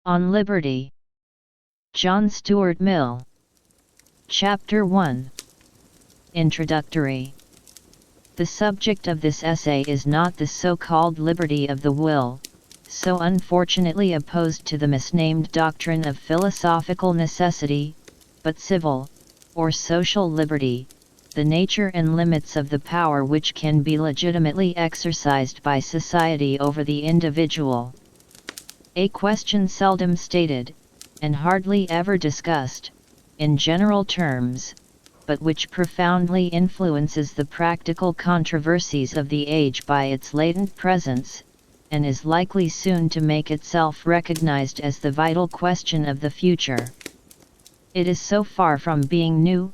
On Liberty. John Stuart Mill. Chapter 1. Introductory. The subject of this essay is not the so-called liberty of the will, so unfortunately opposed to the misnamed doctrine of philosophical necessity, but civil, or social liberty, the nature and limits of the power which can be legitimately exercised by society over the individual. A question seldom stated, and hardly ever discussed, in general terms, but which profoundly influences the practical controversies of the age by its latent presence, and is likely soon to make itself recognized as the vital question of the future. It is so far from being new,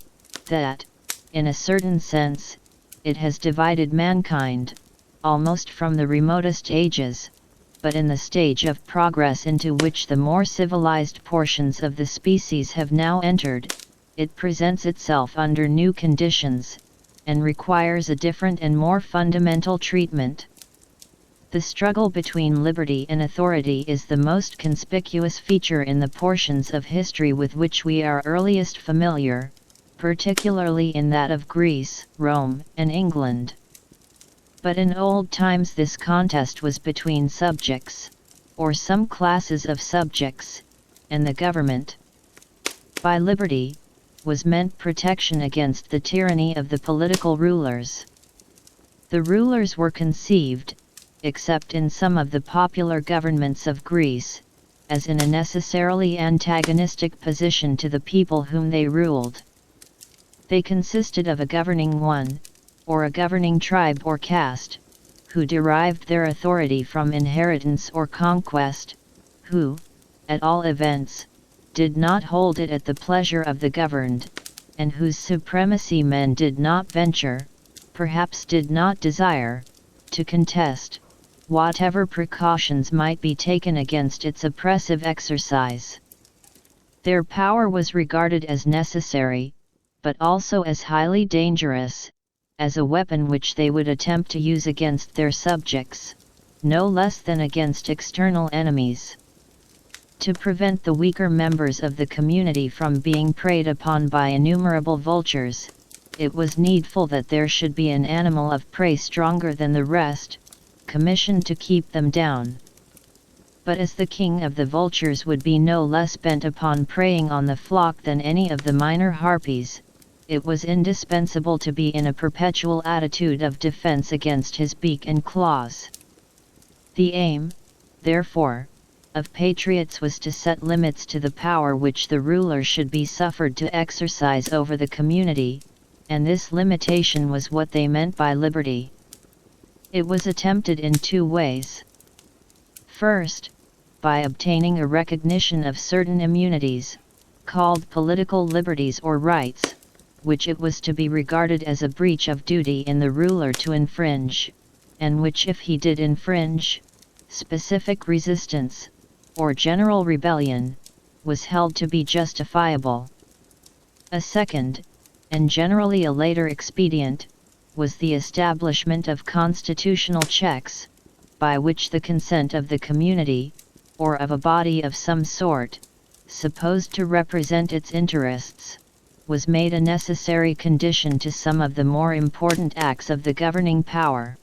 that, in a certain sense, it has divided mankind, almost from the remotest ages, but in the stage of progress into which the more civilized portions of the species have now entered, it presents itself under new conditions, and requires a different and more fundamental treatment. The struggle between liberty and authority is the most conspicuous feature in the portions of history with which we are earliest familiar, particularly in that of Greece, Rome, and England. But in old times this contest was between subjects, or some classes of subjects, and the government. By liberty, was meant protection against the tyranny of the political rulers. The rulers were conceived, except in some of the popular governments of Greece, as in a necessarily antagonistic position to the people whom they ruled. They consisted of a governing one, or a governing tribe or caste, who derived their authority from inheritance or conquest, who, at all events, did not hold it at the pleasure of the governed, and whose supremacy men did not venture, perhaps did not desire, to contest, whatever precautions might be taken against its oppressive exercise. Their power was regarded as necessary, but also as highly dangerous, as a weapon which they would attempt to use against their subjects, no less than against external enemies. To prevent the weaker members of the community from being preyed upon by innumerable vultures, it was needful that there should be an animal of prey stronger than the rest, commissioned to keep them down. But as the king of the vultures would be no less bent upon preying on the flock than any of the minor harpies, it was indispensable to be in a perpetual attitude of defense against his beak and claws. The aim, therefore, of patriots was to set limits to the power which the ruler should be suffered to exercise over the community, and this limitation was what they meant by liberty. It was attempted in two ways. First, by obtaining a recognition of certain immunities, called political liberties or rights, which it was to be regarded as a breach of duty in the ruler to infringe, and which if he did infringe, specific resistance, or general rebellion, was held to be justifiable. A second, and generally a later expedient, was the establishment of constitutional checks, by which the consent of the community, or of a body of some sort, supposed to represent its interests, was made a necessary condition to some of the more important acts of the governing power.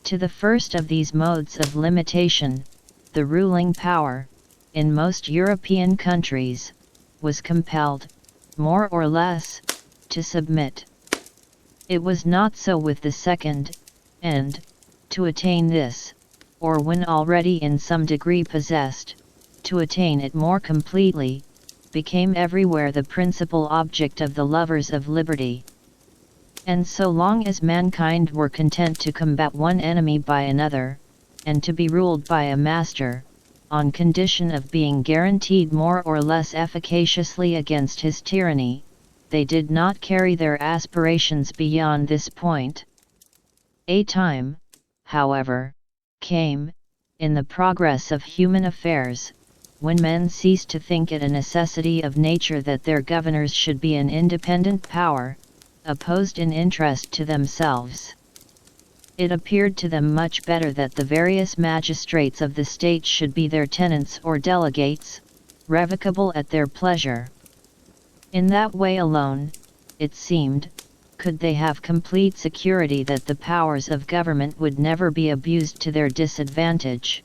To the first of these modes of limitation, the ruling power, in most European countries, was compelled, more or less, to submit. It was not so with the second, and, to attain this, or when already in some degree possessed, to attain it more completely, became everywhere the principal object of the lovers of liberty. And so long as mankind were content to combat one enemy by another, and to be ruled by a master, on condition of being guaranteed more or less efficaciously against his tyranny, they did not carry their aspirations beyond this point. A time, however, came, in the progress of human affairs, when men ceased to think it a necessity of nature that their governors should be an independent power, opposed in interest to themselves. It appeared to them much better that the various magistrates of the state should be their tenants or delegates, revocable at their pleasure. In that way alone, it seemed, could they have complete security that the powers of government would never be abused to their disadvantage.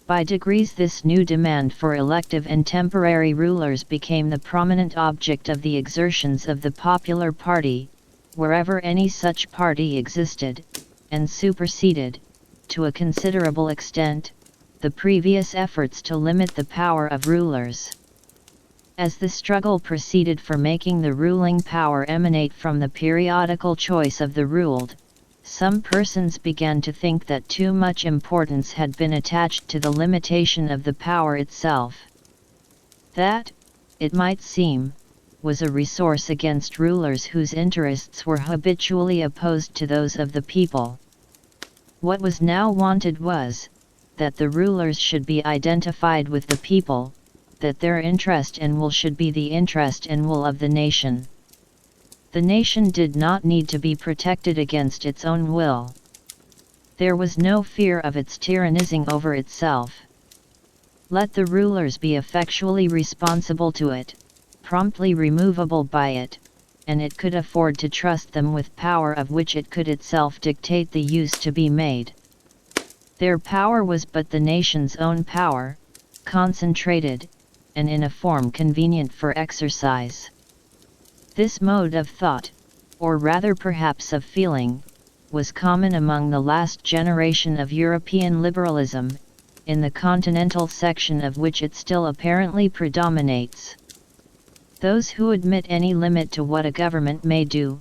By degrees this new demand for elective and temporary rulers became the prominent object of the exertions of the popular party, wherever any such party existed, and superseded, to a considerable extent, the previous efforts to limit the power of rulers. As the struggle proceeded for making the ruling power emanate from the periodical choice of the ruled, some persons began to think that too much importance had been attached to the limitation of the power itself. That, it might seem, was a resource against rulers whose interests were habitually opposed to those of the people. What was now wanted was, that the rulers should be identified with the people, that their interest and will should be the interest and will of the nation. The nation did not need to be protected against its own will. There was no fear of its tyrannizing over itself. Let the rulers be effectually responsible to it, promptly removable by it, and it could afford to trust them with power of which it could itself dictate the use to be made. Their power was but the nation's own power, concentrated, and in a form convenient for exercise. This mode of thought, or rather perhaps of feeling, was common among the last generation of European liberalism, in the continental section of which it still apparently predominates. Those who admit any limit to what a government may do,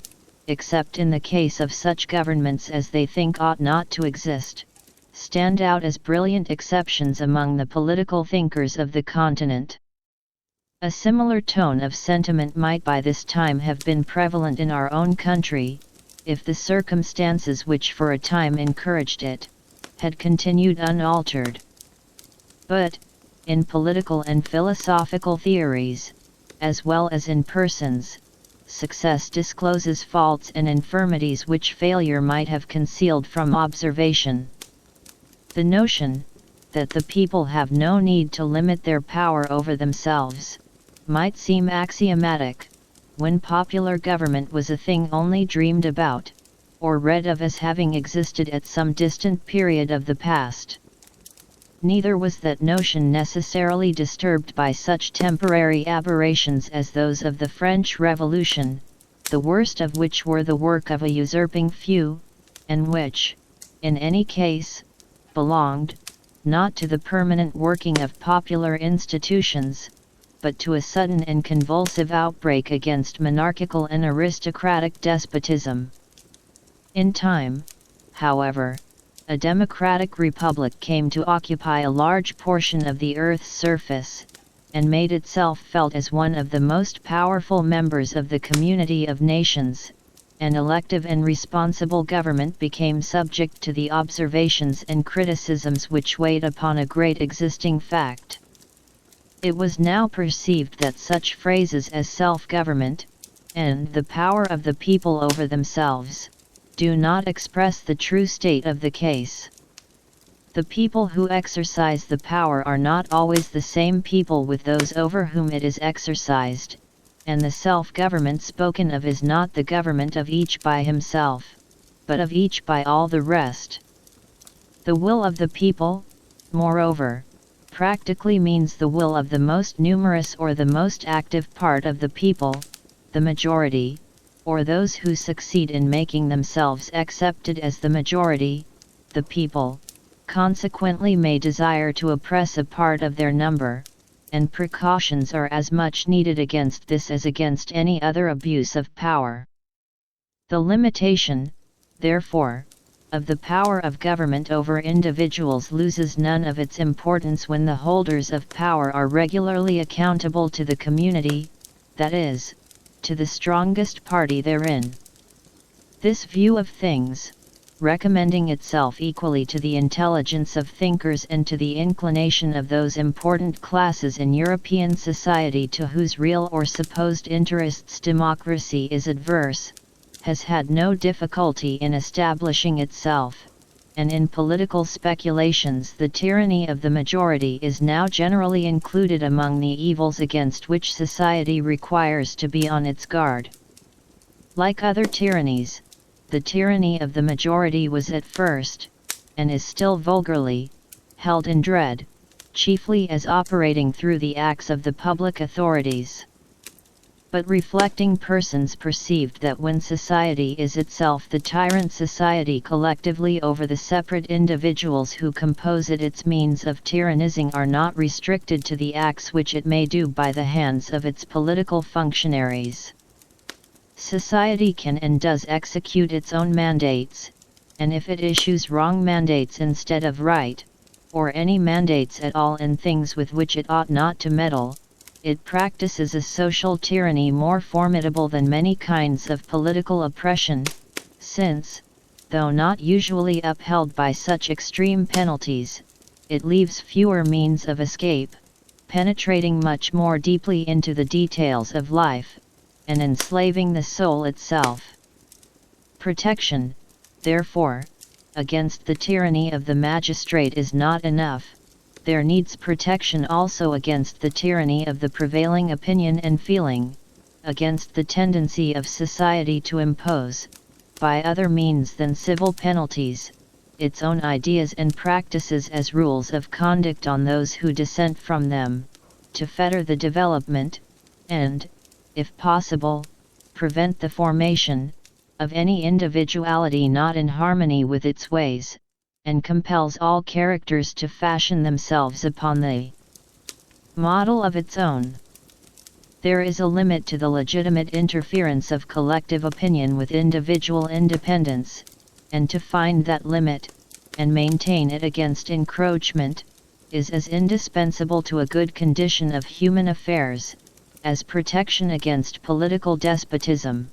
except in the case of such governments as they think ought not to exist, stand out as brilliant exceptions among the political thinkers of the continent. A similar tone of sentiment might by this time have been prevalent in our own country, if the circumstances which for a time encouraged it, had continued unaltered. But, in political and philosophical theories, as well as in persons, success discloses faults and infirmities which failure might have concealed from observation. The notion, that the people have no need to limit their power over themselves, might seem axiomatic, when popular government was a thing only dreamed about, or read of as having existed at some distant period of the past. Neither was that notion necessarily disturbed by such temporary aberrations as those of the French Revolution, the worst of which were the work of a usurping few, and which, in any case, belonged, not to the permanent working of popular institutions, but to a sudden and convulsive outbreak against monarchical and aristocratic despotism. In time, however, a democratic republic came to occupy a large portion of the earth's surface, and made itself felt as one of the most powerful members of the community of nations, and elective and responsible government became subject to the observations and criticisms which weighed upon a great existing fact. It was now perceived that such phrases as self-government, and the power of the people over themselves, do not express the true state of the case. The people who exercise the power are not always the same people with those over whom it is exercised, and the self-government spoken of is not the government of each by himself, but of each by all the rest. The will of the people, moreover, practically means the will of the most numerous or the most active part of the people, the majority, or those who succeed in making themselves accepted as the majority. The people, consequently, may desire to oppress a part of their number, and precautions are as much needed against this as against any other abuse of power. The limitation, therefore, of the power of government over individuals loses none of its importance when the holders of power are regularly accountable to the community, that is, to the strongest party therein. This view of things, recommending itself equally to the intelligence of thinkers and to the inclination of those important classes in European society to whose real or supposed interests democracy is adverse, has had no difficulty in establishing itself, and in political speculations the tyranny of the majority is now generally included among the evils against which society requires to be on its guard. Like other tyrannies, the tyranny of the majority was at first, and is still vulgarly, held in dread, chiefly as operating through the acts of the public authorities. But reflecting persons perceived that when society is itself the tyrant, society collectively over the separate individuals who compose it, its means of tyrannizing are not restricted to the acts which it may do by the hands of its political functionaries. Society can and does execute its own mandates, and if it issues wrong mandates instead of right, or any mandates at all in things with which it ought not to meddle, it practices a social tyranny more formidable than many kinds of political oppression, since, though not usually upheld by such extreme penalties, it leaves fewer means of escape, penetrating much more deeply into the details of life, and enslaving the soul itself. Protection, therefore, against the tyranny of the magistrate is not enough. There needs protection also against the tyranny of the prevailing opinion and feeling, against the tendency of society to impose, by other means than civil penalties, its own ideas and practices as rules of conduct on those who dissent from them, to fetter the development, and, if possible, prevent the formation, of any individuality not in harmony with its ways, and compels all characters to fashion themselves upon the model of its own. There is a limit to the legitimate interference of collective opinion with individual independence, and to find that limit, and maintain it against encroachment, is as indispensable to a good condition of human affairs, as protection against political despotism.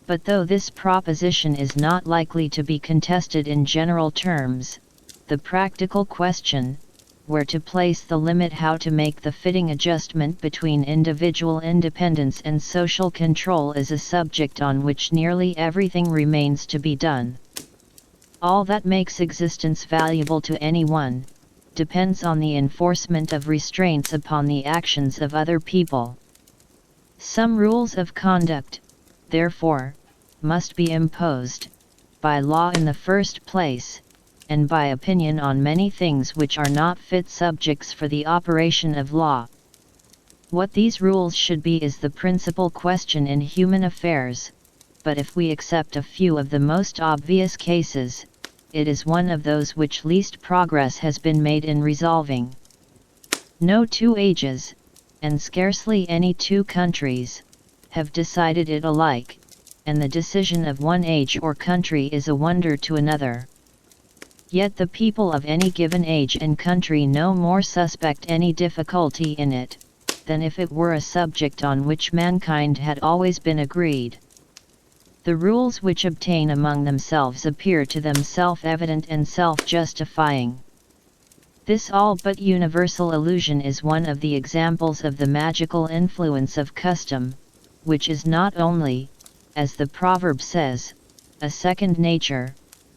But though this proposition is not likely to be contested in general terms, the practical question, where to place the limit, how to make the fitting adjustment between individual independence and social control, is a subject on which nearly everything remains to be done. All that makes existence valuable to anyone depends on the enforcement of restraints upon the actions of other people. Some rules of conduct, therefore, must be imposed, by law in the first place, and by opinion on many things which are not fit subjects for the operation of law. What these rules should be is the principal question in human affairs, but if we accept a few of the most obvious cases, it is one of those which least progress has been made in resolving. No two ages, and scarcely any two countries, have decided it alike, and the decision of one age or country is a wonder to another. Yet the people of any given age and country no more suspect any difficulty in it, than if it were a subject on which mankind had always been agreed. The rules which obtain among themselves appear to them self-evident and self-justifying. This all but universal illusion is one of the examples of the magical influence of custom, which is not only, as the proverb says, a second nature,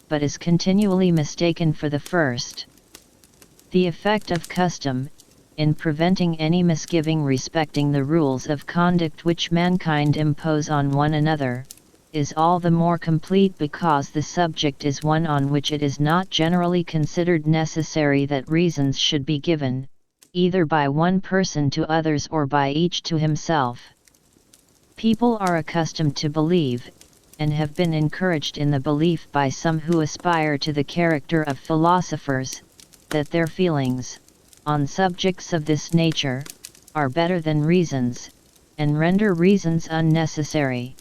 but is continually mistaken for the first. The effect of custom, in preventing any misgiving respecting the rules of conduct which mankind impose on one another, is all the more complete because the subject is one on which it is not generally considered necessary that reasons should be given, either by one person to others or by each to himself. People are accustomed to believe, and have been encouraged in the belief by some who aspire to the character of philosophers, that their feelings, on subjects of this nature, are better than reasons, and render reasons unnecessary.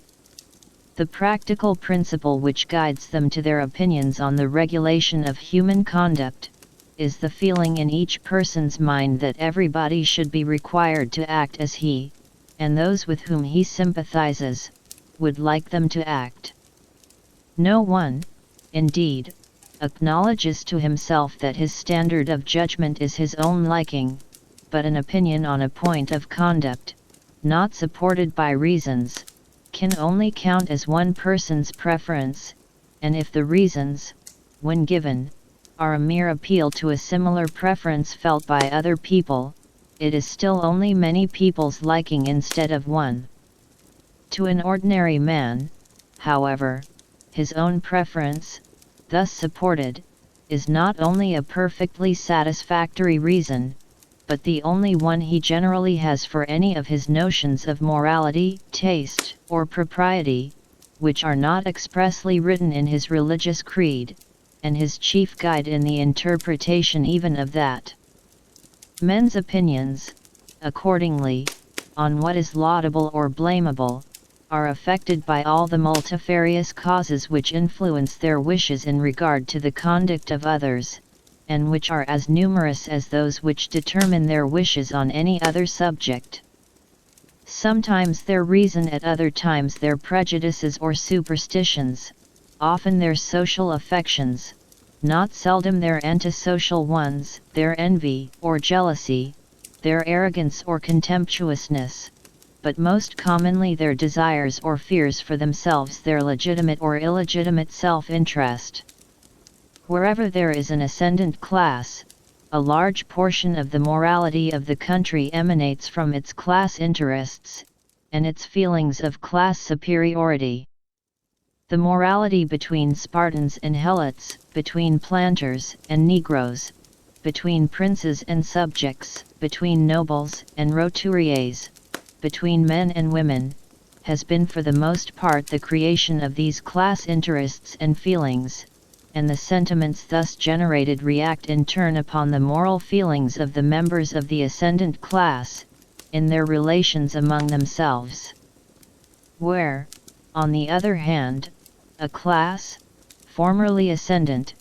The practical principle which guides them to their opinions on the regulation of human conduct, is the feeling in each person's mind that everybody should be required to act as he, and those with whom he sympathizes, would like them to act. No one, indeed, acknowledges to himself that his standard of judgment is his own liking, but an opinion on a point of conduct, not supported by reasons, can only count as one person's preference, and if the reasons, when given, are a mere appeal to a similar preference felt by other people, it is still only many people's liking instead of one. To an ordinary man, however, his own preference, thus supported, is not only a perfectly satisfactory reason, but the only one he generally has for any of his notions of morality, taste, or propriety, which are not expressly written in his religious creed, and his chief guide in the interpretation even of that. Men's opinions, accordingly, on what is laudable or blamable, are affected by all the multifarious causes which influence their wishes in regard to the conduct of others, and which are as numerous as those which determine their wishes on any other subject. Sometimes their reason, at other times their prejudices or superstitions, often their social affections, not seldom their antisocial ones, their envy or jealousy, their arrogance or contemptuousness, but most commonly their desires or fears for themselves, their legitimate or illegitimate self-interest. Wherever there is an ascendant class, a large portion of the morality of the country emanates from its class interests, and its feelings of class superiority. The morality between Spartans and Helots, between planters and Negroes, between princes and subjects, between nobles and roturiers, between men and women, has been for the most part the creation of these class interests and feelings, and the sentiments thus generated react in turn upon the moral feelings of the members of the ascendant class, in their relations among themselves. Where, on the other hand, a class, formerly ascendant,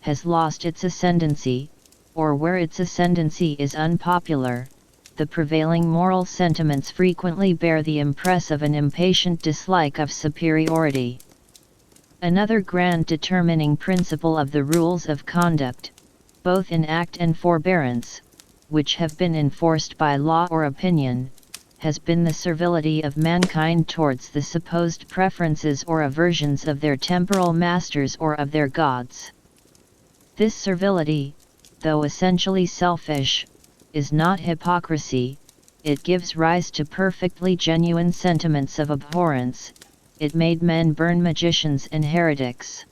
has lost its ascendancy, or where its ascendancy is unpopular, the prevailing moral sentiments frequently bear the impress of an impatient dislike of superiority. Another grand determining principle of the rules of conduct, both in act and forbearance, which have been enforced by law or opinion, has been the servility of mankind towards the supposed preferences or aversions of their temporal masters or of their gods. This servility, though essentially selfish, is not hypocrisy. It gives rise to perfectly genuine sentiments of abhorrence. It made men burn magicians and heretics.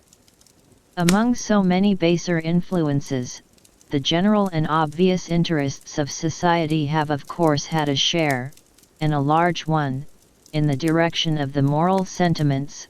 Among so many baser influences, the general and obvious interests of society have of course had a share, and a large one, in the direction of the moral sentiments,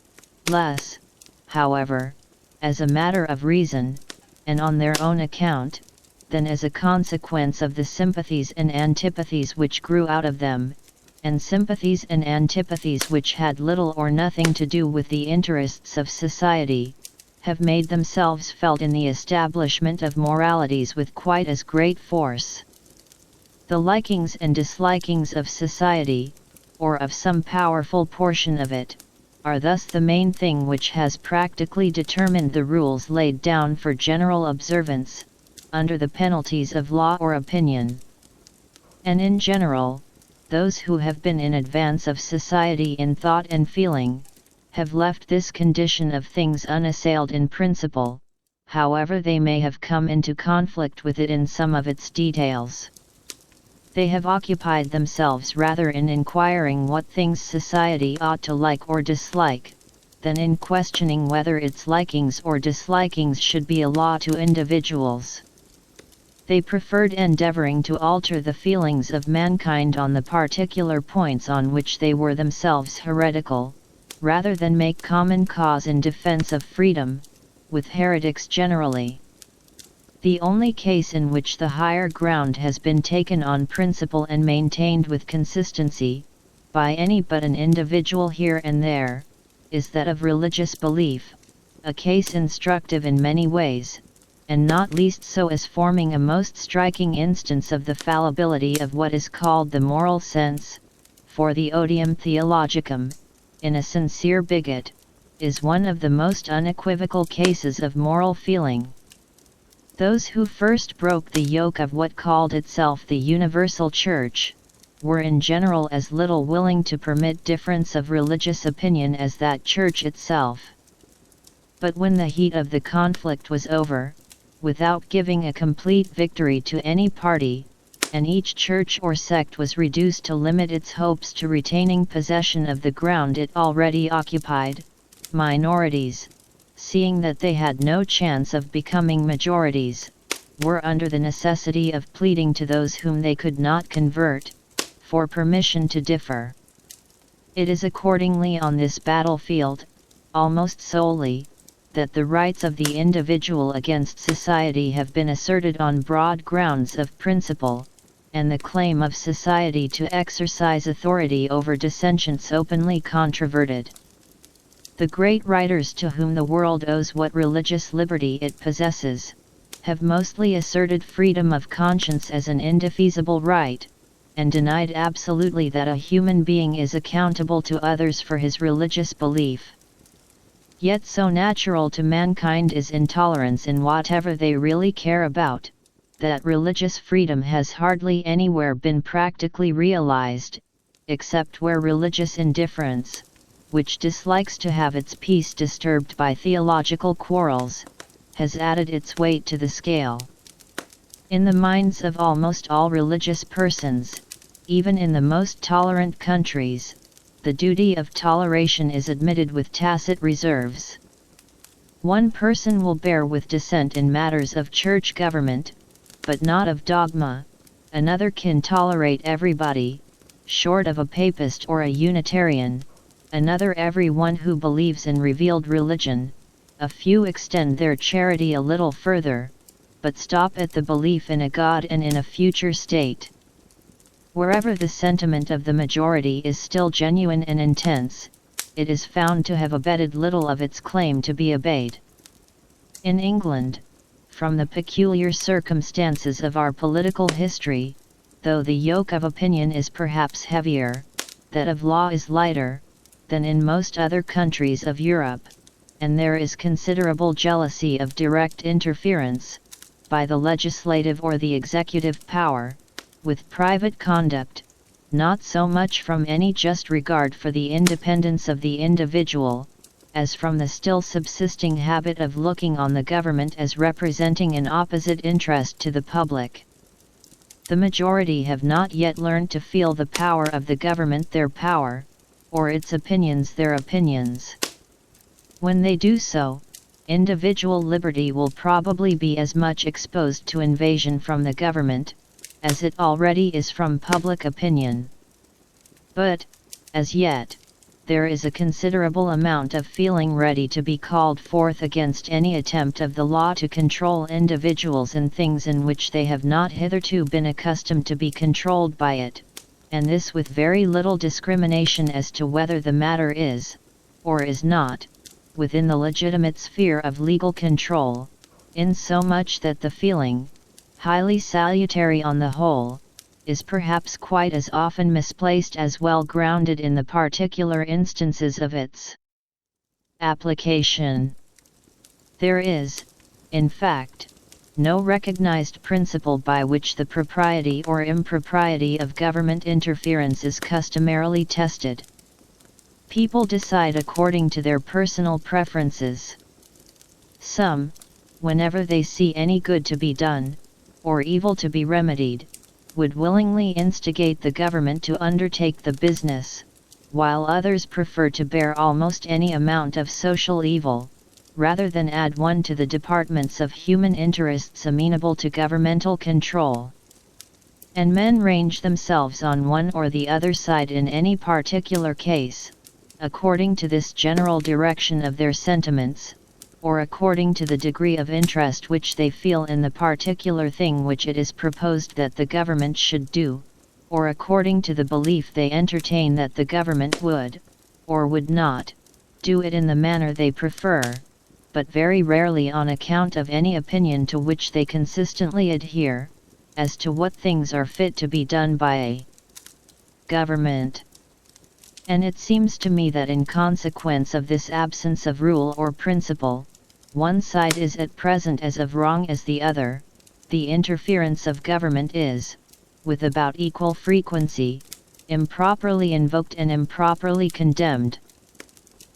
less, however, as a matter of reason, and on their own account, than as a consequence of the sympathies and antipathies which grew out of them, and sympathies and antipathies which had little or nothing to do with the interests of society, have made themselves felt in the establishment of moralities with quite as great force. The likings and dislikings of society, or of some powerful portion of it, are thus the main thing which has practically determined the rules laid down for general observance, under the penalties of law or opinion. And in general, those who have been in advance of society in thought and feeling, have left this condition of things unassailed in principle, however they may have come into conflict with it in some of its details. They have occupied themselves rather in inquiring what things society ought to like or dislike, than in questioning whether its likings or dislikings should be a law to individuals. They preferred endeavoring to alter the feelings of mankind on the particular points on which they were themselves heretical, rather than make common cause in defense of freedom, with heretics generally. The only case in which the higher ground has been taken on principle and maintained with consistency, by any but an individual here and there, is that of religious belief, a case instructive in many ways, and not least so as forming a most striking instance of the fallibility of what is called the moral sense, for the odium theologicum, in a sincere bigot, is one of the most unequivocal cases of moral feeling. Those who first broke the yoke of what called itself the Universal Church, were in general as little willing to permit difference of religious opinion as that church itself. But when the heat of the conflict was over, without giving a complete victory to any party, and each church or sect was reduced to limit its hopes to retaining possession of the ground it already occupied, minorities, seeing that they had no chance of becoming majorities, were under the necessity of pleading to those whom they could not convert, for permission to differ. It is accordingly on this battlefield, almost solely, that the rights of the individual against society have been asserted on broad grounds of principle, and the claim of society to exercise authority over dissentients openly controverted. The great writers to whom the world owes what religious liberty it possesses, have mostly asserted freedom of conscience as an indefeasible right, and denied absolutely that a human being is accountable to others for his religious belief. Yet so natural to mankind is intolerance in whatever they really care about, that religious freedom has hardly anywhere been practically realized, except where religious indifference, which dislikes to have its peace disturbed by theological quarrels, has added its weight to the scale. In the minds of almost all religious persons, even in the most tolerant countries, the duty of toleration is admitted with tacit reserves. One person will bear with dissent in matters of church government, but not of dogma. Another can tolerate everybody, short of a papist or a Unitarian, another everyone who believes in revealed religion. A few extend their charity a little further, but stop at the belief in a God and in a future state. Wherever the sentiment of the majority is still genuine and intense, it is found to have abated little of its claim to be obeyed. In England, from the peculiar circumstances of our political history, though the yoke of opinion is perhaps heavier, that of law is lighter, than in most other countries of Europe, and there is considerable jealousy of direct interference, by the legislative or the executive power, with private conduct, not so much from any just regard for the independence of the individual, as from the still subsisting habit of looking on the government as representing an opposite interest to the public. The majority have not yet learned to feel the power of the government their power, or its opinions their opinions. When they do so, individual liberty will probably be as much exposed to invasion from the government, as it already is from public opinion. But, as yet, there is a considerable amount of feeling ready to be called forth against any attempt of the law to control individuals in things in which they have not hitherto been accustomed to be controlled by it, and this with very little discrimination as to whether the matter is, or is not, within the legitimate sphere of legal control, insomuch that the feeling, highly salutary on the whole, is perhaps quite as often misplaced as well grounded in the particular instances of its application. There is, in fact, no recognized principle by which the propriety or impropriety of government interference is customarily tested. People decide according to their personal preferences. Some, whenever they see any good to be done, or evil to be remedied, would willingly instigate the government to undertake the business, while others prefer to bear almost any amount of social evil, rather than add one to the departments of human interests amenable to governmental control. And men range themselves on one or the other side in any particular case, according to this general direction of their sentiments, or according to the degree of interest which they feel in the particular thing which it is proposed that the government should do, or according to the belief they entertain that the government would, or would not, do it in the manner they prefer, but very rarely on account of any opinion to which they consistently adhere, as to what things are fit to be done by a government. And it seems to me that in consequence of this absence of rule or principle, one side is at present as of wrong as the other. The interference of government is, with about equal frequency, improperly invoked and improperly condemned.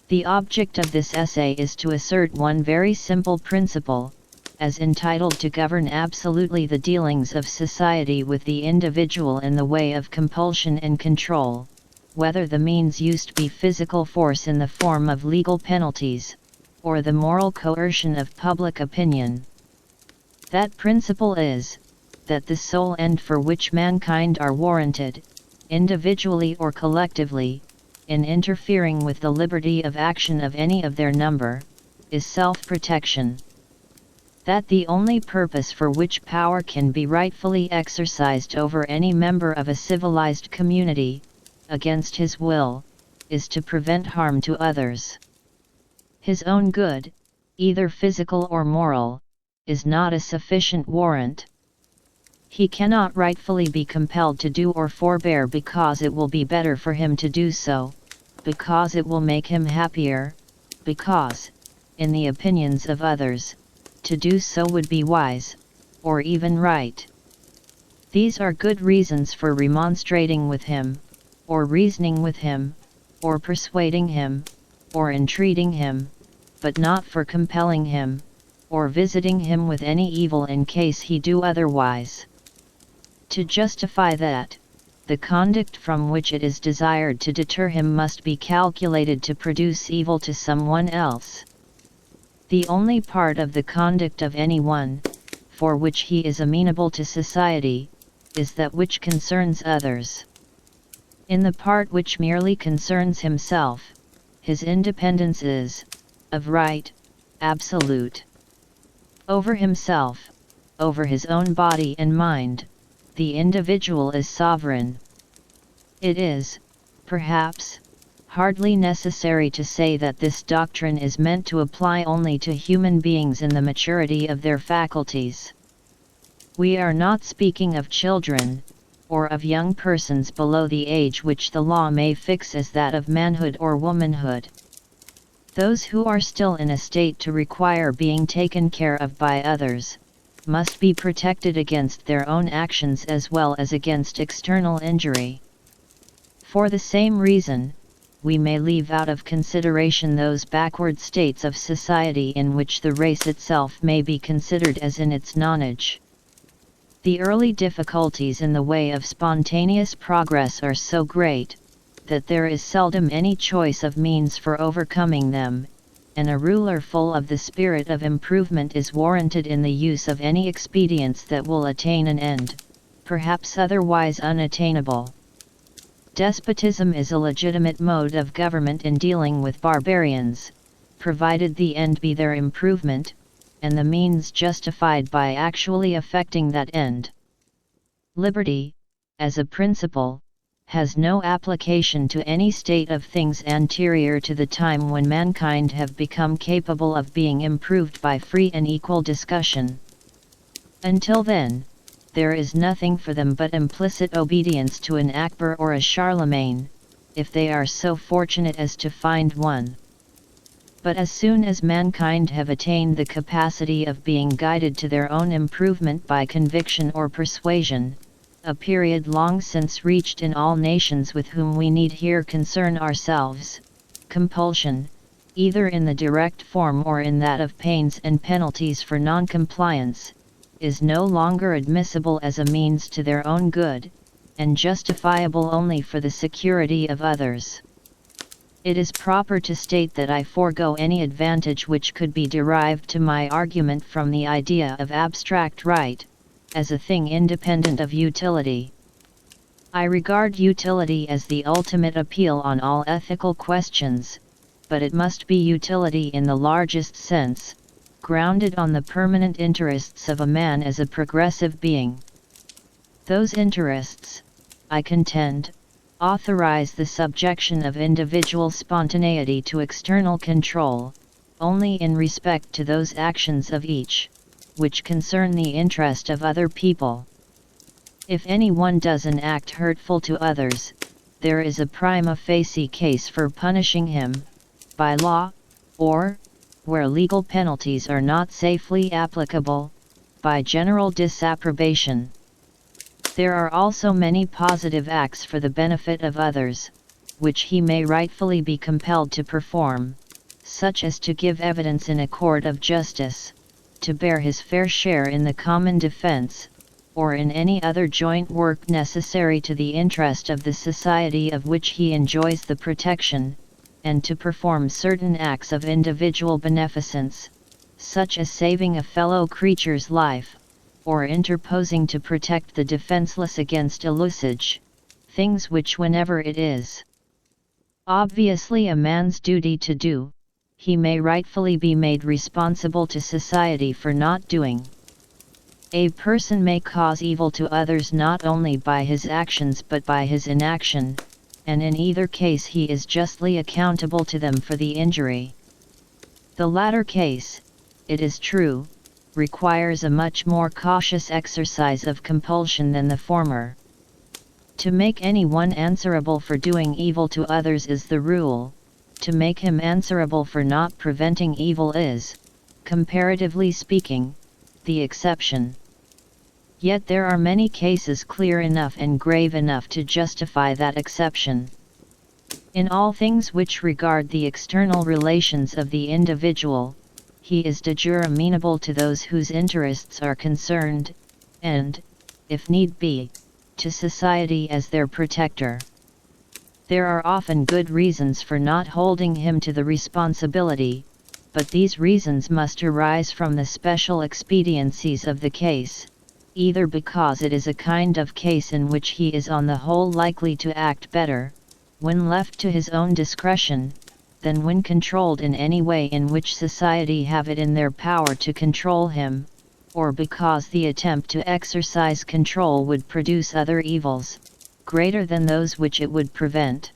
The object of this essay is to assert one very simple principle, as entitled to govern absolutely the dealings of society with the individual in the way of compulsion and control, whether the means used be physical force in the form of legal penalties, or the moral coercion of public opinion. That principle is, that the sole end for which mankind are warranted, individually or collectively, in interfering with the liberty of action of any of their number, is self-protection. That the only purpose for which power can be rightfully exercised over any member of a civilized community, against his will, is to prevent harm to others. His own good, either physical or moral, is not a sufficient warrant. He cannot rightfully be compelled to do or forbear because it will be better for him to do so, because it will make him happier, because, in the opinions of others, to do so would be wise, or even right. These are good reasons for remonstrating with him, or reasoning with him, or persuading him, or entreating him, but not for compelling him, or visiting him with any evil in case he do otherwise. To justify that, the conduct from which it is desired to deter him must be calculated to produce evil to someone else. The only part of the conduct of anyone, for which he is amenable to society, is that which concerns others. In the part which merely concerns himself, his independence is, of right, absolute. Over himself, over his own body and mind, the individual is sovereign. It is, perhaps, hardly necessary to say that this doctrine is meant to apply only to human beings in the maturity of their faculties. We are not speaking of children, or of young persons below the age which the law may fix as that of manhood or womanhood. Those who are still in a state to require being taken care of by others, must be protected against their own actions as well as against external injury. For the same reason, we may leave out of consideration those backward states of society in which the race itself may be considered as in its nonage. The early difficulties in the way of spontaneous progress are so great, that there is seldom any choice of means for overcoming them, and a ruler full of the spirit of improvement is warranted in the use of any expedients that will attain an end, perhaps otherwise unattainable. Despotism is a legitimate mode of government in dealing with barbarians, provided the end be their improvement, and the means justified by actually effecting that end. Liberty, as a principle, has no application to any state of things anterior to the time when mankind have become capable of being improved by free and equal discussion. Until then, there is nothing for them but implicit obedience to an Akbar or a Charlemagne, if they are so fortunate as to find one. But as soon as mankind have attained the capacity of being guided to their own improvement by conviction or persuasion, a period long since reached in all nations with whom we need here concern ourselves, compulsion, either in the direct form or in that of pains and penalties for non-compliance, is no longer admissible as a means to their own good, and justifiable only for the security of others. It is proper to state that I forego any advantage which could be derived to my argument from the idea of abstract right, as a thing independent of utility. I regard utility as the ultimate appeal on all ethical questions, but it must be utility in the largest sense, grounded on the permanent interests of a man as a progressive being. Those interests, I contend, authorize the subjection of individual spontaneity to external control, only in respect to those actions of each, which concern the interest of other people. If anyone does an act hurtful to others, there is a prima facie case for punishing him, by law, or, where legal penalties are not safely applicable, by general disapprobation. There are also many positive acts for the benefit of others, which he may rightfully be compelled to perform, such as to give evidence in a court of justice, to bear his fair share in the common defense, or in any other joint work necessary to the interest of the society of which he enjoys the protection, and to perform certain acts of individual beneficence, such as saving a fellow creature's life, or interposing to protect the defenseless against ill usage, things which whenever it is obviously a man's duty to do, he may rightfully be made responsible to society for not doing. A person may cause evil to others not only by his actions but by his inaction, and in either case he is justly accountable to them for the injury. The latter case, it is true, requires a much more cautious exercise of compulsion than the former. To make anyone answerable for doing evil to others is the rule, to make him answerable for not preventing evil is, comparatively speaking, the exception. Yet there are many cases clear enough and grave enough to justify that exception. In all things which regard the external relations of the individual, he is de jure amenable to those whose interests are concerned, and, if need be, to society as their protector. There are often good reasons for not holding him to the responsibility, but these reasons must arise from the special expediencies of the case, either because it is a kind of case in which he is on the whole likely to act better, when left to his own discretion, than when controlled in any way in which society have it in their power to control him, or because the attempt to exercise control would produce other evils, greater than those which it would prevent.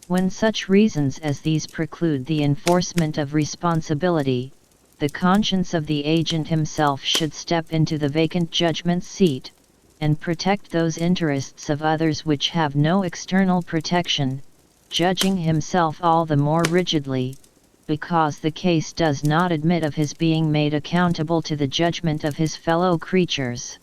When such reasons as these preclude the enforcement of responsibility, the conscience of the agent himself should step into the vacant judgment seat, and protect those interests of others which have no external protection, judging himself all the more rigidly, because the case does not admit of his being made accountable to the judgment of his fellow creatures.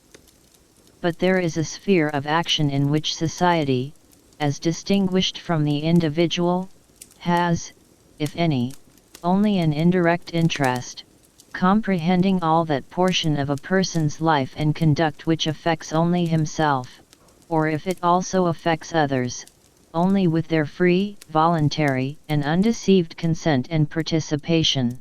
But there is a sphere of action in which society, as distinguished from the individual, has, if any, only an indirect interest, comprehending all that portion of a person's life and conduct which affects only himself, or if it also affects others, only with their free, voluntary, and undeceived consent and participation.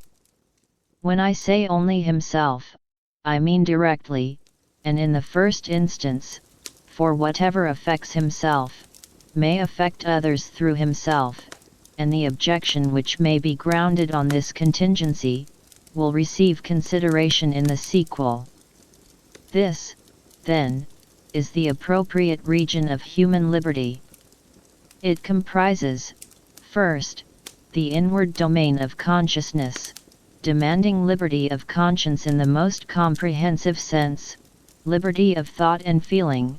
When I say only himself, I mean directly, and in the first instance, for whatever affects himself, may affect others through himself, and the objection which may be grounded on this contingency, will receive consideration in the sequel. This, then, is the appropriate region of human liberty. It comprises, first, the inward domain of consciousness, demanding liberty of conscience in the most comprehensive sense, liberty of thought and feeling,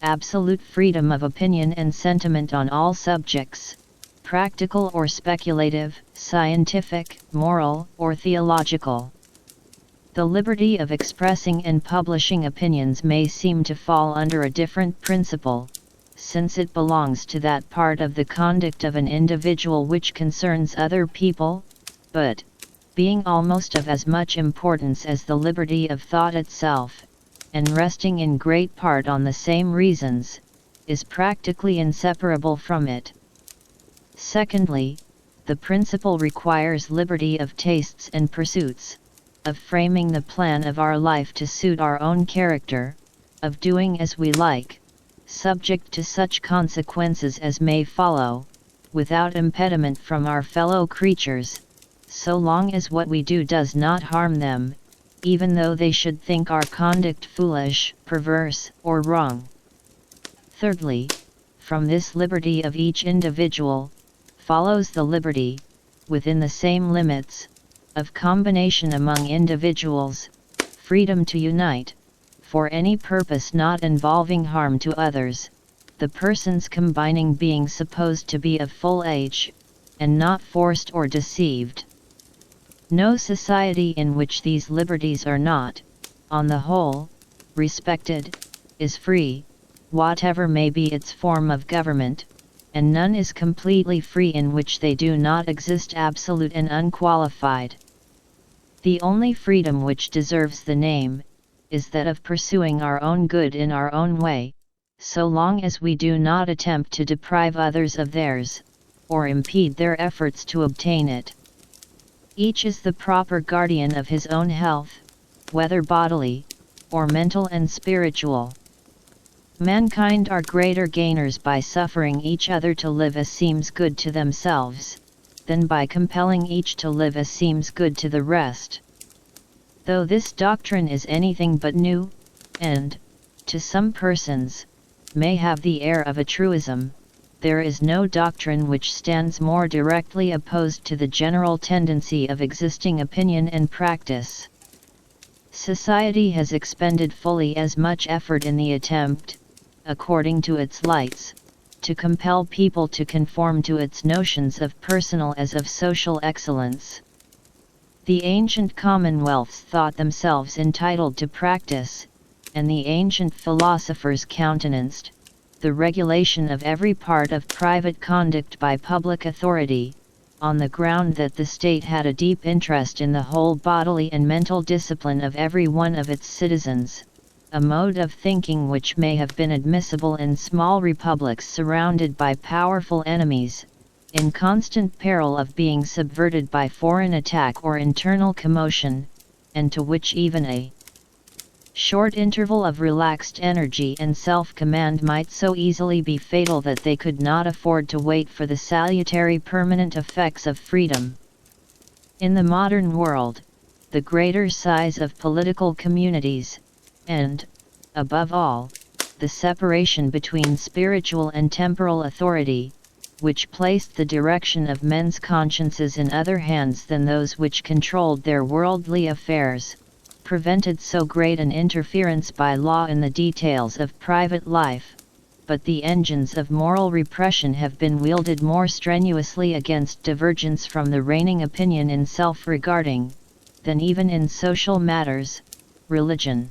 absolute freedom of opinion and sentiment on all subjects, practical or speculative, scientific, moral, or theological. The liberty of expressing and publishing opinions may seem to fall under a different principle, since it belongs to that part of the conduct of an individual which concerns other people, but, being almost of as much importance as the liberty of thought itself, and resting in great part on the same reasons, is practically inseparable from it. Secondly, the principle requires liberty of tastes and pursuits, of framing the plan of our life to suit our own character, of doing as we like, subject to such consequences as may follow, without impediment from our fellow creatures, so long as what we do does not harm them, even though they should think our conduct foolish, perverse, or wrong. Thirdly, from this liberty of each individual, follows the liberty, within the same limits, of combination among individuals, freedom to unite, for any purpose not involving harm to others, the persons combining being supposed to be of full age, and not forced or deceived. No society in which these liberties are not, on the whole, respected, is free, whatever may be its form of government, and none is completely free in which they do not exist absolute and unqualified. The only freedom which deserves the name, is that of pursuing our own good in our own way, so long as we do not attempt to deprive others of theirs, or impede their efforts to obtain it. Each is the proper guardian of his own health, whether bodily, or mental and spiritual. Mankind are greater gainers by suffering each other to live as seems good to themselves, than by compelling each to live as seems good to the rest. Though this doctrine is anything but new, and, to some persons, may have the air of a truism, there is no doctrine which stands more directly opposed to the general tendency of existing opinion and practice. Society has expended fully as much effort in the attempt, according to its lights, to compel people to conform to its notions of personal as of social excellence. The ancient commonwealths thought themselves entitled to practice, and the ancient philosophers countenanced, the regulation of every part of private conduct by public authority, on the ground that the state had a deep interest in the whole bodily and mental discipline of every one of its citizens, a mode of thinking which may have been admissible in small republics surrounded by powerful enemies, in constant peril of being subverted by foreign attack or internal commotion, and to which even a short interval of relaxed energy and self-command might so easily be fatal that they could not afford to wait for the salutary permanent effects of freedom. In the modern world, the greater size of political communities, and, above all, the separation between spiritual and temporal authority, which placed the direction of men's consciences in other hands than those which controlled their worldly affairs, prevented so great an interference by law in the details of private life, but the engines of moral repression have been wielded more strenuously against divergence from the reigning opinion in self-regarding, than even in social matters, religion.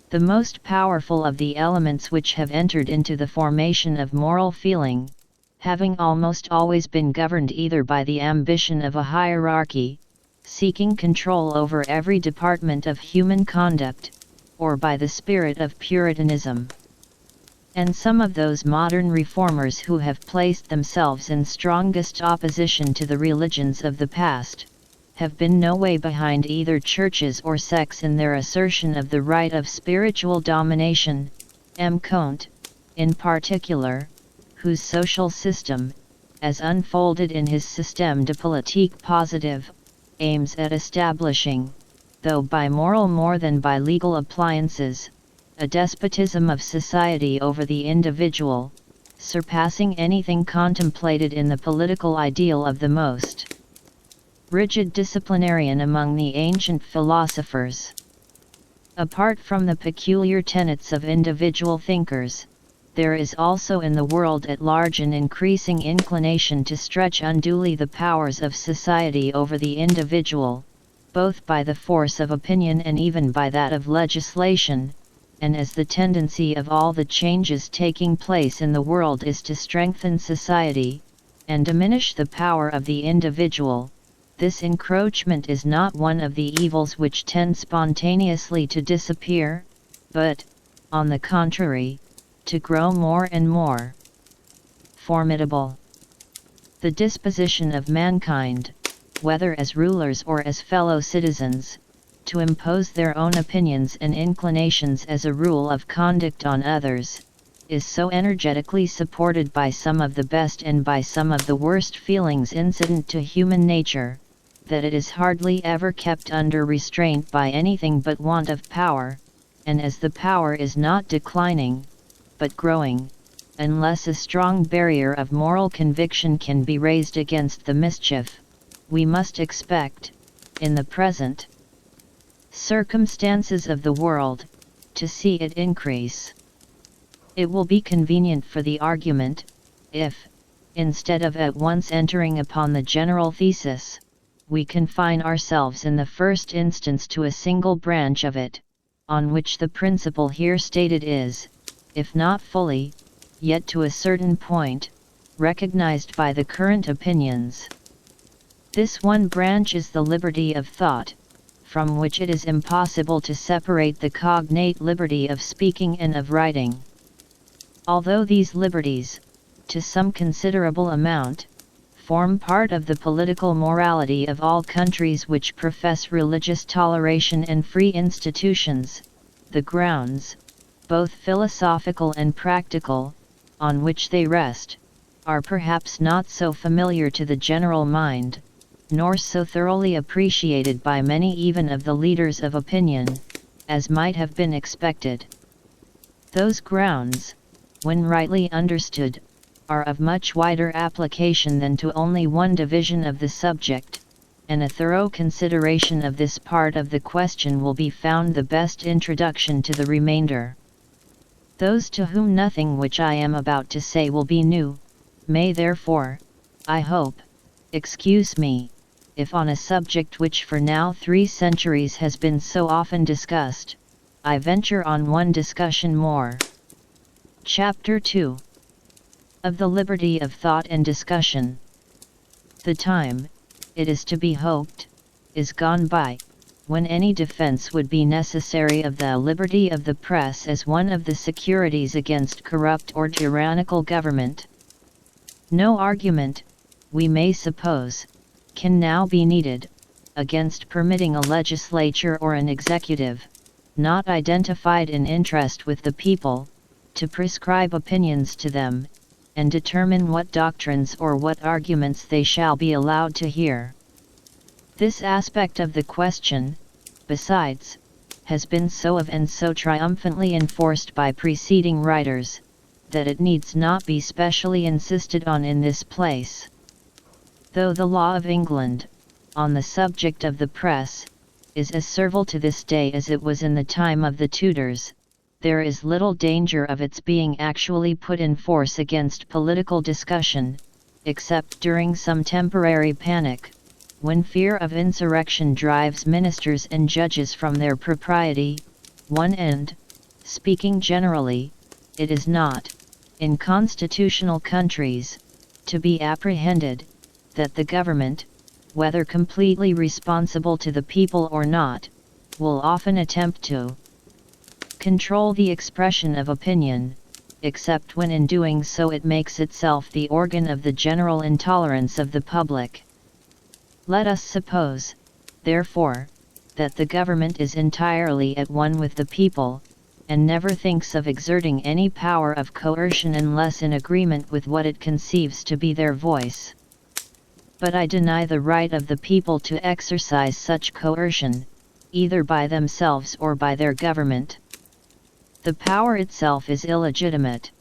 The most powerful of the elements which have entered into the formation of moral feeling, having almost always been governed either by the ambition of a hierarchy, seeking control over every department of human conduct, or by the spirit of Puritanism. And some of those modern reformers who have placed themselves in strongest opposition to the religions of the past, have been no way behind either churches or sects in their assertion of the right of spiritual domination. M. Comte, in particular, whose social system, as unfolded in his Système de politique positive, aims at establishing, though by moral more than by legal appliances, a despotism of society over the individual, surpassing anything contemplated in the political ideal of the most rigid disciplinarian among the ancient philosophers. Apart from the peculiar tenets of individual thinkers, there is also in the world at large an increasing inclination to stretch unduly the powers of society over the individual, both by the force of opinion and even by that of legislation, and as the tendency of all the changes taking place in the world is to strengthen society, and diminish the power of the individual, this encroachment is not one of the evils which tend spontaneously to disappear, but, on the contrary, to grow more and more formidable. The disposition of mankind, whether as rulers or as fellow citizens, to impose their own opinions and inclinations as a rule of conduct on others, is so energetically supported by some of the best and by some of the worst feelings incident to human nature, that it is hardly ever kept under restraint by anything but want of power, and as the power is not declining, but growing, unless a strong barrier of moral conviction can be raised against the mischief, we must expect, in the present circumstances of the world, to see it increase. It will be convenient for the argument, if, instead of at once entering upon the general thesis, we confine ourselves in the first instance to a single branch of it, on which the principle here stated is, if not fully, yet to a certain point, recognized by the current opinions. This one branch is the liberty of thought, from which it is impossible to separate the cognate liberty of speaking and of writing. Although these liberties, to some considerable amount, form part of the political morality of all countries which profess religious toleration and free institutions, the grounds, both philosophical and practical, on which they rest, are perhaps not so familiar to the general mind, nor so thoroughly appreciated by many even of the leaders of opinion, as might have been expected. Those grounds, when rightly understood, are of much wider application than to only one division of the subject, and a thorough consideration of this part of the question will be found the best introduction to the remainder. Those to whom nothing which I am about to say will be new, may therefore, I hope, excuse me, if on a subject which for now 3 centuries has been so often discussed, I venture on one discussion more. Chapter 2. Of the liberty of thought and discussion. The time, it is to be hoped, is gone by, when any defense would be necessary of the liberty of the press as one of the securities against corrupt or tyrannical government. No argument, we may suppose, can now be needed, against permitting a legislature or an executive, not identified in interest with the people, to prescribe opinions to them, and determine what doctrines or what arguments they shall be allowed to hear. This aspect of the question, besides, has been so of and so triumphantly enforced by preceding writers, that it needs not be specially insisted on in this place. Though the law of England, on the subject of the press, is as servile to this day as it was in the time of the Tudors, there is little danger of its being actually put in force against political discussion, except during some temporary panic, when fear of insurrection drives ministers and judges from their propriety, one and, speaking generally, it is not, in constitutional countries, to be apprehended, that the government, whether completely responsible to the people or not, will often attempt to control the expression of opinion, except when in doing so it makes itself the organ of the general intolerance of the public. Let us suppose, therefore, that the government is entirely at one with the people, and never thinks of exerting any power of coercion unless in agreement with what it conceives to be their voice. But I deny the right of the people to exercise such coercion, either by themselves or by their government. The power itself is illegitimate.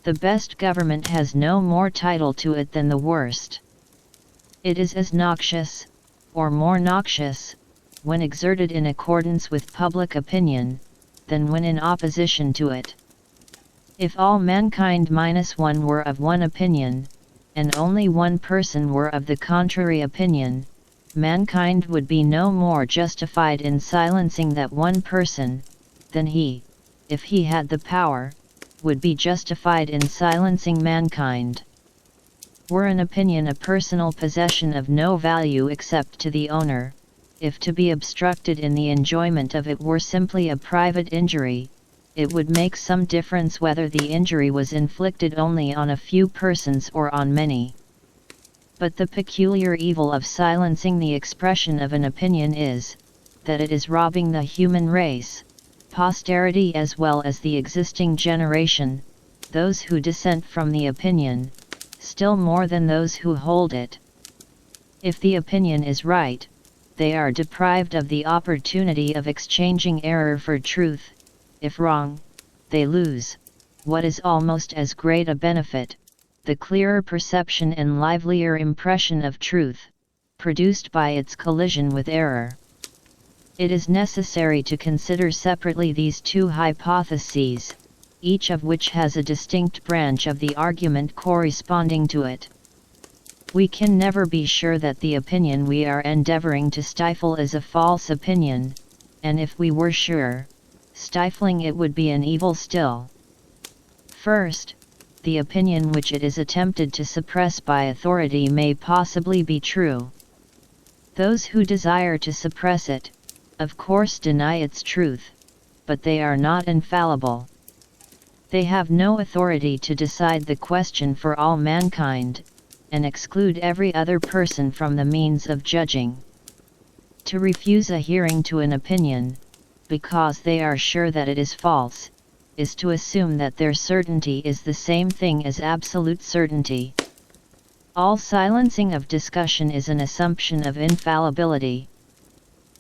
The best government has no more title to it than the worst. It is as noxious, or more noxious, when exerted in accordance with public opinion, than when in opposition to it. If all mankind minus one were of one opinion, and only one person were of the contrary opinion, mankind would be no more justified in silencing that one person, than he, if he had the power, would be justified in silencing mankind. Were an opinion a personal possession of no value except to the owner, if to be obstructed in the enjoyment of it were simply a private injury, it would make some difference whether the injury was inflicted only on a few persons or on many. But the peculiar evil of silencing the expression of an opinion is, that it is robbing the human race, posterity as well as the existing generation, those who dissent from the opinion, still more than those who hold it. If the opinion is right, they are deprived of the opportunity of exchanging error for truth; if wrong, they lose, what is almost as great a benefit, the clearer perception and livelier impression of truth, produced by its collision with error. It is necessary to consider separately these two hypotheses, each of which has a distinct branch of the argument corresponding to it. We can never be sure that the opinion we are endeavoring to stifle is a false opinion, and if we were sure, stifling it would be an evil still. First, the opinion which it is attempted to suppress by authority may possibly be true. Those who desire to suppress it, of course, deny its truth, but they are not infallible. They have no authority to decide the question for all mankind, and exclude every other person from the means of judging. To refuse a hearing to an opinion, because they are sure that it is false, is to assume that their certainty is the same thing as absolute certainty. All silencing of discussion is an assumption of infallibility.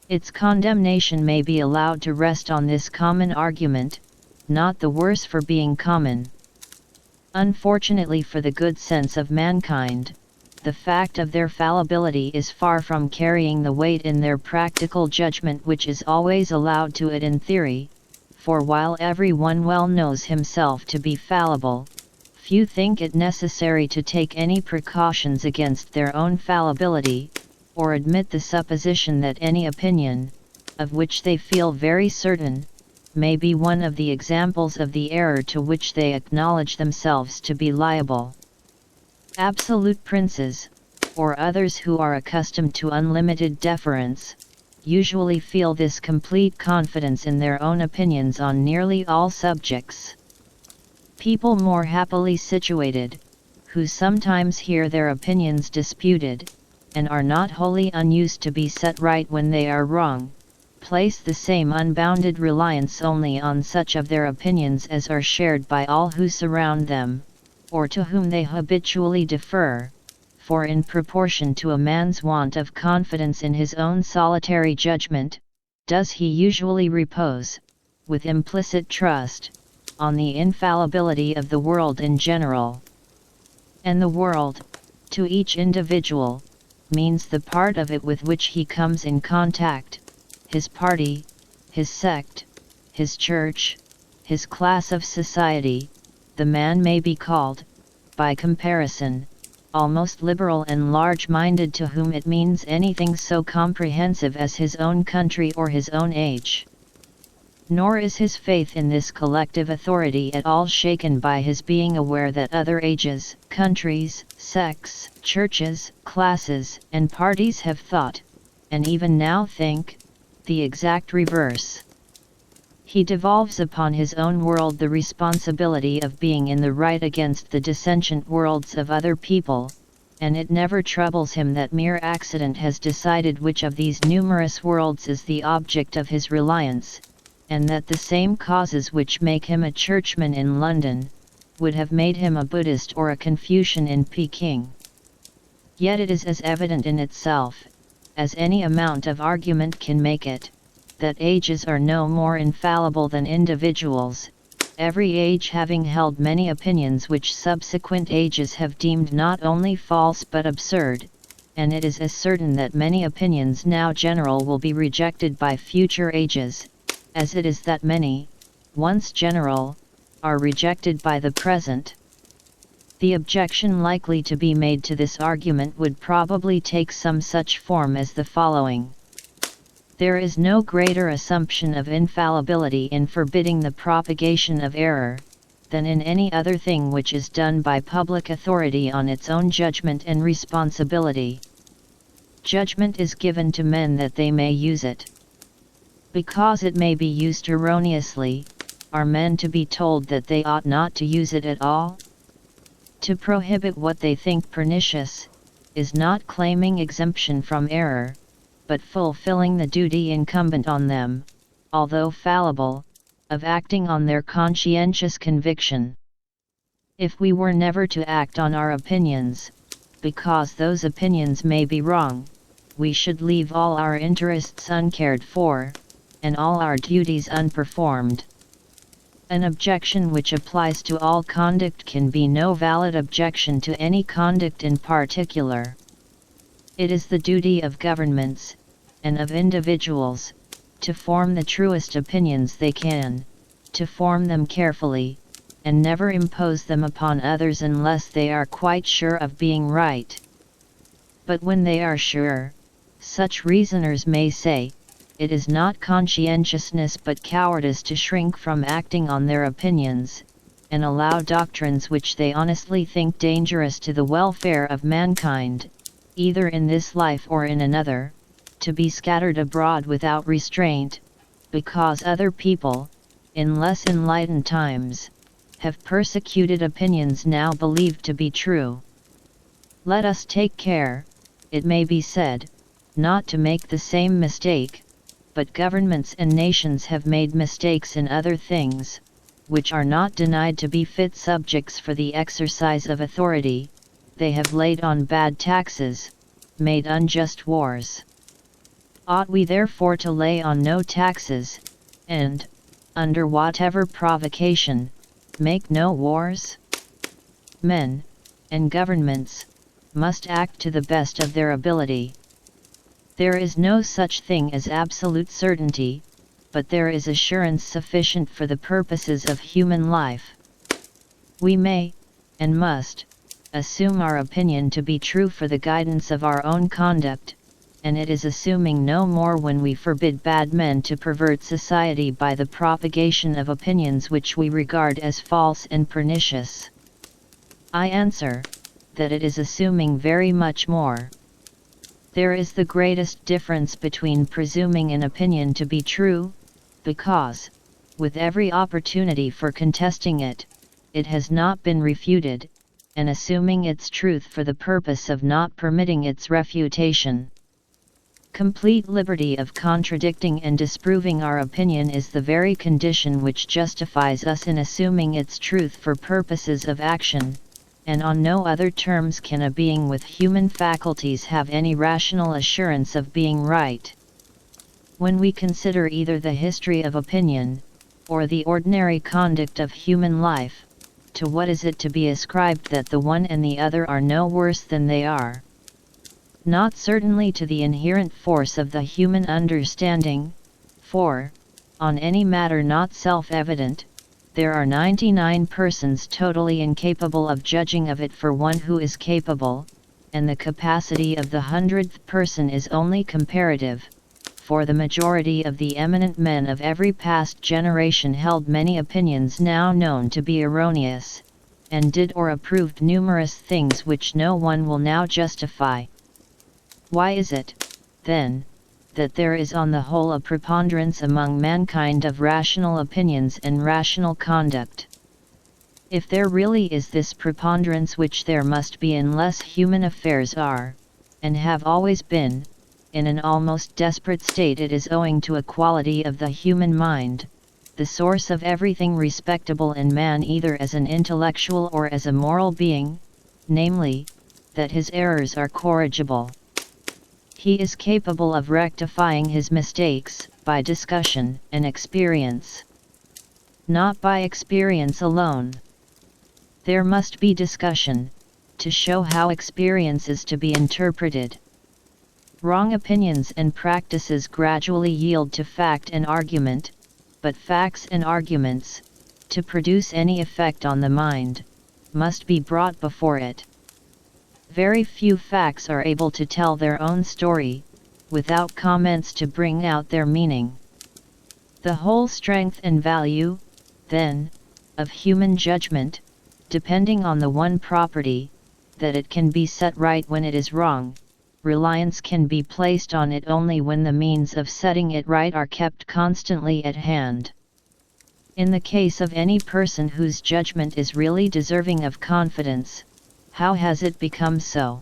Its condemnation may be allowed to rest on this common argument, not the worse for being common. Unfortunately for the good sense of mankind, the fact of their fallibility is far from carrying the weight in their practical judgment which is always allowed to it in theory, for while everyone well knows himself to be fallible, few think it necessary to take any precautions against their own fallibility, or admit the supposition that any opinion, of which they feel very certain, may be one of the examples of the error to which they acknowledge themselves to be liable. Absolute princes, or others who are accustomed to unlimited deference, usually feel this complete confidence in their own opinions on nearly all subjects. People more happily situated, who sometimes hear their opinions disputed, and are not wholly unused to be set right when they are wrong, place the same unbounded reliance only on such of their opinions as are shared by all who surround them, or to whom they habitually defer, for in proportion to a man's want of confidence in his own solitary judgment, does he usually repose, with implicit trust, on the infallibility of the world in general. And the world, to each individual, means the part of it with which he comes in contact, his party, his sect, his church, his class of society. The man may be called, by comparison, almost liberal and large-minded to whom it means anything so comprehensive as his own country or his own age. Nor is his faith in this collective authority at all shaken by his being aware that other ages, countries, sects, churches, classes, and parties have thought, and even now think, the exact reverse. He devolves upon his own world the responsibility of being in the right against the dissentient worlds of other people, and it never troubles him that mere accident has decided which of these numerous worlds is the object of his reliance, and that the same causes which make him a churchman in London, would have made him a Buddhist or a Confucian in Peking. Yet it is as evident in itself, as any amount of argument can make it, that ages are no more infallible than individuals, every age having held many opinions which subsequent ages have deemed not only false but absurd, and it is as certain that many opinions now general will be rejected by future ages, as it is that many, once general, are rejected by the present. The objection likely to be made to this argument would probably take some such form as the following. There is no greater assumption of infallibility in forbidding the propagation of error, than in any other thing which is done by public authority on its own judgment and responsibility. Judgment is given to men that they may use it. Because it may be used erroneously, are men to be told that they ought not to use it at all? To prohibit what they think pernicious, is not claiming exemption from error, but fulfilling the duty incumbent on them, although fallible, of acting on their conscientious conviction. If we were never to act on our opinions, because those opinions may be wrong, we should leave all our interests uncared for, and all our duties unperformed. An objection which applies to all conduct can be no valid objection to any conduct in particular. It is the duty of governments, and of individuals, to form the truest opinions they can, to form them carefully, and never impose them upon others unless they are quite sure of being right. But when they are sure, such reasoners may say, it is not conscientiousness but cowardice to shrink from acting on their opinions, and allow doctrines which they honestly think dangerous to the welfare of mankind, either in this life or in another, to be scattered abroad without restraint, because other people, in less enlightened times, have persecuted opinions now believed to be true. Let us take care, it may be said, not to make the same mistake, but governments and nations have made mistakes in other things, which are not denied to be fit subjects for the exercise of authority. They have laid on bad taxes, made unjust wars. Ought we therefore to lay on no taxes, and, under whatever provocation, make no wars? Men, and governments, must act to the best of their ability. There is no such thing as absolute certainty, but there is assurance sufficient for the purposes of human life. We may, and must, assume our opinion to be true for the guidance of our own conduct, and it is assuming no more when we forbid bad men to pervert society by the propagation of opinions which we regard as false and pernicious. I answer, that it is assuming very much more. There is the greatest difference between presuming an opinion to be true, because, with every opportunity for contesting it, it has not been refuted, and assuming its truth for the purpose of not permitting its refutation. Complete liberty of contradicting and disproving our opinion is the very condition which justifies us in assuming its truth for purposes of action, and on no other terms can a being with human faculties have any rational assurance of being right. When we consider either the history of opinion, or the ordinary conduct of human life, to what is it to be ascribed that the one and the other are no worse than they are? Not certainly to the inherent force of the human understanding, for, on any matter not self-evident, there are 99 persons totally incapable of judging of it for one who is capable, and the capacity of the 100th person is only comparative, for the majority of the eminent men of every past generation held many opinions now known to be erroneous, and did or approved numerous things which no one will now justify. Why is it, then, that there is on the whole a preponderance among mankind of rational opinions and rational conduct? If there really is this preponderance, which there must be unless human affairs are, and have always been, in an almost desperate state, it is owing to a quality of the human mind, the source of everything respectable in man either as an intellectual or as a moral being, namely, that his errors are corrigible. He is capable of rectifying his mistakes by discussion and experience. Not by experience alone. There must be discussion, to show how experience is to be interpreted. Wrong opinions and practices gradually yield to fact and argument, but facts and arguments, to produce any effect on the mind, must be brought before it. Very few facts are able to tell their own story, without comments to bring out their meaning. The whole strength and value, then, of human judgment, depending on the one property, that it can be set right when it is wrong, reliance can be placed on it only when the means of setting it right are kept constantly at hand. In the case of any person whose judgment is really deserving of confidence, how has it become so?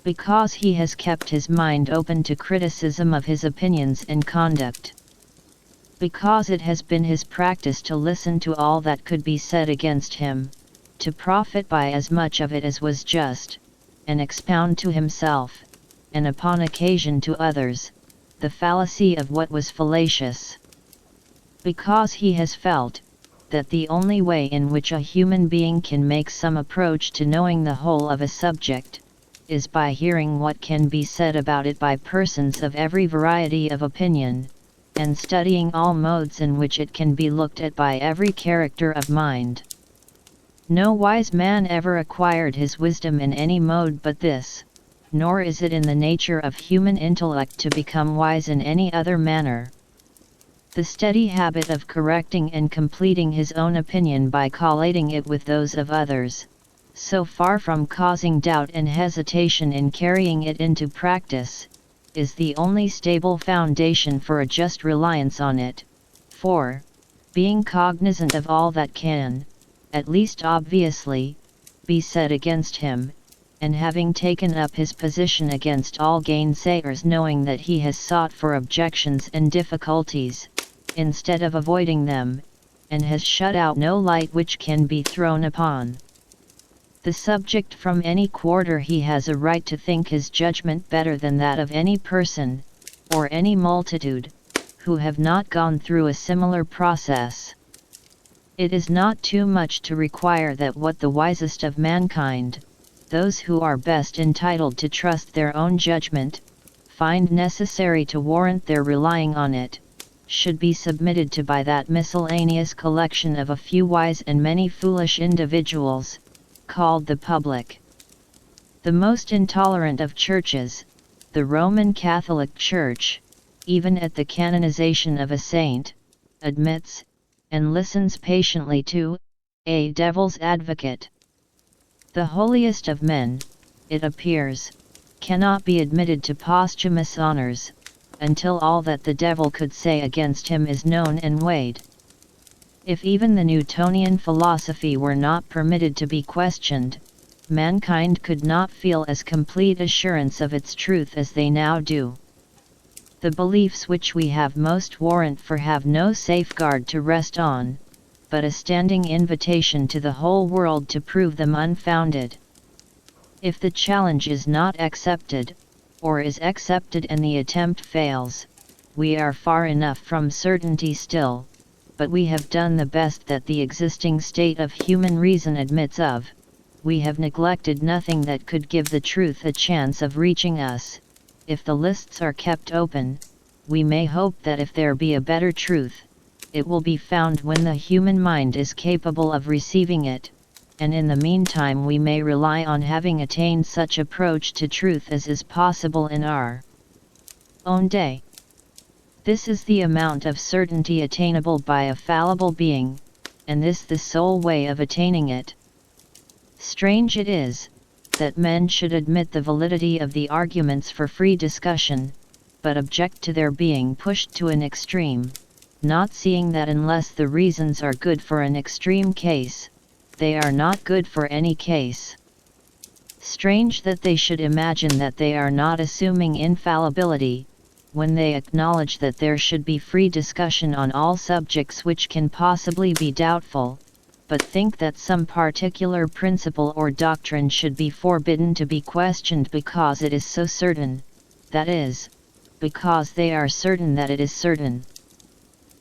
Because he has kept his mind open to criticism of his opinions and conduct. Because it has been his practice to listen to all that could be said against him, to profit by as much of it as was just, and expound to himself, and upon occasion to others, the fallacy of what was fallacious. Because he has felt, that the only way in which a human being can make some approach to knowing the whole of a subject, is by hearing what can be said about it by persons of every variety of opinion, and studying all modes in which it can be looked at by every character of mind. No wise man ever acquired his wisdom in any mode but this, nor is it in the nature of human intellect to become wise in any other manner. The steady habit of correcting and completing his own opinion by collating it with those of others, so far from causing doubt and hesitation in carrying it into practice, is the only stable foundation for a just reliance on it. 4. Being cognizant of all that can, at least obviously, be said against him, and having taken up his position against all gainsayers, knowing that he has sought for objections and difficulties, instead of avoiding them, and has shut out no light which can be thrown upon the subject from any quarter, he has a right to think his judgment better than that of any person, or any multitude, who have not gone through a similar process. It is not too much to require that what the wisest of mankind, those who are best entitled to trust their own judgment, find necessary to warrant their relying on it, should be submitted to by that miscellaneous collection of a few wise and many foolish individuals, called the public. The most intolerant of churches, the Roman Catholic Church, even at the canonization of a saint, admits, and listens patiently to, a devil's advocate. The holiest of men, it appears, cannot be admitted to posthumous honors, until all that the devil could say against him is known and weighed. If even the Newtonian philosophy were not permitted to be questioned, mankind could not feel as complete assurance of its truth as they now do. The beliefs which we have most warrant for have no safeguard to rest on, but a standing invitation to the whole world to prove them unfounded. If the challenge is not accepted, or is accepted and the attempt fails, we are far enough from certainty still, but we have done the best that the existing state of human reason admits of. We have neglected nothing that could give the truth a chance of reaching us. If the lists are kept open, we may hope that if there be a better truth, it will be found when the human mind is capable of receiving it, and in the meantime we may rely on having attained such approach to truth as is possible in our own day. This is the amount of certainty attainable by a fallible being, and this the sole way of attaining it. Strange it is, that men should admit the validity of the arguments for free discussion, but object to their being pushed to an extreme, not seeing that unless the reasons are good for an extreme case, they are not good for any case. Strange that they should imagine that they are not assuming infallibility, when they acknowledge that there should be free discussion on all subjects which can possibly be doubtful, but think that some particular principle or doctrine should be forbidden to be questioned because it is so certain, that is, because they are certain that it is certain.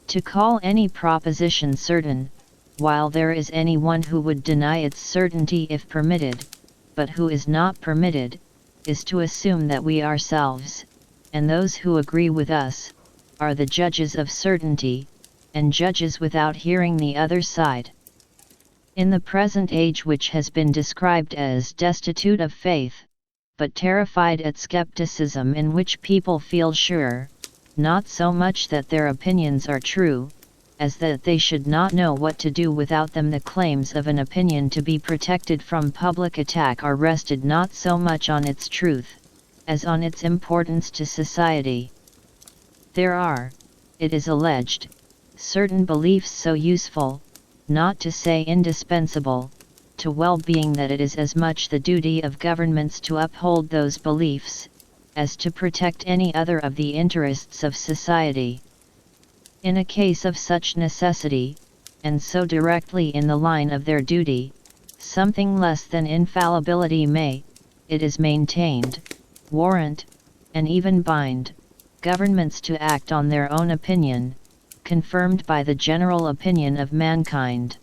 To call any proposition certain, while there is anyone who would deny its certainty if permitted, but who is not permitted, is to assume that we ourselves, and those who agree with us, are the judges of certainty, and judges without hearing the other side. In the present age, which has been described as destitute of faith, but terrified at skepticism, in which people feel sure, not so much that their opinions are true, as that they should not know what to do without them, the claims of an opinion to be protected from public attack are rested not so much on its truth, as on its importance to society. There are, it is alleged, certain beliefs so useful, not to say indispensable, to well-being that it is as much the duty of governments to uphold those beliefs, as to protect any other of the interests of society. In a case of such necessity, and so directly in the line of their duty, something less than infallibility may, it is maintained, warrant, and even bind, governments to act on their own opinion, confirmed by the general opinion of mankind.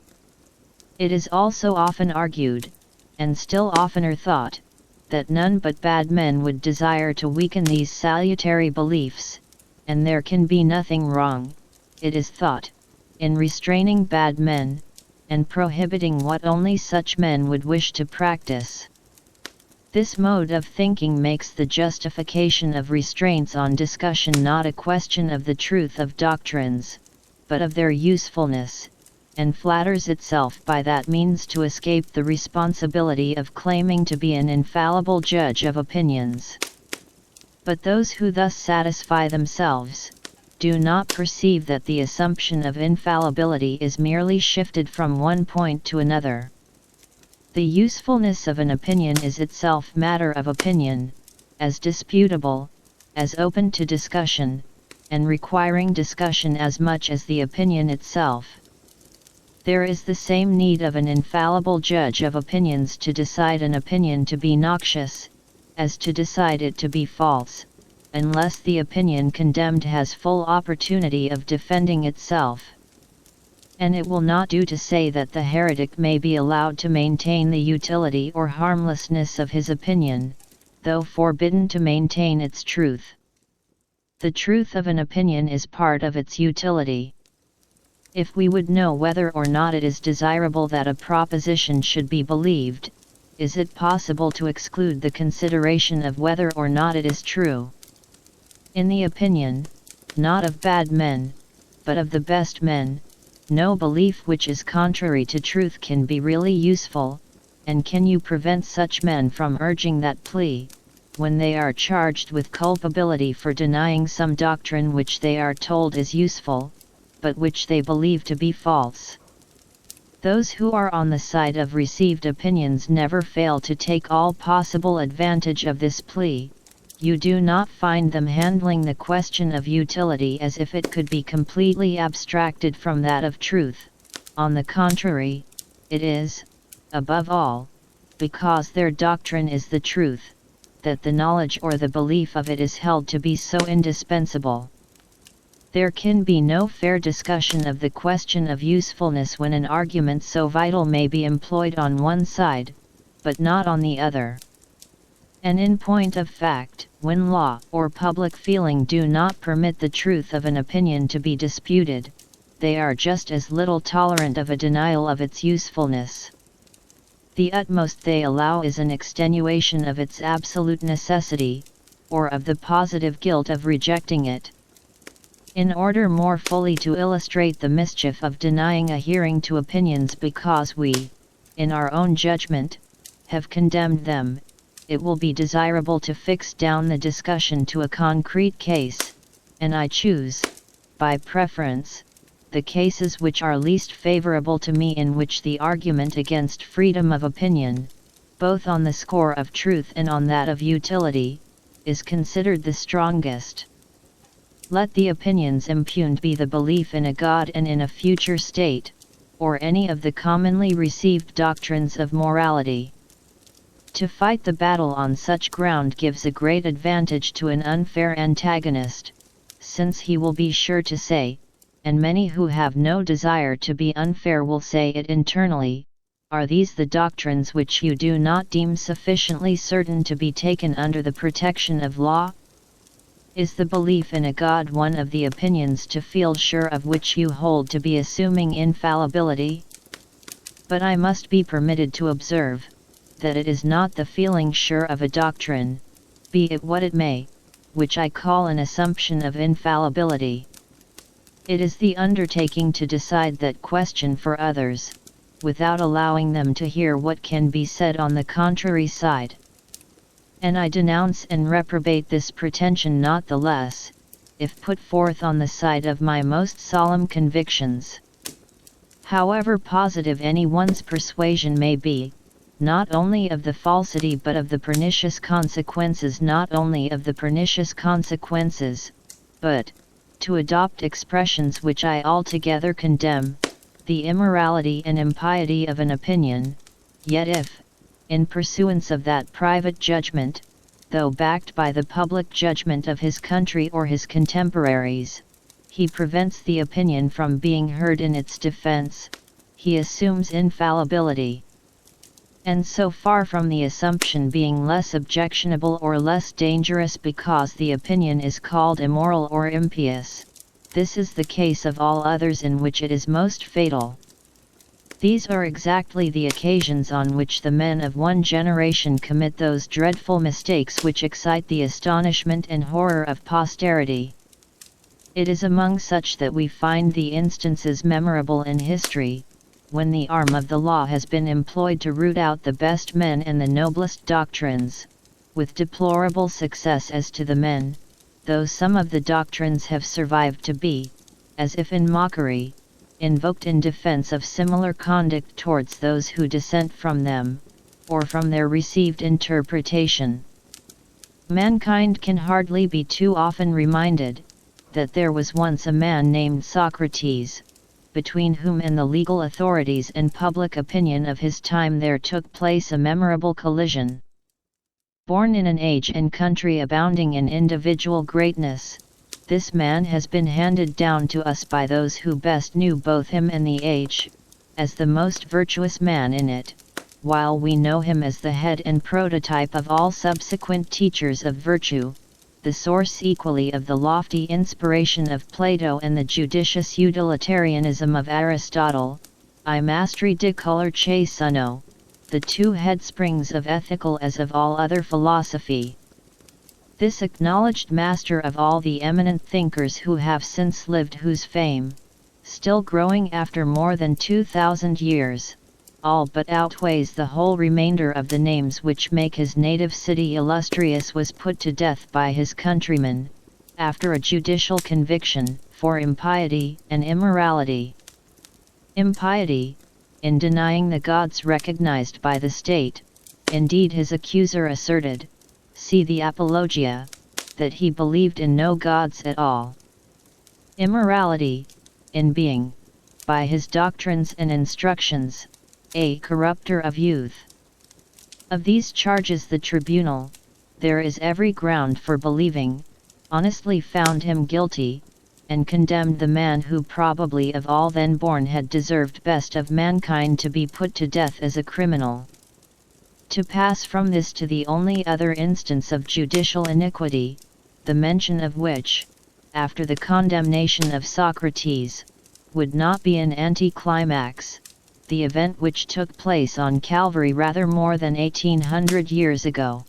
It is also often argued, and still oftener thought, that none but bad men would desire to weaken these salutary beliefs, and there can be nothing wrong, it is thought, in restraining bad men, and prohibiting what only such men would wish to practice. This mode of thinking makes the justification of restraints on discussion not a question of the truth of doctrines, but of their usefulness, and flatters itself by that means to escape the responsibility of claiming to be an infallible judge of opinions. But those who thus satisfy themselves, do not perceive that the assumption of infallibility is merely shifted from one point to another. The usefulness of an opinion is itself matter of opinion, as disputable, as open to discussion, and requiring discussion as much as the opinion itself. There is the same need of an infallible judge of opinions to decide an opinion to be noxious, as to decide it to be false, unless the opinion condemned has full opportunity of defending itself. And it will not do to say that the heretic may be allowed to maintain the utility or harmlessness of his opinion, though forbidden to maintain its truth. The truth of an opinion is part of its utility. If we would know whether or not it is desirable that a proposition should be believed, is it possible to exclude the consideration of whether or not it is true? In the opinion, not of bad men, but of the best men, no belief which is contrary to truth can be really useful, and can you prevent such men from urging that plea, when they are charged with culpability for denying some doctrine which they are told is useful, but which they believe to be false? Those who are on the side of received opinions never fail to take all possible advantage of this plea. You do not find them handling the question of utility as if it could be completely abstracted from that of truth. On the contrary, it is, above all, because their doctrine is the truth, that the knowledge or the belief of it is held to be so indispensable. There can be no fair discussion of the question of usefulness when an argument so vital may be employed on one side, but not on the other. And in point of fact, when law or public feeling do not permit the truth of an opinion to be disputed, they are just as little tolerant of a denial of its usefulness. The utmost they allow is an extenuation of its absolute necessity, or of the positive guilt of rejecting it. In order more fully to illustrate the mischief of denying a hearing to opinions because we, in our own judgment, have condemned them, it will be desirable to fix down the discussion to a concrete case, and I choose, by preference, the cases which are least favorable to me, in which the argument against freedom of opinion, both on the score of truth and on that of utility, is considered the strongest. Let the opinions impugned be the belief in a God and in a future state, or any of the commonly received doctrines of morality. To fight the battle on such ground gives a great advantage to an unfair antagonist, since he will be sure to say, and many who have no desire to be unfair will say it internally, are these the doctrines which you do not deem sufficiently certain to be taken under the protection of law? Is the belief in a God one of the opinions to feel sure of which you hold to be assuming infallibility? But I must be permitted to observe, that it is not the feeling sure of a doctrine, be it what it may, which I call an assumption of infallibility. It is the undertaking to decide that question for others, without allowing them to hear what can be said on the contrary side. And I denounce and reprobate this pretension not the less, if put forth on the side of my most solemn convictions. However positive any one's persuasion may be, not only of the falsity but of the pernicious consequences, not only of the pernicious consequences, but, to adopt expressions which I altogether condemn, the immorality and impiety of an opinion, yet if, in pursuance of that private judgment, though backed by the public judgment of his country or his contemporaries, he prevents the opinion from being heard in its defense, he assumes infallibility. And so far from the assumption being less objectionable or less dangerous because the opinion is called immoral or impious, this is the case of all others in which it is most fatal. These are exactly the occasions on which the men of one generation commit those dreadful mistakes which excite the astonishment and horror of posterity. It is among such that we find the instances memorable in history, when the arm of the law has been employed to root out the best men and the noblest doctrines, with deplorable success as to the men, though some of the doctrines have survived to be, as if in mockery, invoked in defense of similar conduct towards those who dissent from them, or from their received interpretation. Mankind can hardly be too often reminded, that there was once a man named Socrates, between whom and the legal authorities and public opinion of his time there took place a memorable collision. Born in an age and country abounding in individual greatness, this man has been handed down to us by those who best knew both him and the age, as the most virtuous man in it, while we know him as the head and prototype of all subsequent teachers of virtue, the source equally of the lofty inspiration of Plato and the judicious utilitarianism of Aristotle, I mastery de color che suno, the two headsprings of ethical as of all other philosophy. This acknowledged master of all the eminent thinkers who have since lived, whose fame, still growing after more than 2,000 years, all but outweighs the whole remainder of the names which make his native city illustrious, was put to death by his countrymen, after a judicial conviction, for impiety and immorality. Impiety, in denying the gods recognized by the state, indeed his accuser asserted, see the Apologia, that he believed in no gods at all. Immorality, in being, by his doctrines and instructions, a corrupter of youth. Of these charges the tribunal, there is every ground for believing, honestly found him guilty, and condemned the man who probably of all then born had deserved best of mankind to be put to death as a criminal. To pass from this to the only other instance of judicial iniquity, the mention of which, after the condemnation of Socrates, would not be an anticlimax, the event which took place on Calvary rather more than 1800 years ago.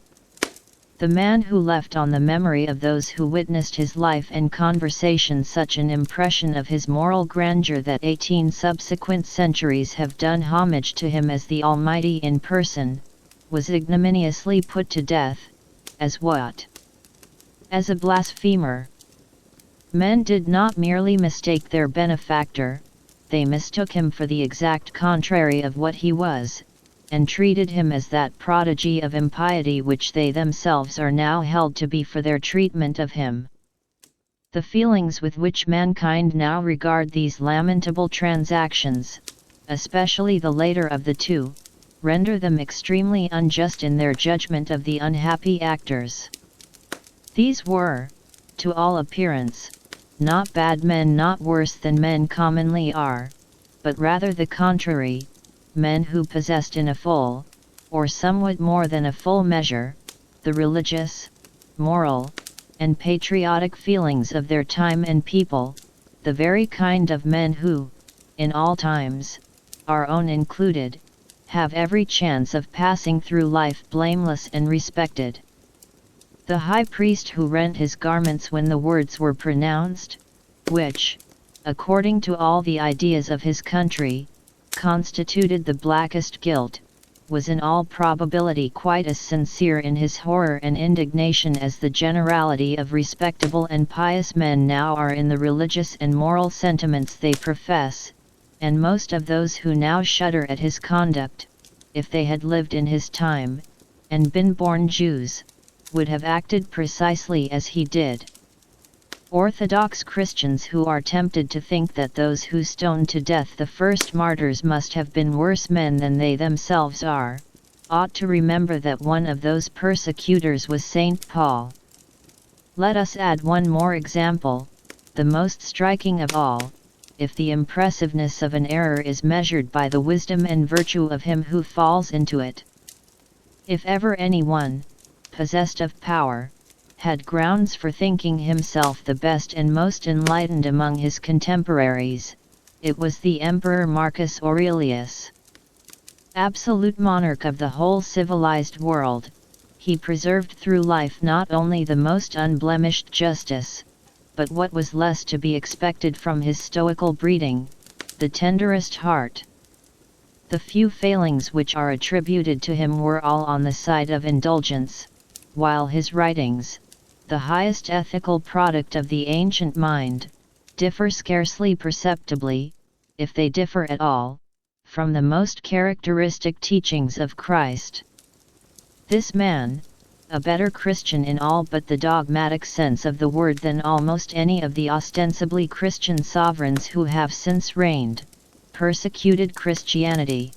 The man who left on the memory of those who witnessed his life and conversation such an impression of his moral grandeur that 18 subsequent centuries have done homage to him as the Almighty in person, was ignominiously put to death, as what? As a blasphemer. Men did not merely mistake their benefactor, they mistook him for the exact contrary of what he was, and treated him as that prodigy of impiety which they themselves are now held to be for their treatment of him. The feelings with which mankind now regard these lamentable transactions, especially the later of the two, render them extremely unjust in their judgment of the unhappy actors. These were, to all appearance, not bad men, not worse than men commonly are, but rather the contrary, men who possessed in a full, or somewhat more than a full measure, the religious, moral, and patriotic feelings of their time and people, the very kind of men who, in all times, our own included, have every chance of passing through life blameless and respected. The high priest who rent his garments when the words were pronounced, which, according to all the ideas of his country, constituted the blackest guilt, was in all probability quite as sincere in his horror and indignation as the generality of respectable and pious men now are in the religious and moral sentiments they profess, and most of those who now shudder at his conduct, if they had lived in his time, and been born Jews, would have acted precisely as he did. Orthodox Christians who are tempted to think that those who stoned to death the first martyrs must have been worse men than they themselves are, ought to remember that one of those persecutors was Saint Paul. Let us add one more example, the most striking of all, if the impressiveness of an error is measured by the wisdom and virtue of him who falls into it. If ever anyone, possessed of power, had grounds for thinking himself the best and most enlightened among his contemporaries, it was the Emperor Marcus Aurelius. Absolute monarch of the whole civilized world, he preserved through life not only the most unblemished justice, but what was less to be expected from his stoical breeding, the tenderest heart. The few failings which are attributed to him were all on the side of indulgence, while his writings, the highest ethical product of the ancient mind, differ scarcely perceptibly, if they differ at all, from the most characteristic teachings of Christ. This man, a better Christian in all but the dogmatic sense of the word than almost any of the ostensibly Christian sovereigns who have since reigned, persecuted Christianity.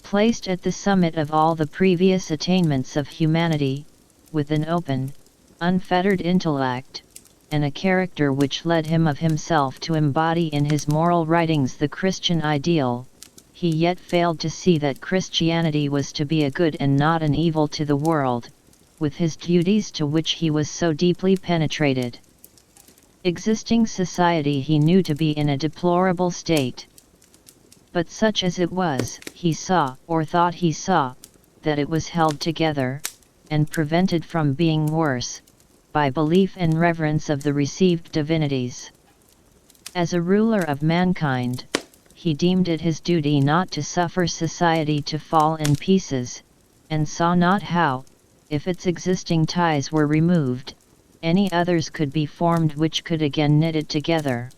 Placed at the summit of all the previous attainments of humanity, with an open, unfettered intellect, and a character which led him of himself to embody in his moral writings the Christian ideal, he yet failed to see that Christianity was to be a good and not an evil to the world, with his duties to which he was so deeply penetrated. Existing society he knew to be in a deplorable state. But such as it was, he saw, or thought he saw, that it was held together, and prevented from being worse, by belief and reverence of the received divinities. As a ruler of mankind, he deemed it his duty not to suffer society to fall in pieces, and saw not how, if its existing ties were removed, any others could be formed which could again knit it together.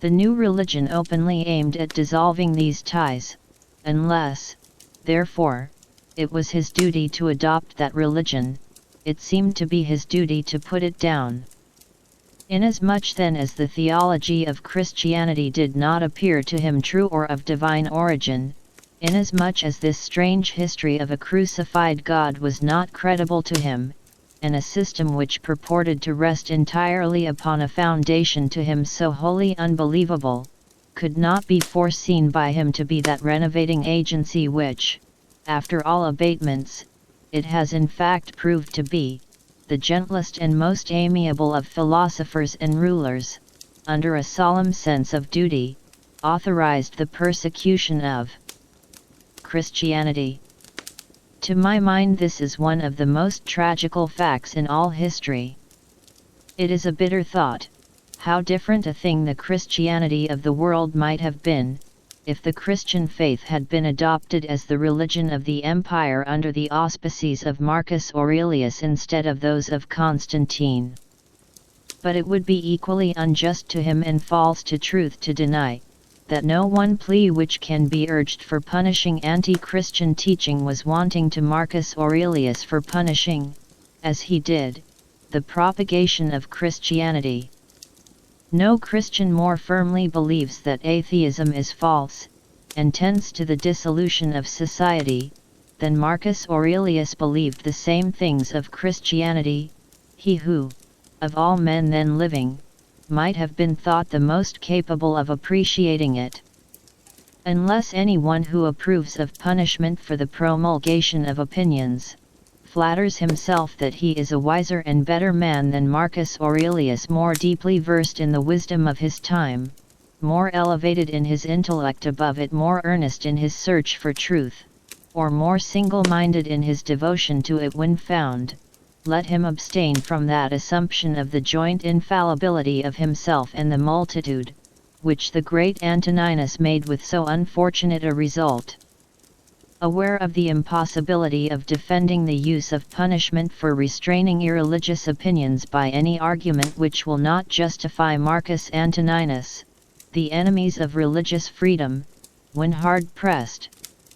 The new religion openly aimed at dissolving these ties, unless, therefore, it was his duty to adopt that religion, it seemed to be his duty to put it down. Inasmuch then as the theology of Christianity did not appear to him true or of divine origin, inasmuch as this strange history of a crucified God was not credible to him, and a system which purported to rest entirely upon a foundation to him so wholly unbelievable, could not be foreseen by him to be that renovating agency which, after all abatements, it has in fact proved to be, the gentlest and most amiable of philosophers and rulers, under a solemn sense of duty, authorized the persecution of Christianity. To my mind this is one of the most tragical facts in all history. It is a bitter thought, how different a thing the Christianity of the world might have been, if the Christian faith had been adopted as the religion of the empire under the auspices of Marcus Aurelius instead of those of Constantine. But it would be equally unjust to him and false to truth to deny, that no one plea which can be urged for punishing anti-Christian teaching was wanting to Marcus Aurelius for punishing, as he did, the propagation of Christianity. No Christian more firmly believes that atheism is false, and tends to the dissolution of society, than Marcus Aurelius believed the same things of Christianity, he who, of all men then living, might have been thought the most capable of appreciating it. Unless anyone who approves of punishment for the promulgation of opinions, flatters himself that he is a wiser and better man than Marcus Aurelius, more deeply versed in the wisdom of his time, more elevated in his intellect above it, more earnest in his search for truth, or more single-minded in his devotion to it when found, let him abstain from that assumption of the joint infallibility of himself and the multitude, which the great Antoninus made with so unfortunate a result. Aware of the impossibility of defending the use of punishment for restraining irreligious opinions by any argument which will not justify Marcus Antoninus, the enemies of religious freedom, when hard pressed,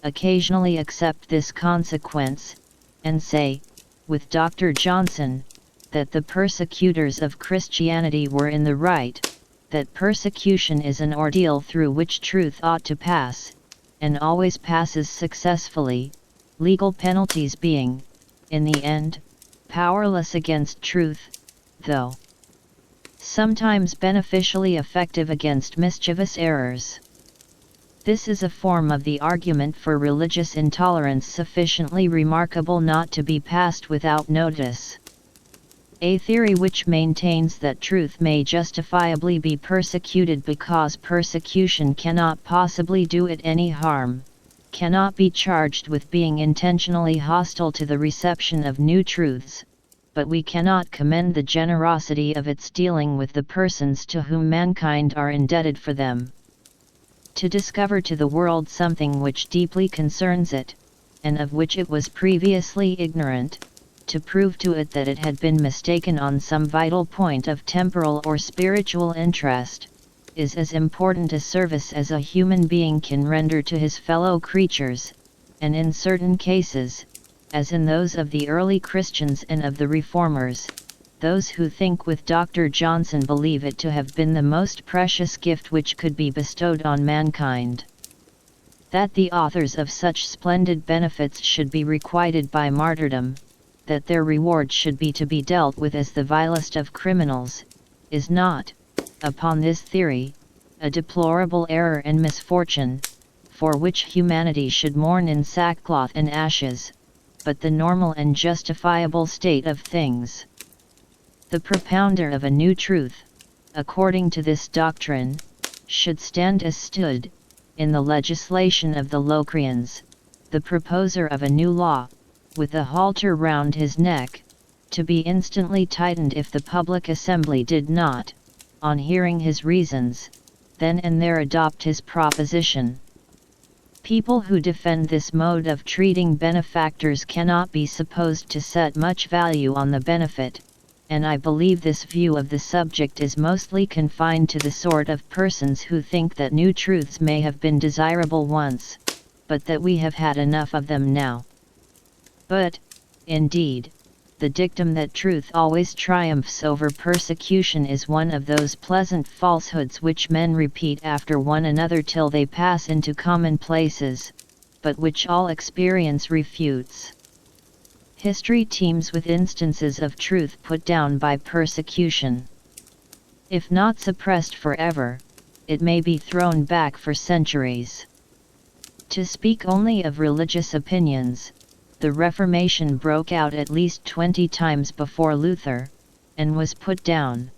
occasionally accept this consequence, and say, with Dr. Johnson, that the persecutors of Christianity were in the right, that persecution is an ordeal through which truth ought to pass, and always passes successfully, legal penalties being, in the end, powerless against truth, though sometimes beneficially effective against mischievous errors. This is a form of the argument for religious intolerance sufficiently remarkable not to be passed without notice. A theory which maintains that truth may justifiably be persecuted because persecution cannot possibly do it any harm, cannot be charged with being intentionally hostile to the reception of new truths, but we cannot commend the generosity of its dealing with the persons to whom mankind are indebted for them. To discover to the world something which deeply concerns it, and of which it was previously ignorant, to prove to it that it had been mistaken on some vital point of temporal or spiritual interest, is as important a service as a human being can render to his fellow creatures, and in certain cases, as in those of the early Christians and of the Reformers, those who think with Dr. Johnson believe it to have been the most precious gift which could be bestowed on mankind. That the authors of such splendid benefits should be requited by martyrdom, that their reward should be to be dealt with as the vilest of criminals, is not, upon this theory, a deplorable error and misfortune, for which humanity should mourn in sackcloth and ashes, but the normal and justifiable state of things. The propounder of a new truth, according to this doctrine, should stand as stood, in the legislation of the Locrians, the proposer of a new law, with a halter round his neck, to be instantly tightened if the public assembly did not, on hearing his reasons, then and there adopt his proposition. People who defend this mode of treating benefactors cannot be supposed to set much value on the benefit, and I believe this view of the subject is mostly confined to the sort of persons who think that new truths may have been desirable once, but that we have had enough of them now. But, indeed, the dictum that truth always triumphs over persecution is one of those pleasant falsehoods which men repeat after one another till they pass into commonplaces, but which all experience refutes. History teems with instances of truth put down by persecution. If not suppressed forever, it may be thrown back for centuries. To speak only of religious opinions, the Reformation broke out at least 20 times before Luther, and was put down.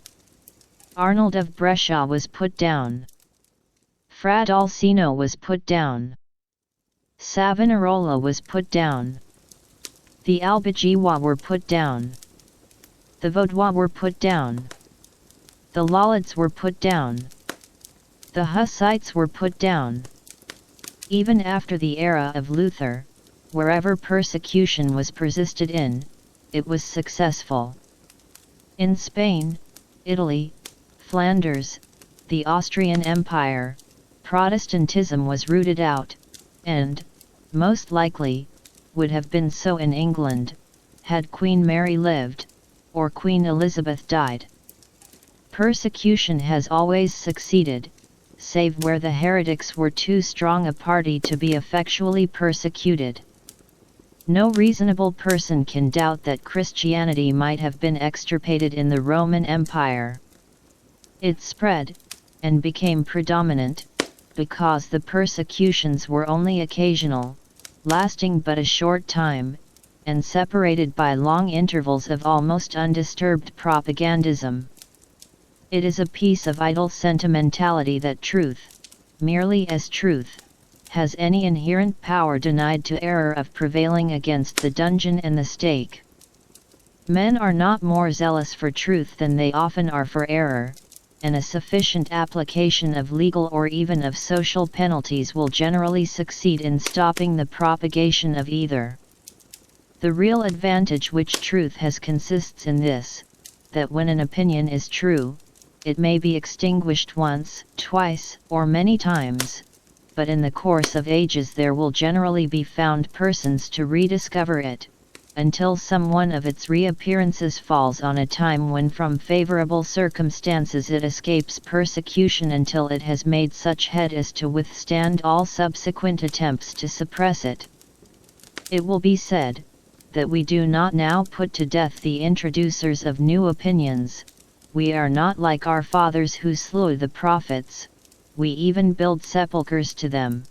Arnold of Brescia was put down. Fra Dolcino was put down. Savonarola was put down. The Albigeois were put down. The Vaudois were put down. The Lollards were put down. The Hussites were put down. Even after the era of Luther, wherever persecution was persisted in, it was successful. In Spain, Italy, Flanders, the Austrian Empire, Protestantism was rooted out, and, most likely, would have been so in England, had Queen Mary lived, or Queen Elizabeth died. Persecution has always succeeded, save where the heretics were too strong a party to be effectually persecuted. No reasonable person can doubt that Christianity might have been extirpated in the Roman Empire. It spread, and became predominant, because the persecutions were only occasional, lasting but a short time, and separated by long intervals of almost undisturbed propagandism. It is a piece of idle sentimentality that truth, merely as truth, has any inherent power denied to error of prevailing against the dungeon and the stake. Men are not more zealous for truth than they often are for error, and a sufficient application of legal or even of social penalties will generally succeed in stopping the propagation of either. The real advantage which truth has consists in this, that when an opinion is true, it may be extinguished once, twice, or many times, but in the course of ages there will generally be found persons to rediscover it, until some one of its reappearances falls on a time when from favorable circumstances it escapes persecution until it has made such head as to withstand all subsequent attempts to suppress it. It will be said, that we do not now put to death the introducers of new opinions, we are not like our fathers who slew the prophets, we even build sepulchres to them.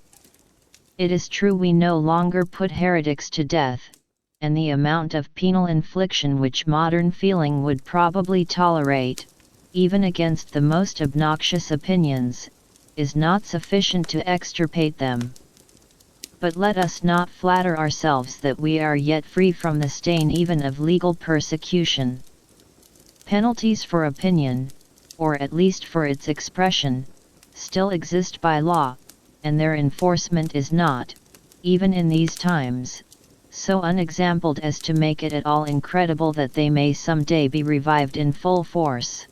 It is true we no longer put heretics to death, and the amount of penal infliction which modern feeling would probably tolerate, even against the most obnoxious opinions, is not sufficient to extirpate them. But let us not flatter ourselves that we are yet free from the stain even of legal persecution. Penalties for opinion, or at least for its expression, still exist by law, and their enforcement is not, even in these times, so unexampled as to make it at all incredible that they may some day be revived in full force.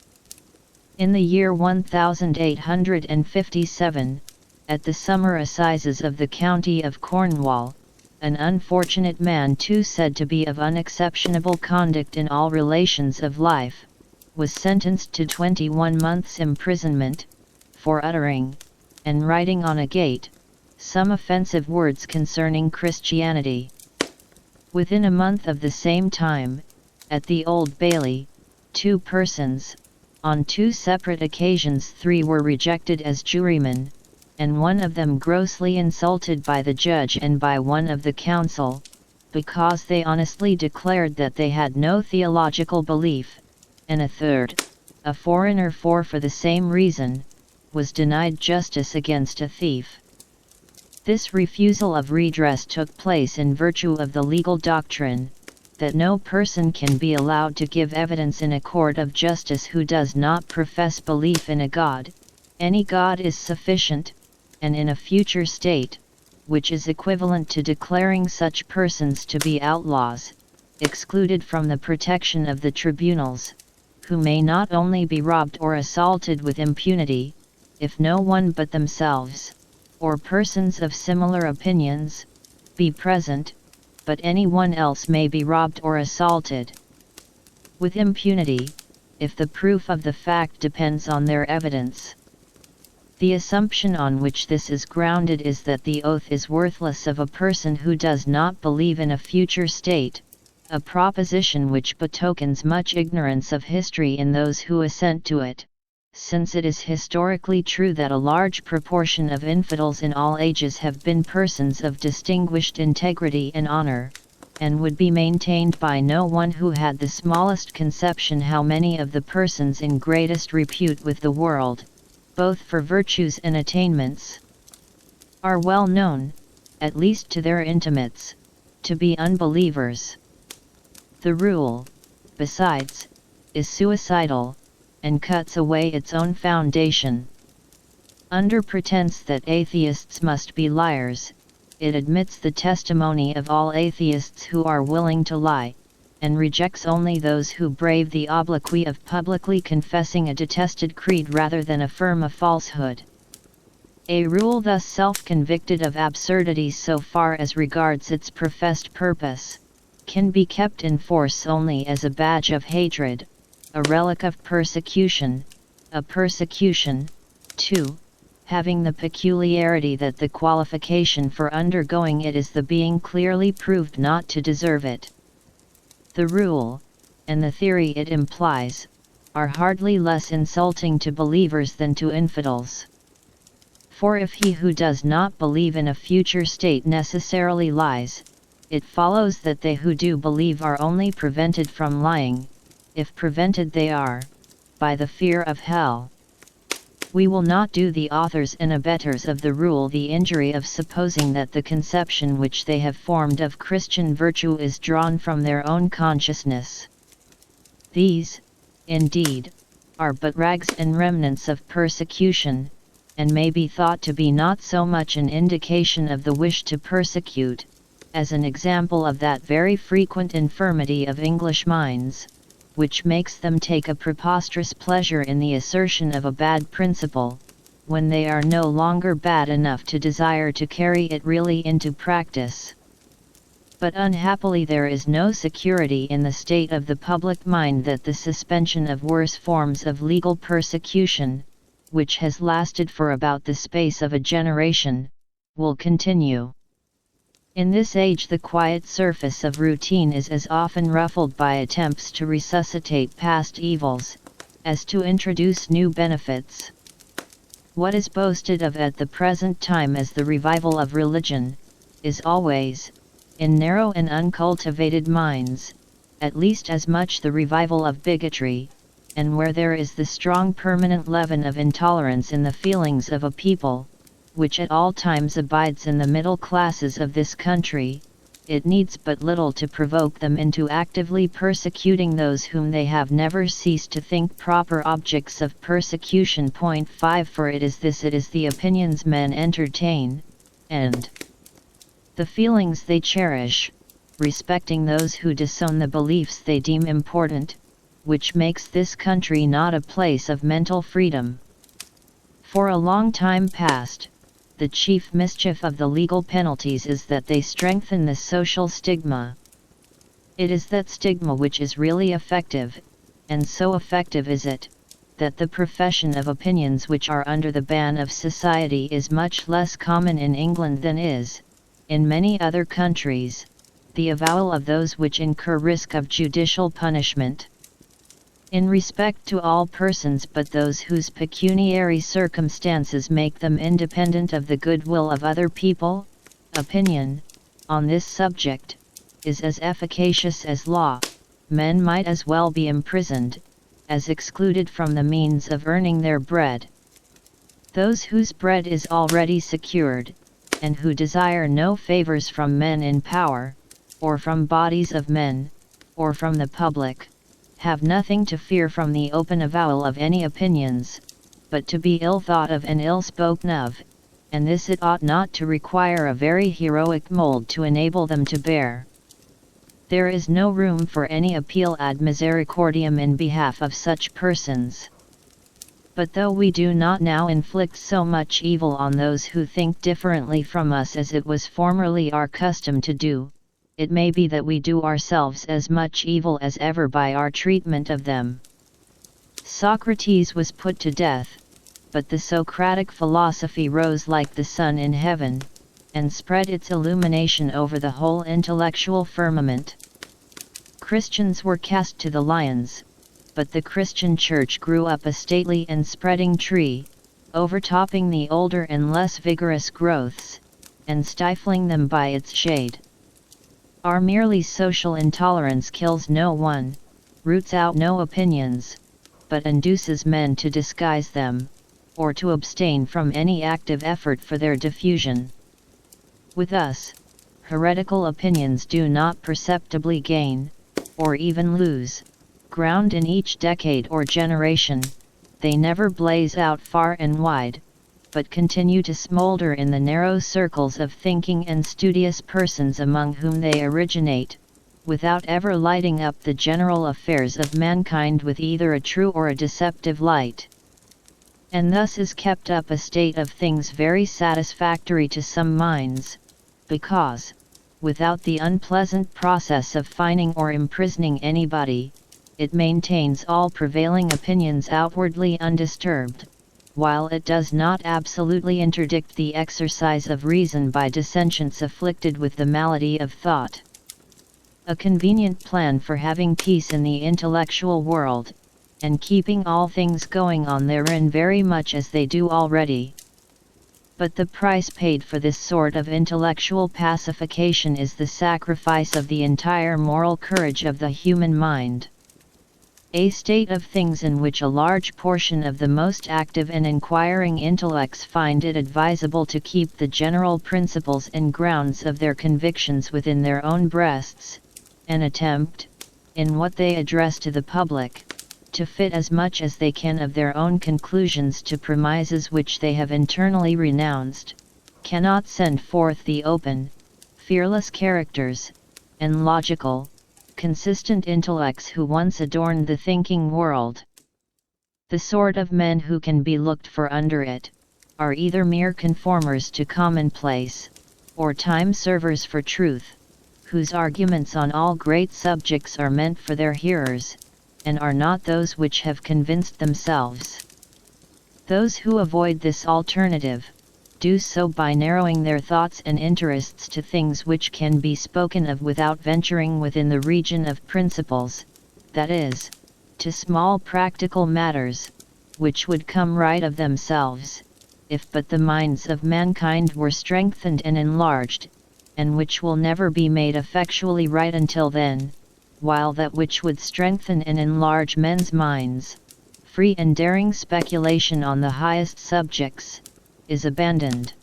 In the year 1857, at the summer assizes of the county of Cornwall, an unfortunate man too said to be of unexceptionable conduct in all relations of life, was sentenced to 21 months' imprisonment, for uttering, and writing on a gate, some offensive words concerning Christianity. Within a month of the same time, at the Old Bailey, 2 persons, on 2 separate occasions 3 were rejected as jurymen, and one of them grossly insulted by the judge and by one of the council, because they honestly declared that they had no theological belief, and a third, a foreigner for the same reason, was denied justice against a thief. This refusal of redress took place in virtue of the legal doctrine, that no person can be allowed to give evidence in a court of justice who does not profess belief in a God. Any God is sufficient, and in a future state, which is equivalent to declaring such persons to be outlaws, excluded from the protection of the tribunals, who may not only be robbed or assaulted with impunity, if no one but themselves, or persons of similar opinions, be present, but any one else may be robbed or assaulted with impunity, if the proof of the fact depends on their evidence. The assumption on which this is grounded is that the oath is worthless of a person who does not believe in a future state, a proposition which betokens much ignorance of history in those who assent to it, since it is historically true that a large proportion of infidels in all ages have been persons of distinguished integrity and honor, and would be maintained by no one who had the smallest conception how many of the persons in greatest repute with the world, both for virtues and attainments, are well known, at least to their intimates, to be unbelievers. The rule, besides, is suicidal, and cuts away its own foundation. Under pretense that atheists must be liars, it admits the testimony of all atheists who are willing to lie, and rejects only those who brave the obloquy of publicly confessing a detested creed rather than affirm a falsehood. A rule thus self-convicted of absurdity so far as regards its professed purpose, can be kept in force only as a badge of hatred, a relic of persecution, a persecution, too, having the peculiarity that the qualification for undergoing it is the being clearly proved not to deserve it. The rule, and the theory it implies, are hardly less insulting to believers than to infidels. For if he who does not believe in a future state necessarily lies, it follows that they who do believe are only prevented from lying, if prevented they are, by the fear of hell. We will not do the authors and abettors of the rule the injury of supposing that the conception which they have formed of Christian virtue is drawn from their own consciousness. These, indeed, are but rags and remnants of persecution, and may be thought to be not so much an indication of the wish to persecute, as an example of that very frequent infirmity of English minds, which makes them take a preposterous pleasure in the assertion of a bad principle, when they are no longer bad enough to desire to carry it really into practice. But unhappily there is no security in the state of the public mind that the suspension of worse forms of legal persecution, which has lasted for about the space of a generation, will continue. In this age the quiet surface of routine is as often ruffled by attempts to resuscitate past evils, as to introduce new benefits. What is boasted of at the present time as the revival of religion, is always, in narrow and uncultivated minds, at least as much the revival of bigotry, and where there is the strong permanent leaven of intolerance in the feelings of a people, which at all times abides in the middle classes of this country, it needs but little to provoke them into actively persecuting those whom they have never ceased to think proper objects of persecution. 5 For it is the opinions men entertain, and the feelings they cherish, respecting those who disown the beliefs they deem important, which makes this country not a place of mental freedom. For a long time past, the chief mischief of the legal penalties is that they strengthen the social stigma. It is that stigma which is really effective, and so effective is it, that the profession of opinions which are under the ban of society is much less common in England than is, in many other countries, the avowal of those which incur risk of judicial punishment. In respect to all persons but those whose pecuniary circumstances make them independent of the goodwill of other people, opinion, on this subject, is as efficacious as law. Men might as well be imprisoned, as excluded from the means of earning their bread. Those whose bread is already secured, and who desire no favors from men in power, or from bodies of men, or from the public, have nothing to fear from the open avowal of any opinions, but to be ill thought of and ill spoken of, and this it ought not to require a very heroic mould to enable them to bear. There is no room for any appeal ad misericordiam in behalf of such persons. But though we do not now inflict so much evil on those who think differently from us as it was formerly our custom to do, it may be that we do ourselves as much evil as ever by our treatment of them. Socrates was put to death, but the Socratic philosophy rose like the sun in heaven, and spread its illumination over the whole intellectual firmament. Christians were cast to the lions, but the Christian Church grew up a stately and spreading tree, overtopping the older and less vigorous growths, and stifling them by its shade. Our merely social intolerance kills no one, roots out no opinions, but induces men to disguise them, or to abstain from any active effort for their diffusion. With us, heretical opinions do not perceptibly gain, or even lose, ground in each decade or generation. They never blaze out far and wide, but continue to smolder in the narrow circles of thinking and studious persons among whom they originate, without ever lighting up the general affairs of mankind with either a true or a deceptive light. And thus is kept up a state of things very satisfactory to some minds, because, without the unpleasant process of fining or imprisoning anybody, it maintains all prevailing opinions outwardly undisturbed, while it does not absolutely interdict the exercise of reason by dissentients afflicted with the malady of thought. A convenient plan for having peace in the intellectual world, and keeping all things going on therein very much as they do already. But the price paid for this sort of intellectual pacification is the sacrifice of the entire moral courage of the human mind. A state of things in which a large portion of the most active and inquiring intellects find it advisable to keep the general principles and grounds of their convictions within their own breasts, and attempt, in what they address to the public, to fit as much as they can of their own conclusions to premises which they have internally renounced, cannot send forth the open, fearless characters, and logical, consistent intellects who once adorned the thinking world. The sort of men who can be looked for under it, are either mere conformers to commonplace, or time servers for truth, whose arguments on all great subjects are meant for their hearers, and are not those which have convinced themselves. Those who avoid this alternative, do so by narrowing their thoughts and interests to things which can be spoken of without venturing within the region of principles, that is, to small practical matters, which would come right of themselves, if but the minds of mankind were strengthened and enlarged, and which will never be made effectually right until then, while that which would strengthen and enlarge men's minds, free and daring speculation on the highest subjects, is abandoned.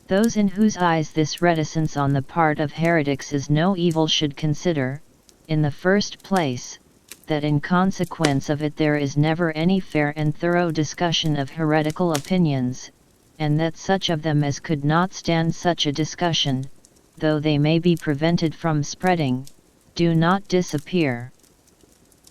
Those in whose eyes this reticence on the part of heretics is no evil should consider, in the first place, that in consequence of it there is never any fair and thorough discussion of heretical opinions, and that such of them as could not stand such a discussion, though they may be prevented from spreading, do not disappear.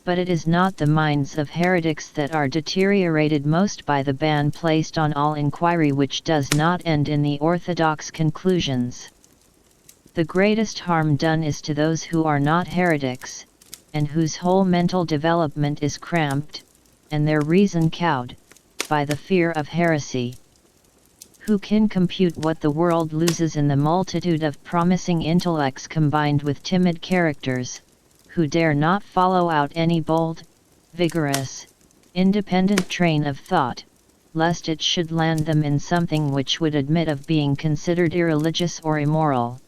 But it is not the minds of heretics that are deteriorated most by the ban placed on all inquiry, which does not end in the orthodox conclusions. The greatest harm done is to those who are not heretics, and whose whole mental development is cramped, and their reason cowed, by the fear of heresy. Who can compute what the world loses in the multitude of promising intellects combined with timid characters, who dare not follow out any bold, vigorous, independent train of thought, lest it should land them in something which would admit of being considered irreligious or immoral?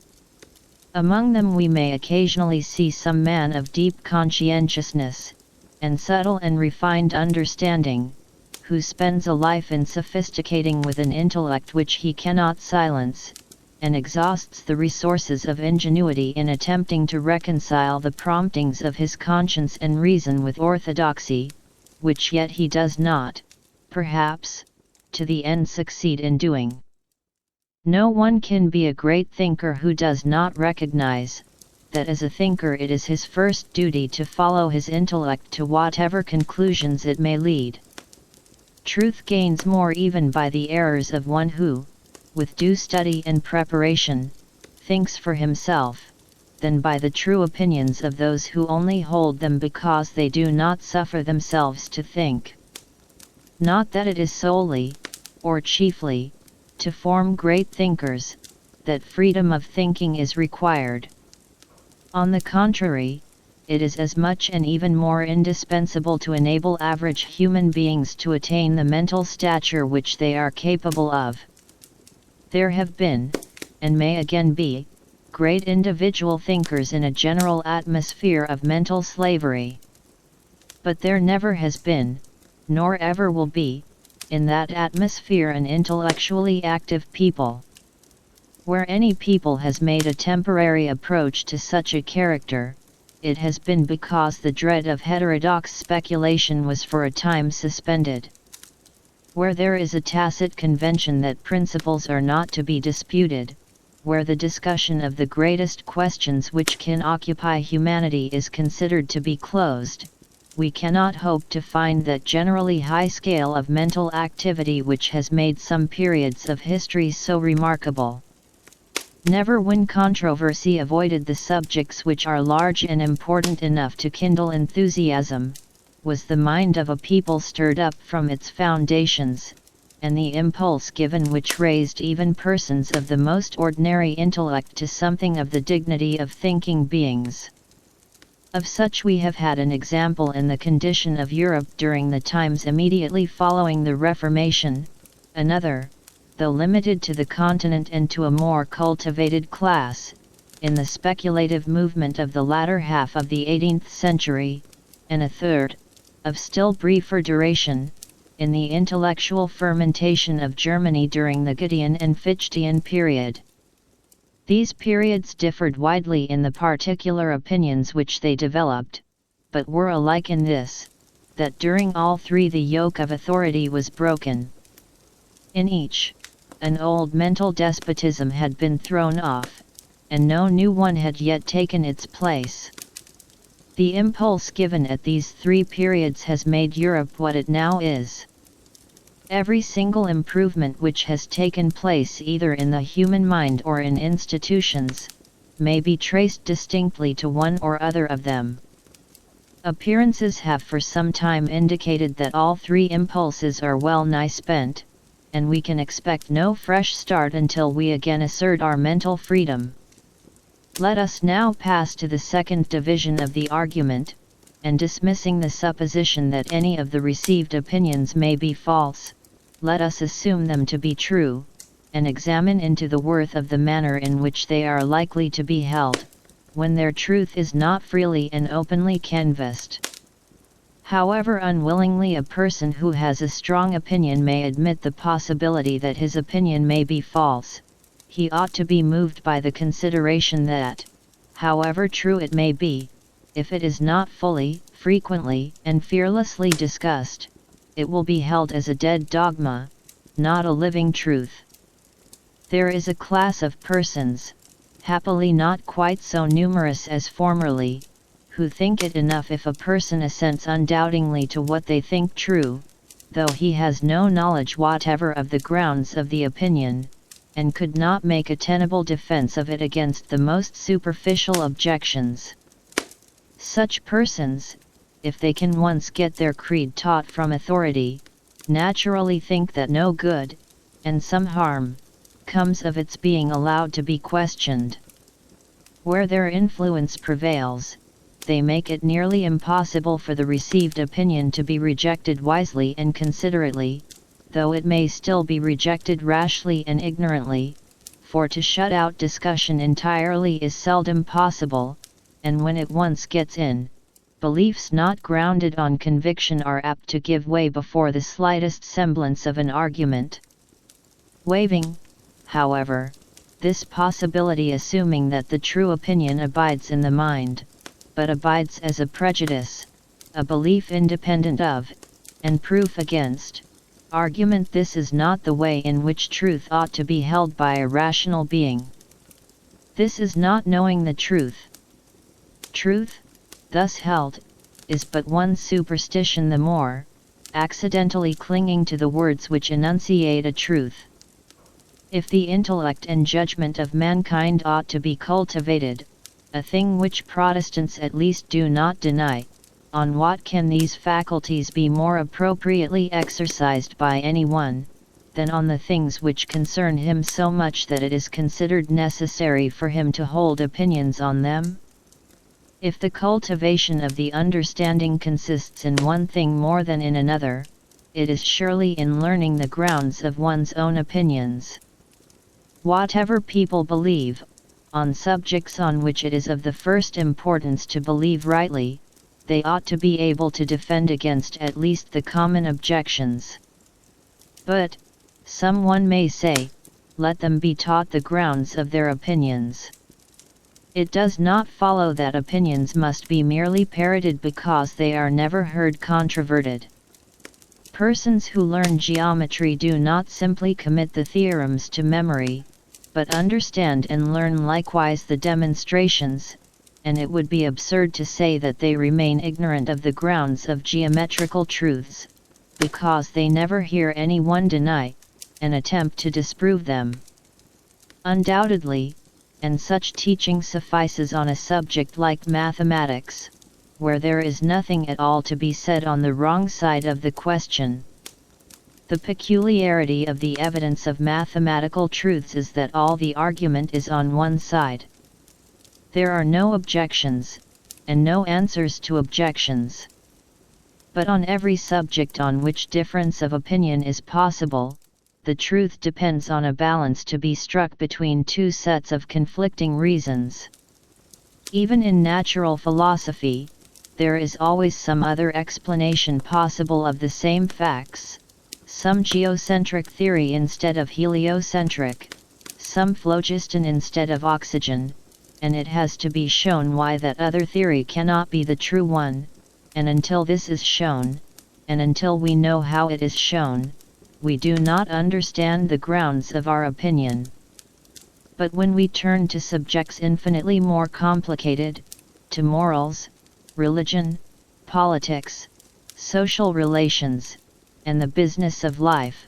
Among them we may occasionally see some man of deep conscientiousness, and subtle and refined understanding, who spends a life in sophisticating with an intellect which he cannot silence, and exhausts the resources of ingenuity in attempting to reconcile the promptings of his conscience and reason with orthodoxy, which yet he does not, perhaps, to the end succeed in doing. No one can be a great thinker who does not recognize, that as a thinker it is his first duty to follow his intellect to whatever conclusions it may lead. Truth gains more even by the errors of one who, with due study and preparation, thinks for himself, than by the true opinions of those who only hold them because they do not suffer themselves to think. Not that it is solely, or chiefly, to form great thinkers, that freedom of thinking is required. On the contrary, it is as much and even more indispensable to enable average human beings to attain the mental stature which they are capable of. There have been, and may again be, great individual thinkers in a general atmosphere of mental slavery. But there never has been, nor ever will be, in that atmosphere an intellectually active people. Where any people has made a temporary approach to such a character, it has been because the dread of heterodox speculation was for a time suspended. Where there is a tacit convention that principles are not to be disputed, where the discussion of the greatest questions which can occupy humanity is considered to be closed, we cannot hope to find that generally high scale of mental activity which has made some periods of history so remarkable. Never when controversy avoided the subjects which are large and important enough to kindle enthusiasm, was the mind of a people stirred up from its foundations, and the impulse given which raised even persons of the most ordinary intellect to something of the dignity of thinking beings. Of such we have had an example in the condition of Europe during the times immediately following the Reformation, another, though limited to the continent and to a more cultivated class, in the speculative movement of the latter half of the 18th century, and a third, of still briefer duration, in the intellectual fermentation of Germany during the Gideon and Fichtian period. These periods differed widely in the particular opinions which they developed, but were alike in this, that during all three the yoke of authority was broken. In each, an old mental despotism had been thrown off, and no new one had yet taken its place. The impulse given at these three periods has made Europe what it now is. Every single improvement which has taken place either in the human mind or in institutions, may be traced distinctly to one or other of them. Appearances have for some time indicated that all three impulses are well nigh spent, and we can expect no fresh start until we again assert our mental freedom. Let us now pass to the second division of the argument, and dismissing the supposition that any of the received opinions may be false, let us assume them to be true, and examine into the worth of the manner in which they are likely to be held, when their truth is not freely and openly canvassed. However unwillingly a person who has a strong opinion may admit the possibility that his opinion may be false, he ought to be moved by the consideration that, however true it may be, if it is not fully, frequently, and fearlessly discussed, it will be held as a dead dogma, not a living truth. There is a class of persons, happily not quite so numerous as formerly, who think it enough if a person assents undoubtingly to what they think true, though he has no knowledge whatever of the grounds of the opinion, and could not make a tenable defense of it against the most superficial objections. Such persons, if they can once get their creed taught from authority, naturally think that no good, and some harm, comes of its being allowed to be questioned. Where their influence prevails, they make it nearly impossible for the received opinion to be rejected wisely and considerately, though it may still be rejected rashly and ignorantly, for to shut out discussion entirely is seldom possible, and when it once gets in, beliefs not grounded on conviction are apt to give way before the slightest semblance of an argument. Waiving, however, this possibility, assuming that the true opinion abides in the mind, but abides as a prejudice, a belief independent of, and proof against, argument, this is not the way in which truth ought to be held by a rational being. This is not knowing the truth. Truth, thus held, is but one superstition the more, accidentally clinging to the words which enunciate a truth. If the intellect and judgment of mankind ought to be cultivated, a thing which Protestants at least do not deny, on what can these faculties be more appropriately exercised by any one, than on the things which concern him so much that it is considered necessary for him to hold opinions on them? If the cultivation of the understanding consists in one thing more than in another, it is surely in learning the grounds of one's own opinions. Whatever people believe, on subjects on which it is of the first importance to believe rightly, they ought to be able to defend against at least the common objections. But, someone may say, let them be taught the grounds of their opinions. It does not follow that opinions must be merely parroted because they are never heard controverted. Persons who learn geometry do not simply commit the theorems to memory, but understand and learn likewise the demonstrations, and it would be absurd to say that they remain ignorant of the grounds of geometrical truths, because they never hear any one deny, and attempt to disprove them. Undoubtedly, and such teaching suffices on a subject like mathematics, where there is nothing at all to be said on the wrong side of the question. The peculiarity of the evidence of mathematical truths is that all the argument is on one side. There are no objections, and no answers to objections. But on every subject on which difference of opinion is possible, the truth depends on a balance to be struck between two sets of conflicting reasons. Even in natural philosophy, there is always some other explanation possible of the same facts, some geocentric theory instead of heliocentric, some phlogiston instead of oxygen, and it has to be shown why that other theory cannot be the true one, and until this is shown, and until we know how it is shown, we do not understand the grounds of our opinion. But when we turn to subjects infinitely more complicated, to morals, religion, politics, social relations, and the business of life,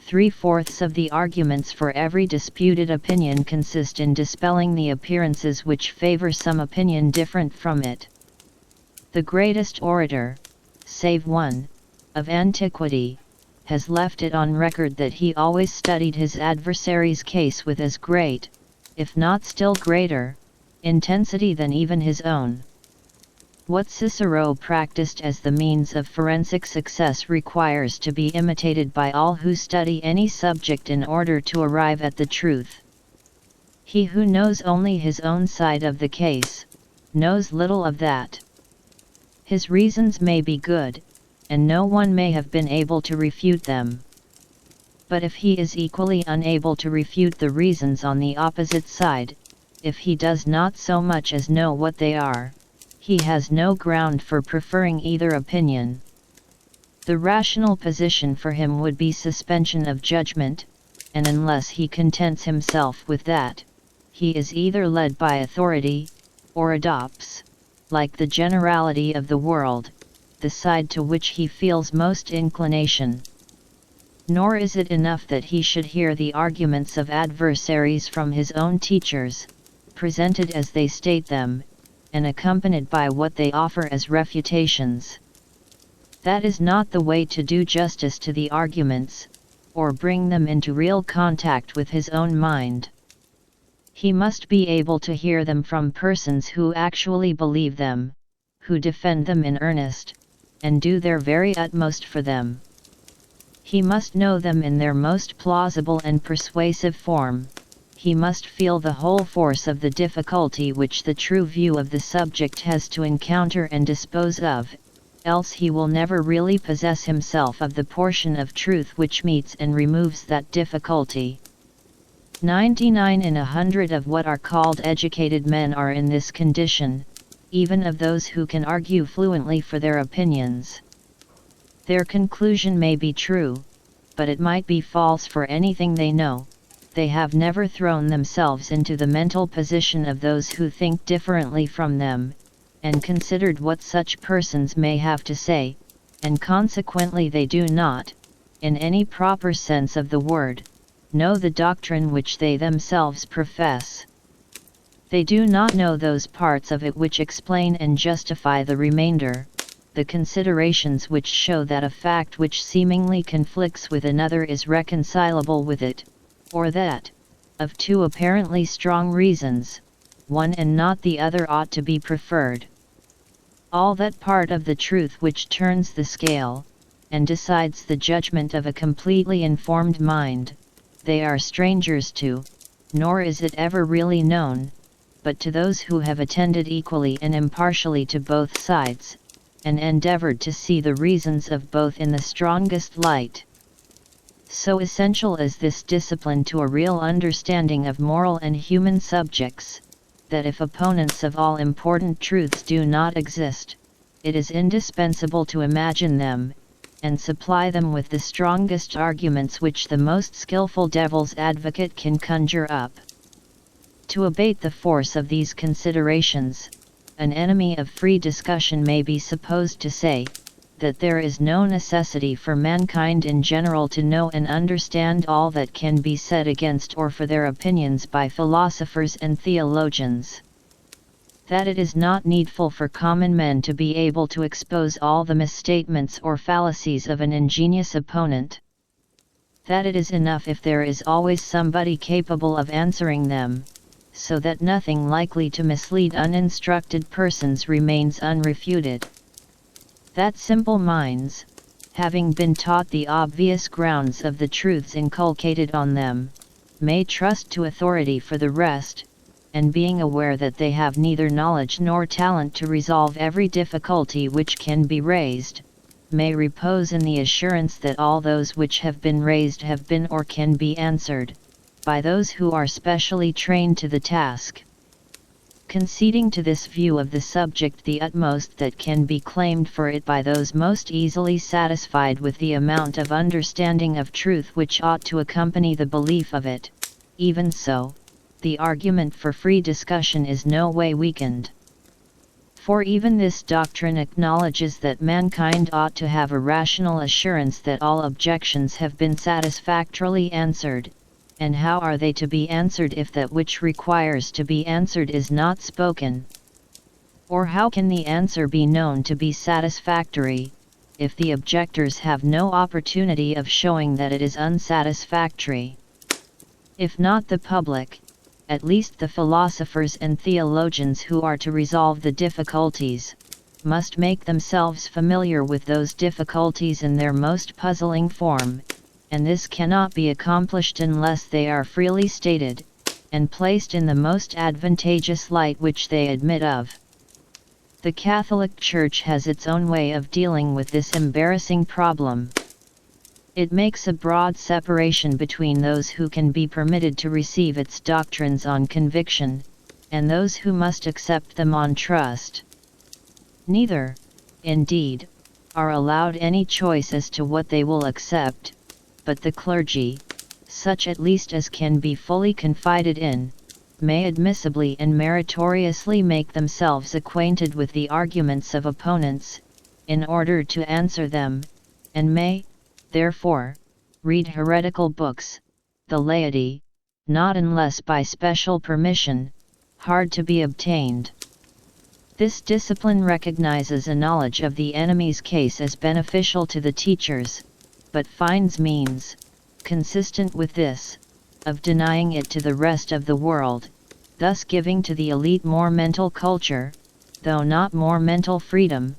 3/4 of the arguments for every disputed opinion consist in dispelling the appearances which favor some opinion different from it. The greatest orator, save one, of antiquity, has left it on record that he always studied his adversary's case with as great, if not still greater, intensity than even his own. What Cicero practiced as the means of forensic success requires to be imitated by all who study any subject in order to arrive at the truth. He who knows only his own side of the case, knows little of that. His reasons may be good, and no one may have been able to refute them. But if he is equally unable to refute the reasons on the opposite side, if he does not so much as know what they are, he has no ground for preferring either opinion. The rational position for him would be suspension of judgment, and unless he contents himself with that, he is either led by authority, or adopts, like the generality of the world, the side to which he feels most inclination. Nor is it enough that he should hear the arguments of adversaries from his own teachers, presented as they state them, and accompanied by what they offer as refutations. That is not the way to do justice to the arguments, or bring them into real contact with his own mind. He must be able to hear them from persons who actually believe them, who defend them in earnest, and do their very utmost for them. He must know them in their most plausible and persuasive form. He must feel the whole force of the difficulty which the true view of the subject has to encounter and dispose of, else he will never really possess himself of the portion of truth which meets and removes that difficulty. 99 in 100 of what are called educated men are in this condition, even of those who can argue fluently for their opinions. Their conclusion may be true, but it might be false for anything they know. They have never thrown themselves into the mental position of those who think differently from them, and considered what such persons may have to say, and consequently they do not, in any proper sense of the word, know the doctrine which they themselves profess. They do not know those parts of it which explain and justify the remainder, the considerations which show that a fact which seemingly conflicts with another is reconcilable with it, or that, of two apparently strong reasons, one and not the other ought to be preferred. All that part of the truth which turns the scale, and decides the judgment of a completely informed mind, they are strangers to, nor is it ever really known, but to those who have attended equally and impartially to both sides, and endeavored to see the reasons of both in the strongest light. So essential is this discipline to a real understanding of moral and human subjects, that if opponents of all important truths do not exist, it is indispensable to imagine them, and supply them with the strongest arguments which the most skillful devil's advocate can conjure up. To abate the force of these considerations, an enemy of free discussion may be supposed to say, that there is no necessity for mankind in general to know and understand all that can be said against or for their opinions by philosophers and theologians. That it is not needful for common men to be able to expose all the misstatements or fallacies of an ingenious opponent. That it is enough if there is always somebody capable of answering them, so that nothing likely to mislead uninstructed persons remains unrefuted. That simple minds, having been taught the obvious grounds of the truths inculcated on them, may trust to authority for the rest, and being aware that they have neither knowledge nor talent to resolve every difficulty which can be raised, may repose in the assurance that all those which have been raised have been or can be answered, by those who are specially trained to the task. Conceding to this view of the subject the utmost that can be claimed for it by those most easily satisfied with the amount of understanding of truth which ought to accompany the belief of it, even so, the argument for free discussion is no way weakened. For even this doctrine acknowledges that mankind ought to have a rational assurance that all objections have been satisfactorily answered, and how are they to be answered if that which requires to be answered is not spoken? Or how can the answer be known to be satisfactory, if the objectors have no opportunity of showing that it is unsatisfactory? If not the public, at least the philosophers and theologians who are to resolve the difficulties, must make themselves familiar with those difficulties in their most puzzling form, and this cannot be accomplished unless they are freely stated, and placed in the most advantageous light which they admit of. The Catholic Church has its own way of dealing with this embarrassing problem. It makes a broad separation between those who can be permitted to receive its doctrines on conviction, and those who must accept them on trust. Neither, indeed, are allowed any choice as to what they will accept, but the clergy, such at least as can be fully confided in, may admissibly and meritoriously make themselves acquainted with the arguments of opponents, in order to answer them, and may, therefore, read heretical books. The laity, not unless by special permission, hard to be obtained. This discipline recognizes a knowledge of the enemy's case as beneficial to the teachers, but finds means, consistent with this, of denying it to the rest of the world, thus giving to the elite more mental culture, though not more mental freedom,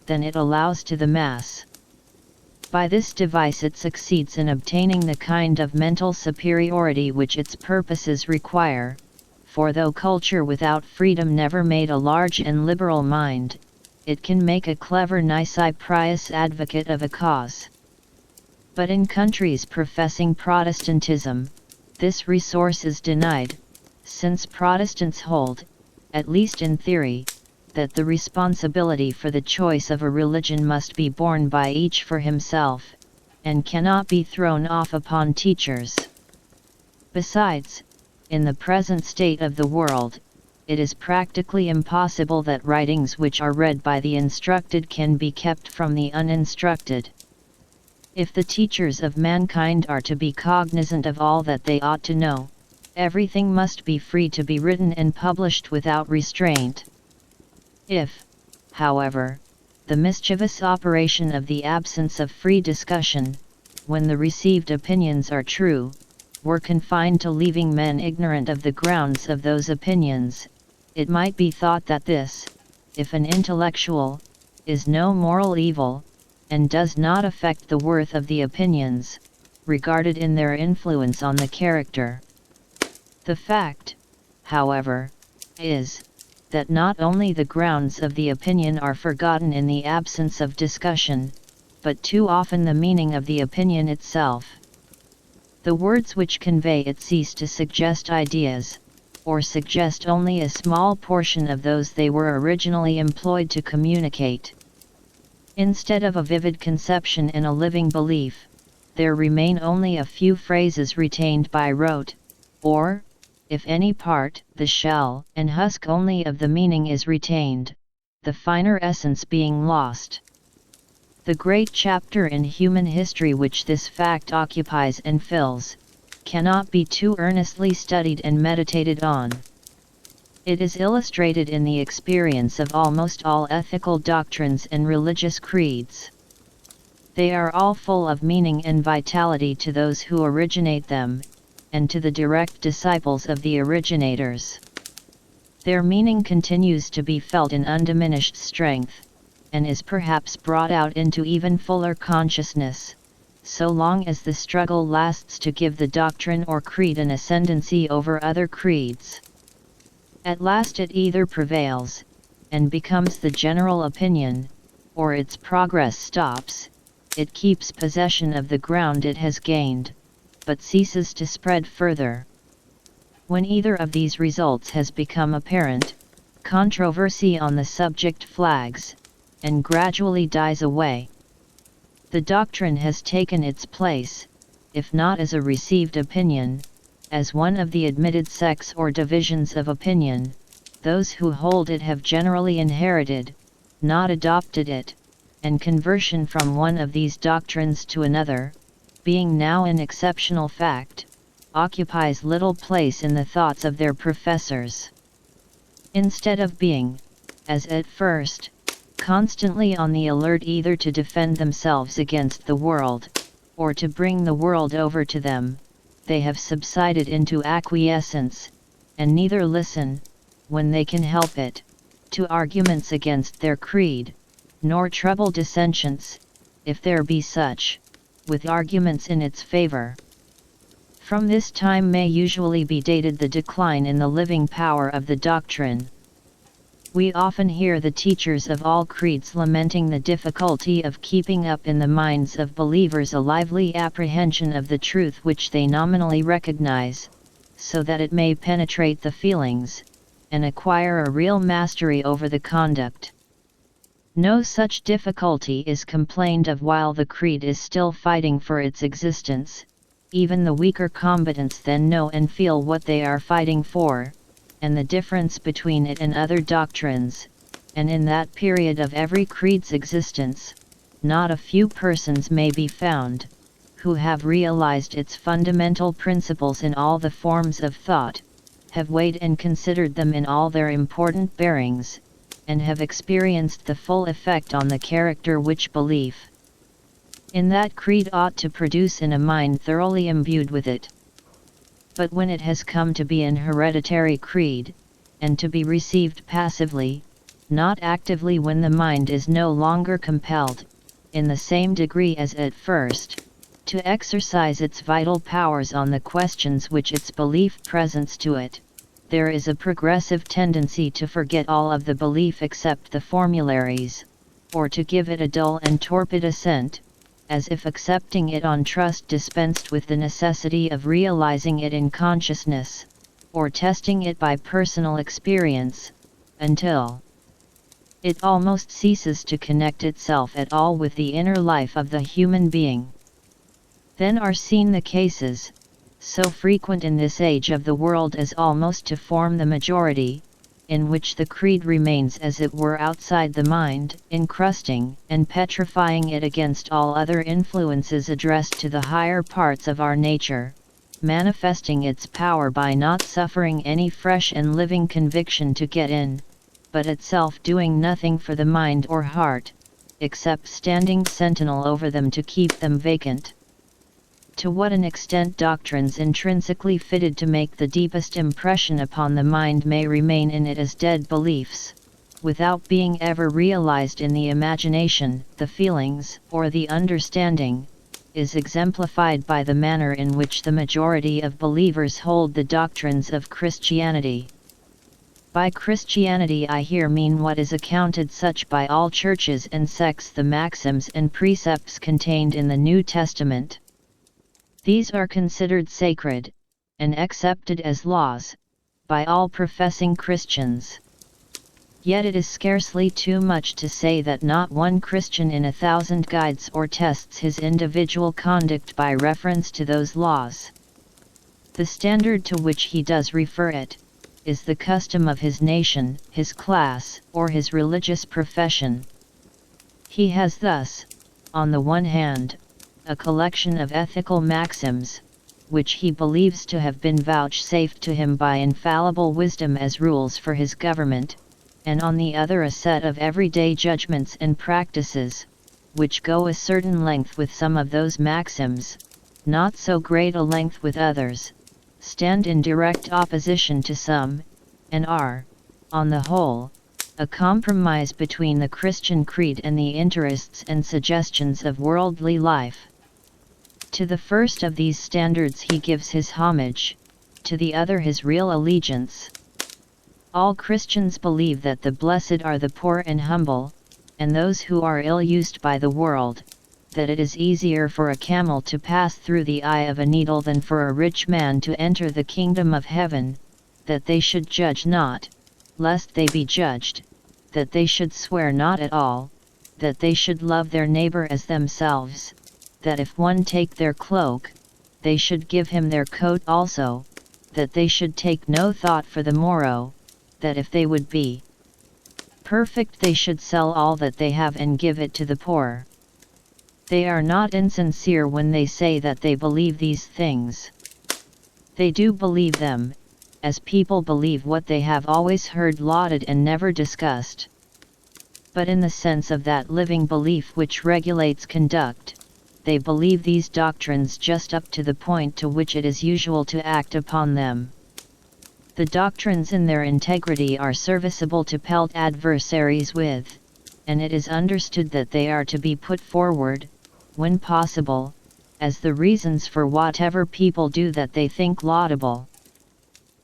than it allows to the mass. By this device it succeeds in obtaining the kind of mental superiority which its purposes require, for though culture without freedom never made a large and liberal mind, it can make a clever nisi prius advocate of a cause. But in countries professing Protestantism, this resource is denied, since Protestants hold, at least in theory, that the responsibility for the choice of a religion must be borne by each for himself, and cannot be thrown off upon teachers. Besides, in the present state of the world, it is practically impossible that writings which are read by the instructed can be kept from the uninstructed. If the teachers of mankind are to be cognizant of all that they ought to know, everything must be free to be written and published without restraint. If, however, the mischievous operation of the absence of free discussion, when the received opinions are true, were confined to leaving men ignorant of the grounds of those opinions, it might be thought that this, if an intellectual, is no moral evil, and does not affect the worth of the opinions, regarded in their influence on the character. The fact, however, is, that not only the grounds of the opinion are forgotten in the absence of discussion, but too often the meaning of the opinion itself. The words which convey it cease to suggest ideas, or suggest only a small portion of those they were originally employed to communicate. Instead of a vivid conception and a living belief, there remain only a few phrases retained by rote, or, if any part, the shell and husk only of the meaning is retained, the finer essence being lost. The great chapter in human history which this fact occupies and fills, cannot be too earnestly studied and meditated on. It is illustrated in the experience of almost all ethical doctrines and religious creeds. They are all full of meaning and vitality to those who originate them, and to the direct disciples of the originators. Their meaning continues to be felt in undiminished strength, and is perhaps brought out into even fuller consciousness, so long as the struggle lasts to give the doctrine or creed an ascendancy over other creeds. At last it either prevails, and becomes the general opinion, or its progress stops. It keeps possession of the ground it has gained, but ceases to spread further. When either of these results has become apparent, controversy on the subject flags, and gradually dies away. The doctrine has taken its place, if not as a received opinion, as one of the admitted sects or divisions of opinion. Those who hold it have generally inherited, not adopted it, and conversion from one of these doctrines to another, being now an exceptional fact, occupies little place in the thoughts of their professors. Instead of being, as at first, constantly on the alert either to defend themselves against the world, or to bring the world over to them, they have subsided into acquiescence, and neither listen, when they can help it, to arguments against their creed, nor trouble dissentients, if there be such, with arguments in its favor. From this time may usually be dated the decline in the living power of the doctrine. We often hear the teachers of all creeds lamenting the difficulty of keeping up in the minds of believers a lively apprehension of the truth which they nominally recognize, so that it may penetrate the feelings, and acquire a real mastery over the conduct. No such difficulty is complained of while the creed is still fighting for its existence. Even the weaker combatants then know and feel what they are fighting for, and the difference between it and other doctrines, and in that period of every creed's existence, not a few persons may be found, who have realized its fundamental principles in all the forms of thought, have weighed and considered them in all their important bearings, and have experienced the full effect on the character which belief in that creed ought to produce in a mind thoroughly imbued with it. But when it has come to be an hereditary creed, and to be received passively, not actively when the mind is no longer compelled, in the same degree as at first, to exercise its vital powers on the questions which its belief presents to it, there is a progressive tendency to forget all of the belief except the formularies, or to give it a dull and torpid assent, as if accepting it on trust dispensed with the necessity of realizing it in consciousness, or testing it by personal experience, until it almost ceases to connect itself at all with the inner life of the human being. Then are seen the cases, so frequent in this age of the world as almost to form the majority, in which the creed remains as it were outside the mind, encrusting and petrifying it against all other influences addressed to the higher parts of our nature, manifesting its power by not suffering any fresh and living conviction to get in, but itself doing nothing for the mind or heart, except standing sentinel over them to keep them vacant. To what an extent doctrines intrinsically fitted to make the deepest impression upon the mind may remain in it as dead beliefs, without being ever realized in the imagination, the feelings, or the understanding, is exemplified by the manner in which the majority of believers hold the doctrines of Christianity. By Christianity I here mean what is accounted such by all churches and sects, the maxims and precepts contained in the New Testament. These are considered sacred, and accepted as laws, by all professing Christians. Yet it is scarcely too much to say that not one Christian in 1,000 guides or tests his individual conduct by reference to those laws. The standard to which he does refer it, is the custom of his nation, his class, or his religious profession. He has thus, on the one hand, a collection of ethical maxims, which he believes to have been vouchsafed to him by infallible wisdom as rules for his government, and on the other a set of everyday judgments and practices, which go a certain length with some of those maxims, not so great a length with others, stand in direct opposition to some, and are, on the whole, a compromise between the Christian creed and the interests and suggestions of worldly life. To the first of these standards he gives his homage, to the other his real allegiance. All Christians believe that the blessed are the poor and humble, and those who are ill-used by the world, that it is easier for a camel to pass through the eye of a needle than for a rich man to enter the kingdom of heaven, that they should judge not, lest they be judged, that they should swear not at all, that they should love their neighbor as themselves, that if one take their cloak, they should give him their coat also, that they should take no thought for the morrow, that if they would be perfect they should sell all that they have and give it to the poor. They are not insincere when they say that they believe these things. They do believe them, as people believe what they have always heard lauded and never discussed. But in the sense of that living belief which regulates conduct, they believe these doctrines just up to the point to which it is usual to act upon them. The doctrines in their integrity are serviceable to pelt adversaries with, and it is understood that they are to be put forward, when possible, as the reasons for whatever people do that they think laudable.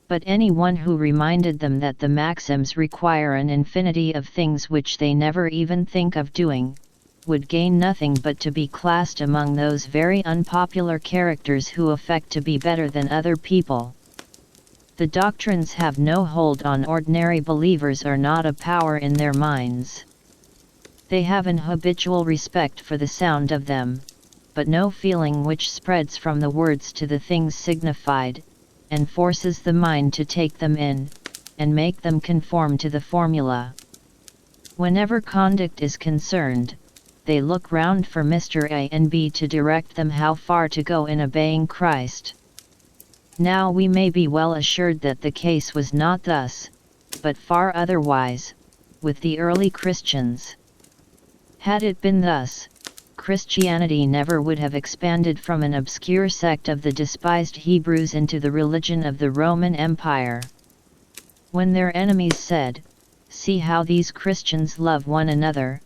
But anyone who reminded them that the maxims require an infinity of things which they never even think of doing, would gain nothing but to be classed among those very unpopular characters who affect to be better than other people. The doctrines have no hold on ordinary believers or not a power in their minds. They have an habitual respect for the sound of them, but no feeling which spreads from the words to the things signified, and forces the mind to take them in, and make them conform to the formula. Whenever conduct is concerned, they look round for Mr. A and B to direct them how far to go in obeying Christ. Now we may be well assured that the case was not thus, but far otherwise, with the early Christians. Had it been thus, Christianity never would have expanded from an obscure sect of the despised Hebrews into the religion of the Roman Empire. When their enemies said, "See how these Christians love one another,"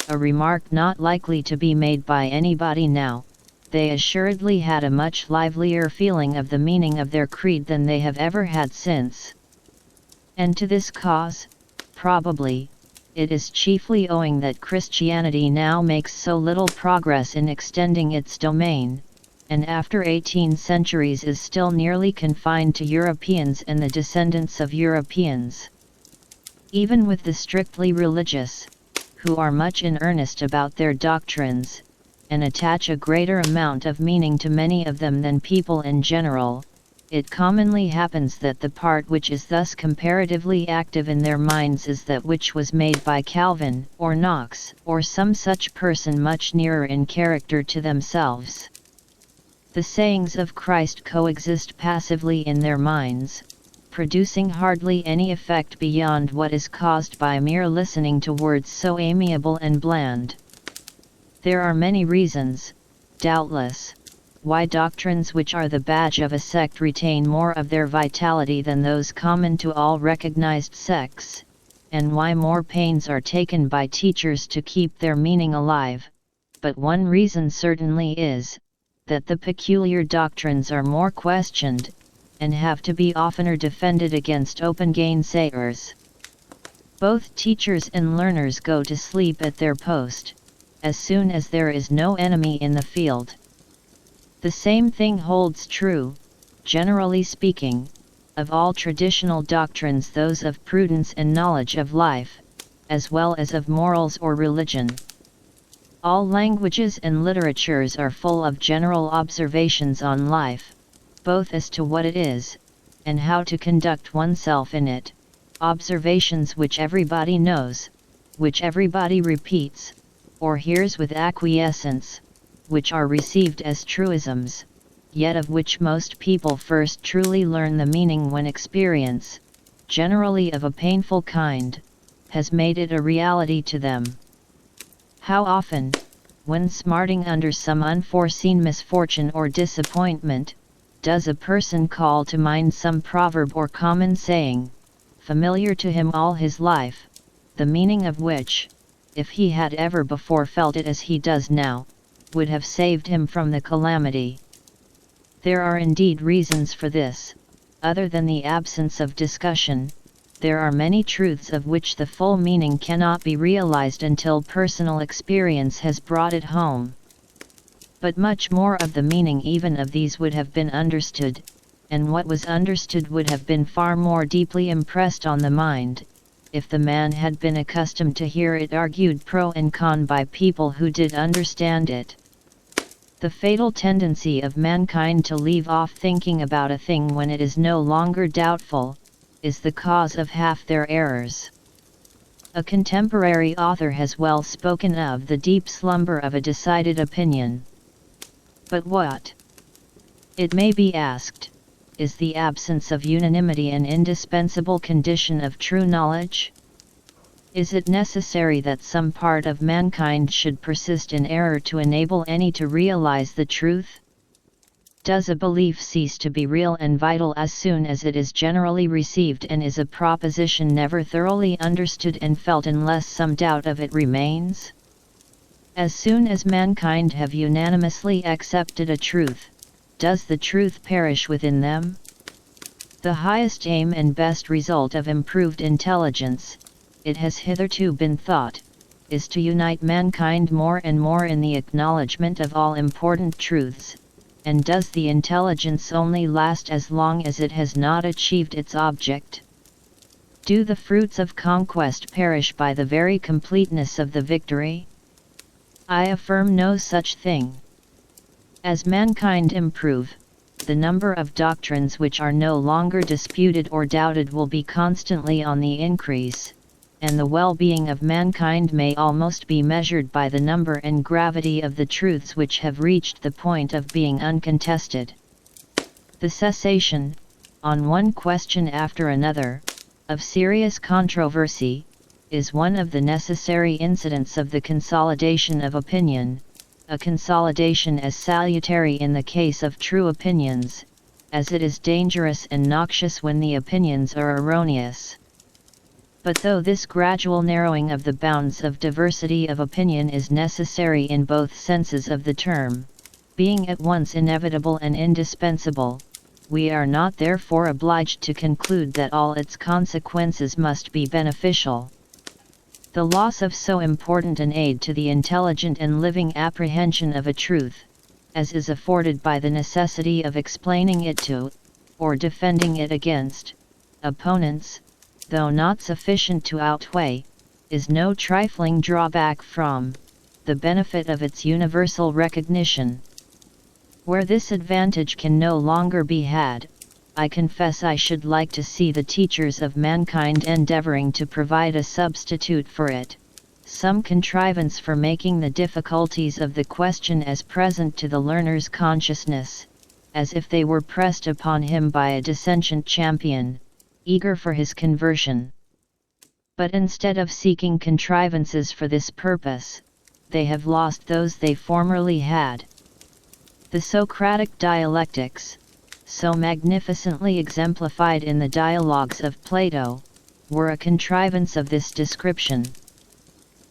a remark not likely to be made by anybody now, they assuredly had a much livelier feeling of the meaning of their creed than they have ever had since. And to this cause, probably, it is chiefly owing that Christianity now makes so little progress in extending its domain, and after 18 centuries is still nearly confined to Europeans and the descendants of Europeans. Even with the strictly religious, who are much in earnest about their doctrines, and attach a greater amount of meaning to many of them than people in general, it commonly happens that the part which is thus comparatively active in their minds is that which was made by Calvin, or Knox, or some such person much nearer in character to themselves. The sayings of Christ coexist passively in their minds, producing hardly any effect beyond what is caused by mere listening to words so amiable and bland. There are many reasons, doubtless, why doctrines which are the badge of a sect retain more of their vitality than those common to all recognized sects, and why more pains are taken by teachers to keep their meaning alive, but one reason certainly is, that the peculiar doctrines are more questioned, and have to be oftener defended against open gainsayers. Both teachers and learners go to sleep at their post, as soon as there is no enemy in the field. The same thing holds true, generally speaking, of all traditional doctrines, those of prudence and knowledge of life, as well as of morals or religion. All languages and literatures are full of general observations on life, both as to what it is, and how to conduct oneself in it, observations which everybody knows, which everybody repeats, or hears with acquiescence, which are received as truisms, yet of which most people first truly learn the meaning when experience, generally of a painful kind, has made it a reality to them. How often, when smarting under some unforeseen misfortune or disappointment, does a person call to mind some proverb or common saying, familiar to him all his life, the meaning of which, if he had ever before felt it as he does now, would have saved him from the calamity. There are indeed reasons for this, other than the absence of discussion. There are many truths of which the full meaning cannot be realized until personal experience has brought it home. But much more of the meaning even of these would have been understood, and what was understood would have been far more deeply impressed on the mind, if the man had been accustomed to hear it argued pro and con by people who did understand it. The fatal tendency of mankind to leave off thinking about a thing when it is no longer doubtful, is the cause of half their errors. A contemporary author has well spoken of the deep slumber of a decided opinion. But what, it may be asked, is the absence of unanimity an indispensable condition of true knowledge? Is it necessary that some part of mankind should persist in error to enable any to realize the truth? does a belief cease to be real and vital as soon as it is generally received and is a proposition never thoroughly understood and felt unless some doubt of it remains? As soon as mankind have unanimously accepted a truth, does the truth perish within them? The highest aim and best result of improved intelligence, it has hitherto been thought, is to unite mankind more and more in the acknowledgement of all important truths, and does the intelligence only last as long as it has not achieved its object? Do the fruits of conquest perish by the very completeness of the victory? I affirm no such thing. As mankind improve, the number of doctrines which are no longer disputed or doubted will be constantly on the increase, and the well-being of mankind may almost be measured by the number and gravity of the truths which have reached the point of being uncontested. The cessation, on one question after another, of serious controversy, is one of the necessary incidents of the consolidation of opinion, a consolidation as salutary in the case of true opinions, as it is dangerous and noxious when the opinions are erroneous. But though this gradual narrowing of the bounds of diversity of opinion is necessary in both senses of the term, being at once inevitable and indispensable, we are not therefore obliged to conclude that all its consequences must be beneficial. The loss of so important an aid to the intelligent and living apprehension of a truth, as is afforded by the necessity of explaining it to, or defending it against, opponents, though not sufficient to outweigh, is no trifling drawback from, the benefit of its universal recognition. Where this advantage can no longer be had, I confess I should like to see the teachers of mankind endeavoring to provide a substitute for it, some contrivance for making the difficulties of the question as present to the learner's consciousness, as if they were pressed upon him by a dissentient champion, eager for his conversion. But instead of seeking contrivances for this purpose, they have lost those they formerly had. The Socratic dialectics, so magnificently exemplified in the dialogues of Plato, were a contrivance of this description.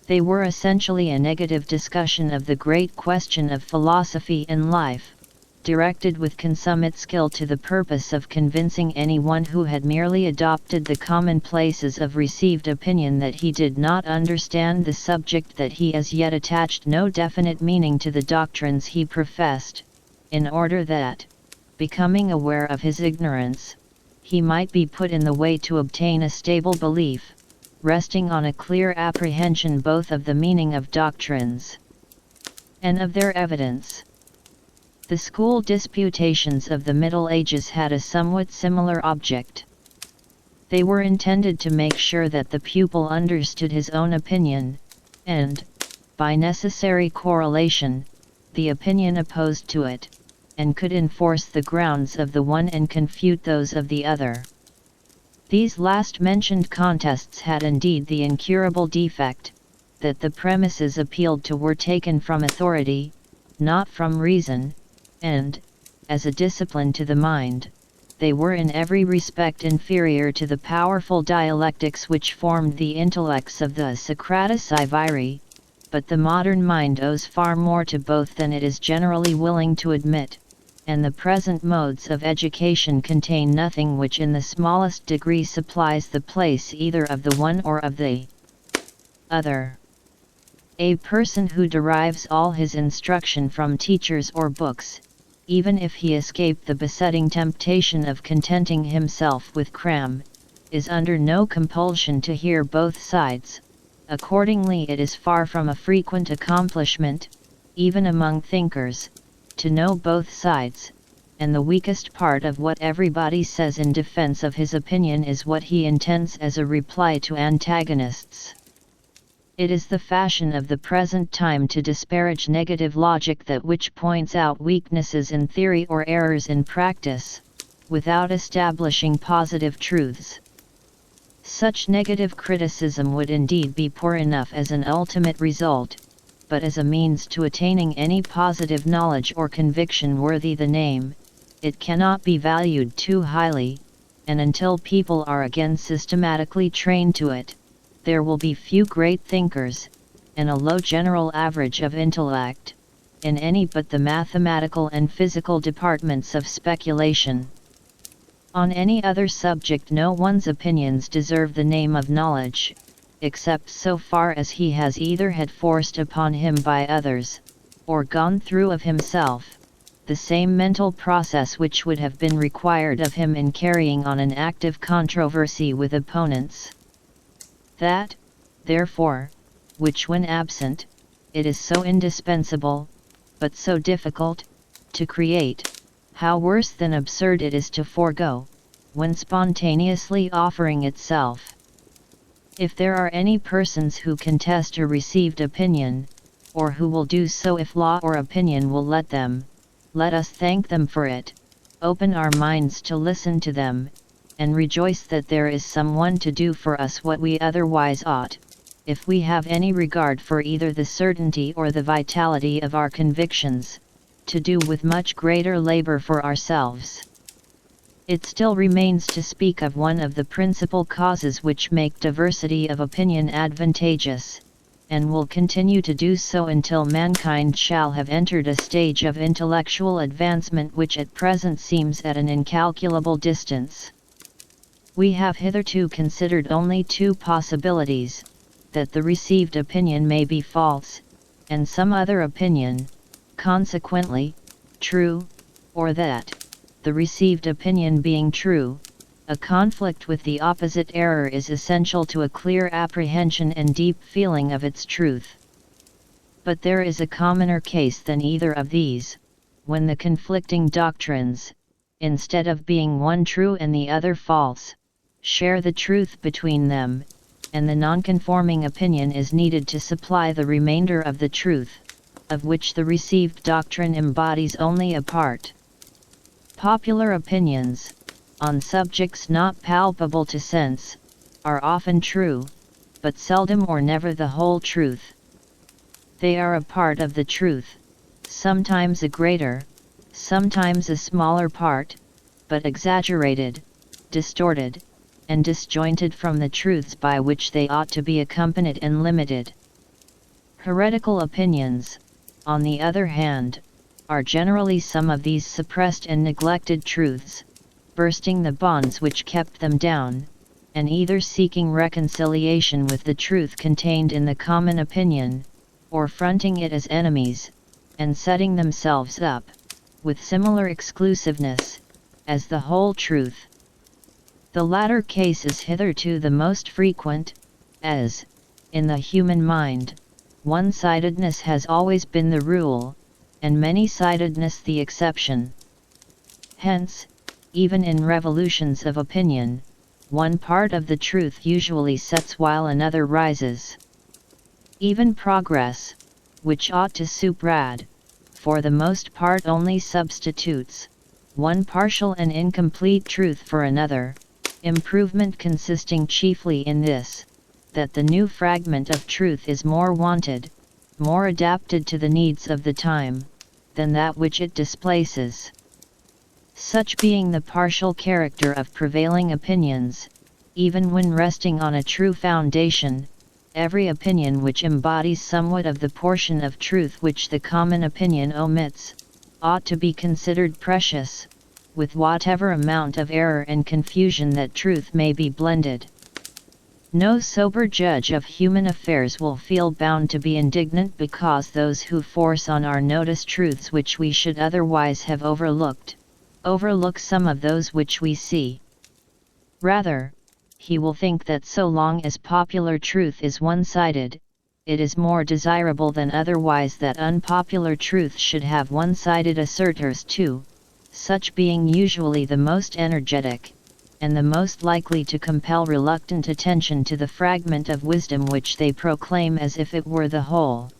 They were essentially a negative discussion of the great question of philosophy and life, directed with consummate skill to the purpose of convincing anyone who had merely adopted the commonplaces of received opinion that he did not understand the subject, that he as yet attached no definite meaning to the doctrines he professed, in order that, becoming aware of his ignorance, he might be put in the way to obtain a stable belief, resting on a clear apprehension both of the meaning of doctrines and of their evidence. The school disputations of the Middle Ages had a somewhat similar object. They were intended to make sure that the pupil understood his own opinion, and, by necessary correlation, the opinion opposed to it, and could enforce the grounds of the one and confute those of the other. These last-mentioned contests had indeed the incurable defect, that the premises appealed to were taken from authority, not from reason, and, as a discipline to the mind, they were in every respect inferior to the powerful dialectics which formed the intellects of the Socratici viri, but the modern mind owes far more to both than it is generally willing to admit, and the present modes of education contain nothing which in the smallest degree supplies the place either of the one or of the other. A person who derives all his instruction from teachers or books, even if he escape the besetting temptation of contenting himself with cram, is under no compulsion to hear both sides. Accordingly, it is far from a frequent accomplishment, even among thinkers, to know both sides, and the weakest part of what everybody says in defense of his opinion is what he intends as a reply to antagonists. It is the fashion of the present time to disparage negative logic, that which points out weaknesses in theory or errors in practice, without establishing positive truths. Such negative criticism would indeed be poor enough as an ultimate result, but as a means to attaining any positive knowledge or conviction worthy the name, it cannot be valued too highly, and until people are again systematically trained to it, there will be few great thinkers, and a low general average of intellect, in any but the mathematical and physical departments of speculation. On any other subject no one's opinions deserve the name of knowledge, except so far as he has either had forced upon him by others, or gone through of himself, the same mental process which would have been required of him in carrying on an active controversy with opponents. That, therefore, which when absent, it is so indispensable, but so difficult, to create, how worse than absurd it is to forego, when spontaneously offering itself. If there are any persons who contest a received opinion, or who will do so if law or opinion will let them, let us thank them for it, open our minds to listen to them, and rejoice that there is someone to do for us what we otherwise ought, if we have any regard for either the certainty or the vitality of our convictions, to do with much greater labor for ourselves. It still remains to speak of one of the principal causes which make diversity of opinion advantageous, and will continue to do so until mankind shall have entered a stage of intellectual advancement which at present seems at an incalculable distance. We have hitherto considered only two possibilities, that the received opinion may be false, and some other opinion, consequently, true, or that, the received opinion being true, a conflict with the opposite error is essential to a clear apprehension and deep feeling of its truth. But there is a commoner case than either of these, when the conflicting doctrines, instead of being one true and the other false, share the truth between them, and the nonconforming opinion is needed to supply the remainder of the truth, of which the received doctrine embodies only a part. Popular opinions, on subjects not palpable to sense, are often true, but seldom or never the whole truth. They are a part of the truth, sometimes a greater, sometimes a smaller part, but exaggerated, distorted, and disjointed from the truths by which they ought to be accompanied and limited. Heretical opinions, on the other hand, are generally some of these suppressed and neglected truths, bursting the bonds which kept them down, and either seeking reconciliation with the truth contained in the common opinion, or fronting it as enemies, and setting themselves up, with similar exclusiveness, as the whole truth. The latter case is hitherto the most frequent, as, in the human mind, one-sidedness has always been the rule, and many-sidedness the exception. Hence, even in revolutions of opinion, one part of the truth usually sets while another rises. Even progress, which ought to superad, for the most part only substitutes, one partial and incomplete truth for another, improvement consisting chiefly in this, that the new fragment of truth is more wanted, more adapted to the needs of the time, than that which it displaces. Such being the partial character of prevailing opinions, even when resting on a true foundation, every opinion which embodies somewhat of the portion of truth which the common opinion omits, ought to be considered precious, with whatever amount of error and confusion that truth may be blended. No sober judge of human affairs will feel bound to be indignant because those who force on our notice truths which we should otherwise have overlooked, overlook some of those which we see. Rather, he will think that so long as popular truth is one-sided, it is more desirable than otherwise that unpopular truth should have one-sided assertors too, such being usually the most energetic, and the most likely to compel reluctant attention to the fragment of wisdom which they proclaim as if it were the whole.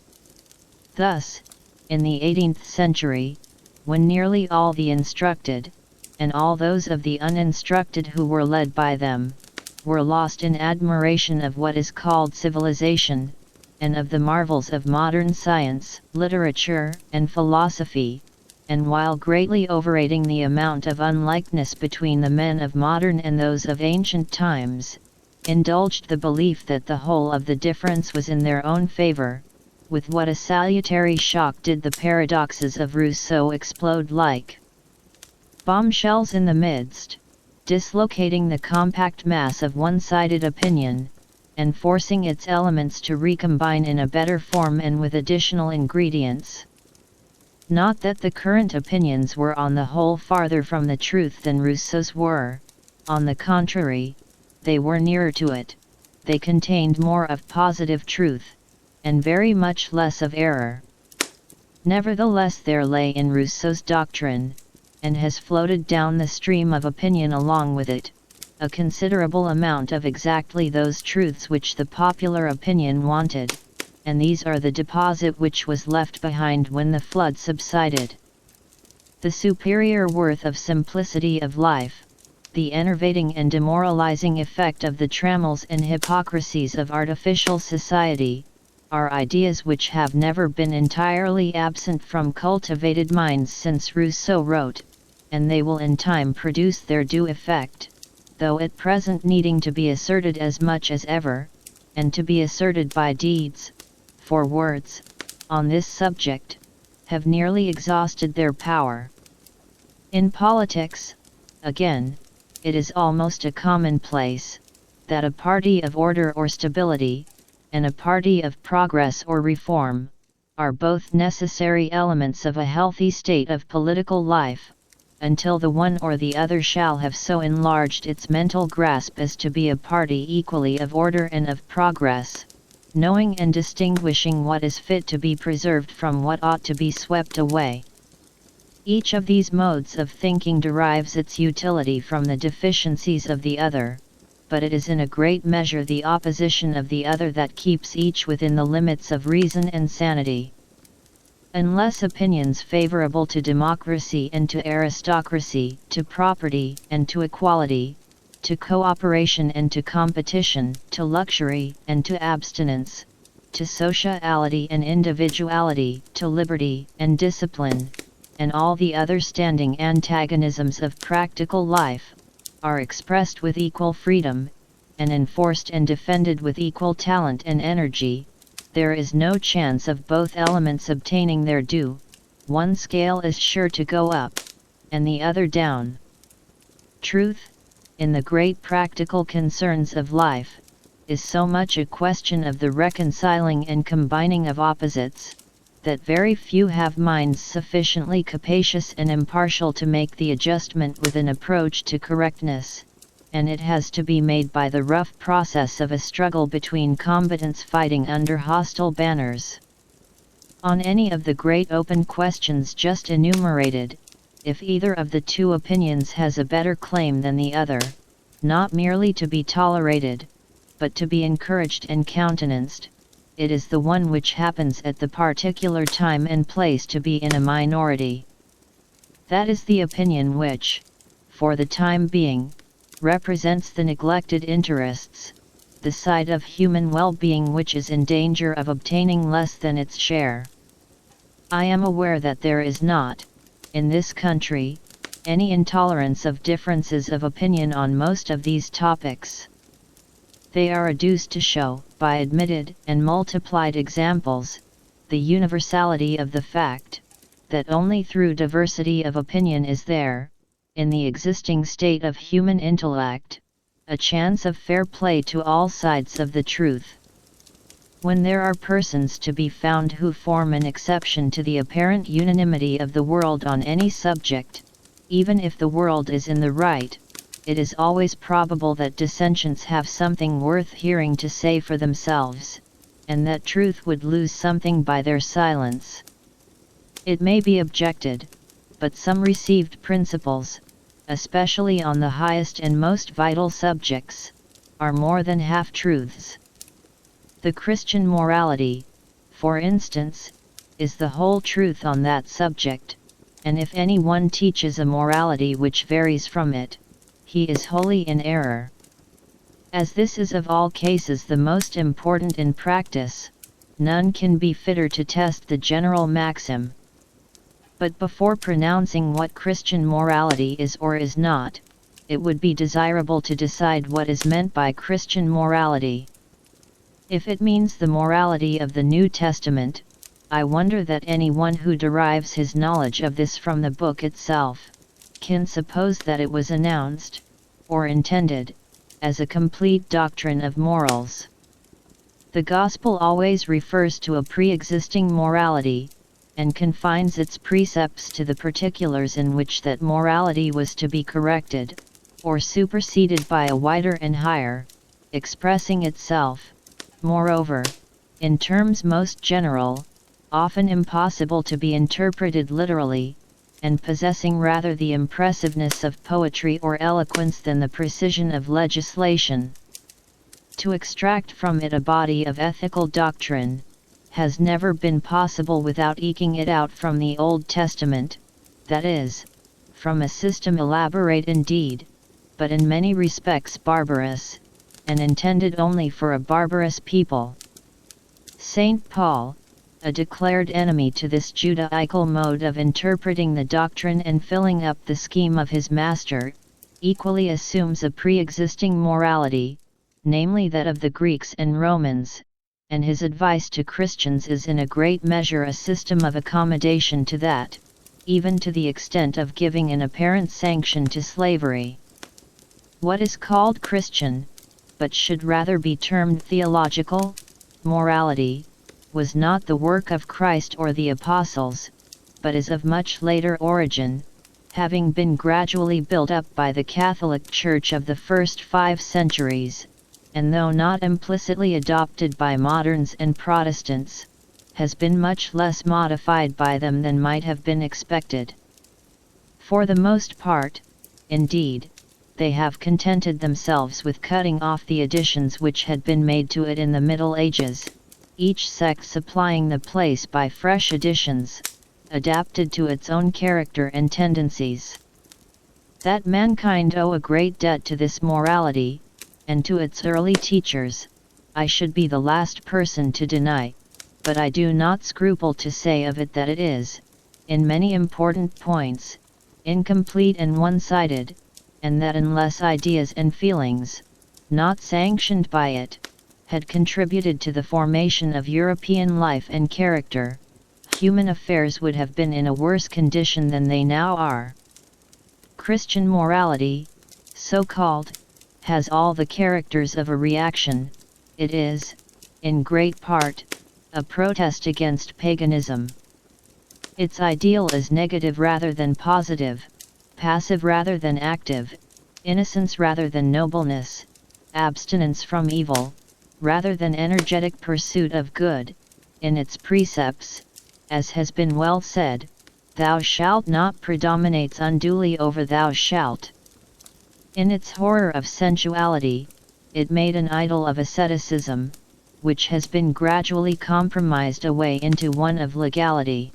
Thus, in the 18th century, when nearly all the instructed, and all those of the uninstructed who were led by them, were lost in admiration of what is called civilization, and of the marvels of modern science, literature, and philosophy, and while greatly overrating the amount of unlikeness between the men of modern and those of ancient times, indulged the belief that the whole of the difference was in their own favor. With what a salutary shock did the paradoxes of Rousseau explode like bombshells in the midst, dislocating the compact mass of one-sided opinion, and forcing its elements to recombine in a better form and with additional ingredients. Not that the current opinions were on the whole farther from the truth than Rousseau's were; on the contrary, they were nearer to it. They contained more of positive truth, and very much less of error. Nevertheless, there lay in Rousseau's doctrine, and has floated down the stream of opinion along with it, a considerable amount of exactly those truths which the popular opinion wanted, and these are the deposit which was left behind when the flood subsided. The superior worth of simplicity of life, the enervating and demoralizing effect of the trammels and hypocrisies of artificial society, are ideas which have never been entirely absent from cultivated minds since Rousseau wrote, and they will in time produce their due effect, though at present needing to be asserted as much as ever, and to be asserted by deeds, for words, on this subject, have nearly exhausted their power. In politics, again, it is almost a commonplace, that a party of order or stability, and a party of progress or reform, are both necessary elements of a healthy state of political life, until the one or the other shall have so enlarged its mental grasp as to be a party equally of order and of progress, knowing and distinguishing what is fit to be preserved from what ought to be swept away. Each of these modes of thinking derives its utility from the deficiencies of the other, but it is in a great measure the opposition of the other that keeps each within the limits of reason and sanity. Unless opinions favorable to democracy and to aristocracy, to property and to equality, to cooperation and to competition, to luxury and to abstinence, to sociality and individuality, to liberty and discipline, and all the other standing antagonisms of practical life, are expressed with equal freedom, and enforced and defended with equal talent and energy, there is no chance of both elements obtaining their due. One scale is sure to go up, and the other down. Truth, in the great practical concerns of life, is so much a question of the reconciling and combining of opposites, that very few have minds sufficiently capacious and impartial to make the adjustment with an approach to correctness, and it has to be made by the rough process of a struggle between combatants fighting under hostile banners. On any of the great open questions just enumerated, if either of the two opinions has a better claim than the other, not merely to be tolerated, but to be encouraged and countenanced, it is the one which happens at the particular time and place to be in a minority. That is the opinion which, for the time being, represents the neglected interests, the side of human well-being which is in danger of obtaining less than its share. I am aware that there is not, in this country, any intolerance of differences of opinion on most of these topics. They are adduced to show, by admitted and multiplied examples, the universality of the fact, that only through diversity of opinion is there, in the existing state of human intellect, a chance of fair play to all sides of the truth. When there are persons to be found who form an exception to the apparent unanimity of the world on any subject, even if the world is in the right, it is always probable that dissentients have something worth hearing to say for themselves, and that truth would lose something by their silence. It may be objected, but some received principles, especially on the highest and most vital subjects, are more than half-truths. The Christian morality, for instance, is the whole truth on that subject, and if any one teaches a morality which varies from it, he is wholly in error. As this is of all cases the most important in practice, none can be fitter to test the general maxim. But before pronouncing what Christian morality is or is not, it would be desirable to decide what is meant by Christian morality. If it means the morality of the New Testament, I wonder that anyone who derives his knowledge of this from the book itself, can suppose that it was announced, or intended, as a complete doctrine of morals. The Gospel always refers to a pre-existing morality, and confines its precepts to the particulars in which that morality was to be corrected, or superseded by a wider and higher, expressing itself, moreover, in terms most general, often impossible to be interpreted literally, and possessing rather the impressiveness of poetry or eloquence than the precision of legislation. To extract from it a body of ethical doctrine, has never been possible without eking it out from the Old Testament, that is, from a system elaborate indeed, but in many respects barbarous, and intended only for a barbarous people. St. Paul, a declared enemy to this Judaical mode of interpreting the doctrine and filling up the scheme of his master, equally assumes a pre-existing morality, namely that of the Greeks and Romans, and his advice to Christians is in a great measure a system of accommodation to that, even to the extent of giving an apparent sanction to slavery. What is called Christian, but should rather be termed theological, morality, was not the work of Christ or the apostles, but is of much later origin, having been gradually built up by the Catholic Church of the first 5 centuries, and though not implicitly adopted by moderns and Protestants, has been much less modified by them than might have been expected. For the most part, indeed, they have contented themselves with cutting off the additions which had been made to it in the Middle Ages, each sect supplying the place by fresh additions, adapted to its own character and tendencies. That mankind owe a great debt to this morality, and to its early teachers, I should be the last person to deny, but I do not scruple to say of it that it is, in many important points, incomplete and one-sided, and that unless ideas and feelings, not sanctioned by it, had contributed to the formation of European life and character, human affairs would have been in a worse condition than they now are. Christian morality, so called, has all the characters of a reaction. It is, in great part, a protest against paganism. Its ideal is negative rather than positive, passive rather than active, innocence rather than nobleness, abstinence from evil, rather than energetic pursuit of good. In its precepts, as has been well said, "Thou shalt not" predominates unduly over "thou shalt." In its horror of sensuality, it made an idol of asceticism, which has been gradually compromised away into one of legality.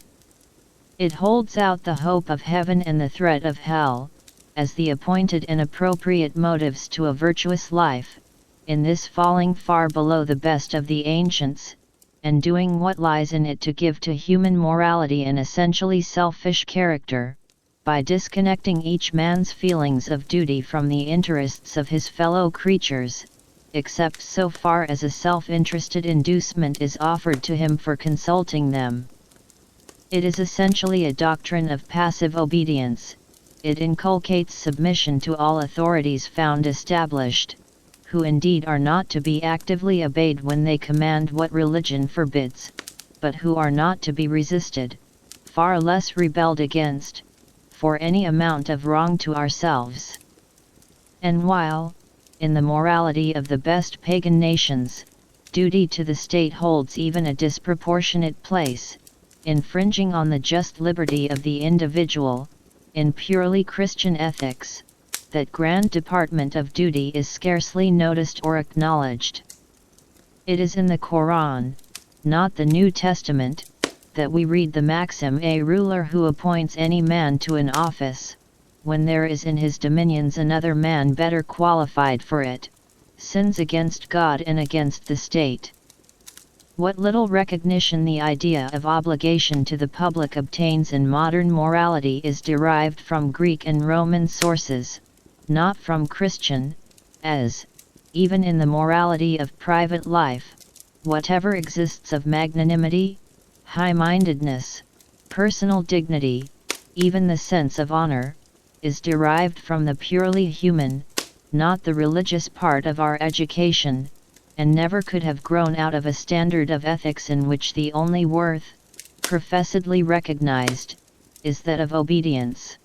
It holds out the hope of heaven and the threat of hell, as the appointed and appropriate motives to a virtuous life, in this falling far below the best of the ancients, and doing what lies in it to give to human morality an essentially selfish character, by disconnecting each man's feelings of duty from the interests of his fellow creatures, except so far as a self-interested inducement is offered to him for consulting them. It is essentially a doctrine of passive obedience. It inculcates submission to all authorities found established, who indeed are not to be actively obeyed when they command what religion forbids, but who are not to be resisted, far less rebelled against, for any amount of wrong to ourselves. And while, in the morality of the best pagan nations, duty to the state holds even a disproportionate place, infringing on the just liberty of the individual, in purely Christian ethics, that grand department of duty is scarcely noticed or acknowledged. It is in the Quran, not the New Testament, that we read the maxim, "A ruler who appoints any man to an office, when there is in his dominions another man better qualified for it, sins against God and against the state." What little recognition the idea of obligation to the public obtains in modern morality is derived from Greek and Roman sources, not from Christian, as, even in the morality of private life, whatever exists of magnanimity, high-mindedness, personal dignity, even the sense of honor, is derived from the purely human, not the religious part of our education, and never could have grown out of a standard of ethics in which the only worth, professedly recognized, is that of obedience.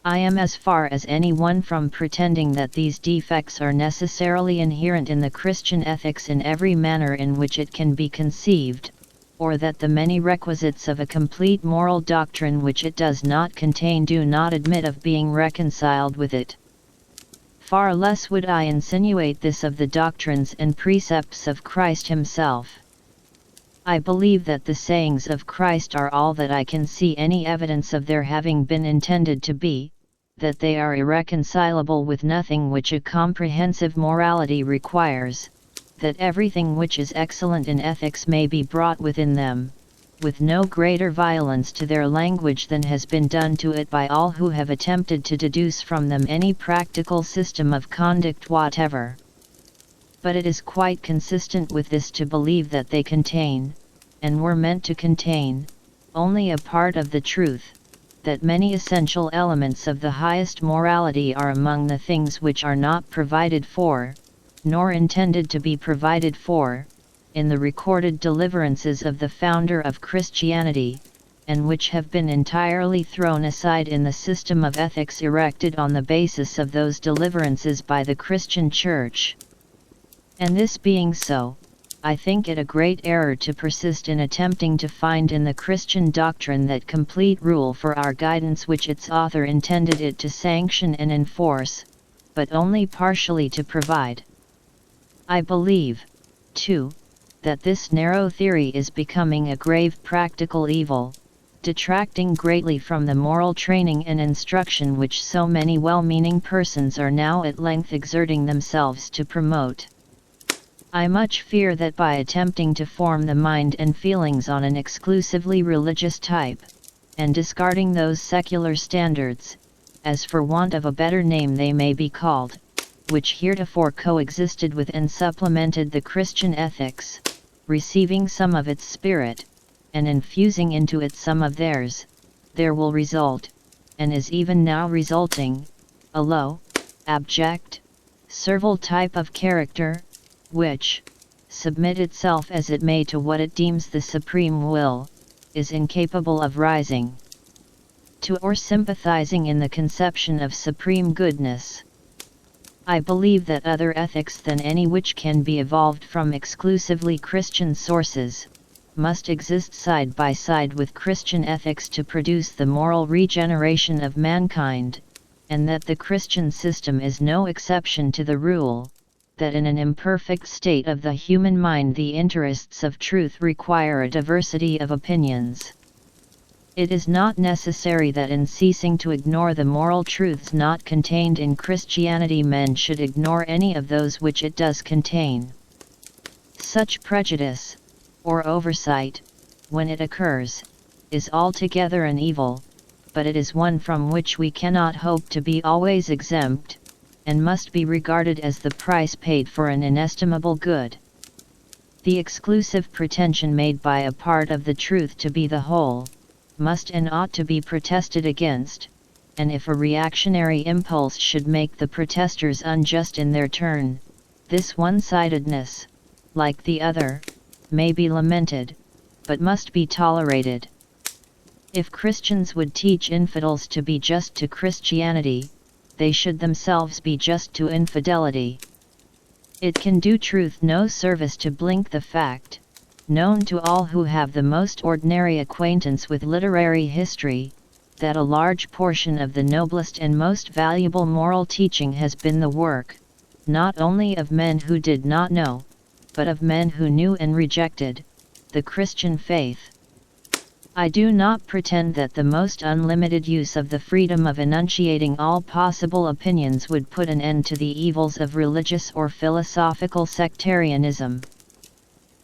I am as far as anyone from pretending that these defects are necessarily inherent in the Christian ethics in every manner in which it can be conceived, or that the many requisites of a complete moral doctrine which it does not contain do not admit of being reconciled with it. Far less would I insinuate this of the doctrines and precepts of Christ himself. I believe that the sayings of Christ are all that I can see any evidence of their having been intended to be, that they are irreconcilable with nothing which a comprehensive morality requires, that everything which is excellent in ethics may be brought within them, with no greater violence to their language than has been done to it by all who have attempted to deduce from them any practical system of conduct whatever. But it is quite consistent with this to believe that they contain, and were meant to contain, only a part of the truth, that many essential elements of the highest morality are among the things which are not provided for, nor intended to be provided for, in the recorded deliverances of the founder of Christianity, and which have been entirely thrown aside in the system of ethics erected on the basis of those deliverances by the Christian Church. And this being so, I think it a great error to persist in attempting to find in the Christian doctrine that complete rule for our guidance which its author intended it to sanction and enforce, but only partially to provide. I believe, too, that this narrow theory is becoming a grave practical evil, detracting greatly from the moral training and instruction which so many well-meaning persons are now at length exerting themselves to promote. I much fear that by attempting to form the mind and feelings on an exclusively religious type, and discarding those secular standards, as for want of a better name they may be called, which heretofore coexisted with and supplemented the Christian ethics, receiving some of its spirit, and infusing into it some of theirs, there will result, and is even now resulting, a low, abject, servile type of character, which, submit itself as it may to what it deems the supreme will, is incapable of rising to or sympathizing in the conception of supreme goodness. I believe that other ethics than any which can be evolved from exclusively Christian sources, must exist side by side with Christian ethics to produce the moral regeneration of mankind, and that the Christian system is no exception to the rule, that in an imperfect state of the human mind the interests of truth require a diversity of opinions. It is not necessary that in ceasing to ignore the moral truths not contained in Christianity men should ignore any of those which it does contain. Such prejudice, or oversight, when it occurs, is altogether an evil, but it is one from which we cannot hope to be always exempt, and must be regarded as the price paid for an inestimable good. The exclusive pretension made by a part of the truth to be the whole, must and ought to be protested against, and if a reactionary impulse should make the protesters unjust in their turn, this one-sidedness, like the other, may be lamented, but must be tolerated. If Christians would teach infidels to be just to Christianity, they should themselves be just to infidelity. It can do truth no service to blink the fact, known to all who have the most ordinary acquaintance with literary history, that a large portion of the noblest and most valuable moral teaching has been the work, not only of men who did not know, but of men who knew and rejected, the Christian faith. I do not pretend that the most unlimited use of the freedom of enunciating all possible opinions would put an end to the evils of religious or philosophical sectarianism.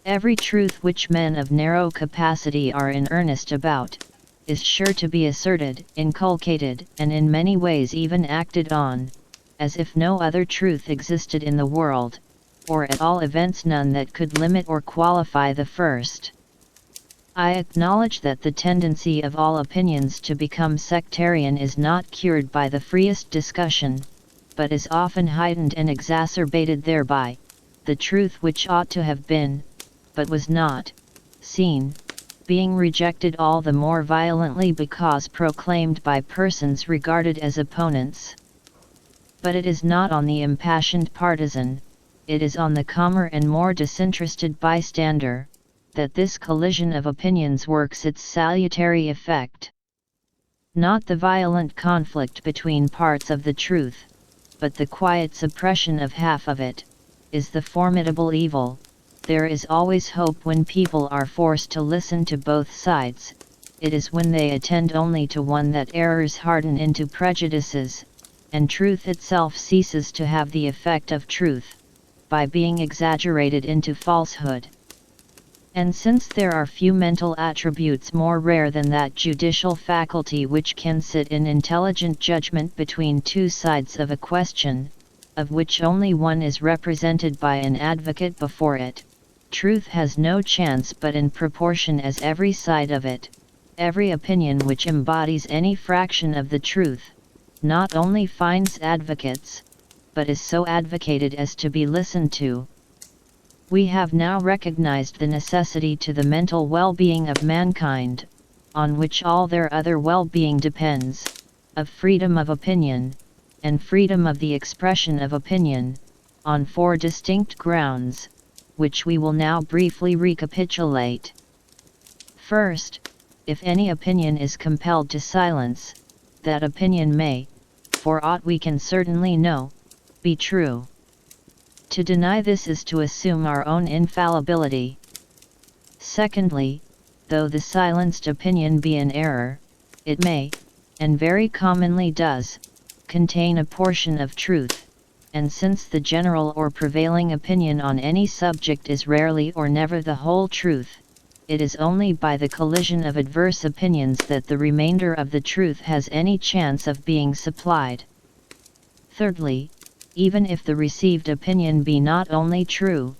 Every truth which men of narrow capacity are in earnest about, is sure to be asserted, inculcated, and in many ways even acted on, as if no other truth existed in the world, or at all events none that could limit or qualify the first. I acknowledge that the tendency of all opinions to become sectarian is not cured by the freest discussion, but is often heightened and exacerbated thereby. The truth which ought to have been, but was not, seen, being rejected all the more violently because proclaimed by persons regarded as opponents. But it is not on the impassioned partisan, it is on the calmer and more disinterested bystander, that this collision of opinions works its salutary effect. Not the violent conflict between parts of the truth, but the quiet suppression of half of it, is the formidable evil. There is always hope when people are forced to listen to both sides. It is when they attend only to one that errors harden into prejudices, and truth itself ceases to have the effect of truth, by being exaggerated into falsehood. And since there are few mental attributes more rare than that judicial faculty which can sit in intelligent judgment between two sides of a question, of which only one is represented by an advocate before it, truth has no chance but in proportion as every side of it, every opinion which embodies any fraction of the truth, not only finds advocates, but is so advocated as to be listened to. We have now recognized the necessity to the mental well-being of mankind, on which all their other well-being depends, of freedom of opinion, and freedom of the expression of opinion, on 4 distinct grounds, which we will now briefly recapitulate. First, if any opinion is compelled to silence, that opinion may, for aught we can certainly know, be true. To deny this is to assume our own infallibility. Secondly, though the silenced opinion be an error, it may, and very commonly does, contain a portion of truth, and since the general or prevailing opinion on any subject is rarely or never the whole truth, it is only by the collision of adverse opinions that the remainder of the truth has any chance of being supplied. Thirdly, even if the received opinion be not only true,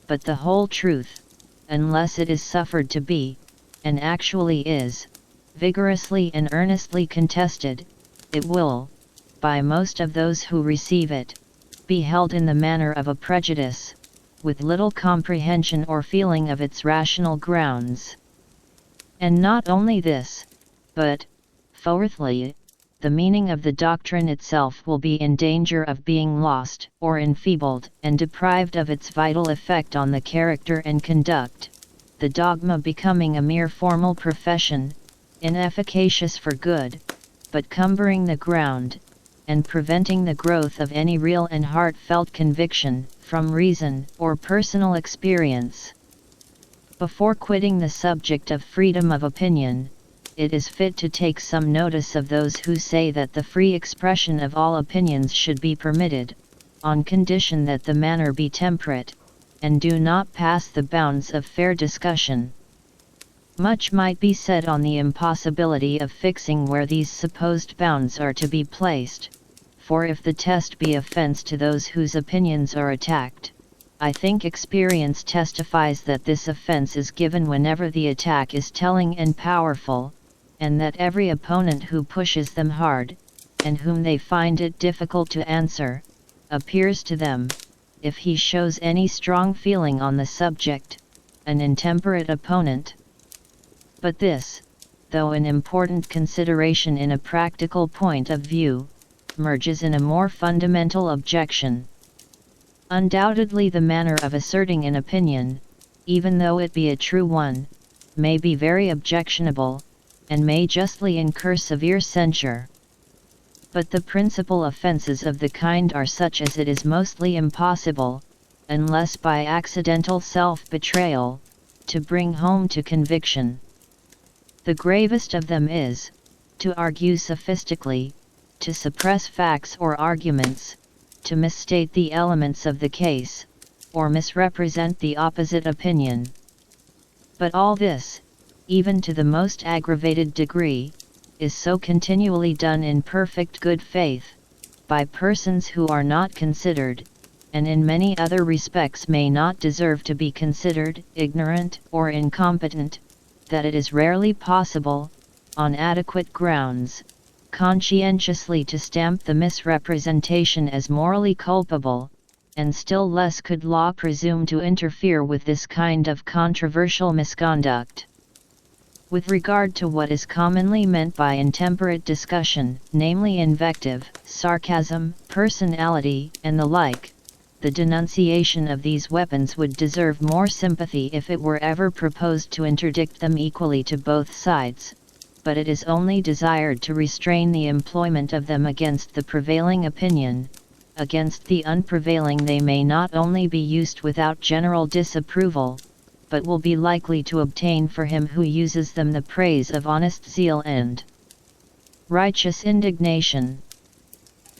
but the whole truth, unless it is suffered to be, and actually is, vigorously and earnestly contested, it will, by most of those who receive it, be held in the manner of a prejudice, with little comprehension or feeling of its rational grounds. And not only this, but, fourthly, the meaning of the doctrine itself will be in danger of being lost, or enfeebled, and deprived of its vital effect on the character and conduct, the dogma becoming a mere formal profession, inefficacious for good, but cumbering the ground, and preventing the growth of any real and heartfelt conviction, from reason or personal experience. Before quitting the subject of freedom of opinion, it is fit to take some notice of those who say that the free expression of all opinions should be permitted, on condition that the manner be temperate, and do not pass the bounds of fair discussion. Much might be said on the impossibility of fixing where these supposed bounds are to be placed, for if the test be offense to those whose opinions are attacked, I think experience testifies that this offense is given whenever the attack is telling and powerful, and that every opponent who pushes them hard, and whom they find it difficult to answer, appears to them, if he shows any strong feeling on the subject, an intemperate opponent. But this, though an important consideration in a practical point of view, merges in a more fundamental objection. Undoubtedly the manner of asserting an opinion, even though it be a true one, may be very objectionable, and may justly incur severe censure. But the principal offences of the kind are such as it is mostly impossible, unless by accidental self-betrayal, to bring home to conviction. The gravest of them is, to argue sophistically, to suppress facts or arguments, to misstate the elements of the case, or misrepresent the opposite opinion. But all this, even to the most aggravated degree, is so continually done in perfect good faith, by persons who are not considered, and in many other respects may not deserve to be considered, ignorant or incompetent, that it is rarely possible, on adequate grounds, conscientiously to stamp the misrepresentation as morally culpable, and still less could law presume to interfere with this kind of controversial misconduct. With regard to what is commonly meant by intemperate discussion, namely invective, sarcasm, personality, and the like, the denunciation of these weapons would deserve more sympathy if it were ever proposed to interdict them equally to both sides, but it is only desired to restrain the employment of them against the prevailing opinion. Against the unprevailing they may not only be used without general disapproval, but will be likely to obtain for him who uses them the praise of honest zeal and righteous indignation.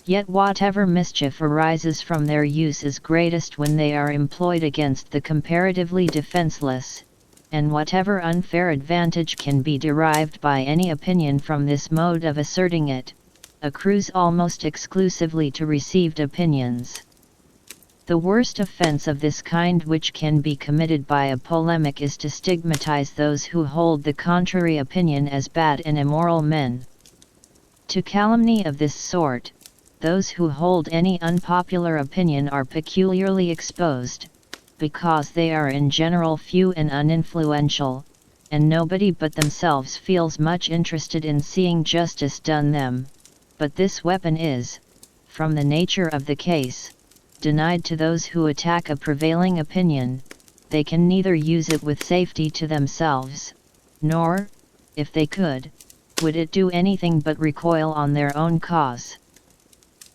Yet whatever mischief arises from their use is greatest when they are employed against the comparatively defenseless, and whatever unfair advantage can be derived by any opinion from this mode of asserting it, accrues almost exclusively to received opinions. The worst offense of this kind which can be committed by a polemic is to stigmatize those who hold the contrary opinion as bad and immoral men. To calumny of this sort, those who hold any unpopular opinion are peculiarly exposed, because they are in general few and uninfluential, and nobody but themselves feels much interested in seeing justice done them, but this weapon is, from the nature of the case, denied to those who attack a prevailing opinion. They can neither use it with safety to themselves, nor, if they could, would it do anything but recoil on their own cause.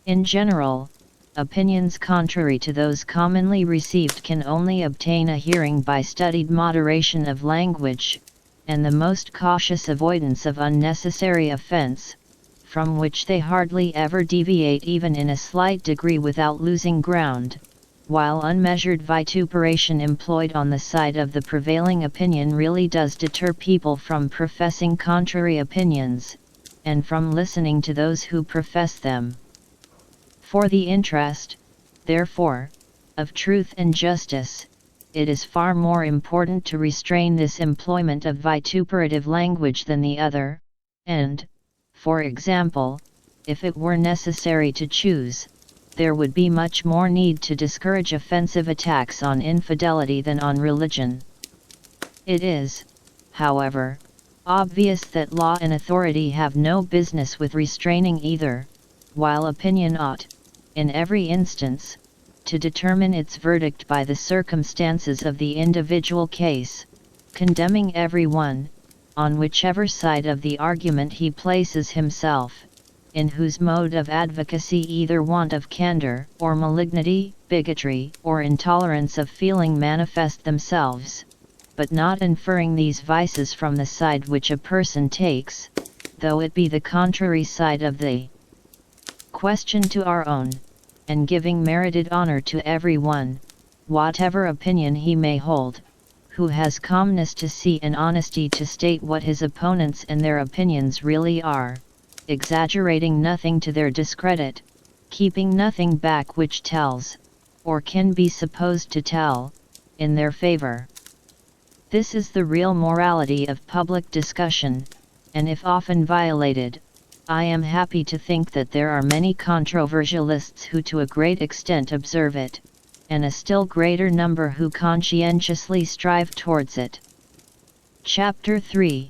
In general, opinions contrary to those commonly received can only obtain a hearing by studied moderation of language, and the most cautious avoidance of unnecessary offense, from which they hardly ever deviate even in a slight degree without losing ground, while unmeasured vituperation employed on the side of the prevailing opinion really does deter people from professing contrary opinions, and from listening to those who profess them. For the interest, therefore, of truth and justice, it is far more important to restrain this employment of vituperative language than the other, and, for example, if it were necessary to choose, there would be much more need to discourage offensive attacks on infidelity than on religion. It is, however, obvious that law and authority have no business with restraining either, while opinion ought, in every instance, to determine its verdict by the circumstances of the individual case, condemning every one, on whichever side of the argument he places himself, in whose mode of advocacy either want of candor, or malignity, bigotry, or intolerance of feeling manifest themselves, but not inferring these vices from the side which a person takes, though it be the contrary side of the question to our own, and giving merited honor to every one, whatever opinion he may hold, who has calmness to see and honesty to state what his opponents and their opinions really are, exaggerating nothing to their discredit, keeping nothing back which tells, or can be supposed to tell, in their favor. This is the real morality of public discussion, and if often violated, I am happy to think that there are many controversialists who to a great extent observe it, and a still greater number who conscientiously strive towards it. Chapter 3.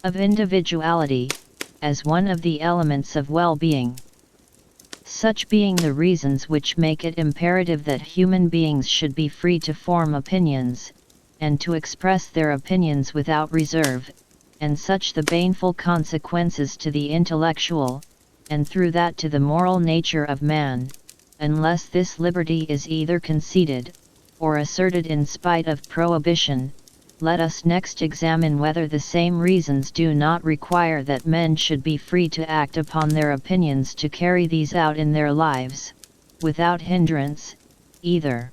Of Individuality, as one of the elements of well-being. Such being the reasons which make it imperative that human beings should be free to form opinions, and to express their opinions without reserve, and such the baneful consequences to the intellectual, and through that to the moral nature of man, unless this liberty is either conceded, or asserted in spite of prohibition, let us next examine whether the same reasons do not require that men should be free to act upon their opinions to carry these out in their lives, without hindrance, either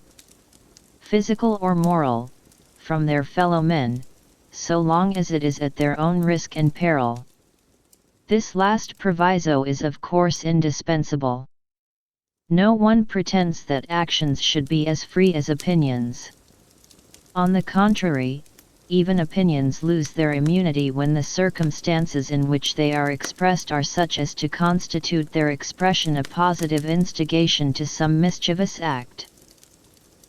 physical or moral, from their fellow men, so long as it is at their own risk and peril. This last proviso is of course indispensable. No one pretends that actions should be as free as opinions. On the contrary, even opinions lose their immunity when the circumstances in which they are expressed are such as to constitute their expression a positive instigation to some mischievous act.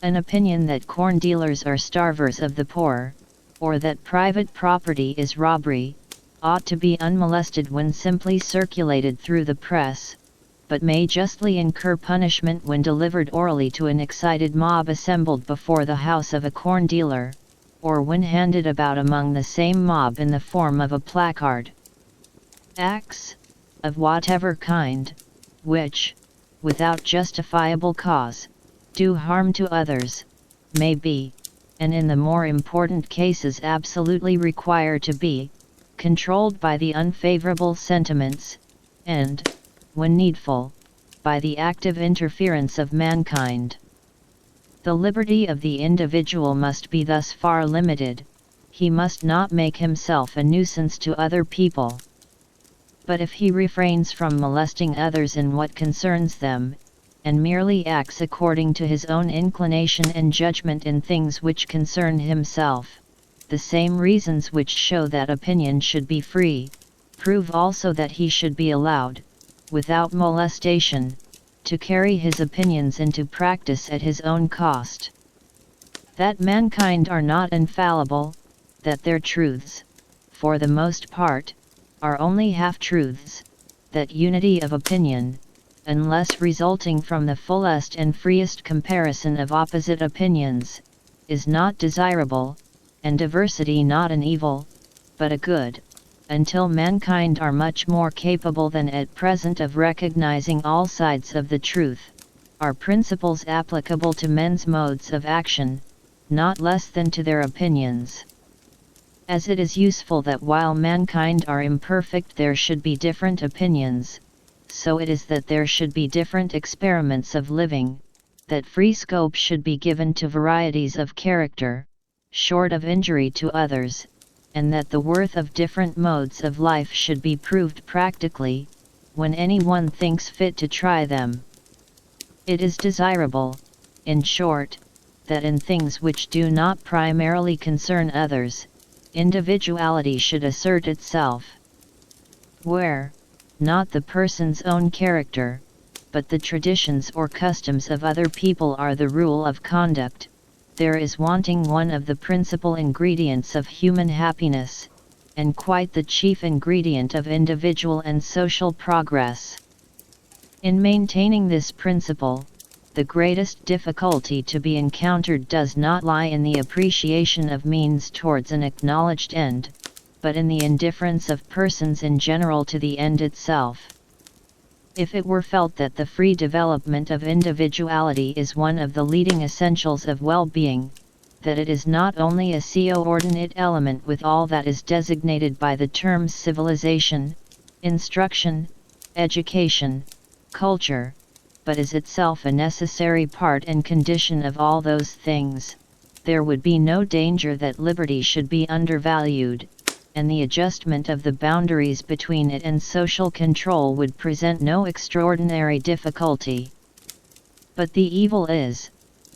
An opinion that corn dealers are starvers of the poor, or that private property is robbery, ought to be unmolested when simply circulated through the press, but may justly incur punishment when delivered orally to an excited mob assembled before the house of a corn dealer, or when handed about among the same mob in the form of a placard. Acts, of whatever kind, which, without justifiable cause, do harm to others, may be, and in the more important cases absolutely require to be, controlled by the unfavorable sentiments, and, when needful, by the active interference of mankind. The liberty of the individual must be thus far limited: he must not make himself a nuisance to other people. But if he refrains from molesting others in what concerns them, and merely acts according to his own inclination and judgment in things which concern himself, the same reasons which show that opinion should be free, prove also that he should be allowed, without molestation, to carry his opinions into practice at his own cost. That mankind are not infallible, that their truths, for the most part, are only half-truths, that unity of opinion, unless resulting from the fullest and freest comparison of opposite opinions, is not desirable, and diversity not an evil, but a good, until mankind are much more capable than at present of recognizing all sides of the truth, are principles applicable to men's modes of action, not less than to their opinions. As it is useful that while mankind are imperfect there should be different opinions, so it is that there should be different experiments of living, that free scope should be given to varieties of character, short of injury to others, and that the worth of different modes of life should be proved practically, when anyone thinks fit to try them. It is desirable, in short, that in things which do not primarily concern others, individuality should assert itself. Where, not the person's own character, but the traditions or customs of other people are the rule of conduct, there is wanting one of the principal ingredients of human happiness, and quite the chief ingredient of individual and social progress. In maintaining this principle, the greatest difficulty to be encountered does not lie in the appreciation of means towards an acknowledged end, but in the indifference of persons in general to the end itself. If it were felt that the free development of individuality is one of the leading essentials of well-being, that it is not only a coordinate element with all that is designated by the terms civilization, instruction, education, culture, but is itself a necessary part and condition of all those things, there would be no danger that liberty should be undervalued, and the adjustment of the boundaries between it and social control would present no extraordinary difficulty. But the evil is,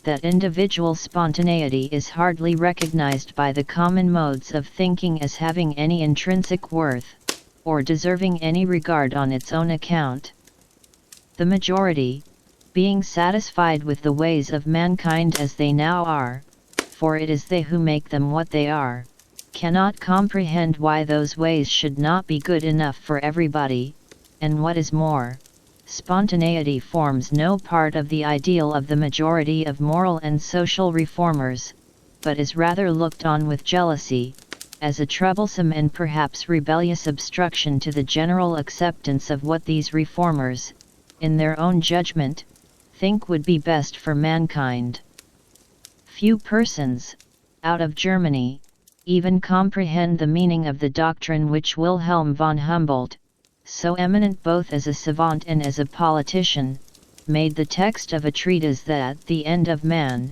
that individual spontaneity is hardly recognized by the common modes of thinking as having any intrinsic worth, or deserving any regard on its own account. The majority, being satisfied with the ways of mankind as they now are, for it is they who make them what they are, cannot comprehend why those ways should not be good enough for everybody, and what is more, spontaneity forms no part of the ideal of the majority of moral and social reformers, but is rather looked on with jealousy, as a troublesome and perhaps rebellious obstruction to the general acceptance of what these reformers, in their own judgment, think would be best for mankind. Few persons, out of Germany, even comprehend the meaning of the doctrine which Wilhelm von Humboldt, so eminent both as a savant and as a politician, made the text of a treatise that the end of man,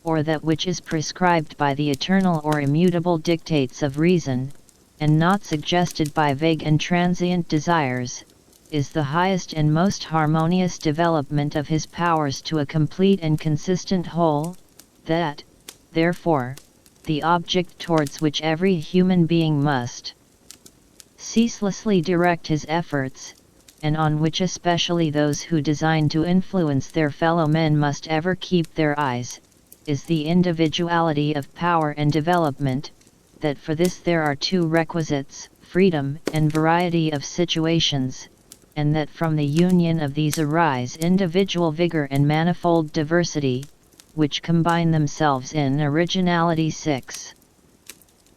or that which is prescribed by the eternal or immutable dictates of reason, and not suggested by vague and transient desires, is the highest and most harmonious development of his powers to a complete and consistent whole, that, therefore, the object towards which every human being must ceaselessly direct his efforts, and on which especially those who design to influence their fellow men must ever keep their eyes, is the individuality of power and development, that for this there are two requisites, freedom and variety of situations, and that from the union of these arise individual vigor and manifold diversity, which combine themselves in originality. 6.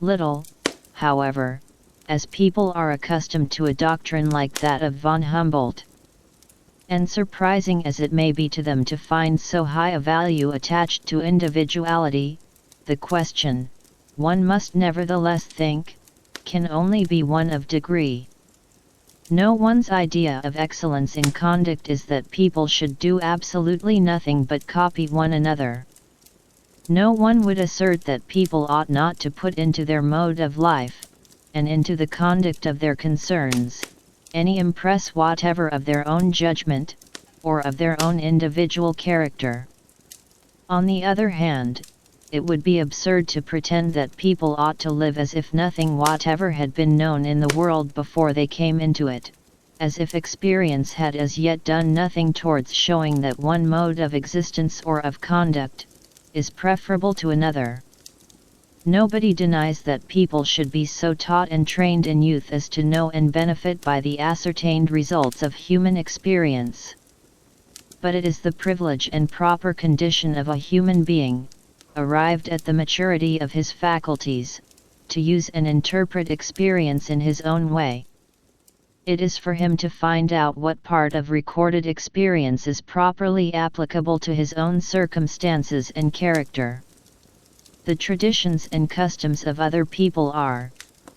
Little, however, as people are accustomed to a doctrine like that of von Humboldt, and surprising as it may be to them to find so high a value attached to individuality, the question, one must nevertheless think, can only be one of degree. No one's idea of excellence in conduct is that people should do absolutely nothing but copy one another. No one would assert that people ought not to put into their mode of life, and into the conduct of their concerns, any impress whatever of their own judgment, or of their own individual character. On the other hand, it would be absurd to pretend that people ought to live as if nothing whatever had been known in the world before they came into it, as if experience had as yet done nothing towards showing that one mode of existence or of conduct is preferable to another. Nobody denies that people should be so taught and trained in youth as to know and benefit by the ascertained results of human experience. But it is the privilege and proper condition of a human being, arrived at the maturity of his faculties, to use and interpret experience in his own way. It is for him to find out what part of recorded experience is properly applicable to his own circumstances and character. The traditions and customs of other people are,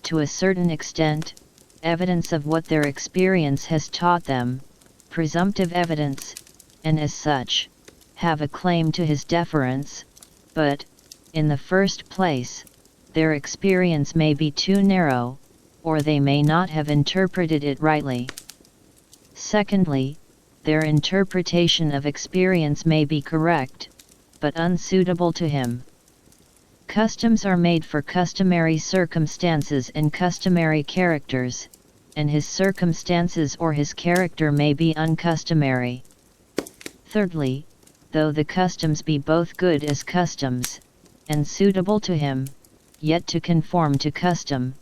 to a certain extent, evidence of what their experience has taught them, presumptive evidence, and as such, have a claim to his deference, but, in the first place, their experience may be too narrow, or they may not have interpreted it rightly. Secondly, their interpretation of experience may be correct, but unsuitable to him. Customs are made for customary circumstances and customary characters, and his circumstances or his character may be uncustomary. Thirdly, though the customs be both good as customs, and suitable to him, yet to conform to custom,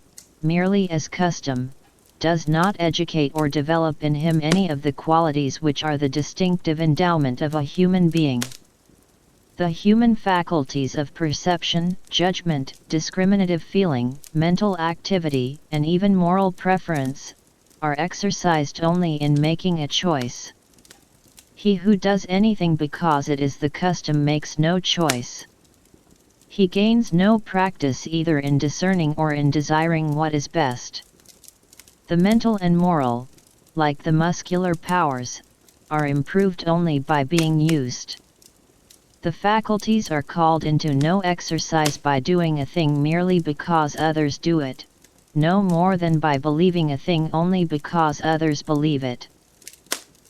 merely as custom, does not educate or develop in him any of the qualities which are the distinctive endowment of a human being. The human faculties of perception, judgment, discriminative feeling, mental activity, and even moral preference, are exercised only in making a choice. He who does anything because it is the custom makes no choice. He gains no practice either in discerning or in desiring what is best. The mental and moral, like the muscular powers, are improved only by being used. The faculties are called into no exercise by doing a thing merely because others do it, no more than by believing a thing only because others believe it.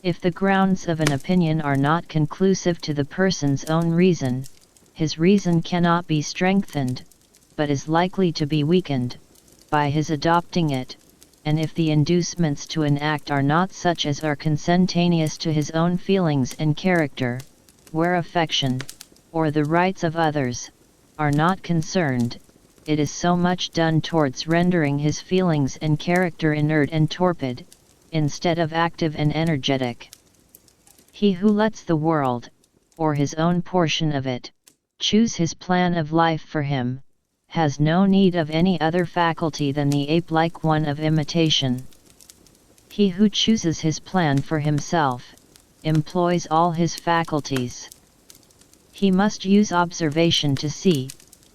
If the grounds of an opinion are not conclusive to the person's own reason, his reason cannot be strengthened, but is likely to be weakened, by his adopting it, and if the inducements to an act are not such as are consentaneous to his own feelings and character, where affection, or the rights of others, are not concerned, it is so much done towards rendering his feelings and character inert and torpid, instead of active and energetic. He who lets the world, or his own portion of it, choose his plan of life for him, has no need of any other faculty than the ape-like one of imitation. He who chooses his plan for himself, employs all his faculties. He must use observation to see,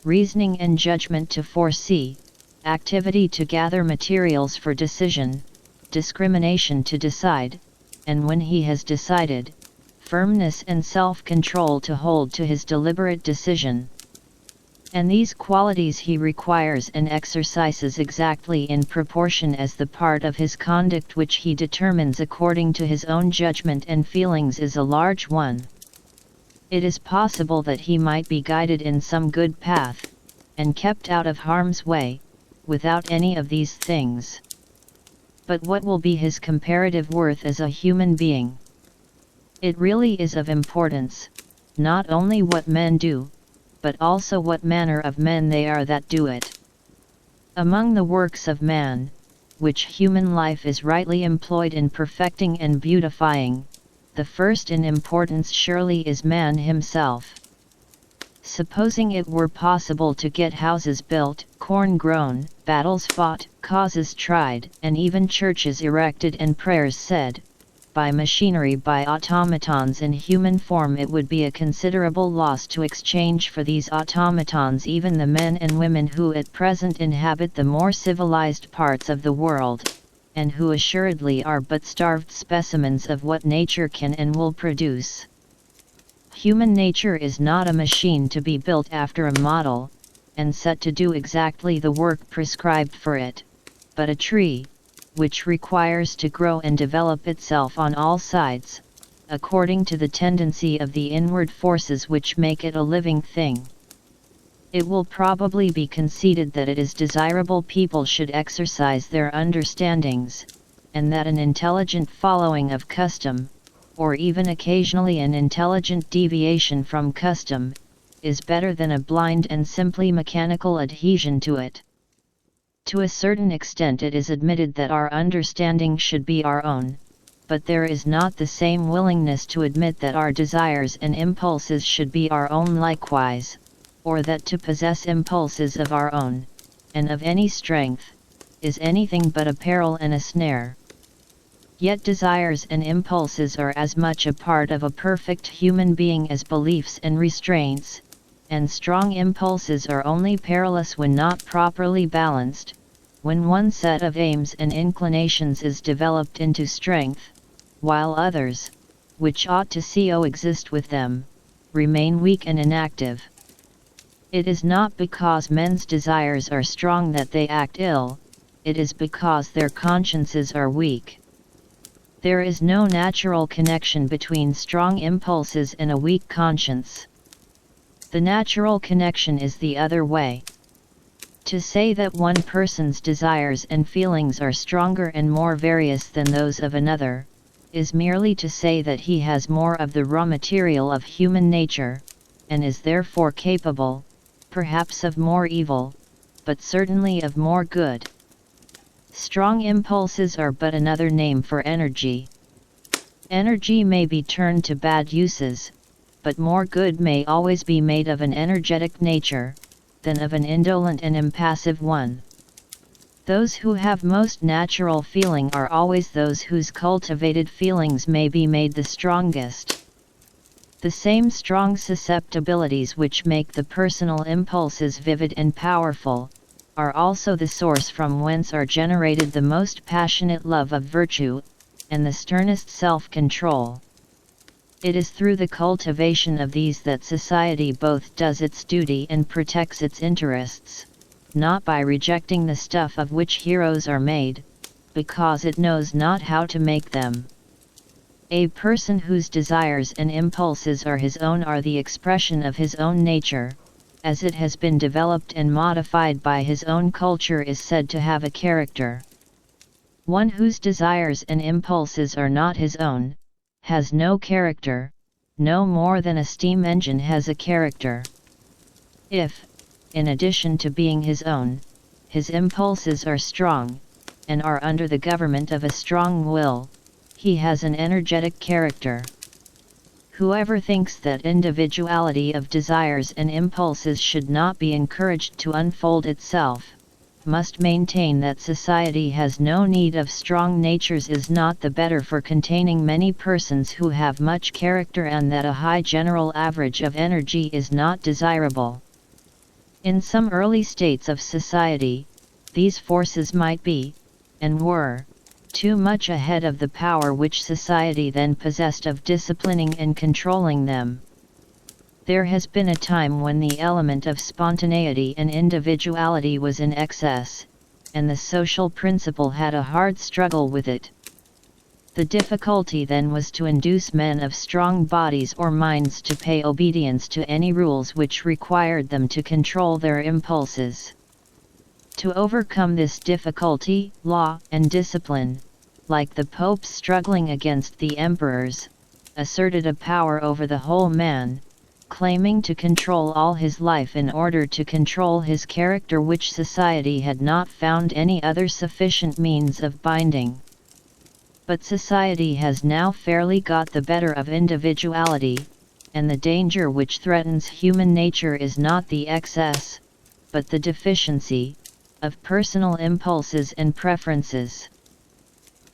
reasoning and judgment to foresee, activity to gather materials for decision, discrimination to decide, and when he has decided, firmness and self-control to hold to his deliberate decision. And these qualities he requires and exercises exactly in proportion as the part of his conduct which he determines according to his own judgment and feelings is a large one. It is possible that he might be guided in some good path, and kept out of harm's way, without any of these things. But what will be his comparative worth as a human being? It really is of importance, not only what men do, but also what manner of men they are that do it. Among the works of man, which human life is rightly employed in perfecting and beautifying, the first in importance surely is man himself. Supposing it were possible to get houses built, corn grown, battles fought, causes tried, and even churches erected and prayers said, by machinery, by automatons in human form, it would be a considerable loss to exchange for these automatons even the men and women who at present inhabit the more civilized parts of the world, and who assuredly are but starved specimens of what nature can and will produce. Human nature is not a machine to be built after a model, and set to do exactly the work prescribed for it, but a tree, which requires to grow and develop itself on all sides, according to the tendency of the inward forces which make it a living thing. It will probably be conceded that it is desirable people should exercise their understandings, and that an intelligent following of custom, or even occasionally an intelligent deviation from custom, is better than a blind and simply mechanical adhesion to it. To a certain extent it is admitted that our understanding should be our own, but there is not the same willingness to admit that our desires and impulses should be our own likewise, or that to possess impulses of our own, and of any strength, is anything but a peril and a snare. Yet desires and impulses are as much a part of a perfect human being as beliefs and restraints, and strong impulses are only perilous when not properly balanced, when one set of aims and inclinations is developed into strength, while others, which ought to coexist with them, remain weak and inactive. It is not because men's desires are strong that they act ill, it is because their consciences are weak. There is no natural connection between strong impulses and a weak conscience. The natural connection is the other way. To say that one person's desires and feelings are stronger and more various than those of another, is merely to say that he has more of the raw material of human nature, and is therefore capable, perhaps of more evil, but certainly of more good. Strong impulses are but another name for energy. Energy may be turned to bad uses, but more good may always be made of an energetic nature, than of an indolent and impassive one. Those who have most natural feeling are always those whose cultivated feelings may be made the strongest. The same strong susceptibilities which make the personal impulses vivid and powerful, are also the source from whence are generated the most passionate love of virtue, and the sternest self-control. It is through the cultivation of these that society both does its duty and protects its interests, not by rejecting the stuff of which heroes are made, because it knows not how to make them. A person whose desires and impulses are his own are the expression of his own nature, as it has been developed and modified by his own culture is said to have a character. One whose desires and impulses are not his own, has no character, no more than a steam engine has a character. If, in addition to being his own, his impulses are strong, and are under the government of a strong will, he has an energetic character. Whoever thinks that individuality of desires and impulses should not be encouraged to unfold itself, must maintain that society has no need of strong natures is not the better for containing many persons who have much character, and that a high general average of energy is not desirable. In some early states of society, these forces might be, and were, too much ahead of the power which society then possessed of disciplining and controlling them. There has been a time when the element of spontaneity and individuality was in excess, and the social principle had a hard struggle with it. The difficulty then was to induce men of strong bodies or minds to pay obedience to any rules which required them to control their impulses. To overcome this difficulty, law and discipline, like the popes struggling against the emperors, asserted a power over the whole man, claiming to control all his life in order to control his character, which society had not found any other sufficient means of binding. But society has now fairly got the better of individuality, and the danger which threatens human nature is not the excess, but the deficiency, of personal impulses and preferences.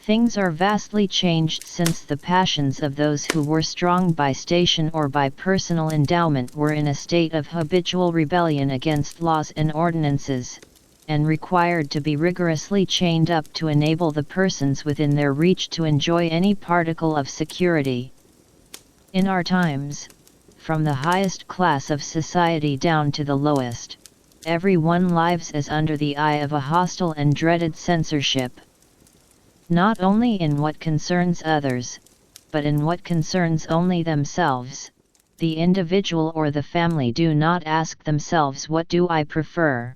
Things are vastly changed since the passions of those who were strong by station or by personal endowment were in a state of habitual rebellion against laws and ordinances, and required to be rigorously chained up to enable the persons within their reach to enjoy any particle of security. In our times, from the highest class of society down to the lowest, every one lives as under the eye of a hostile and dreaded censorship. Not only in what concerns others, but in what concerns only themselves, the individual or the family do not ask themselves, what do I prefer?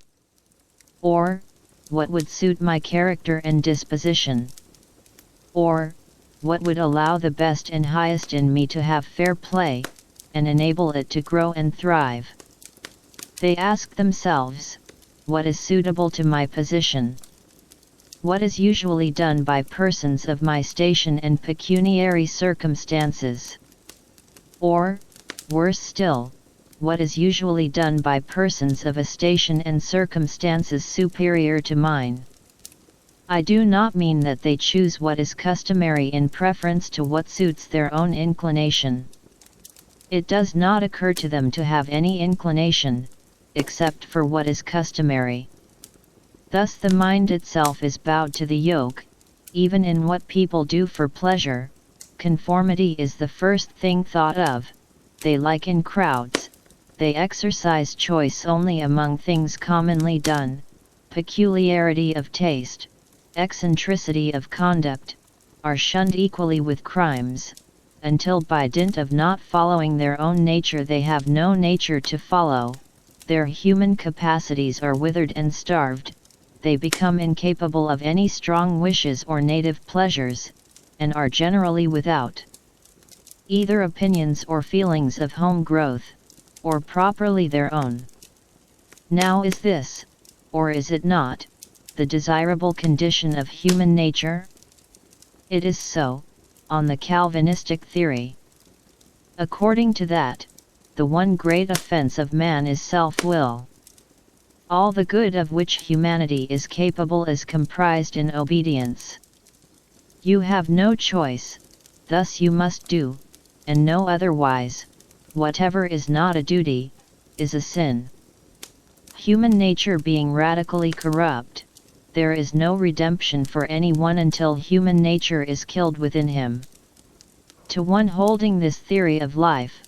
Or, what would suit my character and disposition? Or, what would allow the best and highest in me to have fair play, and enable it to grow and thrive? They ask themselves, what is suitable to my position? What is usually done by persons of my station and pecuniary circumstances? Or, worse still, what is usually done by persons of a station and circumstances superior to mine? I do not mean that they choose what is customary in preference to what suits their own inclination. It does not occur to them to have any inclination, except for what is customary. Thus the mind itself is bowed to the yoke, even in what people do for pleasure. Conformity is the first thing thought of. They like in crowds. They exercise choice only among things commonly done. Peculiarity of taste, eccentricity of conduct, are shunned equally with crimes, until by dint of not following their own nature they have no nature to follow, their human capacities are withered and starved, they become incapable of any strong wishes or native pleasures, and are generally without either opinions or feelings of home growth, or properly their own. Now is this, or is it not, the desirable condition of human nature? It is so, on the Calvinistic theory. According to that, the one great offense of man is self-will. All the good of which humanity is capable is comprised in obedience. You have no choice, thus you must do, and no otherwise. Whatever is not a duty, is a sin. Human nature being radically corrupt, there is no redemption for anyone until human nature is killed within him. To one holding this theory of life,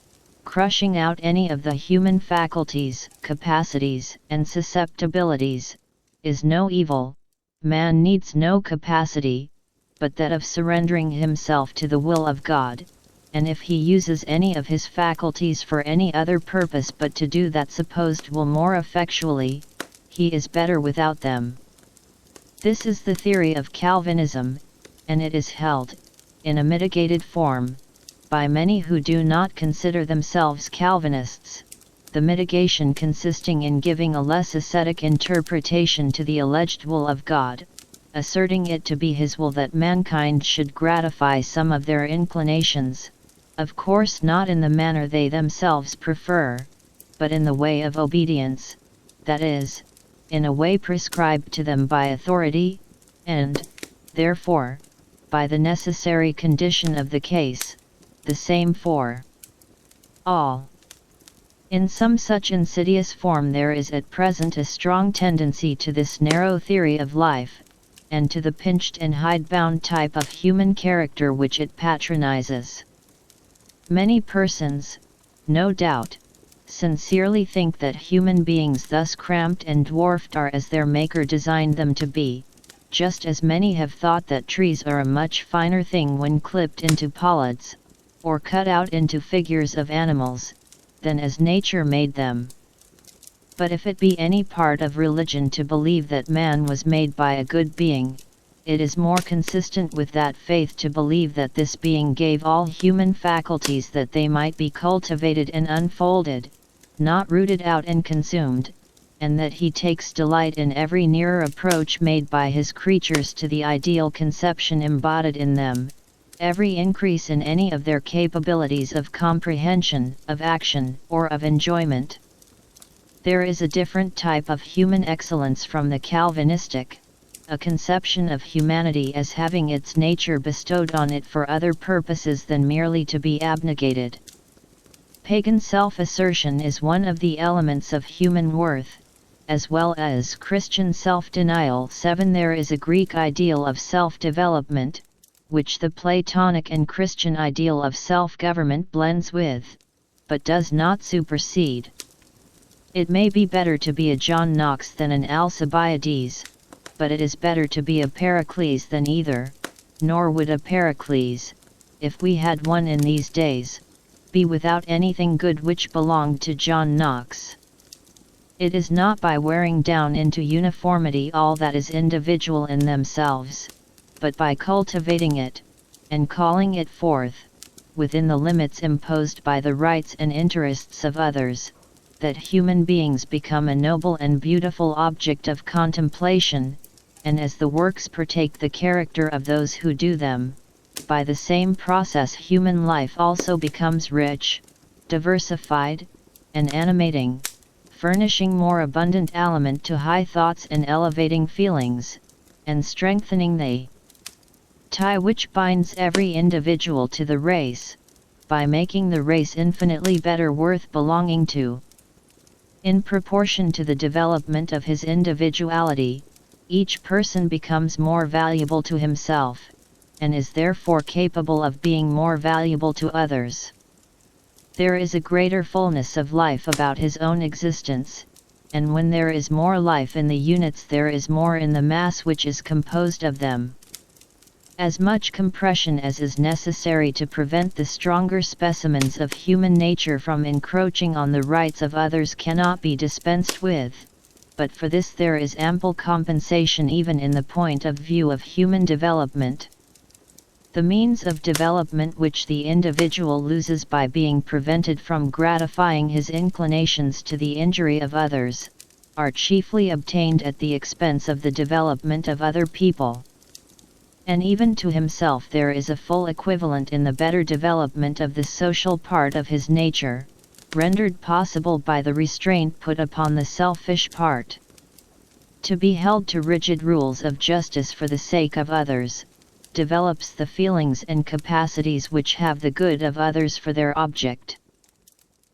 crushing out any of the human faculties, capacities, and susceptibilities, is no evil. Man needs no capacity, but that of surrendering himself to the will of God, and if he uses any of his faculties for any other purpose but to do that supposed will more effectually, he is better without them. This is the theory of Calvinism, and it is held, in a mitigated form, by many who do not consider themselves Calvinists, the mitigation consisting in giving a less ascetic interpretation to the alleged will of God, asserting it to be his will that mankind should gratify some of their inclinations, of course not in the manner they themselves prefer, but in the way of obedience, that is, in a way prescribed to them by authority, and, therefore, by the necessary condition of the case, the same for all. In some such insidious form there is at present a strong tendency to this narrow theory of life, and to the pinched and hidebound type of human character which it patronizes. Many persons, no doubt, sincerely think that human beings thus cramped and dwarfed are as their Maker designed them to be, just as many have thought that trees are a much finer thing when clipped into polyds, or cut out into figures of animals, than as nature made them. But if it be any part of religion to believe that man was made by a good being, it is more consistent with that faith to believe that this being gave all human faculties that they might be cultivated and unfolded, not rooted out and consumed, and that he takes delight in every nearer approach made by his creatures to the ideal conception embodied in them, every increase in any of their capabilities of comprehension, of action, or of enjoyment. There is a different type of human excellence from the Calvinistic, a conception of humanity as having its nature bestowed on it for other purposes than merely to be abnegated. Pagan self-assertion is one of the elements of human worth, as well as Christian self-denial. 7. There is a Greek ideal of self-development, which the Platonic and Christian ideal of self-government blends with, but does not supersede. It may be better to be a John Knox than an Alcibiades, but it is better to be a Pericles than either, nor would a Pericles, if we had one in these days, be without anything good which belonged to John Knox. It is not by wearing down into uniformity all that is individual in themselves, but by cultivating it, and calling it forth, within the limits imposed by the rights and interests of others, that human beings become a noble and beautiful object of contemplation, and as the works partake the character of those who do them, by the same process human life also becomes rich, diversified, and animating, furnishing more abundant aliment to high thoughts and elevating feelings, and strengthening the tie which binds every individual to the race, by making the race infinitely better worth belonging to. In proportion to the development of his individuality, each person becomes more valuable to himself, and is therefore capable of being more valuable to others. There is a greater fullness of life about his own existence, and when there is more life in the units there is more in the mass which is composed of them. As much compression as is necessary to prevent the stronger specimens of human nature from encroaching on the rights of others cannot be dispensed with, but for this there is ample compensation even in the point of view of human development. The means of development which the individual loses by being prevented from gratifying his inclinations to the injury of others, are chiefly obtained at the expense of the development of other people. And even to himself there is a full equivalent in the better development of the social part of his nature, rendered possible by the restraint put upon the selfish part. To be held to rigid rules of justice for the sake of others, develops the feelings and capacities which have the good of others for their object.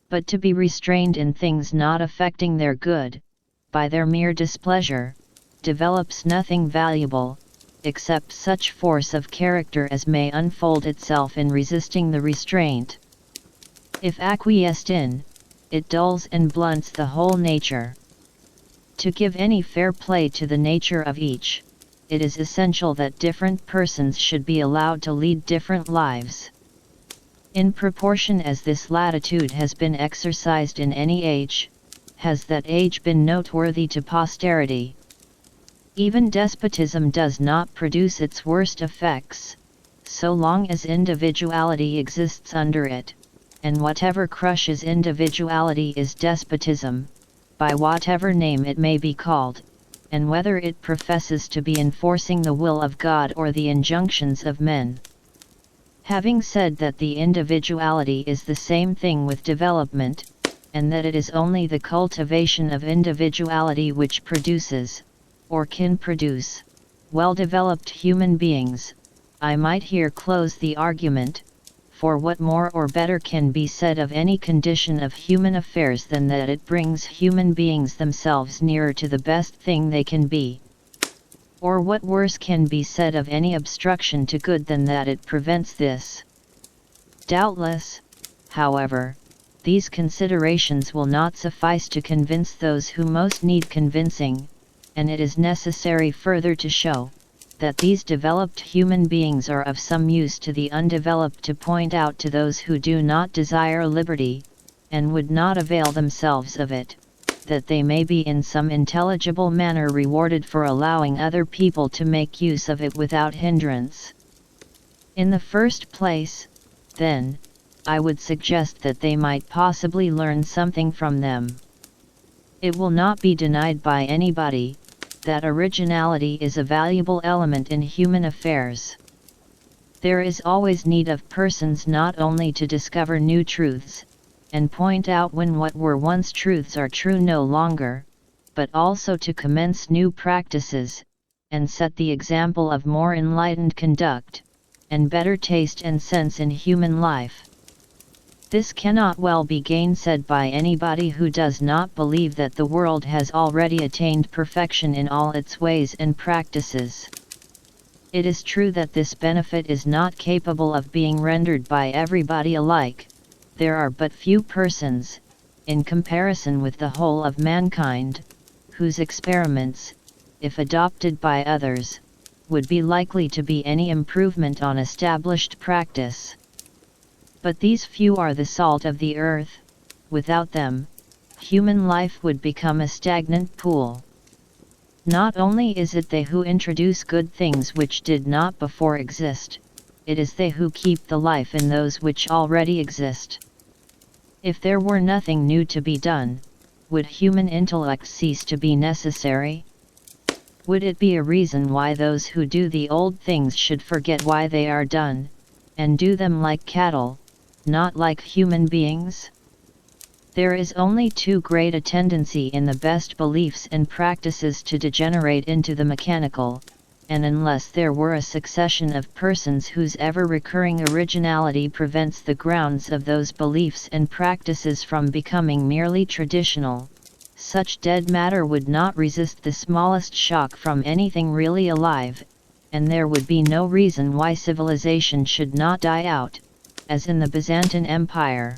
But to be restrained in things not affecting their good, by their mere displeasure, develops nothing valuable, except such force of character as may unfold itself in resisting the restraint. If acquiesced in, it dulls and blunts the whole nature. To give any fair play to the nature of each, it is essential that different persons should be allowed to lead different lives. In proportion as this latitude has been exercised in any age, has that age been noteworthy to posterity. Even despotism does not produce its worst effects, so long as individuality exists under it, and whatever crushes individuality is despotism, by whatever name it may be called, and whether it professes to be enforcing the will of God or the injunctions of men. Having said that the individuality is the same thing with development, and that it is only the cultivation of individuality which produces, or can produce, well-developed human beings, I might here close the argument, for what more or better can be said of any condition of human affairs than that it brings human beings themselves nearer to the best thing they can be. Or what worse can be said of any obstruction to good than that it prevents this? Doubtless, however, these considerations will not suffice to convince those who most need convincing, and it is necessary further to show that these developed human beings are of some use to the undeveloped, to point out to those who do not desire liberty, and would not avail themselves of it, that they may be in some intelligible manner rewarded for allowing other people to make use of it without hindrance. In the first place, then, I would suggest that they might possibly learn something from them. It will not be denied by anybody that originality is a valuable element in human affairs. There is always need of persons not only to discover new truths, and point out when what were once truths are true no longer, but also to commence new practices, and set the example of more enlightened conduct, and better taste and sense in human life. This cannot well be gainsaid by anybody who does not believe that the world has already attained perfection in all its ways and practices. It is true that this benefit is not capable of being rendered by everybody alike. There are but few persons, in comparison with the whole of mankind, whose experiments, if adopted by others, would be likely to be any improvement on established practice. But these few are the salt of the earth. Without them, human life would become a stagnant pool. Not only is it they who introduce good things which did not before exist, it is they who keep the life in those which already exist. If there were nothing new to be done, would human intellect cease to be necessary? Would it be a reason why those who do the old things should forget why they are done, and do them like cattle, not like human beings? There is only too great a tendency in the best beliefs and practices to degenerate into the mechanical, and unless there were a succession of persons whose ever-recurring originality prevents the grounds of those beliefs and practices from becoming merely traditional, such dead matter would not resist the smallest shock from anything really alive, and there would be no reason why civilization should not die out, as in the Byzantine Empire.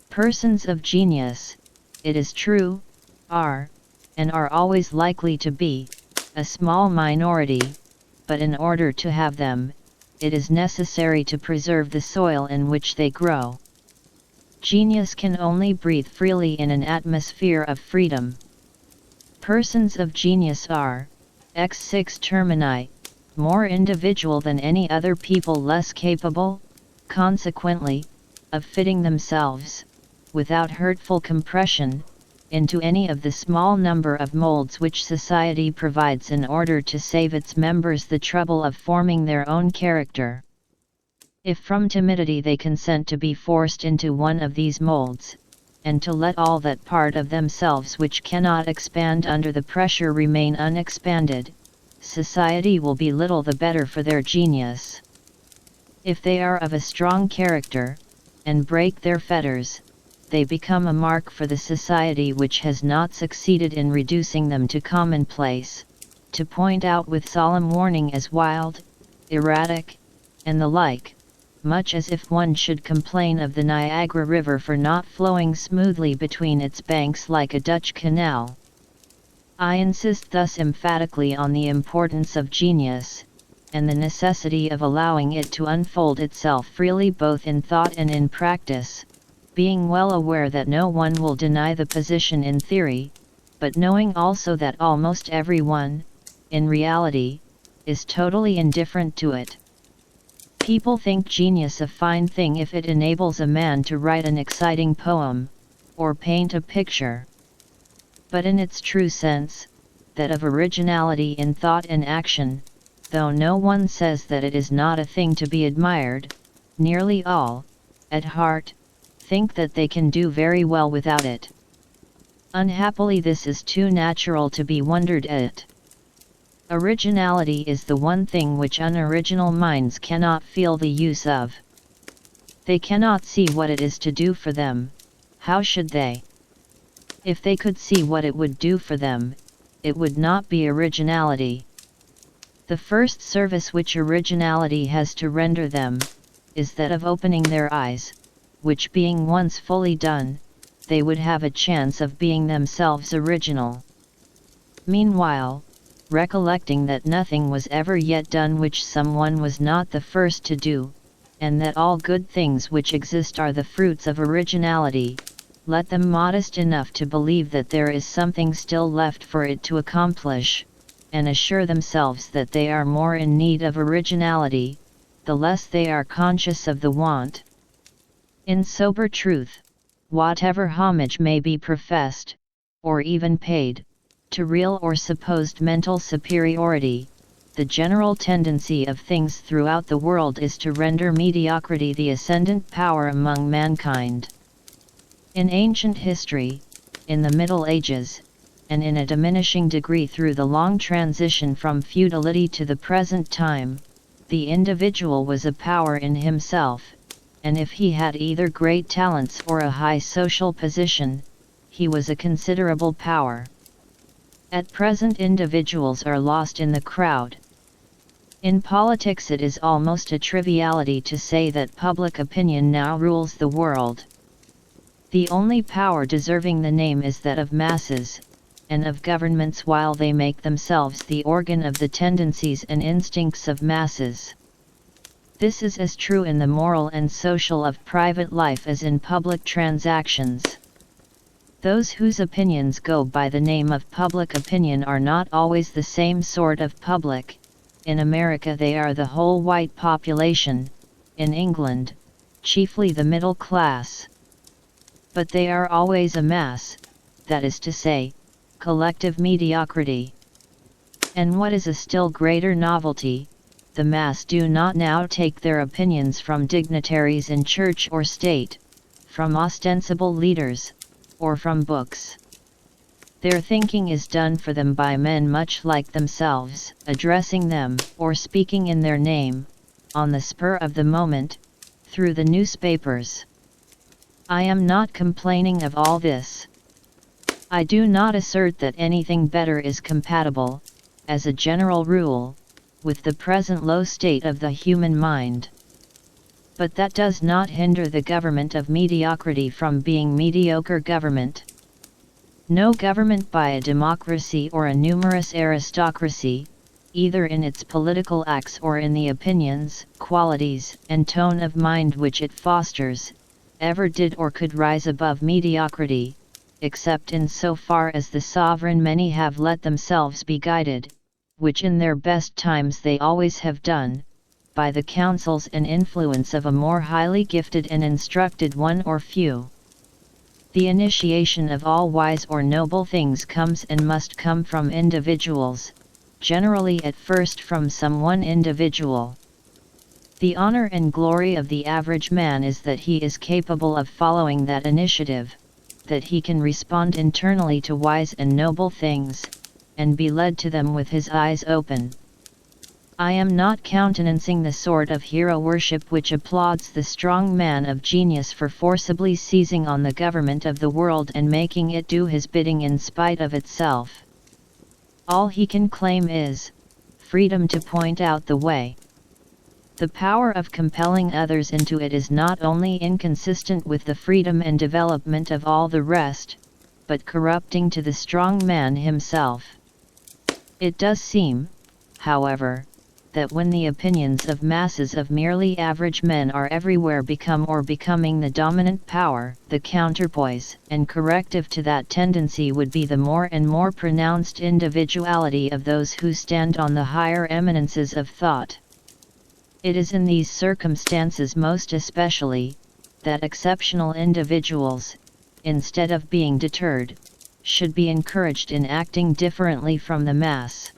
Persons of genius, it is true, are, and are always likely to be, a small minority, but in order to have them, it is necessary to preserve the soil in which they grow. Genius can only breathe freely in an atmosphere of freedom. Persons of genius are, ex six termini, more individual than any other people, less capable, consequently, of fitting themselves, without hurtful compression, into any of the small number of molds which society provides in order to save its members the trouble of forming their own character. If from timidity they consent to be forced into one of these molds, and to let all that part of themselves which cannot expand under the pressure remain unexpanded, society will be little the better for their genius. If they are of a strong character, and break their fetters, they become a mark for the society which has not succeeded in reducing them to commonplace, to point out with solemn warning as wild, erratic, and the like, much as if one should complain of the Niagara River for not flowing smoothly between its banks like a Dutch canal. I insist thus emphatically on the importance of genius, and the necessity of allowing it to unfold itself freely both in thought and in practice, being well aware that no one will deny the position in theory, but knowing also that almost everyone, in reality, is totally indifferent to it. People think genius a fine thing if it enables a man to write an exciting poem, or paint a picture. But in its true sense, that of originality in thought and action, though no one says that it is not a thing to be admired, nearly all, at heart, think that they can do very well without it. Unhappily, this is too natural to be wondered at. Originality is the one thing which unoriginal minds cannot feel the use of. They cannot see what it is to do for them. How should they? If they could see what it would do for them, it would not be originality. The first service which originality has to render them, is that of opening their eyes, which being once fully done, they would have a chance of being themselves original. Meanwhile, recollecting that nothing was ever yet done which someone was not the first to do, and that all good things which exist are the fruits of originality, let them modest enough to believe that there is something still left for it to accomplish, and assure themselves that they are more in need of originality, the less they are conscious of the want. In sober truth, whatever homage may be professed, or even paid, to real or supposed mental superiority, the general tendency of things throughout the world is to render mediocrity the ascendant power among mankind. In ancient history, in the Middle Ages, and in a diminishing degree through the long transition from feudality to the present time, the individual was a power in himself, and if he had either great talents or a high social position, he was a considerable power. At present individuals are lost in the crowd. In politics it is almost a triviality to say that public opinion now rules the world. The only power deserving the name is that of masses, and of governments while they make themselves the organ of the tendencies and instincts of masses. This is as true in the moral and social of private life as in public transactions. Those whose opinions go by the name of public opinion are not always the same sort of public. In America they are the whole white population, in England, chiefly the middle class. But they are always a mass, that is to say, collective mediocrity. And what is a still greater novelty, the mass do not now take their opinions from dignitaries in church or state, from ostensible leaders, or from books. Their thinking is done for them by men much like themselves, addressing them, or speaking in their name, on the spur of the moment, through the newspapers. I am not complaining of all this. I do not assert that anything better is compatible, as a general rule, with the present low state of the human mind. But that does not hinder the government of mediocrity from being mediocre government. No government by a democracy or a numerous aristocracy, either in its political acts or in the opinions, qualities, and tone of mind which it fosters, ever did or could rise above mediocrity, except in so far as the sovereign many have let themselves be guided, which in their best times they always have done, by the counsels and influence of a more highly gifted and instructed one or few. The initiation of all wise or noble things comes and must come from individuals, generally at first from some one individual. The honor and glory of the average man is that he is capable of following that initiative, that he can respond internally to wise and noble things, and be led to them with his eyes open. I am not countenancing the sort of hero worship which applauds the strong man of genius for forcibly seizing on the government of the world and making it do his bidding in spite of itself. All he can claim is freedom to point out the way. The power of compelling others into it is not only inconsistent with the freedom and development of all the rest, but corrupting to the strong man himself. It does seem, however, that when the opinions of masses of merely average men are everywhere becoming the dominant power, the counterpoise and corrective to that tendency would be the more and more pronounced individuality of those who stand on the higher eminences of thought. It is in these circumstances most especially, that exceptional individuals, instead of being deterred, should be encouraged in acting differently from the mass.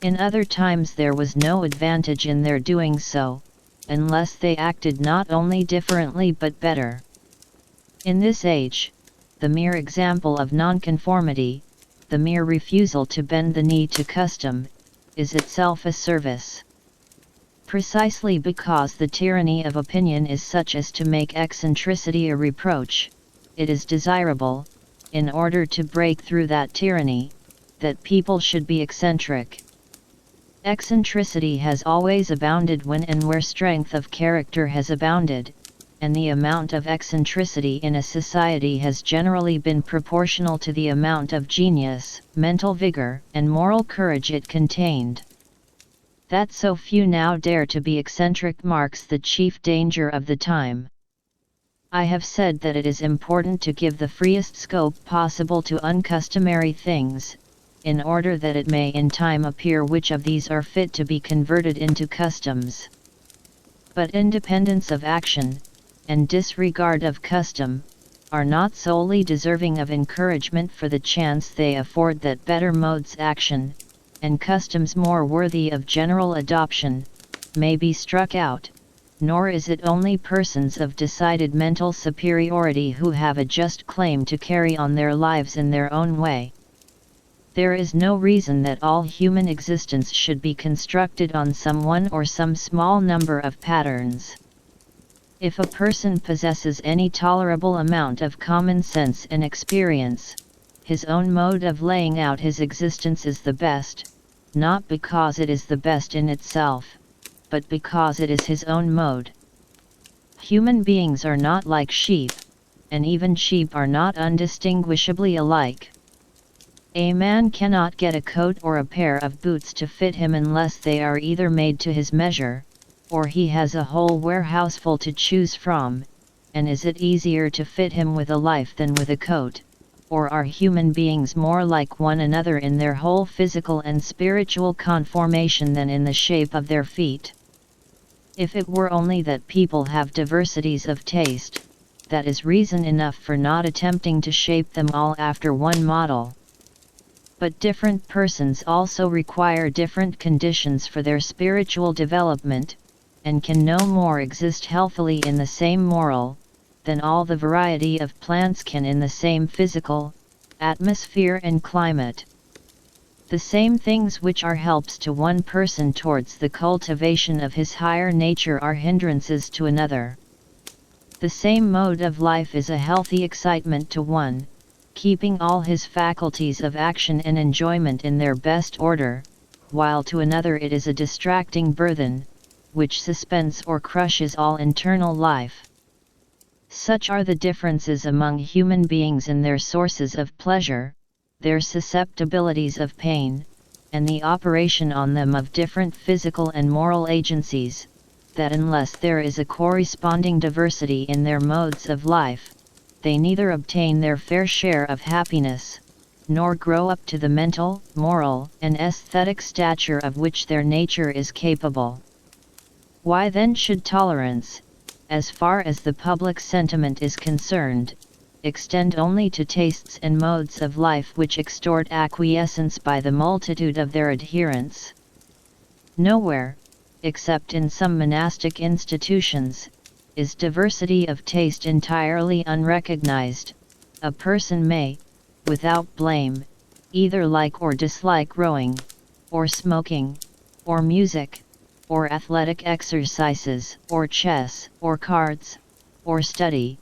In other times there was no advantage in their doing so, unless they acted not only differently but better. In this age, the mere example of nonconformity, the mere refusal to bend the knee to custom, is itself a service. Precisely because the tyranny of opinion is such as to make eccentricity a reproach, it is desirable, in order to break through that tyranny, that people should be eccentric. Eccentricity has always abounded when and where strength of character has abounded, and the amount of eccentricity in a society has generally been proportional to the amount of genius, mental vigor, and moral courage it contained. That so few now dare to be eccentric marks the chief danger of the time. I have said that it is important to give the freest scope possible to uncustomary things, in order that it may in time appear which of these are fit to be converted into customs. But independence of action, and disregard of custom, are not solely deserving of encouragement for the chance they afford that better modes action, and customs more worthy of general adoption, may be struck out, nor is it only persons of decided mental superiority who have a just claim to carry on their lives in their own way. There is no reason that all human existence should be constructed on some one or some small number of patterns. If a person possesses any tolerable amount of common sense and experience, his own mode of laying out his existence is the best, not because it is the best in itself, but because it is his own mode. Human beings are not like sheep, and even sheep are not undistinguishably alike. A man cannot get a coat or a pair of boots to fit him unless they are either made to his measure, or he has a whole warehouseful to choose from, and is it easier to fit him with a life than with a coat, or are human beings more like one another in their whole physical and spiritual conformation than in the shape of their feet? If it were only that people have diversities of taste, that is reason enough for not attempting to shape them all after one model. But different persons also require different conditions for their spiritual development, and can no more exist healthily in the same moral, than all the variety of plants can in the same physical, atmosphere and climate. The same things which are helps to one person towards the cultivation of his higher nature are hindrances to another. The same mode of life is a healthy excitement to one, keeping all his faculties of action and enjoyment in their best order, while to another it is a distracting burthen, which suspends or crushes all internal life. Such are the differences among human beings in their sources of pleasure, their susceptibilities of pain, and the operation on them of different physical and moral agencies, that unless there is a corresponding diversity in their modes of life, they neither obtain their fair share of happiness, nor grow up to the mental, moral, and aesthetic stature of which their nature is capable. Why then should tolerance, as far as the public sentiment is concerned, extend only to tastes and modes of life which extort acquiescence by the multitude of their adherents? Nowhere, except in some monastic institutions, is diversity of taste entirely unrecognized. A person may, without blame, either like or dislike rowing, or smoking, or music, or athletic exercises, or chess, or cards, or study,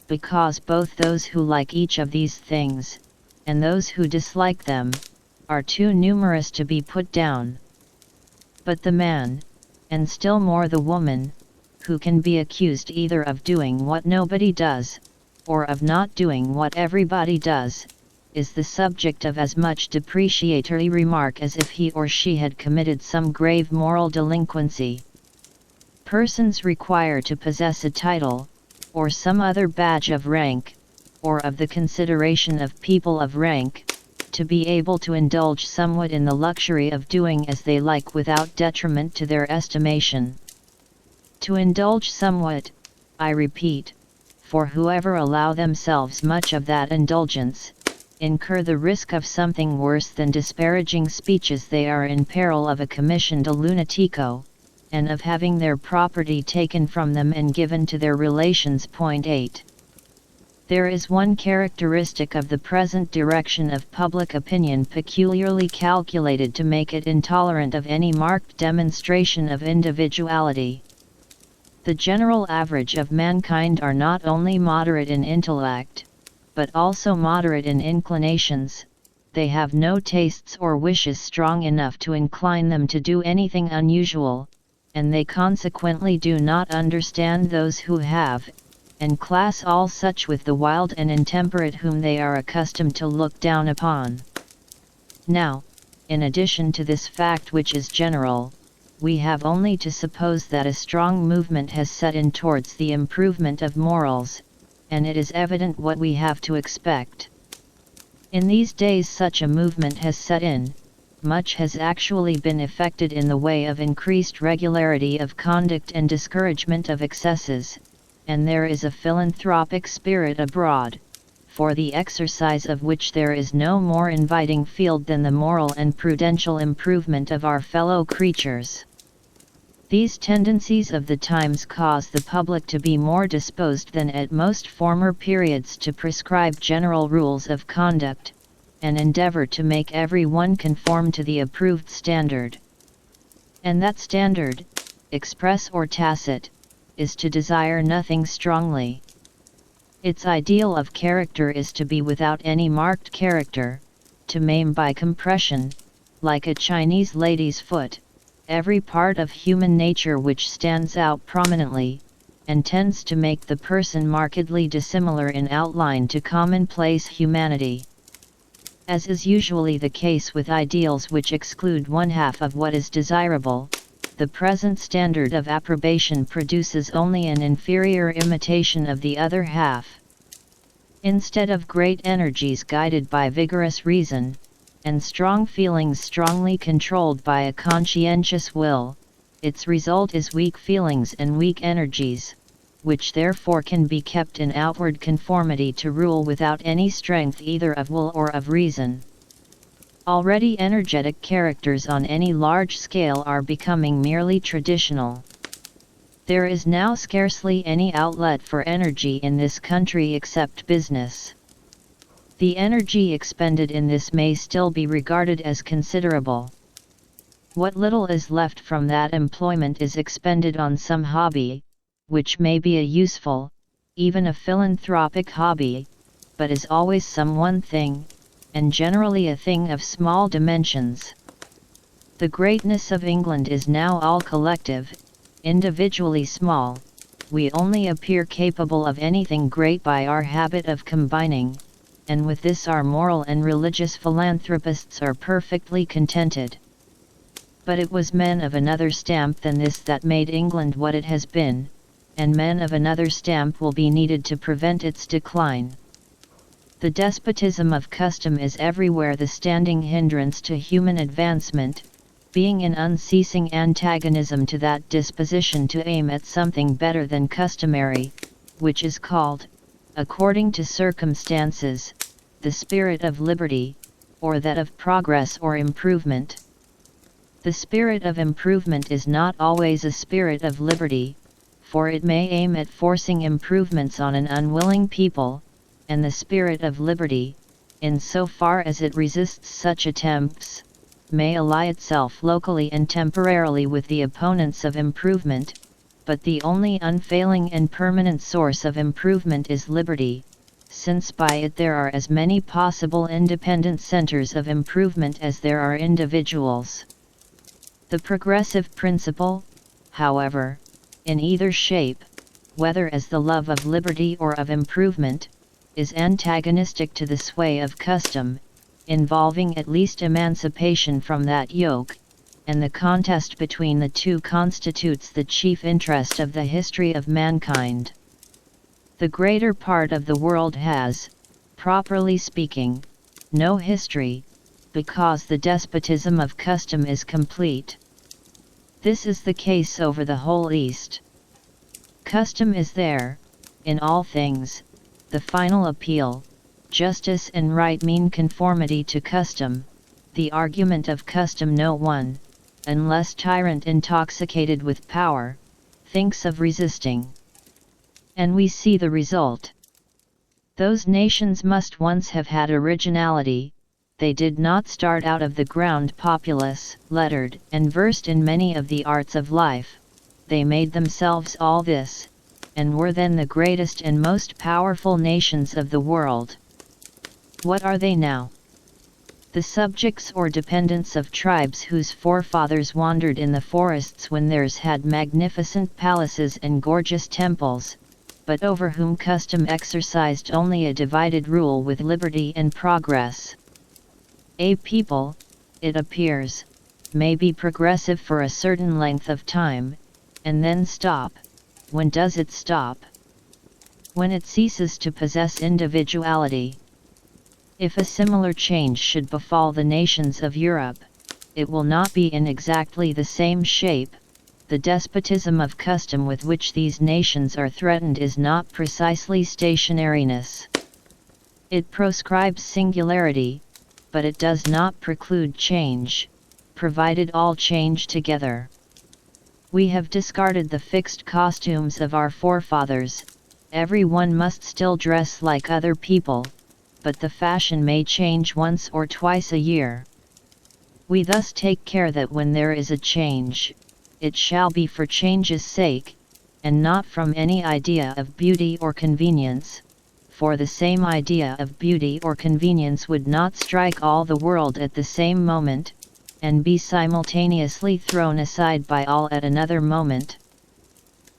because both those who like each of these things, and those who dislike them, are too numerous to be put down. But the man, and still more the woman, who can be accused either of doing what nobody does, or of not doing what everybody does, is the subject of as much depreciatory remark as if he or she had committed some grave moral delinquency. Persons require to possess a title, or some other badge of rank, or of the consideration of people of rank, to be able to indulge somewhat in the luxury of doing as they like without detriment to their estimation. To indulge somewhat, I repeat, for whoever allow themselves much of that indulgence, incur the risk of something worse than disparaging speeches. They are in peril of a commission de lunatico, and of having their property taken from them and given to their relations. 8. There is one characteristic of the present direction of public opinion peculiarly calculated to make it intolerant of any marked demonstration of individuality. The general average of mankind are not only moderate in intellect, but also moderate in inclinations, they have no tastes or wishes strong enough to incline them to do anything unusual, and they consequently do not understand those who have, and class all such with the wild and intemperate whom they are accustomed to look down upon. Now, in addition to this fact which is general, we have only to suppose that a strong movement has set in towards the improvement of morals, and it is evident what we have to expect. In these days such a movement has set in, much has actually been effected in the way of increased regularity of conduct and discouragement of excesses, and there is a philanthropic spirit abroad, for the exercise of which there is no more inviting field than the moral and prudential improvement of our fellow creatures. These tendencies of the times cause the public to be more disposed than at most former periods to prescribe general rules of conduct, and endeavor to make every one conform to the approved standard. And that standard, express or tacit, is to desire nothing strongly. Its ideal of character is to be without any marked character, to maim by compression, like a Chinese lady's foot, every part of human nature which stands out prominently, and tends to make the person markedly dissimilar in outline to commonplace humanity. As is usually the case with ideals which exclude one half of what is desirable, the present standard of approbation produces only an inferior imitation of the other half. Instead of great energies guided by vigorous reason, and strong feelings strongly controlled by a conscientious will, its result is weak feelings and weak energies, which therefore can be kept in outward conformity to rule without any strength either of will or of reason. Already energetic characters on any large scale are becoming merely traditional. There is now scarcely any outlet for energy in this country except business. The energy expended in this may still be regarded as considerable. What little is left from that employment is expended on some hobby, which may be a useful, even a philanthropic hobby, but is always some one thing, and generally a thing of small dimensions. The greatness of England is now all collective, individually small. We only appear capable of anything great by our habit of combining, and with this our moral and religious philanthropists are perfectly contented. But it was men of another stamp than this that made England what it has been, and men of another stamp will be needed to prevent its decline. The despotism of custom is everywhere the standing hindrance to human advancement, being in unceasing antagonism to that disposition to aim at something better than customary, which is called, according to circumstances, the spirit of liberty, or that of progress or improvement. The spirit of improvement is not always a spirit of liberty, for it may aim at forcing improvements on an unwilling people, and the spirit of liberty, in so far as it resists such attempts, may ally itself locally and temporarily with the opponents of improvement, but the only unfailing and permanent source of improvement is liberty, since by it there are as many possible independent centers of improvement as there are individuals. The progressive principle, however, in either shape, whether as the love of liberty or of improvement, is antagonistic to the sway of custom, involving at least emancipation from that yoke, and the contest between the two constitutes the chief interest of the history of mankind. The greater part of the world has, properly speaking, no history, because the despotism of custom is complete. This is the case over the whole East. Custom is there, in all things, the final appeal. Justice and right mean conformity to custom. The argument of custom no one, unless tyrant intoxicated with power, thinks of resisting. And we see the result. Those nations must once have had originality. They did not start out of the ground populous, lettered, and versed in many of the arts of life. They made themselves all this, and were then the greatest and most powerful nations of the world. What are they now? The subjects or dependents of tribes whose forefathers wandered in the forests when theirs had magnificent palaces and gorgeous temples, but over whom custom exercised only a divided rule with liberty and progress. A people, it appears, may be progressive for a certain length of time, and then stop. When does it stop? When it ceases to possess individuality. If a similar change should befall the nations of Europe, it will not be in exactly the same shape. The despotism of custom with which these nations are threatened is not precisely stationariness. It proscribes singularity, but it does not preclude change, provided all change together. We have discarded the fixed costumes of our forefathers. Every one must still dress like other people, but the fashion may change once or twice a year. We thus take care that when there is a change, it shall be for change's sake, and not from any idea of beauty or convenience, for the same idea of beauty or convenience would not strike all the world at the same moment, and be simultaneously thrown aside by all at another moment.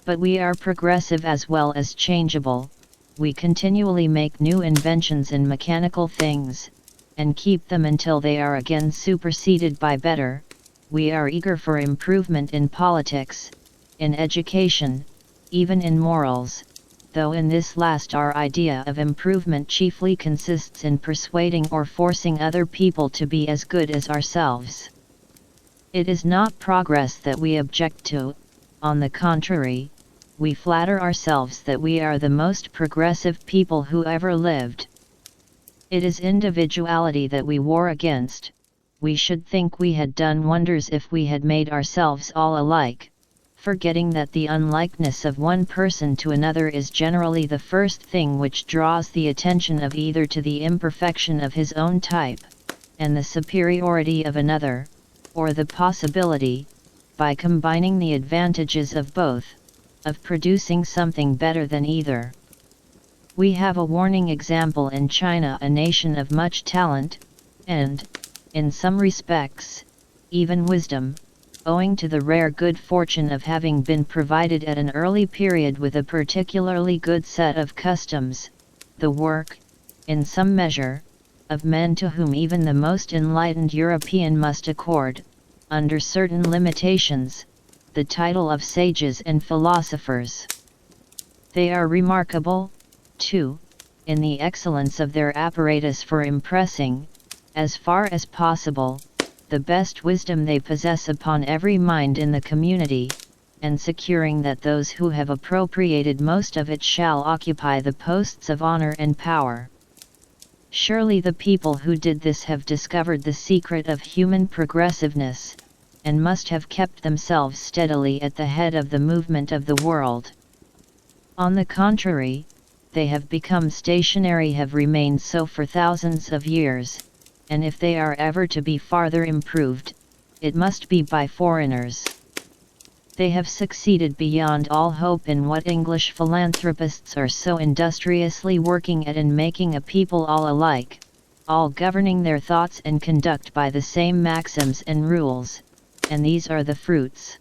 But we are progressive as well as changeable. We continually make new inventions in mechanical things, and keep them until they are again superseded by better. We are eager for improvement in politics, in education, even in morals, though in this last our idea of improvement chiefly consists in persuading or forcing other people to be as good as ourselves. It is not progress that we object to, on the contrary, we flatter ourselves that we are the most progressive people who ever lived. It is individuality that we war against. We should think we had done wonders if we had made ourselves all alike, forgetting that the unlikeness of one person to another is generally the first thing which draws the attention of either to the imperfection of his own type, and the superiority of another, or the possibility, by combining the advantages of both, of producing something better than either. We have a warning example in China, a nation of much talent, and, in some respects, even wisdom, owing to the rare good fortune of having been provided at an early period with a particularly good set of customs, the work, in some measure, of men to whom even the most enlightened European must accord, under certain limitations, the title of sages and philosophers. They are remarkable, too, in the excellence of their apparatus for impressing, as far as possible, the best wisdom they possess upon every mind in the community, and securing that those who have appropriated most of it shall occupy the posts of honor and power. Surely the people who did this have discovered the secret of human progressiveness, and must have kept themselves steadily at the head of the movement of the world. On the contrary, they have become stationary, have remained so for thousands of years, and if they are ever to be farther improved, it must be by foreigners. They have succeeded beyond all hope in what English philanthropists are so industriously working at, in making a people all alike, all governing their thoughts and conduct by the same maxims and rules, and these are the fruits.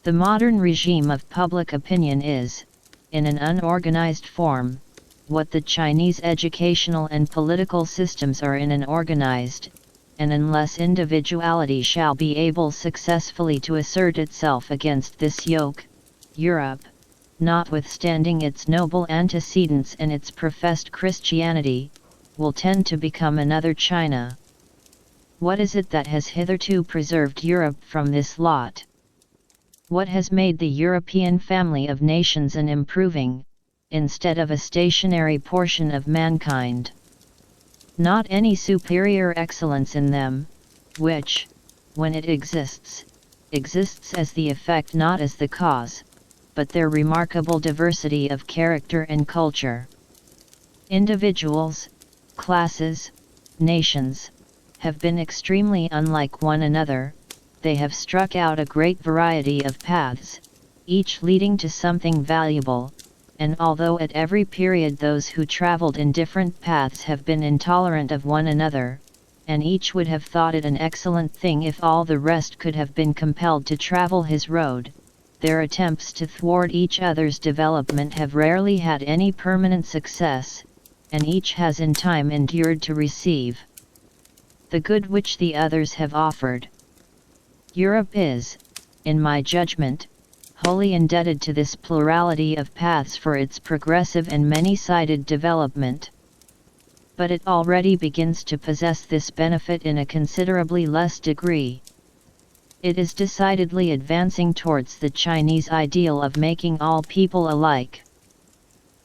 The modern regime of public opinion is, in an unorganized form, what the Chinese educational and political systems are in an organized, and unless individuality shall be able successfully to assert itself against this yoke, Europe, notwithstanding its noble antecedents and its professed Christianity, will tend to become another China. What is it that has hitherto preserved Europe from this lot? What has made the European family of nations an improving, instead of a stationary portion of mankind? Not any superior excellence in them, which, when it exists, exists as the effect not as the cause, but their remarkable diversity of character and culture. Individuals, classes, nations, have been extremely unlike one another. They have struck out a great variety of paths, each leading to something valuable, and although at every period those who traveled in different paths have been intolerant of one another, and each would have thought it an excellent thing if all the rest could have been compelled to travel his road. Their attempts to thwart each other's development have rarely had any permanent success, and each has in time endured to receive the good which the others have offered. Europe is, in my judgment, wholly indebted to this plurality of paths for its progressive and many-sided development. But it already begins to possess this benefit in a considerably less degree. It is decidedly advancing towards the Chinese ideal of making all people alike.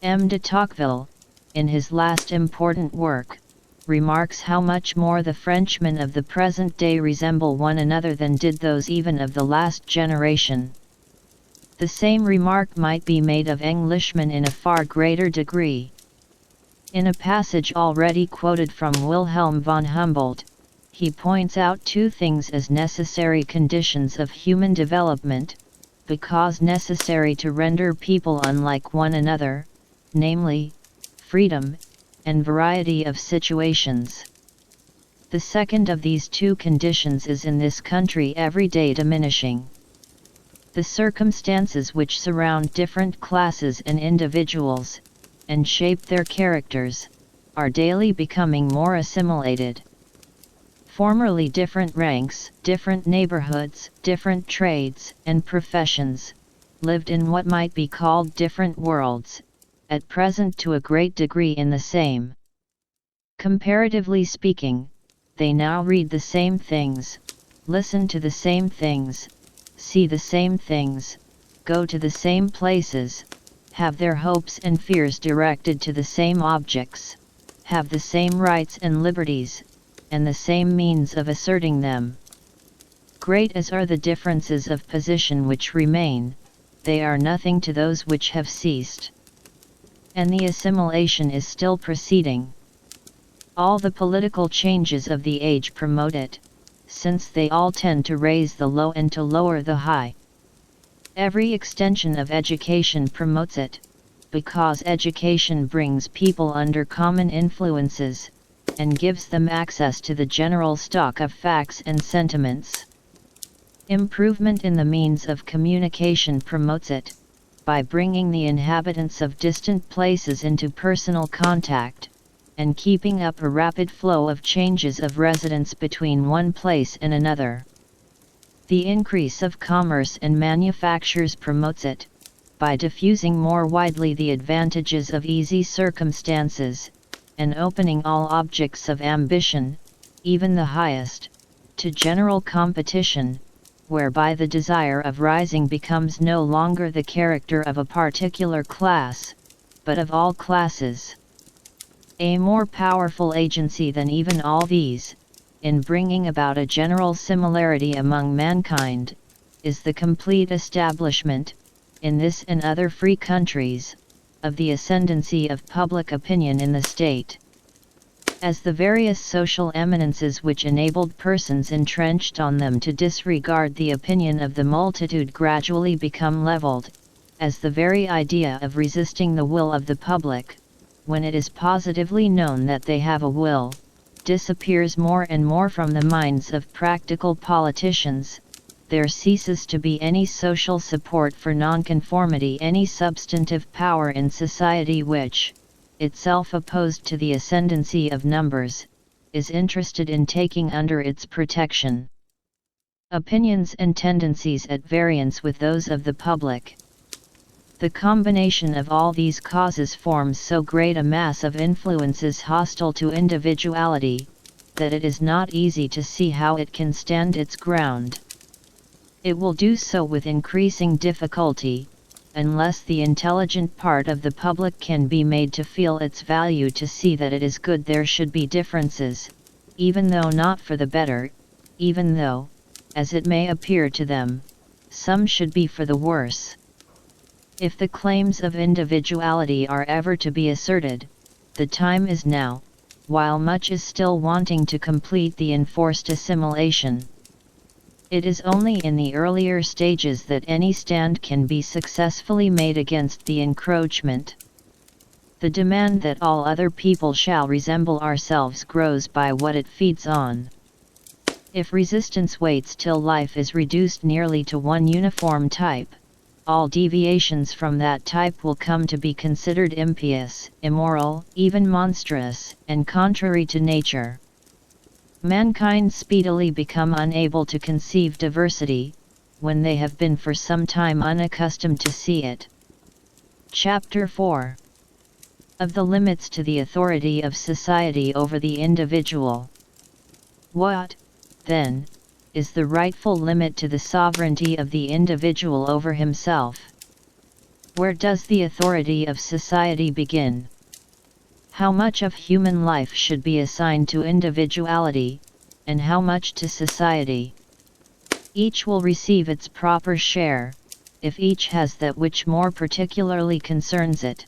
M. de Tocqueville, in his last important work, remarks how much more the Frenchmen of the present day resemble one another than did those even of the last generation. The same remark might be made of Englishmen in a far greater degree. In a passage already quoted from Wilhelm von Humboldt, he points out two things as necessary conditions of human development, because necessary to render people unlike one another, namely, freedom, and variety of situations. The second of these two conditions is in this country every day diminishing. The circumstances which surround different classes and individuals, and shape their characters, are daily becoming more assimilated. Formerly different ranks, different neighborhoods, different trades and professions, lived in what might be called different worlds, at present to a great degree in the same. Comparatively speaking, they now read the same things, listen to the same things, see the same things, go to the same places, have their hopes and fears directed to the same objects, have the same rights and liberties, and the same means of asserting them. Great as are the differences of position which remain, they are nothing to those which have ceased. And the assimilation is still proceeding. All the political changes of the age promote it, since they all tend to raise the low and to lower the high. Every extension of education promotes it, because education brings people under common influences, and gives them access to the general stock of facts and sentiments. Improvement in the means of communication promotes it, by bringing the inhabitants of distant places into personal contact, and keeping up a rapid flow of changes of residence between one place and another. The increase of commerce and manufactures promotes it, by diffusing more widely the advantages of easy circumstances, and opening all objects of ambition, even the highest, to general competition, whereby the desire of rising becomes no longer the character of a particular class, but of all classes. A more powerful agency than even all these, in bringing about a general similarity among mankind, is the complete establishment, in this and other free countries, of the ascendancy of public opinion in the state. As the various social eminences which enabled persons entrenched on them to disregard the opinion of the multitude gradually become leveled, as the very idea of resisting the will of the public, when it is positively known that they have a will, disappears more and more from the minds of practical politicians, there ceases to be any social support for nonconformity, any substantive power in society which, itself opposed to the ascendancy of numbers, is interested in taking under its protection opinions and tendencies at variance with those of the public. The combination of all these causes forms so great a mass of influences hostile to individuality, that it is not easy to see how it can stand its ground. It will do so with increasing difficulty, unless the intelligent part of the public can be made to feel its value, to see that it is good there should be differences, even though not for the better, even though, as it may appear to them, some should be for the worse. If the claims of individuality are ever to be asserted, the time is now, while much is still wanting to complete the enforced assimilation. It is only in the earlier stages that any stand can be successfully made against the encroachment. The demand that all other people shall resemble ourselves grows by what it feeds on. If resistance waits till life is reduced nearly to one uniform type, all deviations from that type will come to be considered impious, immoral, even monstrous, and contrary to nature. Mankind speedily become unable to conceive diversity, when they have been for some time unaccustomed to see it. Chapter 4. Of the limits to the authority of society over the individual. What, then, is the rightful limit to the sovereignty of the individual over himself? Where does the authority of society begin? How much of human life should be assigned to individuality, and how much to society? Each will receive its proper share, if each has that which more particularly concerns it.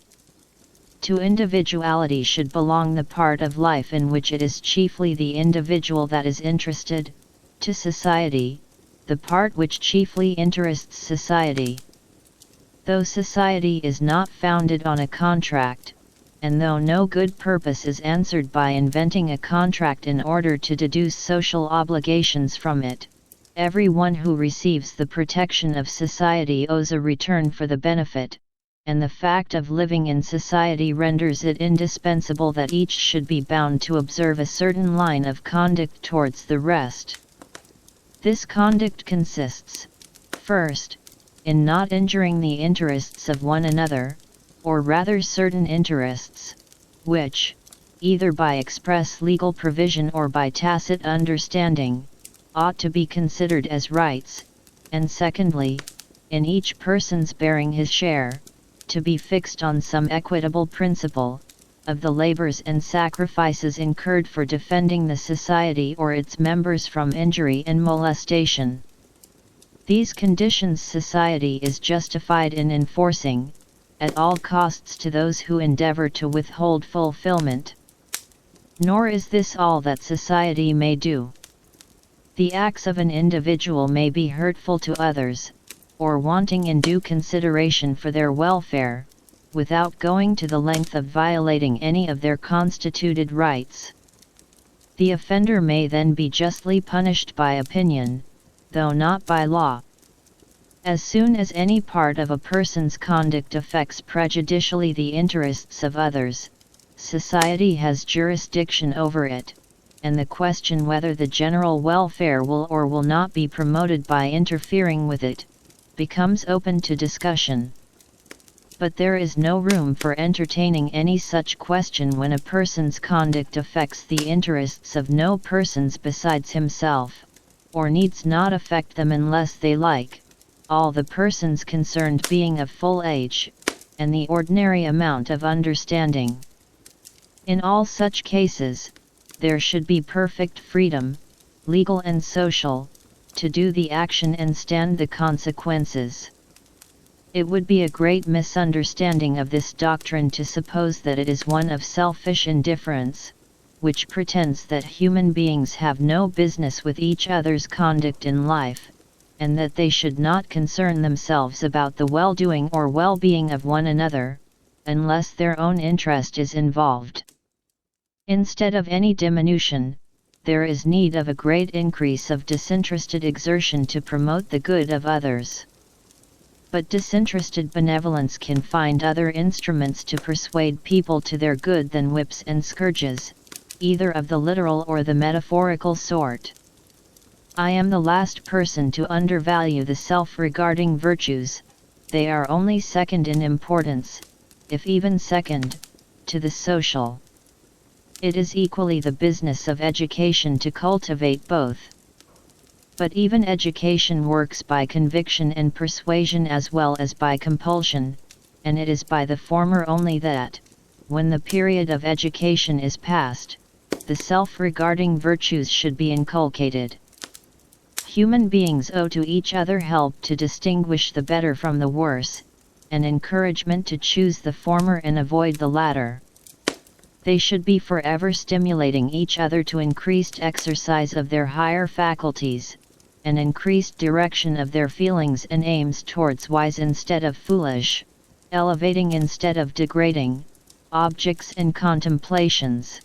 To individuality should belong the part of life in which it is chiefly the individual that is interested, to society, the part which chiefly interests society. Though society is not founded on a contract, and though no good purpose is answered by inventing a contract in order to deduce social obligations from it, everyone who receives the protection of society owes a return for the benefit, and the fact of living in society renders it indispensable that each should be bound to observe a certain line of conduct towards the rest. This conduct consists, first, in not injuring the interests of one another, or rather certain interests, which, either by express legal provision or by tacit understanding, ought to be considered as rights, and secondly, in each person's bearing his share, to be fixed on some equitable principle, of the labors and sacrifices incurred for defending the society or its members from injury and molestation. These conditions society is justified in enforcing, at all costs to those who endeavor to withhold fulfillment. Nor is this all that society may do. The acts of an individual may be hurtful to others, or wanting in due consideration for their welfare, without going to the length of violating any of their constituted rights. The offender may then be justly punished by opinion, though not by law. As soon as any part of a person's conduct affects prejudicially the interests of others, society has jurisdiction over it, and the question whether the general welfare will or will not be promoted by interfering with it, becomes open to discussion. But there is no room for entertaining any such question when a person's conduct affects the interests of no persons besides himself, or needs not affect them unless they like, all the persons concerned being of full age, and the ordinary amount of understanding. In all such cases, there should be perfect freedom, legal and social, to do the action and stand the consequences. It would be a great misunderstanding of this doctrine to suppose that it is one of selfish indifference, which pretends that human beings have no business with each other's conduct in life, and that they should not concern themselves about the well-doing or well-being of one another, unless their own interest is involved. Instead of any diminution, there is need of a great increase of disinterested exertion to promote the good of others. But disinterested benevolence can find other instruments to persuade people to their good than whips and scourges, either of the literal or the metaphorical sort. I am the last person to undervalue the self-regarding virtues; they are only second in importance, if even second, to the social. It is equally the business of education to cultivate both. But even education works by conviction and persuasion as well as by compulsion, and it is by the former only that, when the period of education is past, the self-regarding virtues should be inculcated. Human beings owe to each other help to distinguish the better from the worse, and encouragement to choose the former and avoid the latter. They should be forever stimulating each other to increased exercise of their higher faculties, and increased direction of their feelings and aims towards wise instead of foolish, elevating instead of degrading, objects and contemplations.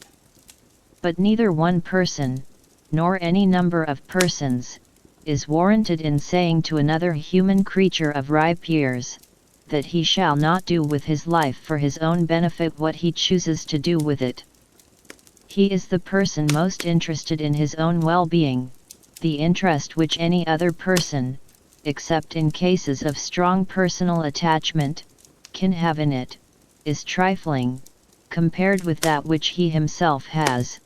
But neither one person, nor any number of persons, is warranted in saying to another human creature of ripe years, that he shall not do with his life for his own benefit what he chooses to do with it. He is the person most interested in his own well-being. The interest which any other person, except in cases of strong personal attachment, can have in it, is trifling, compared with that which he himself has.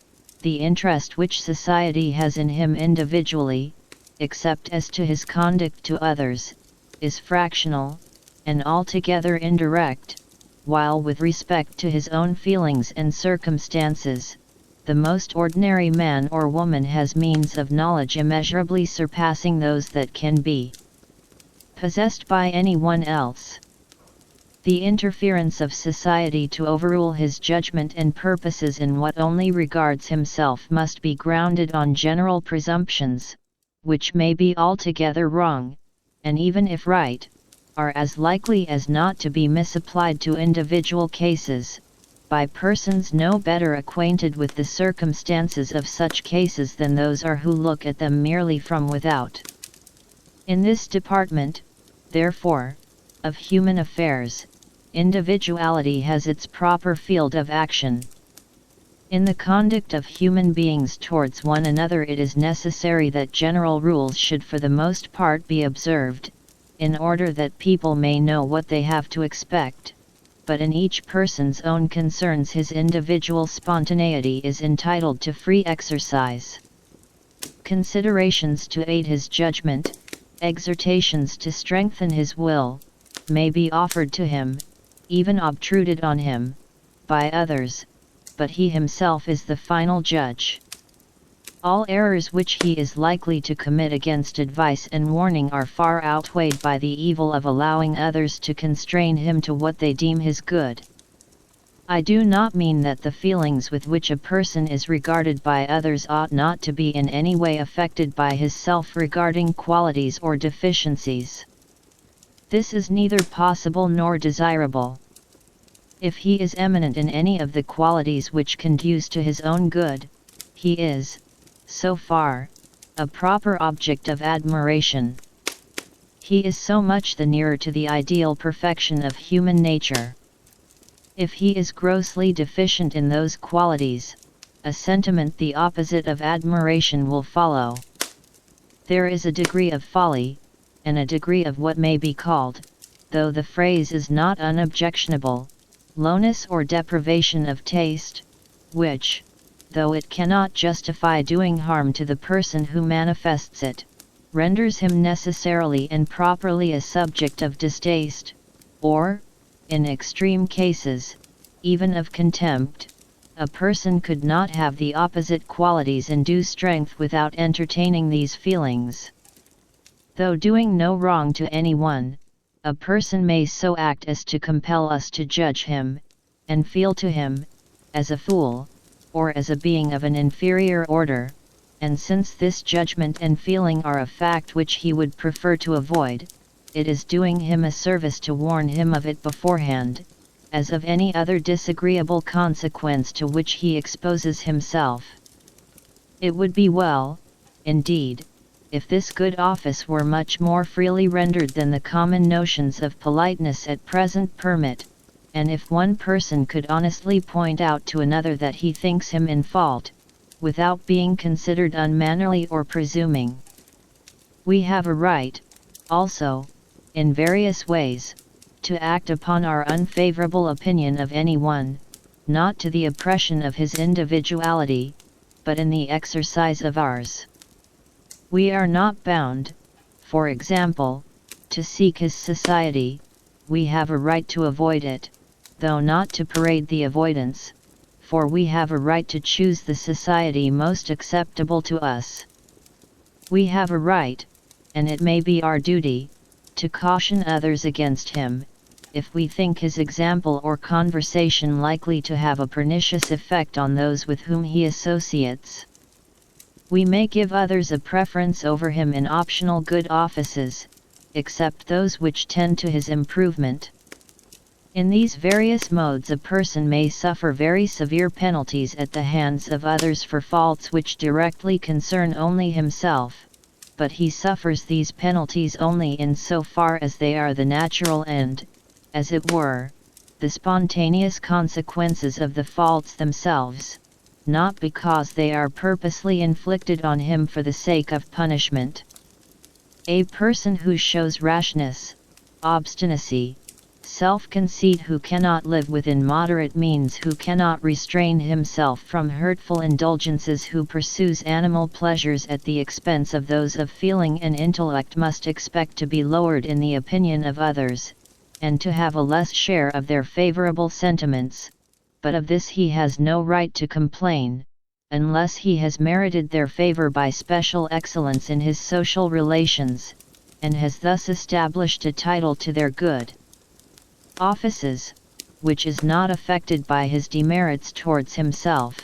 The interest which society has in him individually, except as to his conduct to others, is fractional, and altogether indirect, while with respect to his own feelings and circumstances, the most ordinary man or woman has means of knowledge immeasurably surpassing those that can be possessed by anyone else. The interference of society to overrule his judgment and purposes in what only regards himself must be grounded on general presumptions, which may be altogether wrong, and even if right, are as likely as not to be misapplied to individual cases, by persons no better acquainted with the circumstances of such cases than those are who look at them merely from without. In this department, therefore, of human affairs, individuality has its proper field of action. In the conduct of human beings towards one another it is necessary that general rules should for the most part be observed, in order that people may know what they have to expect, but in each person's own concerns his individual spontaneity is entitled to free exercise. Considerations to aid his judgment, exhortations to strengthen his will, may be offered to him, even obtruded on him, by others, but he himself is the final judge. All errors which he is likely to commit against advice and warning are far outweighed by the evil of allowing others to constrain him to what they deem his good. I do not mean that the feelings with which a person is regarded by others ought not to be in any way affected by his self-regarding qualities or deficiencies. This is neither possible nor desirable. If he is eminent in any of the qualities which conduce to his own good, he is, so far, a proper object of admiration. He is so much the nearer to the ideal perfection of human nature. If he is grossly deficient in those qualities, a sentiment the opposite of admiration will follow. There is a degree of folly, and a degree of what may be called, though the phrase is not unobjectionable, lowness or deprivation of taste, which, though it cannot justify doing harm to the person who manifests it, renders him necessarily and properly a subject of distaste, or, in extreme cases, even of contempt. A person could not have the opposite qualities in due strength without entertaining these feelings. Though doing no wrong to anyone, a person may so act as to compel us to judge him, and feel to him, as a fool, or as a being of an inferior order, and since this judgment and feeling are a fact which he would prefer to avoid, it is doing him a service to warn him of it beforehand, as of any other disagreeable consequence to which he exposes himself. It would be well, indeed, if this good office were much more freely rendered than the common notions of politeness at present permit, and if one person could honestly point out to another that he thinks him in fault, without being considered unmannerly or presuming. We have a right, also, in various ways, to act upon our unfavorable opinion of anyone, not to the oppression of his individuality, but in the exercise of ours. We are not bound, for example, to seek his society. We have a right to avoid it, though not to parade the avoidance, for we have a right to choose the society most acceptable to us. We have a right, and it may be our duty, to caution others against him, if we think his example or conversation likely to have a pernicious effect on those with whom he associates. We may give others a preference over him in optional good offices, except those which tend to his improvement. In these various modes a person may suffer very severe penalties at the hands of others for faults which directly concern only himself, but he suffers these penalties only in so far as they are the natural and, as it were, the spontaneous consequences of the faults themselves, not because they are purposely inflicted on him for the sake of punishment. A person who shows rashness, obstinacy, self-conceit, who cannot live within moderate means, who cannot restrain himself from hurtful indulgences, who pursues animal pleasures at the expense of those of feeling and intellect, must expect to be lowered in the opinion of others, and to have a less share of their favorable sentiments, but of this he has no right to complain, unless he has merited their favor by special excellence in his social relations, and has thus established a title to their good offices, which is not affected by his demerits towards himself.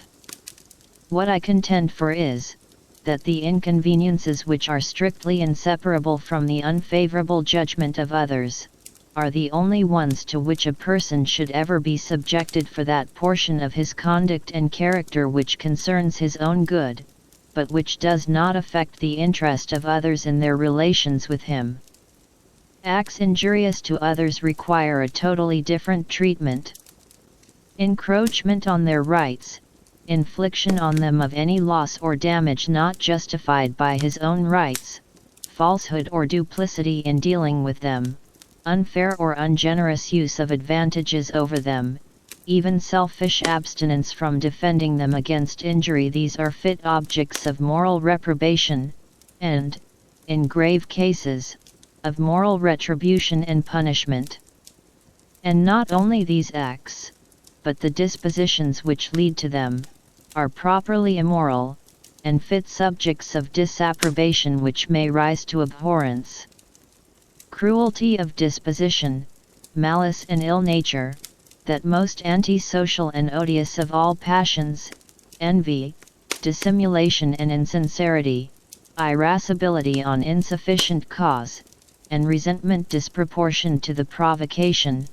What I contend for is, that the inconveniences which are strictly inseparable from the unfavorable judgment of others, are the only ones to which a person should ever be subjected for that portion of his conduct and character which concerns his own good, but which does not affect the interest of others in their relations with him. Acts injurious to others require a totally different treatment. Encroachment on their rights, infliction on them of any loss or damage not justified by his own rights, falsehood or duplicity in dealing with them, unfair or ungenerous use of advantages over them, even selfish abstinence from defending them against injury, these are fit objects of moral reprobation, and, in grave cases, of moral retribution and punishment. And not only these acts, but the dispositions which lead to them, are properly immoral, and fit subjects of disapprobation which may rise to abhorrence. Cruelty of disposition, malice and ill nature, that most antisocial and odious of all passions, envy, dissimulation and insincerity, irascibility on insufficient cause, and resentment disproportioned to the provocation,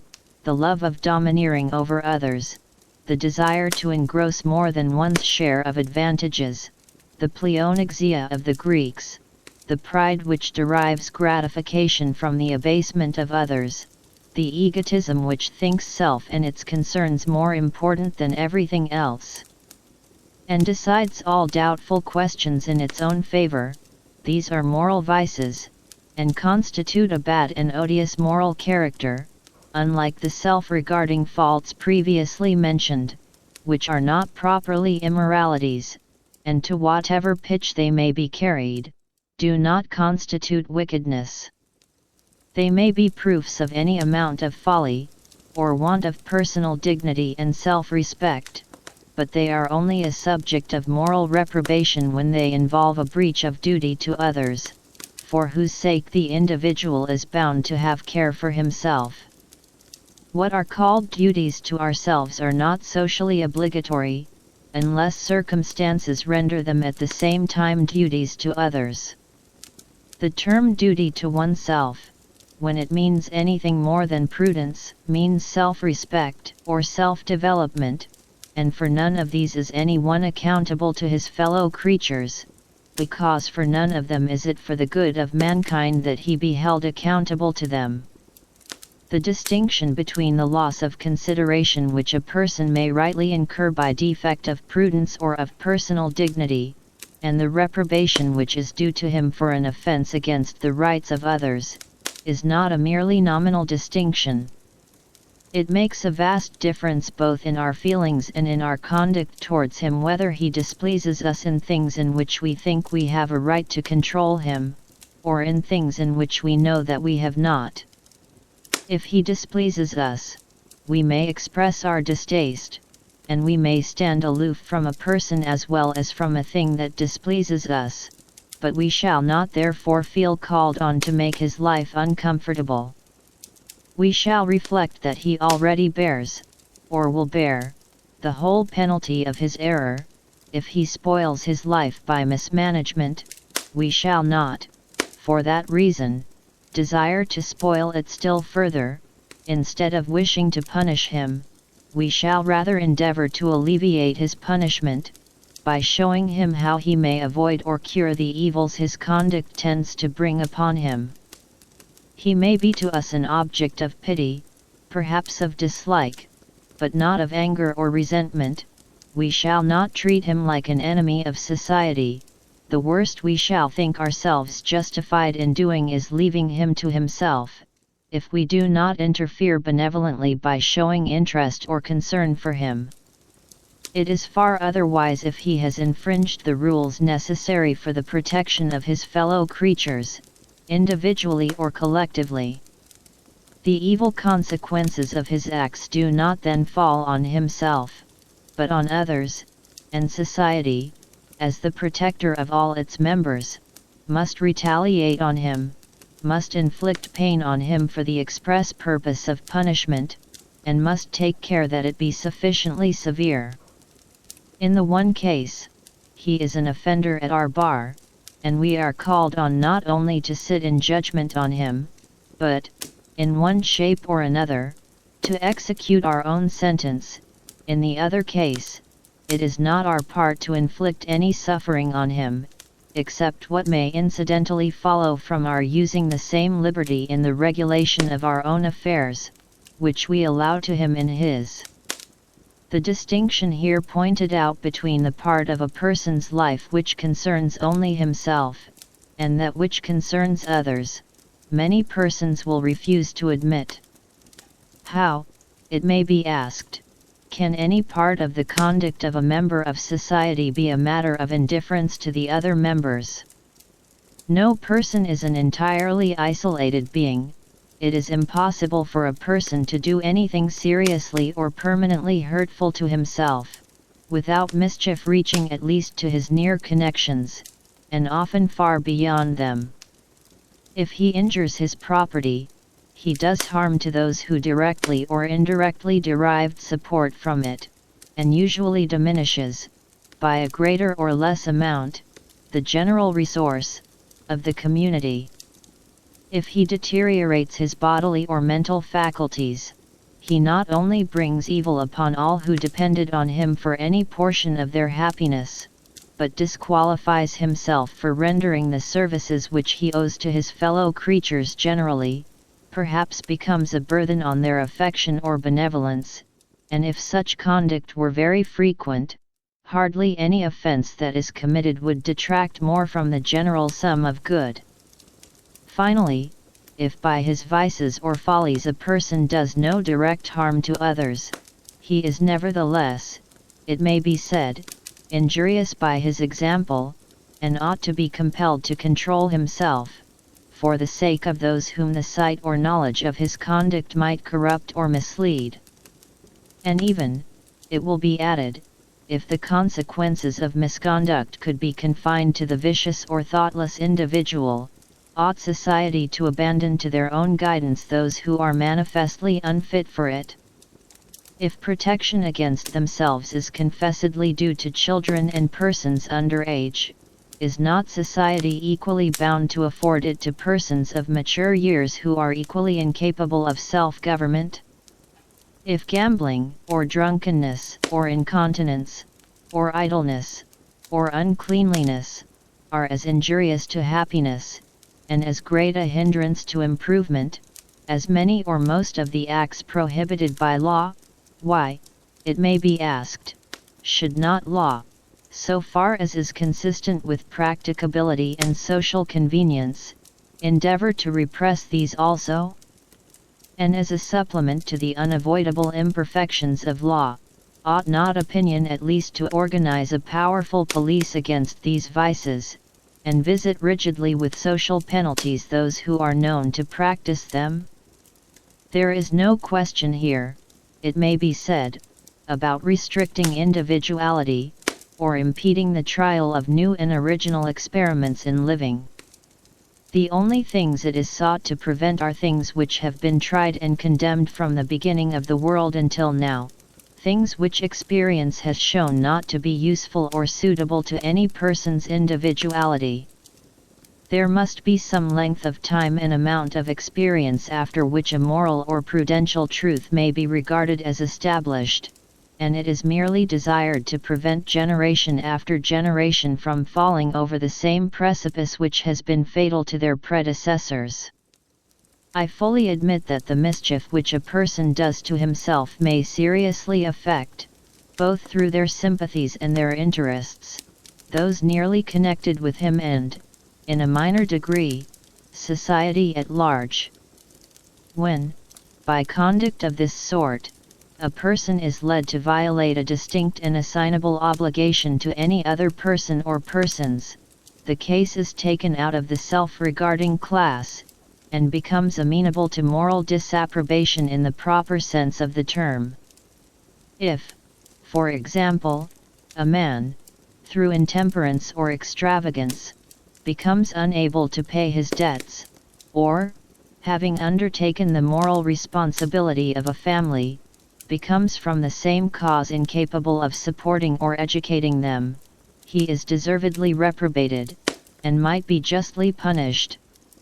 the love of domineering over others, the desire to engross more than one's share of advantages, the pleonexia of the Greeks, the pride which derives gratification from the abasement of others, the egotism which thinks self and its concerns more important than everything else, and decides all doubtful questions in its own favor, these are moral vices, and constitute a bad and odious moral character, unlike the self-regarding faults previously mentioned, which are not properly immoralities, and to whatever pitch they may be carried, do not constitute wickedness. They may be proofs of any amount of folly, or want of personal dignity and self-respect, but they are only a subject of moral reprobation when they involve a breach of duty to others, for whose sake the individual is bound to have care for himself. What are called duties to ourselves are not socially obligatory, unless circumstances render them at the same time duties to others. The term duty to oneself, when it means anything more than prudence, means self-respect or self-development, and for none of these is any one accountable to his fellow creatures, because for none of them is it for the good of mankind that he be held accountable to them. The distinction between the loss of consideration which a person may rightly incur by defect of prudence or of personal dignity, and the reprobation which is due to him for an offense against the rights of others, is not a merely nominal distinction. It makes a vast difference both in our feelings and in our conduct towards him whether he displeases us in things in which we think we have a right to control him, or in things in which we know that we have not. If he displeases us, we may express our distaste, and we may stand aloof from a person as well as from a thing that displeases us, but we shall not therefore feel called on to make his life uncomfortable. We shall reflect that he already bears, or will bear, the whole penalty of his error. If he spoils his life by mismanagement, we shall not, for that reason, desire to spoil it still further, instead of wishing to punish him, we shall rather endeavor to alleviate his punishment, by showing him how he may avoid or cure the evils his conduct tends to bring upon him. He may be to us an object of pity, perhaps of dislike, but not of anger or resentment. We shall not treat him like an enemy of society. The worst we shall think ourselves justified in doing is leaving him to himself, if we do not interfere benevolently by showing interest or concern for him. It is far otherwise if he has infringed the rules necessary for the protection of his fellow creatures, individually or collectively. The evil consequences of his acts do not then fall on himself, but on others, and society, as the protector of all its members, must retaliate on him, must inflict pain on him for the express purpose of punishment, and must take care that it be sufficiently severe. In the one case, he is an offender at our bar, and we are called on not only to sit in judgment on him, but, in one shape or another, to execute our own sentence. In the other case, it is not our part to inflict any suffering on him, except what may incidentally follow from our using the same liberty in the regulation of our own affairs, which we allow to him in his. The distinction here pointed out between the part of a person's life which concerns only himself, and that which concerns others, many persons will refuse to admit. How, it may be asked, can any part of the conduct of a member of society be a matter of indifference to the other members? No person is an entirely isolated being. It is impossible for a person to do anything seriously or permanently hurtful to himself, without mischief reaching at least to his near connections, and often far beyond them. If he injures his property, he does harm to those who directly or indirectly derived support from it, and usually diminishes, by a greater or less amount, the general resource of the community. If he deteriorates his bodily or mental faculties, he not only brings evil upon all who depended on him for any portion of their happiness, but disqualifies himself for rendering the services which he owes to his fellow creatures generally, perhaps becomes a burthen on their affection or benevolence, and if such conduct were very frequent, hardly any offense that is committed would detract more from the general sum of good. Finally, if by his vices or follies a person does no direct harm to others, he is nevertheless, it may be said, injurious by his example, and ought to be compelled to control himself, for the sake of those whom the sight or knowledge of his conduct might corrupt or mislead. And even, it will be added, if the consequences of misconduct could be confined to the vicious or thoughtless individual, ought society to abandon to their own guidance those who are manifestly unfit for it? If protection against themselves is confessedly due to children and persons under age, is not society equally bound to afford it to persons of mature years who are equally incapable of self-government? If gambling, or drunkenness, or incontinence, or idleness, or uncleanliness, are as injurious to happiness, and as great a hindrance to improvement, as many or most of the acts prohibited by law, why, it may be asked, should not law, so far as is consistent with practicability and social convenience, endeavor to repress these also? And as a supplement to the unavoidable imperfections of law, ought not opinion at least to organize a powerful police against these vices, and visit rigidly with social penalties those who are known to practice them? There is no question here, it may be said, about restricting individuality, or impeding the trial of new and original experiments in living. The only things it is sought to prevent are things which have been tried and condemned from the beginning of the world until now, things which experience has shown not to be useful or suitable to any person's individuality. There must be some length of time and amount of experience after which a moral or prudential truth may be regarded as established, and it is merely desired to prevent generation after generation from falling over the same precipice which has been fatal to their predecessors. I fully admit that the mischief which a person does to himself may seriously affect, both through their sympathies and their interests, those nearly connected with him and, in a minor degree, society at large. When, by conduct of this sort, a person is led to violate a distinct and assignable obligation to any other person or persons, the case is taken out of the self-regarding class, and becomes amenable to moral disapprobation in the proper sense of the term. If, for example, a man, through intemperance or extravagance, becomes unable to pay his debts, or, having undertaken the moral responsibility of a family, becomes from the same cause incapable of supporting or educating them, he is deservedly reprobated, and might be justly punished,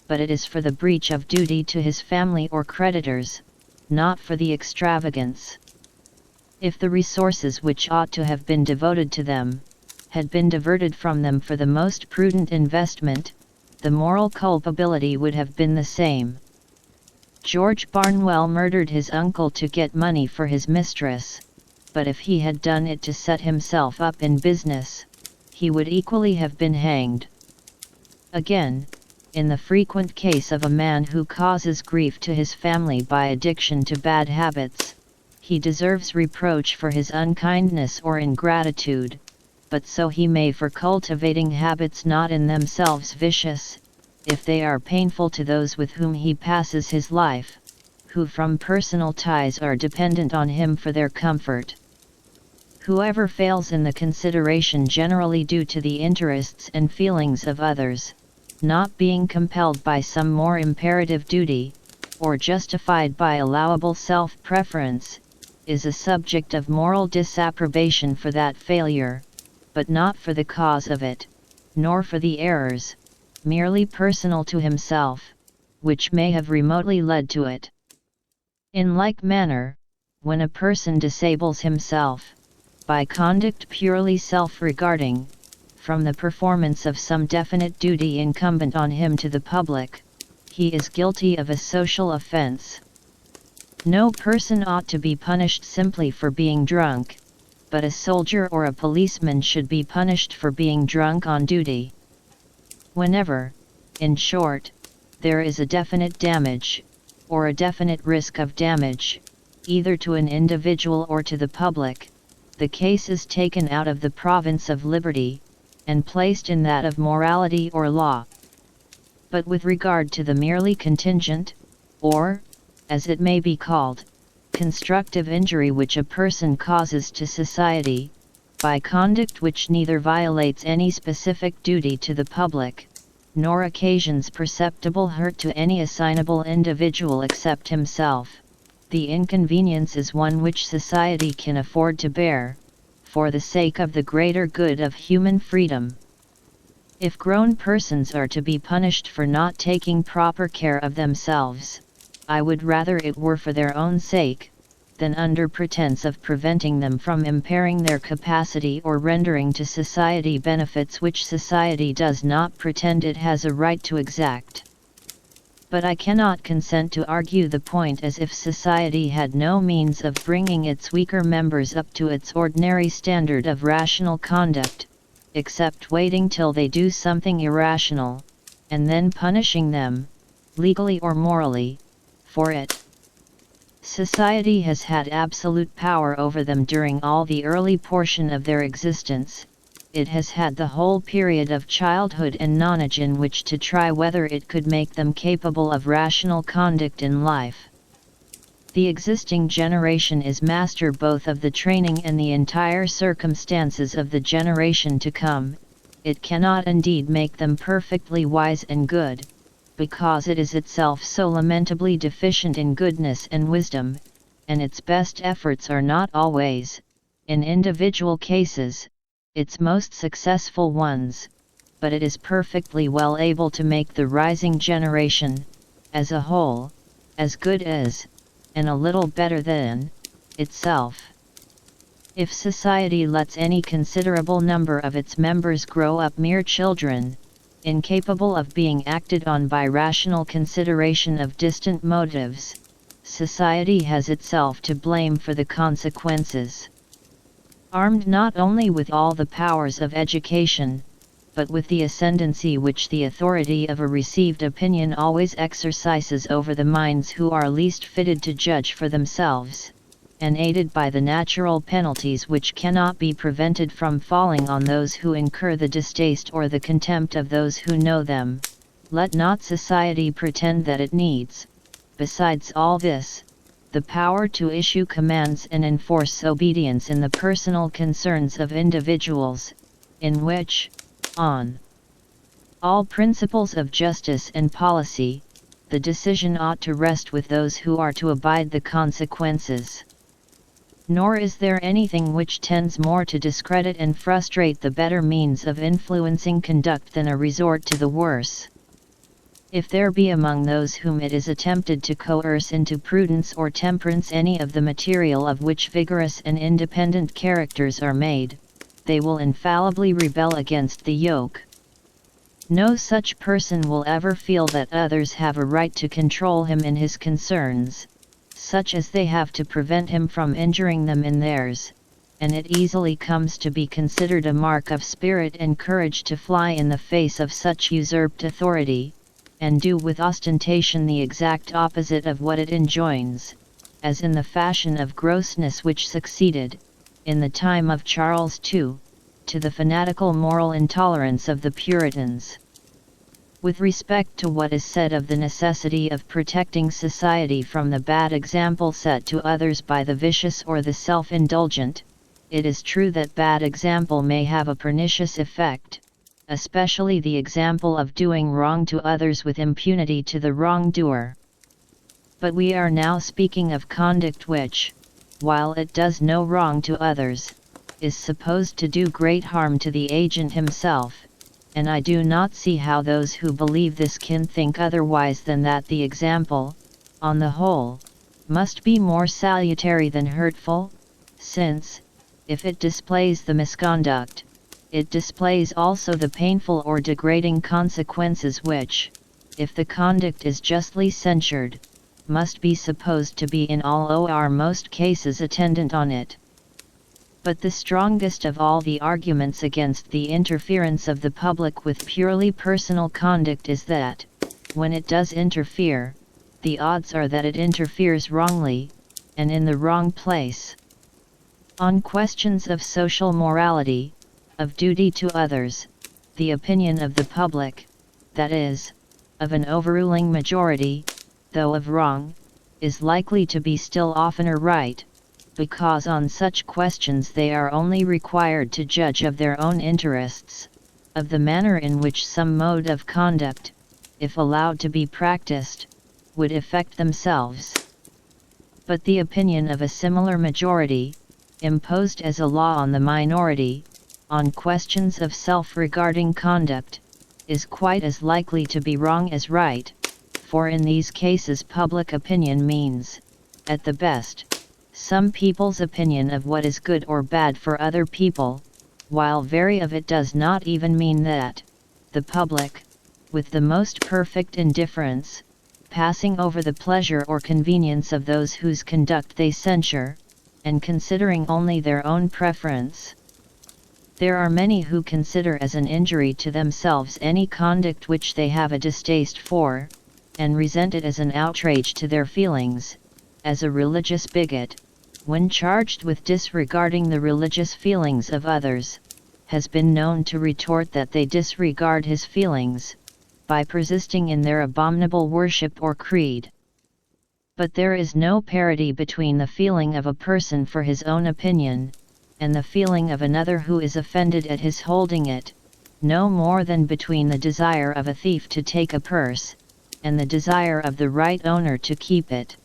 but it is for the breach of duty to his family or creditors, not for the extravagance. If the resources which ought to have been devoted to them, had been diverted from them for the most prudent investment, the moral culpability would have been the same. George Barnwell murdered his uncle to get money for his mistress, but if he had done it to set himself up in business, he would equally have been hanged. Again, in the frequent case of a man who causes grief to his family by addiction to bad habits, he deserves reproach for his unkindness or ingratitude, but so he may for cultivating habits not in themselves vicious, if they are painful to those with whom he passes his life, who from personal ties are dependent on him for their comfort. Whoever fails in the consideration generally due to the interests and feelings of others, not being compelled by some more imperative duty, or justified by allowable self-preference, is a subject of moral disapprobation for that failure, but not for the cause of it, nor for the errors, merely personal to himself, which may have remotely led to it. In like manner, when a person disables himself, by conduct purely self-regarding, from the performance of some definite duty incumbent on him to the public, he is guilty of a social offense. No person ought to be punished simply for being drunk, but a soldier or a policeman should be punished for being drunk on duty. Whenever, in short, there is a definite damage, or a definite risk of damage, either to an individual or to the public, the case is taken out of the province of liberty, and placed in that of morality or law. But with regard to the merely contingent, or, as it may be called, constructive injury which a person causes to society, by conduct which neither violates any specific duty to the public, nor occasions perceptible hurt to any assignable individual except himself, the inconvenience is one which society can afford to bear, for the sake of the greater good of human freedom. If grown persons are to be punished for not taking proper care of themselves, I would rather it were for their own sake, than under pretense of preventing them from impairing their capacity or rendering to society benefits which society does not pretend it has a right to exact. But I cannot consent to argue the point as if society had no means of bringing its weaker members up to its ordinary standard of rational conduct, except waiting till they do something irrational, and then punishing them, legally or morally, for it. Society has had absolute power over them during all the early portion of their existence. It has had the whole period of childhood and nonage in which to try whether it could make them capable of rational conduct in life. The existing generation is master both of the training and the entire circumstances of the generation to come. It cannot indeed make them perfectly wise and good, because it is itself so lamentably deficient in goodness and wisdom, and its best efforts are not always, in individual cases, its most successful ones, but it is perfectly well able to make the rising generation, as a whole, as good as, and a little better than, itself. If society lets any considerable number of its members grow up mere children, incapable of being acted on by rational consideration of distant motives, society has itself to blame for the consequences. Armed not only with all the powers of education, but with the ascendancy which the authority of a received opinion always exercises over the minds who are least fitted to judge for themselves, and aided by the natural penalties which cannot be prevented from falling on those who incur the distaste or the contempt of those who know them, let not society pretend that it needs, besides all this, the power to issue commands and enforce obedience in the personal concerns of individuals, in which, on all principles of justice and policy, the decision ought to rest with those who are to abide the consequences. Nor is there anything which tends more to discredit and frustrate the better means of influencing conduct than a resort to the worse. If there be among those whom it is attempted to coerce into prudence or temperance any of the material of which vigorous and independent characters are made, they will infallibly rebel against the yoke. No such person will ever feel that others have a right to control him in his concerns, such as they have to prevent him from injuring them in theirs, and it easily comes to be considered a mark of spirit and courage to fly in the face of such usurped authority, and do with ostentation the exact opposite of what it enjoins, as in the fashion of grossness which succeeded, in the time of Charles II, to the fanatical moral intolerance of the Puritans. With respect to what is said of the necessity of protecting society from the bad example set to others by the vicious or the self-indulgent, it is true that bad example may have a pernicious effect, especially the example of doing wrong to others with impunity to the wrongdoer. But we are now speaking of conduct which, while it does no wrong to others, is supposed to do great harm to the agent himself, and I do not see how those who believe this can think otherwise than that the example, on the whole, must be more salutary than hurtful, since, if it displays the misconduct, it displays also the painful or degrading consequences which, if the conduct is justly censured, must be supposed to be in all or most cases attendant on it. But the strongest of all the arguments against the interference of the public with purely personal conduct is that, when it does interfere, the odds are that it interferes wrongly, and in the wrong place. On questions of social morality, of duty to others, the opinion of the public, that is, of an overruling majority, though of wrong, is likely to be still oftener right, because on such questions they are only required to judge of their own interests, of the manner in which some mode of conduct, if allowed to be practiced, would affect themselves. But the opinion of a similar majority, imposed as a law on the minority, on questions of self-regarding conduct, is quite as likely to be wrong as right, for in these cases public opinion means, at the best, some people's opinion of what is good or bad for other people, while very of it does not even mean that, the public, with the most perfect indifference, passing over the pleasure or convenience of those whose conduct they censure, and considering only their own preference. There are many who consider as an injury to themselves any conduct which they have a distaste for, and resent it as an outrage to their feelings, as a religious bigot, when charged with disregarding the religious feelings of others, has been known to retort that they disregard his feelings, by persisting in their abominable worship or creed. But there is no parity between the feeling of a person for his own opinion, and the feeling of another who is offended at his holding it, no more than between the desire of a thief to take a purse, and the desire of the right owner to keep it.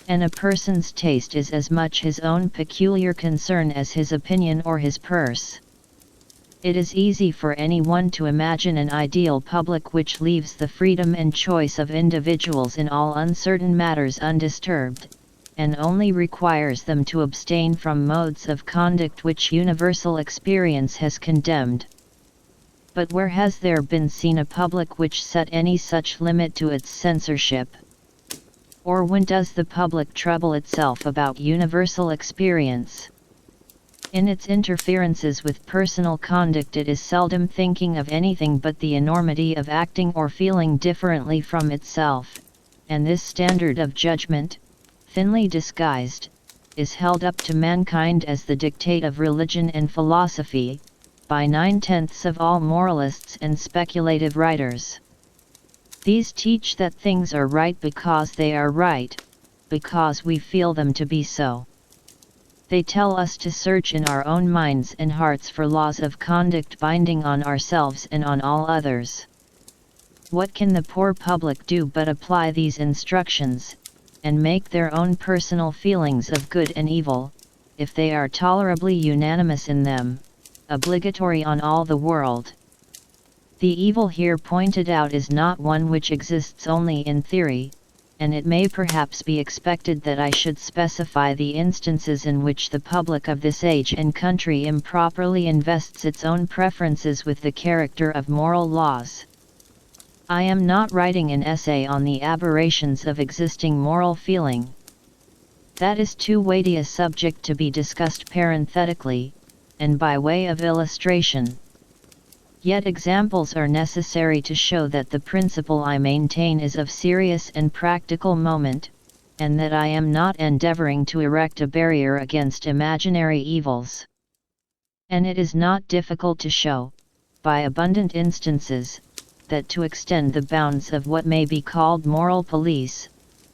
And a person's taste is as much his own peculiar concern as his opinion or his purse. It is easy for anyone to imagine an ideal public which leaves the freedom and choice of individuals in all uncertain matters undisturbed, and only requires them to abstain from modes of conduct which universal experience has condemned. But where has there been seen a public which set any such limit to its censorship? Or when does the public trouble itself about universal experience? In its interferences with personal conduct, it is seldom thinking of anything but the enormity of acting or feeling differently from itself, and this standard of judgment, thinly disguised, is held up to mankind as the dictate of religion and philosophy, by 9/10 of all moralists and speculative writers. These teach that things are right because they are right, because we feel them to be so. They tell us to search in our own minds and hearts for laws of conduct binding on ourselves and on all others. What can the poor public do but apply these instructions, and make their own personal feelings of good and evil, if they are tolerably unanimous in them, obligatory on all the world? The evil here pointed out is not one which exists only in theory, and it may perhaps be expected that I should specify the instances in which the public of this age and country improperly invests its own preferences with the character of moral laws. I am not writing an essay on the aberrations of existing moral feeling. That is too weighty a subject to be discussed parenthetically, and by way of illustration. Yet examples are necessary to show that the principle I maintain is of serious and practical moment, and that I am not endeavoring to erect a barrier against imaginary evils. And it is not difficult to show, by abundant instances, that to extend the bounds of what may be called moral police,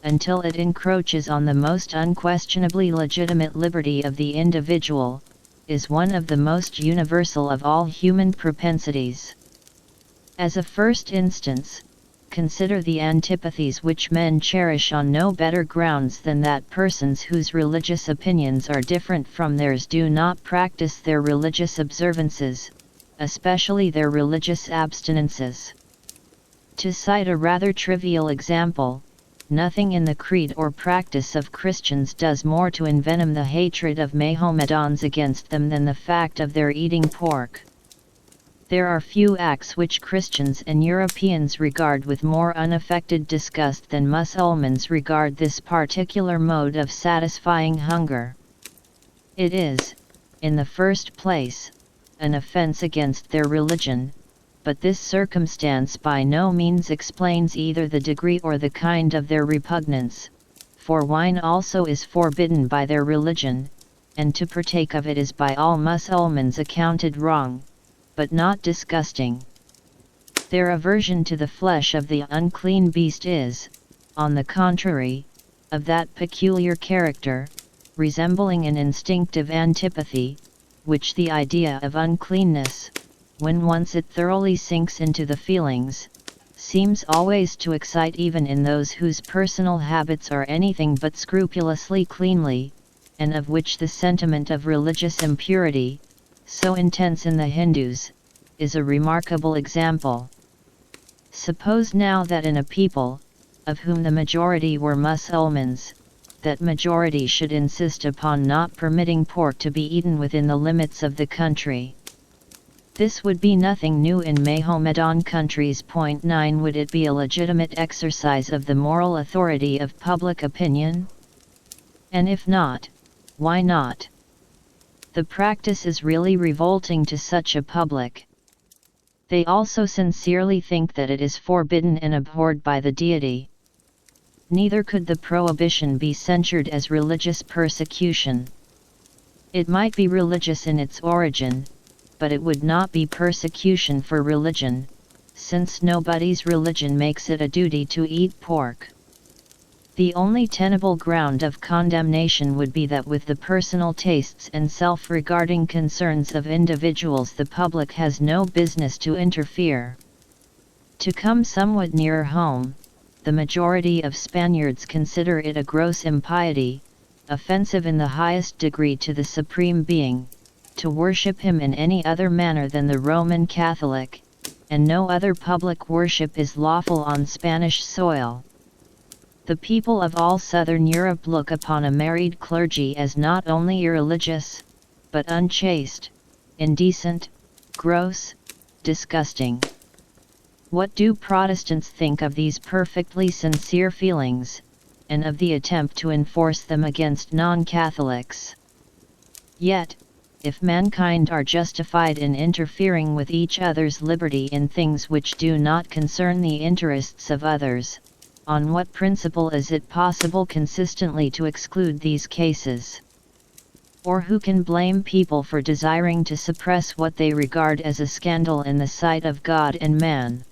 until it encroaches on the most unquestionably legitimate liberty of the individual, is one of the most universal of all human propensities. As a first instance, consider the antipathies which men cherish on no better grounds than that persons whose religious opinions are different from theirs do not practice their religious observances, especially their religious abstinences. To cite a rather trivial example, nothing in the creed or practice of Christians does more to envenom the hatred of Mohammedans against them than the fact of their eating pork. There are few acts which Christians and Europeans regard with more unaffected disgust than Mussulmans regard this particular mode of satisfying hunger. It is, in the first place, an offense against their religion, but this circumstance by no means explains either the degree or the kind of their repugnance, for wine also is forbidden by their religion, and to partake of it is by all Mussulmans accounted wrong, but not disgusting. Their aversion to the flesh of the unclean beast is, on the contrary, of that peculiar character, resembling an instinctive antipathy, which the idea of uncleanness, when once it thoroughly sinks into the feelings, seems always to excite even in those whose personal habits are anything but scrupulously cleanly, and of which the sentiment of religious impurity, so intense in the Hindus, is a remarkable example. Suppose now that in a people, of whom the majority were Mussulmans, that majority should insist upon not permitting pork to be eaten within the limits of the country. This would be nothing new in Mohammedan countries. 9 Would it be a legitimate exercise of the moral authority of public opinion? And if not, why not? The practice is really revolting to such a public. They also sincerely think that it is forbidden and abhorred by the deity. Neither could the prohibition be censured as religious persecution. It might be religious in its origin, but it would not be persecution for religion, since nobody's religion makes it a duty to eat pork. The only tenable ground of condemnation would be that with the personal tastes and self-regarding concerns of individuals the public has no business to interfere. To come somewhat nearer home, the majority of Spaniards consider it a gross impiety, offensive in the highest degree to the Supreme Being, to worship him in any other manner than the Roman Catholic, and no other public worship is lawful on Spanish soil. The people of all southern Europe look upon a married clergy as not only irreligious, but unchaste, indecent, gross, disgusting. What do Protestants think of these perfectly sincere feelings, and of the attempt to enforce them against non-Catholics? Yet, if mankind are justified in interfering with each other's liberty in things which do not concern the interests of others, on what principle is it possible consistently to exclude these cases? Or who can blame people for desiring to suppress what they regard as a scandal in the sight of God and man?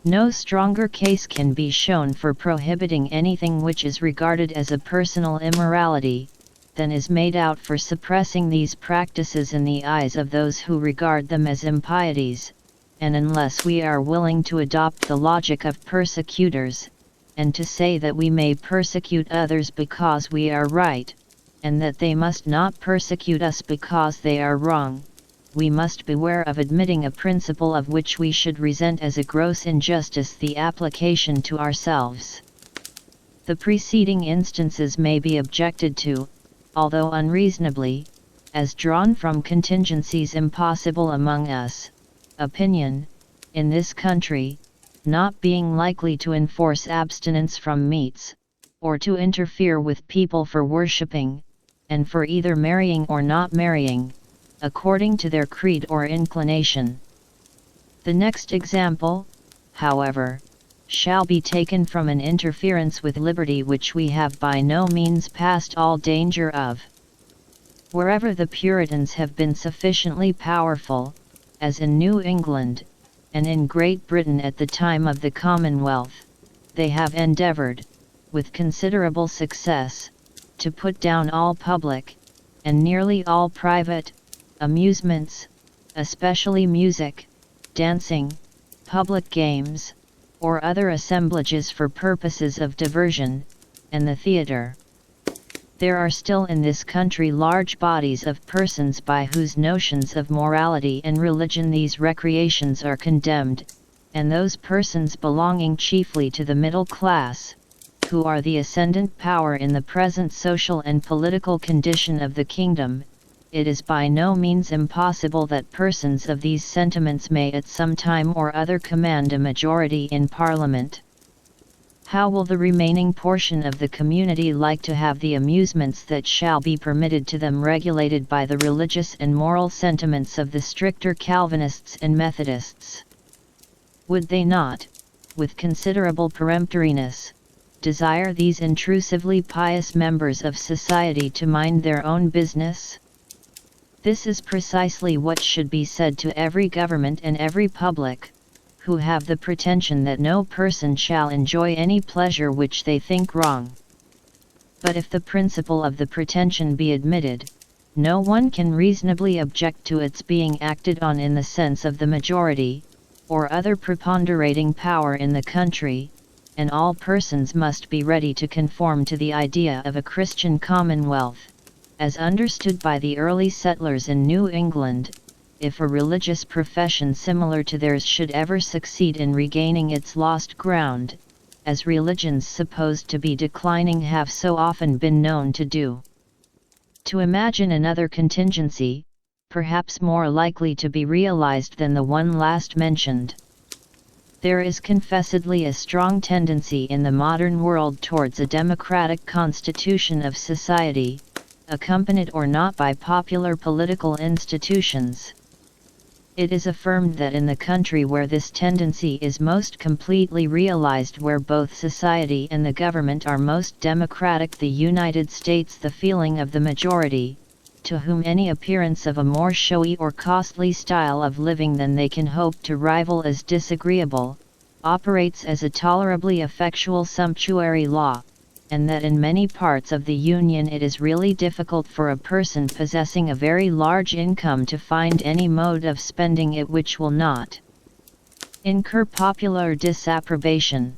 No stronger case can be shown for prohibiting anything which is regarded as a personal immorality, than is made out for suppressing these practices in the eyes of those who regard them as impieties, and unless we are willing to adopt the logic of persecutors, and to say that we may persecute others because we are right, and that they must not persecute us because they are wrong, we must beware of admitting a principle of which we should resent as a gross injustice the application to ourselves. The preceding instances may be objected to, although unreasonably, as drawn from contingencies impossible among us, opinion, in this country, not being likely to enforce abstinence from meats, or to interfere with people for worshipping, and for either marrying or not marrying, according to their creed or inclination. The next example, however, shall be taken from an interference with liberty which we have by no means past all danger of. Wherever the Puritans have been sufficiently powerful, as in New England, and in Great Britain at the time of the Commonwealth, they have endeavored, with considerable success, to put down all public, and nearly all private, amusements, especially music, dancing, public games, or other assemblages for purposes of diversion, and the theatre. There are still in this country large bodies of persons by whose notions of morality and religion these recreations are condemned, and those persons belonging chiefly to the middle class, who are the ascendant power in the present social and political condition of the kingdom. It is by no means impossible that persons of these sentiments may at some time or other command a majority in Parliament. How will the remaining portion of the community like to have the amusements that shall be permitted to them regulated by the religious and moral sentiments of the stricter Calvinists and Methodists? Would they not, with considerable peremptoriness, desire these intrusively pious members of society to mind their own business? This is precisely what should be said to every government and every public, who have the pretension that no person shall enjoy any pleasure which they think wrong. But if the principle of the pretension be admitted, no one can reasonably object to its being acted on in the sense of the majority, or other preponderating power in the country, and all persons must be ready to conform to the idea of a Christian commonwealth, as understood by the early settlers in New England, if a religious profession similar to theirs should ever succeed in regaining its lost ground, as religions supposed to be declining have so often been known to do. To imagine another contingency, perhaps more likely to be realized than the one last mentioned. There is confessedly a strong tendency in the modern world towards a democratic constitution of society, accompanied or not by popular political institutions. It is affirmed that in the country where this tendency is most completely realized, where both society and the government are most democratic, the United States, the feeling of the majority, to whom any appearance of a more showy or costly style of living than they can hope to rival is disagreeable, operates as a tolerably effectual sumptuary law, and that in many parts of the Union it is really difficult for a person possessing a very large income to find any mode of spending it which will not incur popular disapprobation.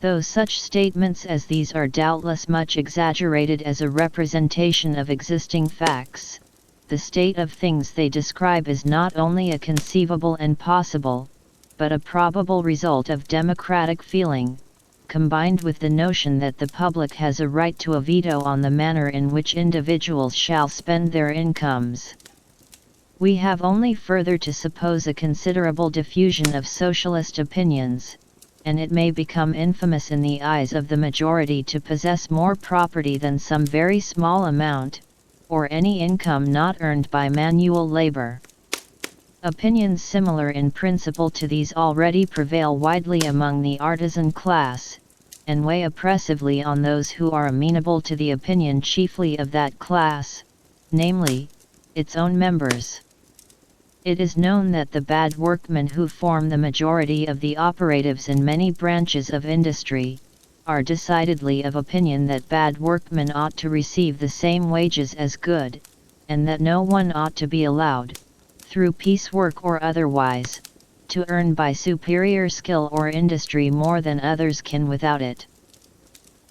Though such statements as these are doubtless much exaggerated as a representation of existing facts, the state of things they describe is not only a conceivable and possible, but a probable result of democratic feeling, combined with the notion that the public has a right to a veto on the manner in which individuals shall spend their incomes. We have only further to suppose a considerable diffusion of socialist opinions, and it may become infamous in the eyes of the majority to possess more property than some very small amount, or any income not earned by manual labor. Opinions similar in principle to these already prevail widely among the artisan class, and weigh oppressively on those who are amenable to the opinion chiefly of that class, namely, its own members. It is known that the bad workmen who form the majority of the operatives in many branches of industry, are decidedly of opinion that bad workmen ought to receive the same wages as good, and that no one ought to be allowed, through piecework or otherwise, to earn by superior skill or industry more than others can without it.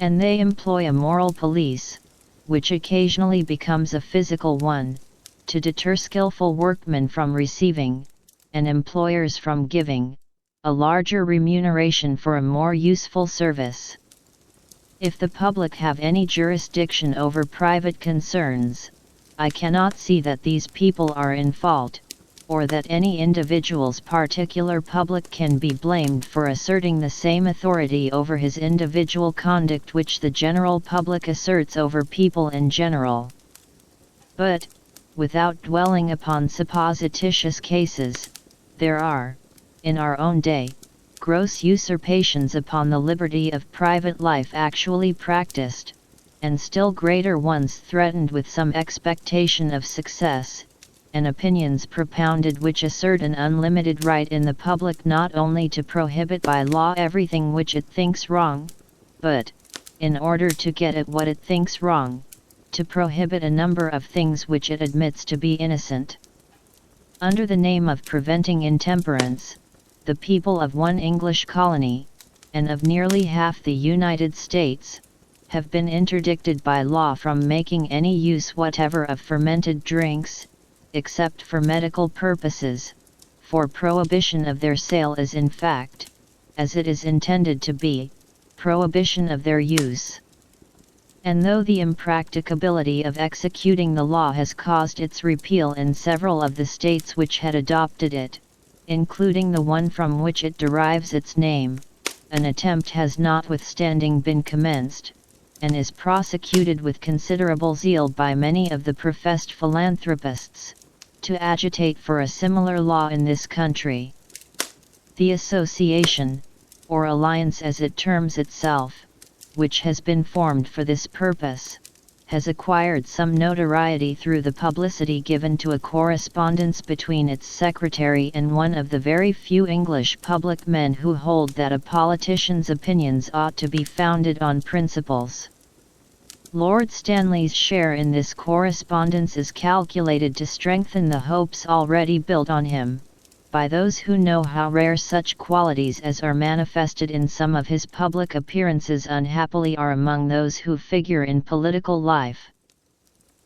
And they employ a moral police, which occasionally becomes a physical one, to deter skillful workmen from receiving, and employers from giving, a larger remuneration for a more useful service. If the public have any jurisdiction over private concerns, I cannot see that these people are in fault, or that any individual's particular public can be blamed for asserting the same authority over his individual conduct which the general public asserts over people in general. But, without dwelling upon supposititious cases, there are, in our own day, gross usurpations upon the liberty of private life actually practiced, and still greater ones threatened with some expectation of success, and opinions propounded which assert an unlimited right in the public not only to prohibit by law everything which it thinks wrong, but, in order to get at what it thinks wrong, to prohibit a number of things which it admits to be innocent. Under the name of preventing intemperance, the people of one English colony, and of nearly half the United States, have been interdicted by law from making any use whatever of fermented drinks, except for medical purposes, for prohibition of their sale is in fact, as it is intended to be, prohibition of their use. And though the impracticability of executing the law has caused its repeal in several of the states which had adopted it, including the one from which it derives its name, an attempt has notwithstanding been commenced, and is prosecuted with considerable zeal by many of the professed philanthropists, to agitate for a similar law in this country. The association, or alliance as it terms itself, which has been formed for this purpose, has acquired some notoriety through the publicity given to a correspondence between its secretary and one of the very few English public men who hold that a politician's opinions ought to be founded on principles. Lord Stanley's share in this correspondence is calculated to strengthen the hopes already built on him, by those who know how rare such qualities as are manifested in some of his public appearances unhappily are among those who figure in political life.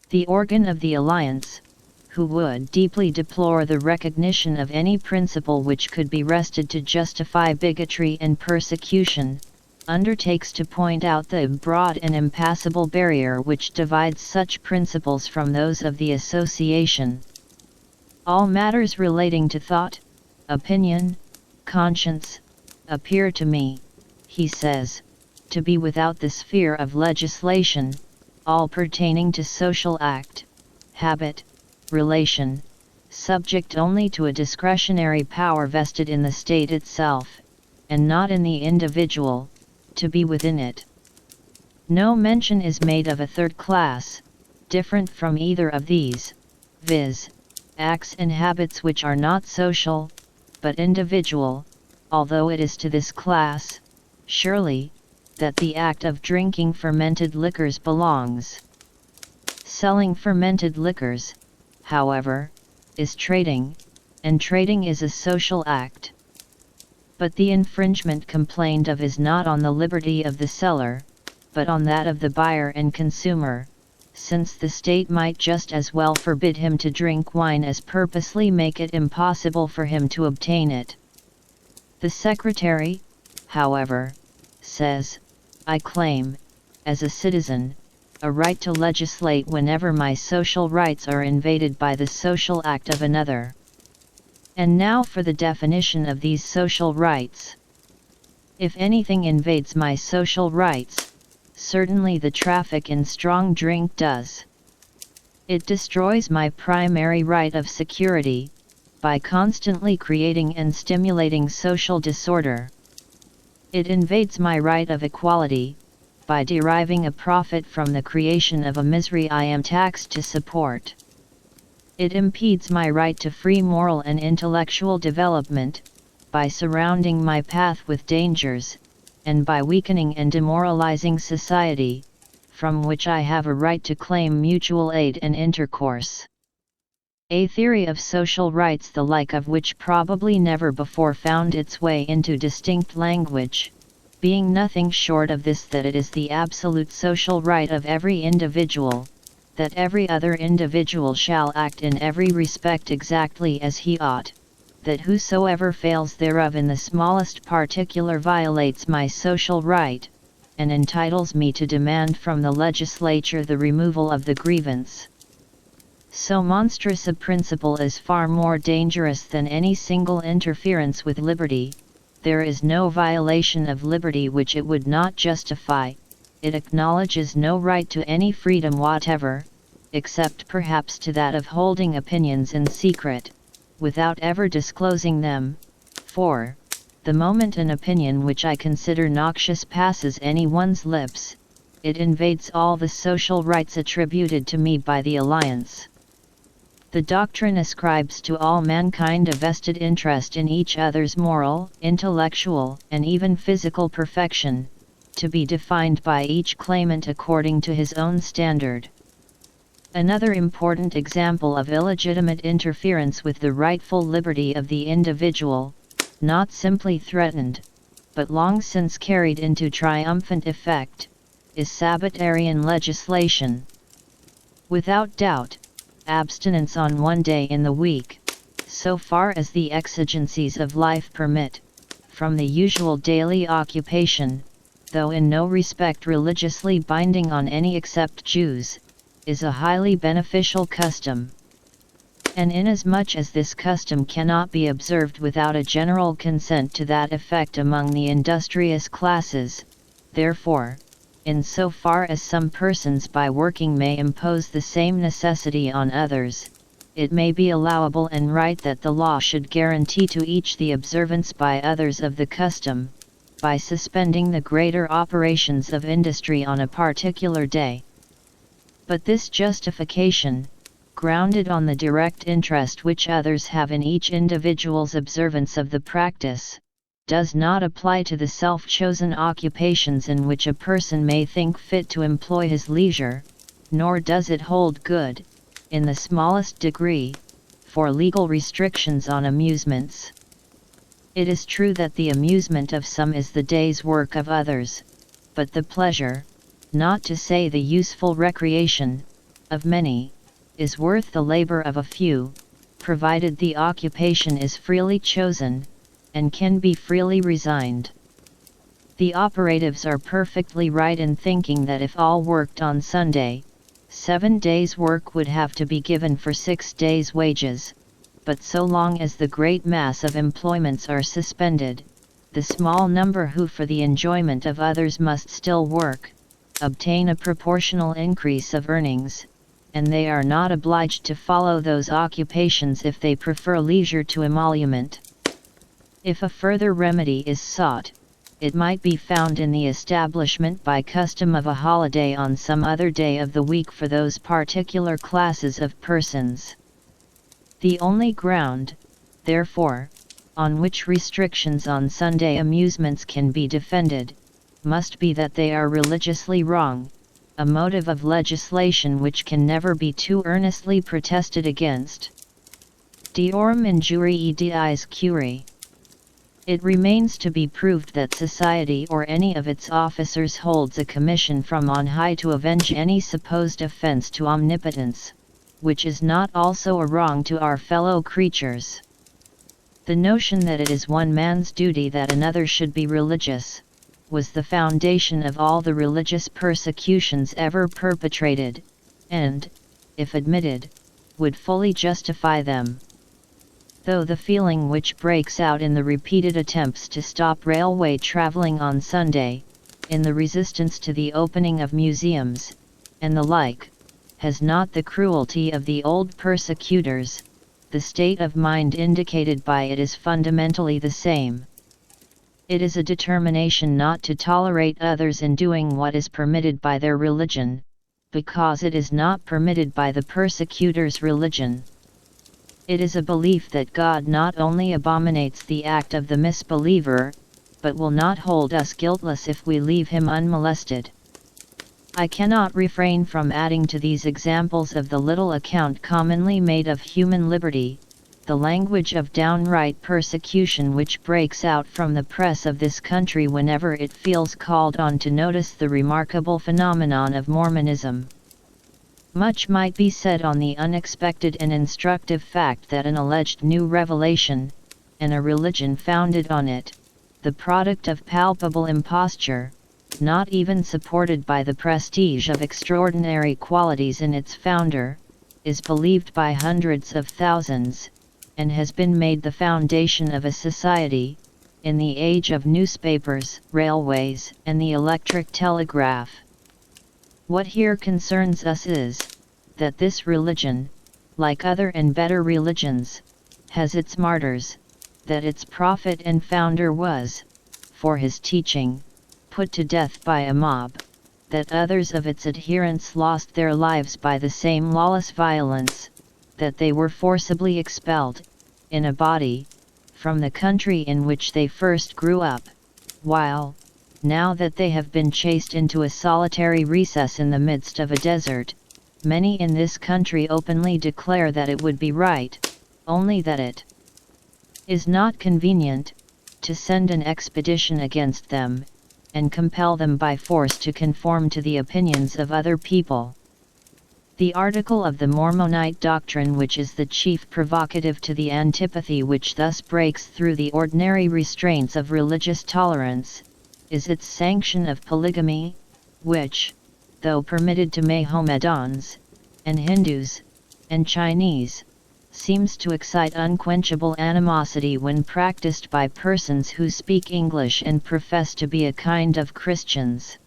The organ of the alliance, who would deeply deplore the recognition of any principle which could be wrested to justify bigotry and persecution, undertakes to point out the broad and impassable barrier which divides such principles from those of the association. All matters relating to thought, opinion, conscience, appear to me, he says, to be without the sphere of legislation, all pertaining to social act, habit, relation, subject only to a discretionary power vested in the state itself, and not in the individual, to be within it. No mention is made of a third class, different from either of these, viz., acts and habits which are not social, but individual, although it is to this class, surely, that the act of drinking fermented liquors belongs. Selling fermented liquors, however, is trading, and trading is a social act. But the infringement complained of is not on the liberty of the seller, but on that of the buyer and consumer, since the state might just as well forbid him to drink wine as purposely make it impossible for him to obtain it. The Secretary, however, says, "I claim, as a citizen, a right to legislate whenever my social rights are invaded by the social act of another." And now for the definition of these social rights. If anything invades my social rights, certainly the traffic in strong drink does. It destroys my primary right of security, by constantly creating and stimulating social disorder. It invades my right of equality, by deriving a profit from the creation of a misery I am taxed to support. It impedes my right to free moral and intellectual development, by surrounding my path with dangers, and by weakening and demoralizing society, from which I have a right to claim mutual aid and intercourse. A theory of social rights the like of which probably never before found its way into distinct language, being nothing short of this, that it is the absolute social right of every individual, that every other individual shall act in every respect exactly as he ought, that whosoever fails thereof in the smallest particular violates my social right, and entitles me to demand from the legislature the removal of the grievance. So monstrous a principle is far more dangerous than any single interference with liberty. There is no violation of liberty which it would not justify. It acknowledges no right to any freedom whatever, except perhaps to that of holding opinions in secret, without ever disclosing them, for, the moment an opinion which I consider noxious passes any one's lips, it invades all the social rights attributed to me by the alliance. The doctrine ascribes to all mankind a vested interest in each other's moral, intellectual, and even physical perfection, to be defined by each claimant according to his own standard. Another important example of illegitimate interference with the rightful liberty of the individual, not simply threatened, but long since carried into triumphant effect, is Sabbatarian legislation. Without doubt, abstinence on one day in the week, so far as the exigencies of life permit, from the usual daily occupation, though in no respect religiously binding on any except Jews, is a highly beneficial custom. And inasmuch as this custom cannot be observed without a general consent to that effect among the industrious classes, therefore, in so far as some persons by working may impose the same necessity on others, it may be allowable and right that the law should guarantee to each the observance by others of the custom, by suspending the greater operations of industry on a particular day. But this justification, grounded on the direct interest which others have in each individual's observance of the practice, does not apply to the self-chosen occupations in which a person may think fit to employ his leisure, nor does it hold good, in the smallest degree, for legal restrictions on amusements. It is true that the amusement of some is the day's work of others, but the pleasure, not to say the useful recreation, of many, is worth the labor of a few, provided the occupation is freely chosen, and can be freely resigned. The operatives are perfectly right in thinking that if all worked on Sunday, 7 days' work would have to be given for 6 days' wages, but so long as the great mass of employments are suspended, the small number who for the enjoyment of others must still work, obtain a proportional increase of earnings, and they are not obliged to follow those occupations if they prefer leisure to emolument. If a further remedy is sought, it might be found in the establishment by custom of a holiday on some other day of the week for those particular classes of persons. The only ground, therefore, on which restrictions on Sunday amusements can be defended, must be that they are religiously wrong, a motive of legislation which can never be too earnestly protested against. Deorum injuriae diis curi. It remains to be proved that society or any of its officers holds a commission from on high to avenge any supposed offense to omnipotence, which is not also a wrong to our fellow creatures. The notion that it is one man's duty that another should be religious, was the foundation of all the religious persecutions ever perpetrated, and, if admitted, would fully justify them. Though the feeling which breaks out in the repeated attempts to stop railway travelling on Sunday, in the resistance to the opening of museums, and the like, has not the cruelty of the old persecutors, the state of mind indicated by it is fundamentally the same. It is a determination not to tolerate others in doing what is permitted by their religion, because it is not permitted by the persecutor's religion. It is a belief that God not only abominates the act of the misbeliever, but will not hold us guiltless if we leave him unmolested. I cannot refrain from adding to these examples of the little account commonly made of human liberty, the language of downright persecution which breaks out from the press of this country whenever it feels called on to notice the remarkable phenomenon of Mormonism. Much might be said on the unexpected and instructive fact that an alleged new revelation, and a religion founded on it, the product of palpable imposture, not even supported by the prestige of extraordinary qualities in its founder, is believed by hundreds of thousands, and has been made the foundation of a society, in the age of newspapers, railways, and the electric telegraph. What here concerns us is, that this religion, like other and better religions, has its martyrs, that its prophet and founder was, for his teaching, put to death by a mob, that others of its adherents lost their lives by the same lawless violence, that they were forcibly expelled, in a body, from the country in which they first grew up, while, now that they have been chased into a solitary recess in the midst of a desert, many in this country openly declare that it would be right, only that it is not convenient, to send an expedition against them, and compel them by force to conform to the opinions of other people. The article of the Mormonite doctrine which is the chief provocative to the antipathy which thus breaks through the ordinary restraints of religious tolerance, is its sanction of polygamy, which, though permitted to Mohammedans, and Hindus, and Chinese, seems to excite unquenchable animosity when practiced by persons who speak English and profess to be a kind of Christians.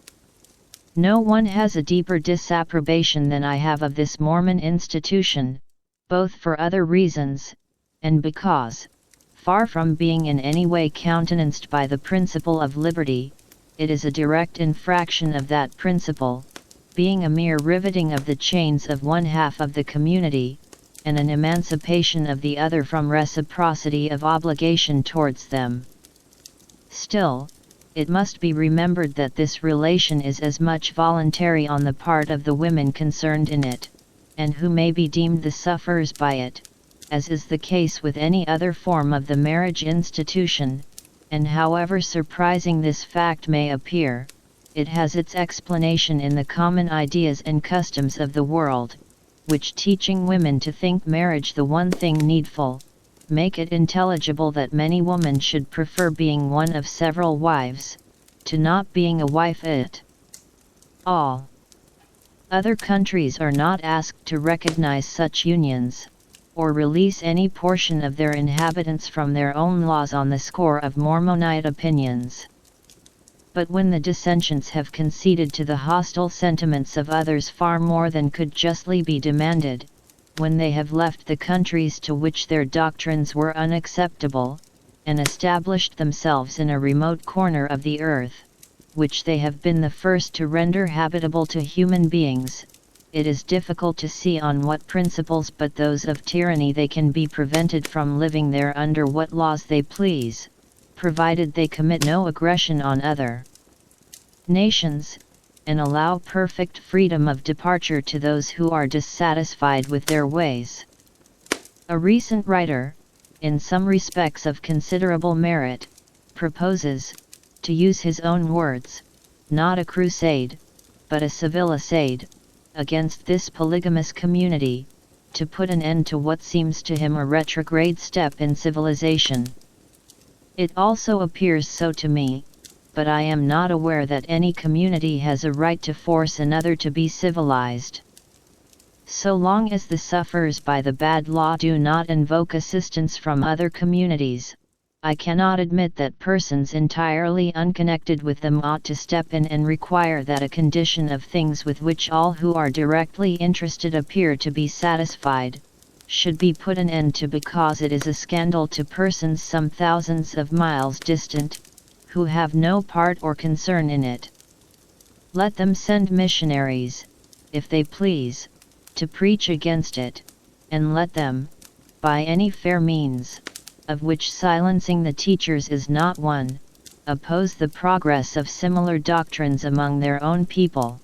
No one has a deeper disapprobation than I have of this Mormon institution, both for other reasons, and because, far from being in any way countenanced by the principle of liberty, it is a direct infraction of that principle, being a mere riveting of the chains of one half of the community, and an emancipation of the other from reciprocity of obligation towards them. Still, it must be remembered that this relation is as much voluntary on the part of the women concerned in it, and who may be deemed the sufferers by it, as is the case with any other form of the marriage institution, and however surprising this fact may appear, it has its explanation in the common ideas and customs of the world, which teaching women to think marriage the one thing needful, make it intelligible that many women should prefer being one of several wives, to not being a wife at all. Other countries are not asked to recognize such unions, or release any portion of their inhabitants from their own laws on the score of Mormonite opinions. But when the dissentients have conceded to the hostile sentiments of others far more than could justly be demanded, when they have left the countries to which their doctrines were unacceptable, and established themselves in a remote corner of the earth, which they have been the first to render habitable to human beings, it is difficult to see on what principles but those of tyranny they can be prevented from living there under what laws they please, provided they commit no aggression on other nations, and allow perfect freedom of departure to those who are dissatisfied with their ways. A recent writer, in some respects of considerable merit, proposes, to use his own words, not a crusade, but a civilisade, against this polygamous community, to put an end to what seems to him a retrograde step in civilization. It also appears so to me, but I am not aware that any community has a right to force another to be civilized. So long as the sufferers by the bad law do not invoke assistance from other communities, I cannot admit that persons entirely unconnected with them ought to step in and require that a condition of things with which all who are directly interested appear to be satisfied, should be put an end to because it is a scandal to persons some thousands of miles distant, who have no part or concern in it. Let them send missionaries, if they please, to preach against it, and let them, by any fair means, of which silencing the teachers is not one, oppose the progress of similar doctrines among their own people.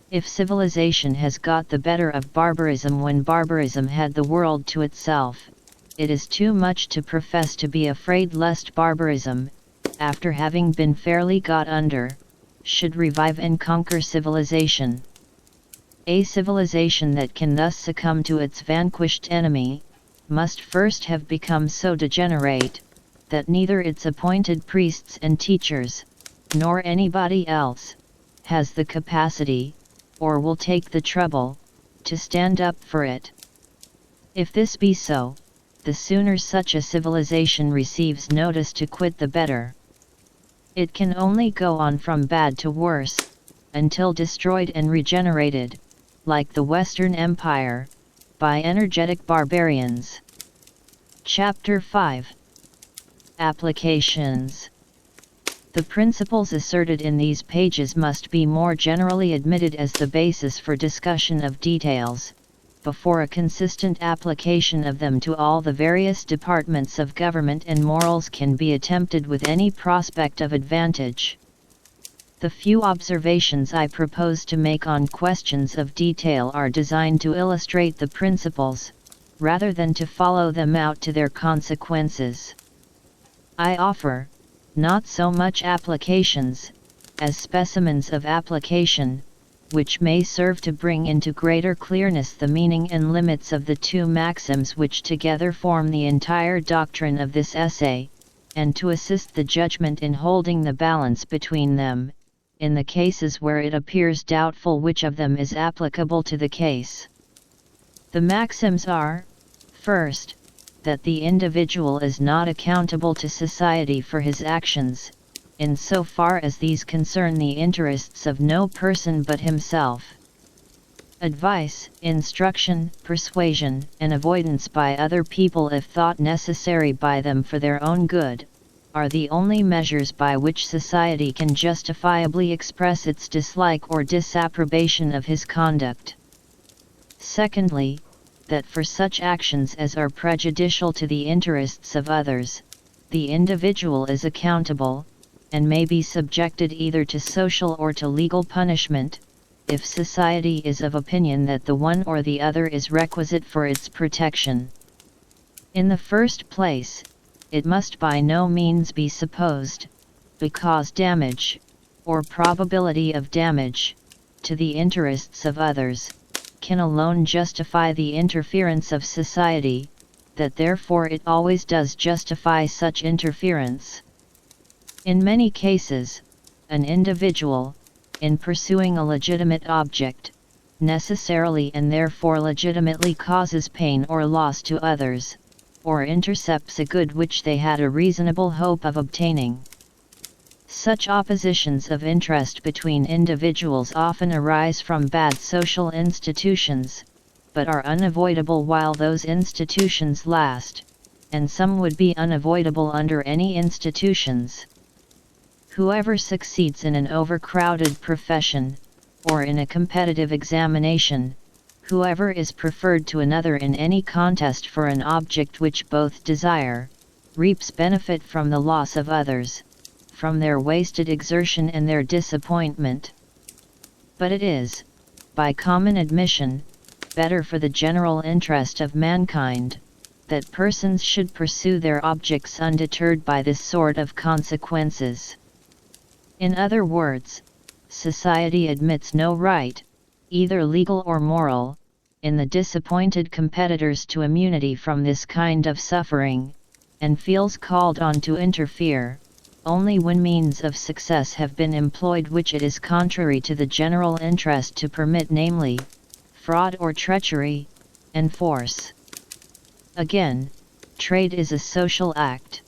If civilization has got the better of barbarism when barbarism had the world to itself, it is too much to profess to be afraid lest barbarism, after having been fairly got under, should revive and conquer civilization. A civilization that can thus succumb to its vanquished enemy, must first have become so degenerate, that neither its appointed priests and teachers, nor anybody else, has the capacity, or will take the trouble, to stand up for it. If this be so, the sooner such a civilization receives notice to quit the better. It can only go on from bad to worse, until destroyed and regenerated, like the Western Empire, by energetic barbarians. Chapter 5. Applications. The principles asserted in these pages must be more generally admitted as the basis for discussion of details, before a consistent application of them to all the various departments of government and morals can be attempted with any prospect of advantage. The few observations I propose to make on questions of detail are designed to illustrate the principles, rather than to follow them out to their consequences. I offer, not so much applications, as specimens of application, which may serve to bring into greater clearness the meaning and limits of the two maxims which together form the entire doctrine of this essay, and to assist the judgment in holding the balance between them, in the cases where it appears doubtful which of them is applicable to the case. The maxims are, first, that the individual is not accountable to society for his actions, in so far as these concern the interests of no person but himself. Advice, instruction, persuasion, and avoidance by other people if thought necessary by them for their own good, are the only measures by which society can justifiably express its dislike or disapprobation of his conduct. Secondly, that for such actions as are prejudicial to the interests of others, the individual is accountable, and may be subjected either to social or to legal punishment, if society is of opinion that the one or the other is requisite for its protection. In the first place, it must by no means be supposed, because damage, or probability of damage, to the interests of others, can alone justify the interference of society, that therefore it always does justify such interference. In many cases, an individual, in pursuing a legitimate object, necessarily and therefore legitimately causes pain or loss to others, or intercepts a good which they had a reasonable hope of obtaining. Such oppositions of interest between individuals often arise from bad social institutions, but are unavoidable while those institutions last, and some would be unavoidable under any institutions. Whoever succeeds in an overcrowded profession, or in a competitive examination, whoever is preferred to another in any contest for an object which both desire, reaps benefit from the loss of others, from their wasted exertion and their disappointment. But it is, by common admission, better for the general interest of mankind, that persons should pursue their objects undeterred by this sort of consequences. In other words, society admits no right, either legal or moral, in the disappointed competitors to immunity from this kind of suffering, and feels called on to interfere, only when means of success have been employed which it is contrary to the general interest to permit, namely, fraud or treachery, and force. Again, trade is a social act.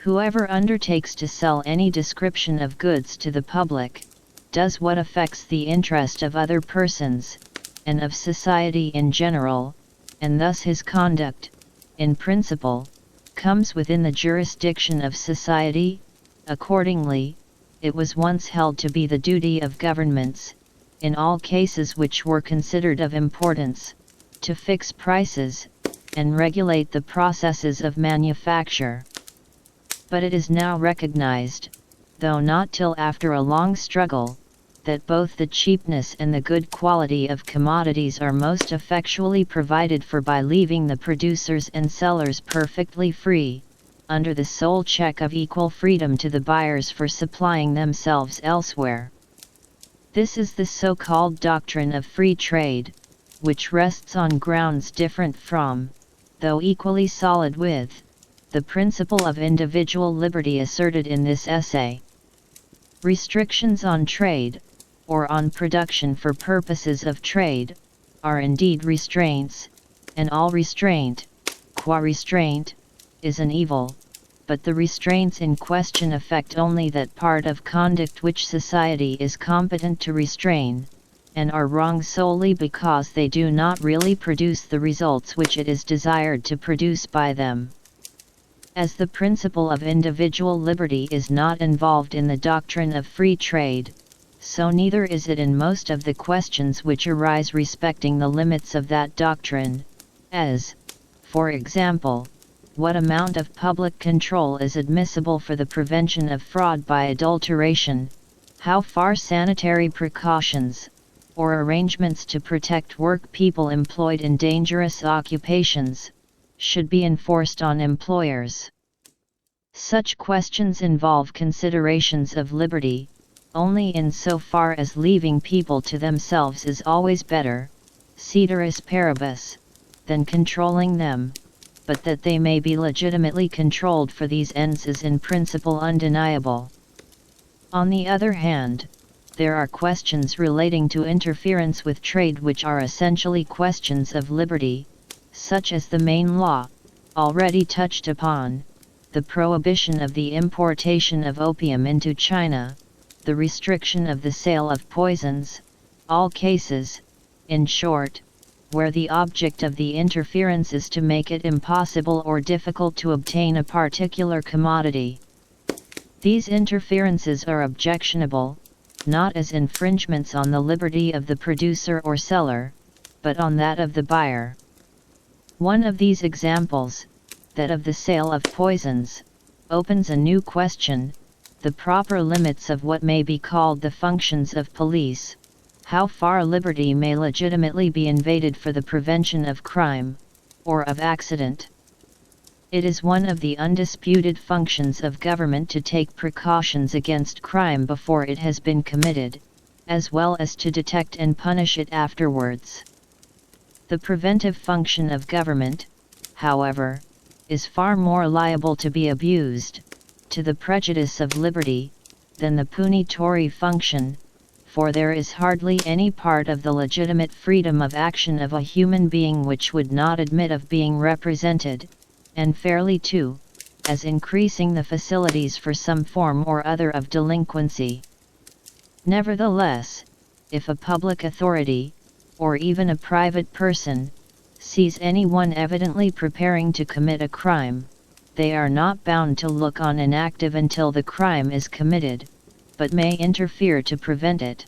Whoever undertakes to sell any description of goods to the public, does what affects the interest of other persons, and of society in general, and thus his conduct, in principle, comes within the jurisdiction of society. Accordingly, it was once held to be the duty of governments, in all cases which were considered of importance, to fix prices, and regulate the processes of manufacture. But it is now recognized, though not till after a long struggle, that both the cheapness and the good quality of commodities are most effectually provided for by leaving the producers and sellers perfectly free, under the sole check of equal freedom to the buyers for supplying themselves elsewhere. This is the so-called doctrine of free trade, which rests on grounds different from, though equally solid with, the principle of individual liberty asserted in this essay. Restrictions on trade, or on production for purposes of trade, are indeed restraints, and all restraint, qua restraint, is an evil, but the restraints in question affect only that part of conduct which society is competent to restrain, and are wrong solely because they do not really produce the results which it is desired to produce by them. As the principle of individual liberty is not involved in the doctrine of free trade, so neither is it in most of the questions which arise respecting the limits of that doctrine, as, for example, what amount of public control is admissible for the prevention of fraud by adulteration, how far sanitary precautions, or arrangements to protect work people employed in dangerous occupations, should be enforced on employers. Such questions involve considerations of liberty, only in so far as leaving people to themselves is always better, ceteris paribus, than controlling them, but that they may be legitimately controlled for these ends is in principle undeniable. On the other hand, there are questions relating to interference with trade which are essentially questions of liberty, such as the main law, already touched upon, the prohibition of the importation of opium into China, the restriction of the sale of poisons, all cases, in short, where the object of the interference is to make it impossible or difficult to obtain a particular commodity. These interferences are objectionable, not as infringements on the liberty of the producer or seller, but on that of the buyer. One of these examples, that of the sale of poisons, opens a new question, the proper limits of what may be called the functions of police, how far liberty may legitimately be invaded for the prevention of crime, or of accident. It is one of the undisputed functions of government to take precautions against crime before it has been committed, as well as to detect and punish it afterwards. The preventive function of government, however, is far more liable to be abused, to the prejudice of liberty, than the punitory function, for there is hardly any part of the legitimate freedom of action of a human being which would not admit of being represented, and fairly too, as increasing the facilities for some form or other of delinquency. Nevertheless, if a public authority, or even a private person, sees anyone evidently preparing to commit a crime, they are not bound to look on inactive until the crime is committed, but may interfere to prevent it.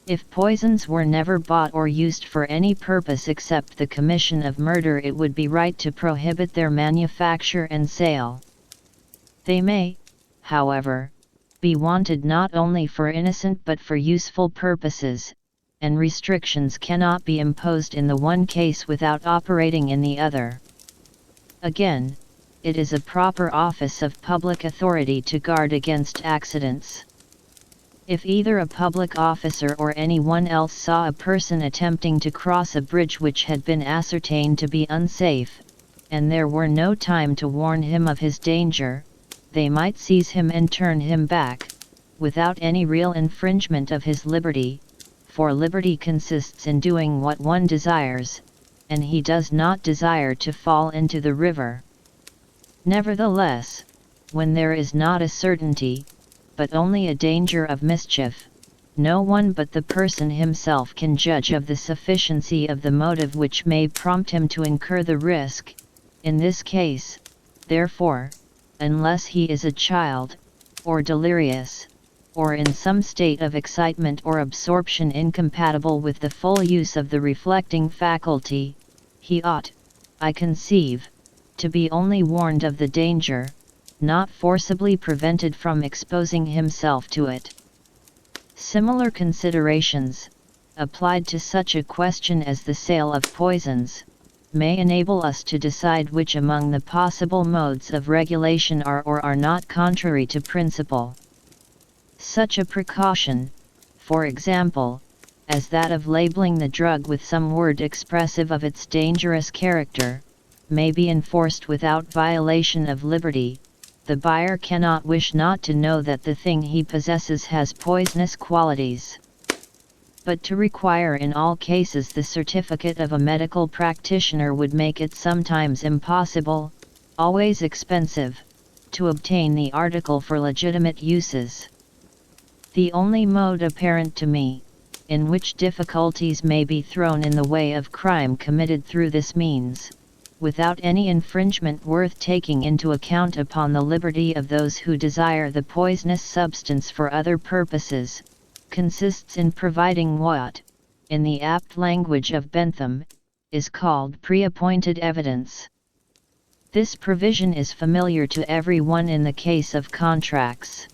If poisons were never bought or used for any purpose except the commission of murder, it would be right to prohibit their manufacture and sale. They may, however, be wanted not only for innocent but for useful purposes, and restrictions cannot be imposed in the one case without operating in the other. Again, it is a proper office of public authority to guard against accidents. If either a public officer or anyone else saw a person attempting to cross a bridge which had been ascertained to be unsafe, and there were no time to warn him of his danger, they might seize him and turn him back, without any real infringement of his liberty, for liberty consists in doing what one desires, and he does not desire to fall into the river. Nevertheless, when there is not a certainty, but only a danger of mischief, no one but the person himself can judge of the sufficiency of the motive which may prompt him to incur the risk. In this case, therefore, unless he is a child, or delirious, or in some state of excitement or absorption incompatible with the full use of the reflecting faculty, he ought, I conceive, to be only warned of the danger, not forcibly prevented from exposing himself to it. Similar considerations, applied to such a question as the sale of poisons, may enable us to decide which among the possible modes of regulation are or are not contrary to principle. Such a precaution, for example, as that of labeling the drug with some word expressive of its dangerous character, may be enforced without violation of liberty. The buyer cannot wish not to know that the thing he possesses has poisonous qualities. But to require in all cases the certificate of a medical practitioner would make it sometimes impossible, always expensive, to obtain the article for legitimate uses. The only mode apparent to me, in which difficulties may be thrown in the way of crime committed through this means, without any infringement worth taking into account upon the liberty of those who desire the poisonous substance for other purposes, consists in providing what, in the apt language of Bentham, is called pre-appointed evidence. This provision is familiar to every one in the case of contracts.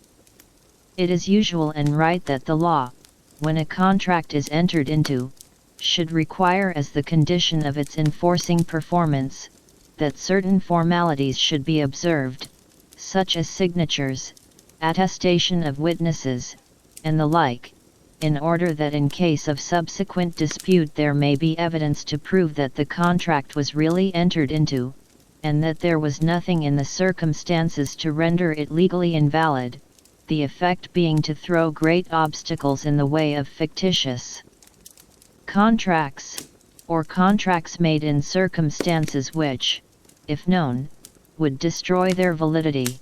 It is usual and right that the law, when a contract is entered into, should require as the condition of its enforcing performance, that certain formalities should be observed, such as signatures, attestation of witnesses, and the like, in order that in case of subsequent dispute there may be evidence to prove that the contract was really entered into, and that there was nothing in the circumstances to render it legally invalid, the effect being to throw great obstacles in the way of fictitious contracts, or contracts made in circumstances which, if known, would destroy their validity.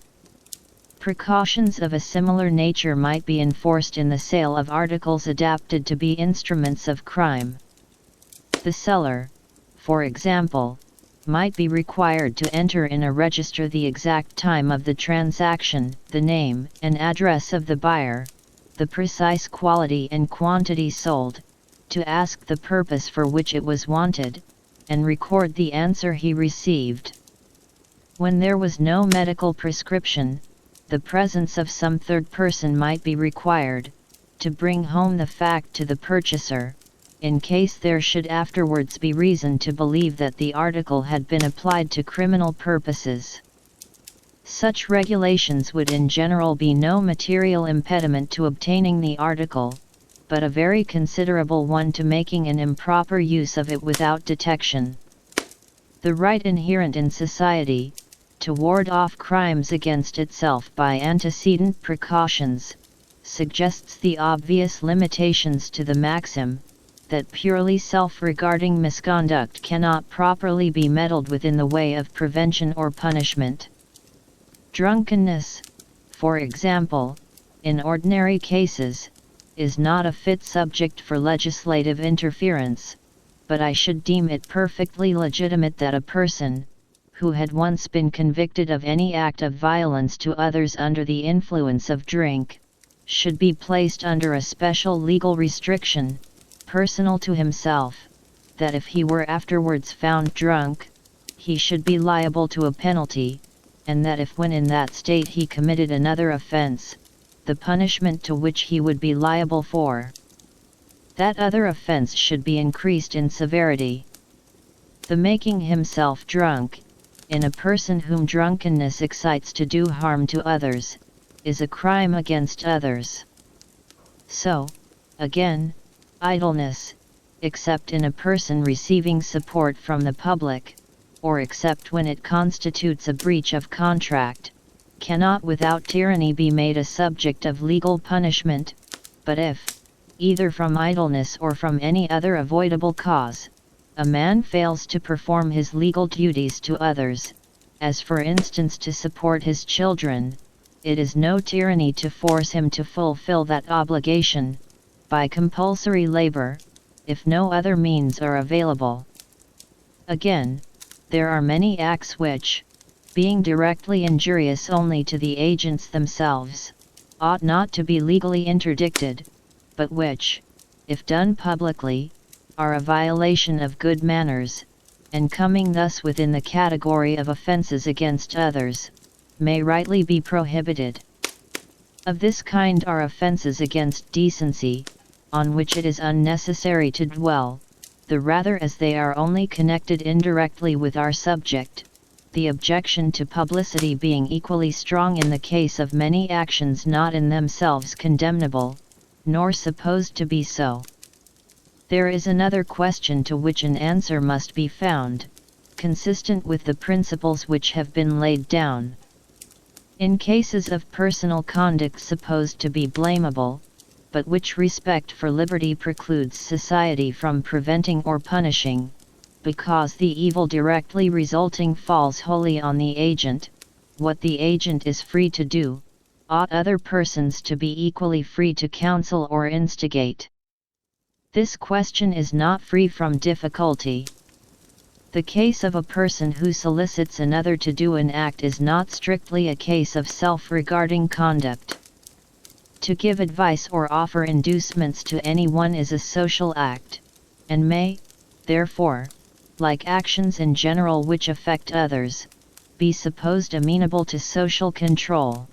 Precautions of a similar nature might be enforced in the sale of articles adapted to be instruments of crime. The seller, for example, might be required to enter in a register the exact time of the transaction, the name and address of the buyer, the precise quality and quantity sold, to ask the purpose for which it was wanted, and record the answer he received. When there was no medical prescription, the presence of some third person might be required, to bring home the fact to the purchaser, in case there should afterwards be reason to believe that the article had been applied to criminal purposes. Such regulations would in general be no material impediment to obtaining the article, but a very considerable one to making an improper use of it without detection. The right inherent in society, to ward off crimes against itself by antecedent precautions, suggests the obvious limitations to the maxim, that purely self-regarding misconduct cannot properly be meddled with in the way of prevention or punishment. Drunkenness, for example, in ordinary cases, is not a fit subject for legislative interference, but I should deem it perfectly legitimate that a person, who had once been convicted of any act of violence to others under the influence of drink, should be placed under a special legal restriction, personal to himself, that if he were afterwards found drunk, he should be liable to a penalty, and that if when in that state he committed another offense, the punishment to which he would be liable for that other offense should be increased in severity. The making himself drunk, in a person whom drunkenness excites to do harm to others, is a crime against others. So, again, idleness, except in a person receiving support from the public, or except when it constitutes a breach of contract, cannot without tyranny be made a subject of legal punishment, but if, either from idleness or from any other avoidable cause, a man fails to perform his legal duties to others, as for instance to support his children, it is no tyranny to force him to fulfill that obligation, by compulsory labor, if no other means are available. Again, there are many acts which, being directly injurious only to the agents themselves, ought not to be legally interdicted, but which, if done publicly, are a violation of good manners, and coming thus within the category of offences against others, may rightly be prohibited. Of this kind are offences against decency, on which it is unnecessary to dwell, the rather as they are only connected indirectly with our subject, the objection to publicity being equally strong in the case of many actions not in themselves condemnable, nor supposed to be so. There is another question to which an answer must be found, consistent with the principles which have been laid down. In cases of personal conduct supposed to be blamable, but which respect for liberty precludes society from preventing or punishing, because the evil directly resulting falls wholly on the agent, what the agent is free to do, ought other persons to be equally free to counsel or instigate. This question is not free from difficulty. The case of a person who solicits another to do an act is not strictly a case of self-regarding conduct. To give advice or offer inducements to anyone is a social act, and may, therefore, like actions in general which affect others, be supposed amenable to social control.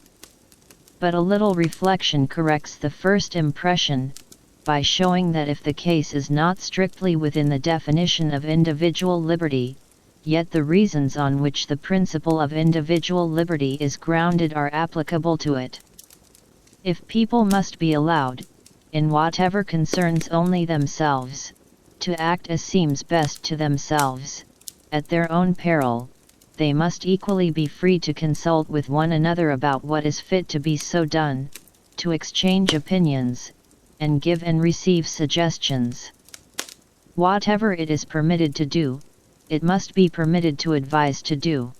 But a little reflection corrects the first impression, by showing that if the case is not strictly within the definition of individual liberty, yet the reasons on which the principle of individual liberty is grounded are applicable to it. If people must be allowed, in whatever concerns only themselves, to act as seems best to themselves, at their own peril, they must equally be free to consult with one another about what is fit to be so done, to exchange opinions, and give and receive suggestions. Whatever it is permitted to do, it must be permitted to advise to do.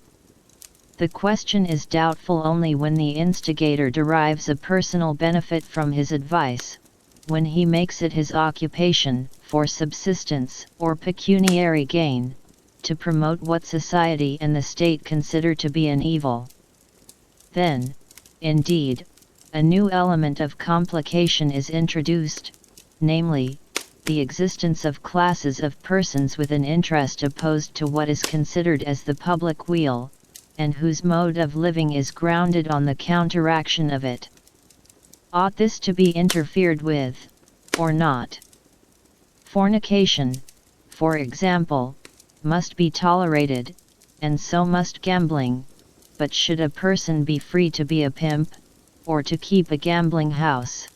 The question is doubtful only when the instigator derives a personal benefit from his advice, when he makes it his occupation, for subsistence or pecuniary gain, to promote what society and the state consider to be an evil. Then, indeed, a new element of complication is introduced, namely, the existence of classes of persons with an interest opposed to what is considered as the public weal, and whose mode of living is grounded on the counteraction of it. Ought this to be interfered with, or not? Fornication, for example, must be tolerated, and so must gambling, but should a person be free to be a pimp, or to keep a gambling house?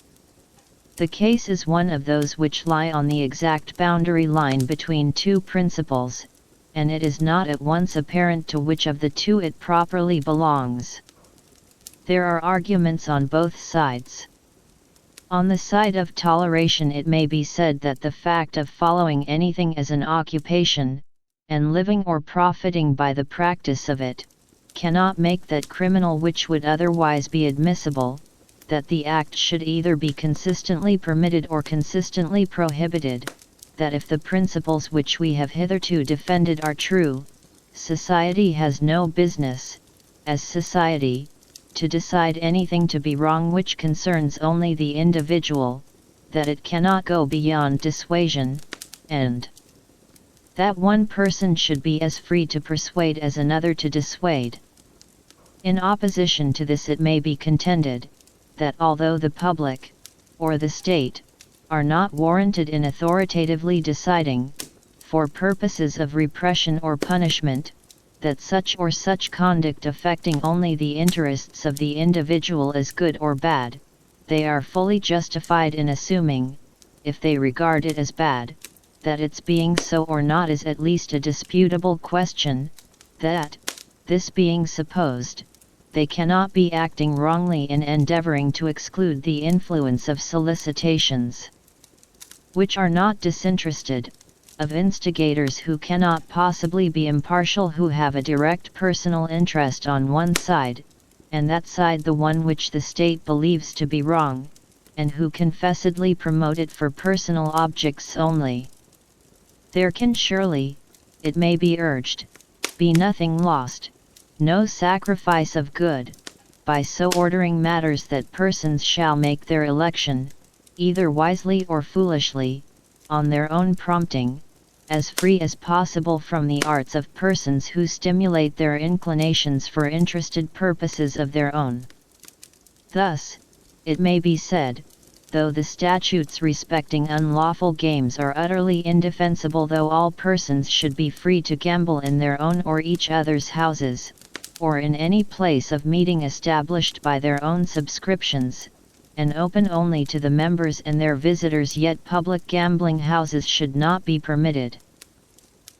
The case is one of those which lie on the exact boundary line between two principles, and it is not at once apparent to which of the two it properly belongs. There are arguments on both sides. On the side of toleration it may be said that the fact of following anything as an occupation, and living or profiting by the practice of it, cannot make that criminal which would otherwise be admissible, that the act should either be consistently permitted or consistently prohibited, that if the principles which we have hitherto defended are true, society has no business, as society, to decide anything to be wrong which concerns only the individual, that it cannot go beyond dissuasion, and that one person should be as free to persuade as another to dissuade. In opposition to this it may be contended, that although the public, or the state, are not warranted in authoritatively deciding, for purposes of repression or punishment, that such or such conduct affecting only the interests of the individual is good or bad, they are fully justified in assuming, if they regard it as bad, that its being so or not is at least a disputable question, that, this being supposed, they cannot be acting wrongly in endeavoring to exclude the influence of solicitations, which are not disinterested, of instigators who cannot possibly be impartial, who have a direct personal interest on one side, and that side the one which the state believes to be wrong, and who confessedly promote it for personal objects only. There can surely, it may be urged, be nothing lost, no sacrifice of good, by so ordering matters that persons shall make their election, either wisely or foolishly, on their own prompting, as free as possible from the arts of persons who stimulate their inclinations for interested purposes of their own. Thus, it may be said, though the statutes respecting unlawful games are utterly indefensible, though all persons should be free to gamble in their own or each other's houses, or in any place of meeting established by their own subscriptions, and open only to the members and their visitors, yet public gambling houses should not be permitted.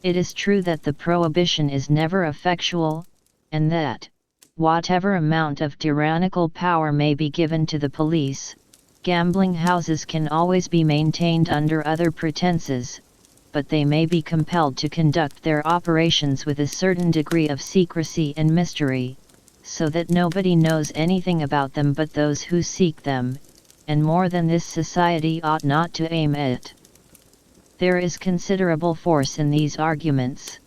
It is true that the prohibition is never effectual, and that, whatever amount of tyrannical power may be given to the police, gambling houses can always be maintained under other pretenses, but they may be compelled to conduct their operations with a certain degree of secrecy and mystery, so that nobody knows anything about them but those who seek them, and more than this, society ought not to aim at. There is considerable force in these arguments.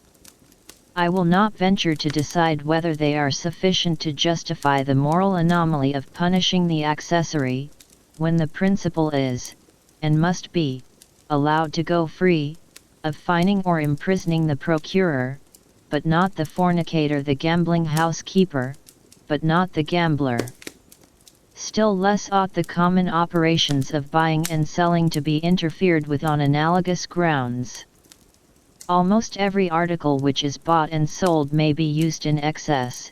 I will not venture to decide whether they are sufficient to justify the moral anomaly of punishing the accessory, when the principle is, and must be, allowed to go free, of fining or imprisoning the procurer, but not the fornicator, the gambling house keeper, but not the gambler. Still less ought the common operations of buying and selling to be interfered with on analogous grounds. Almost every article which is bought and sold may be used in excess,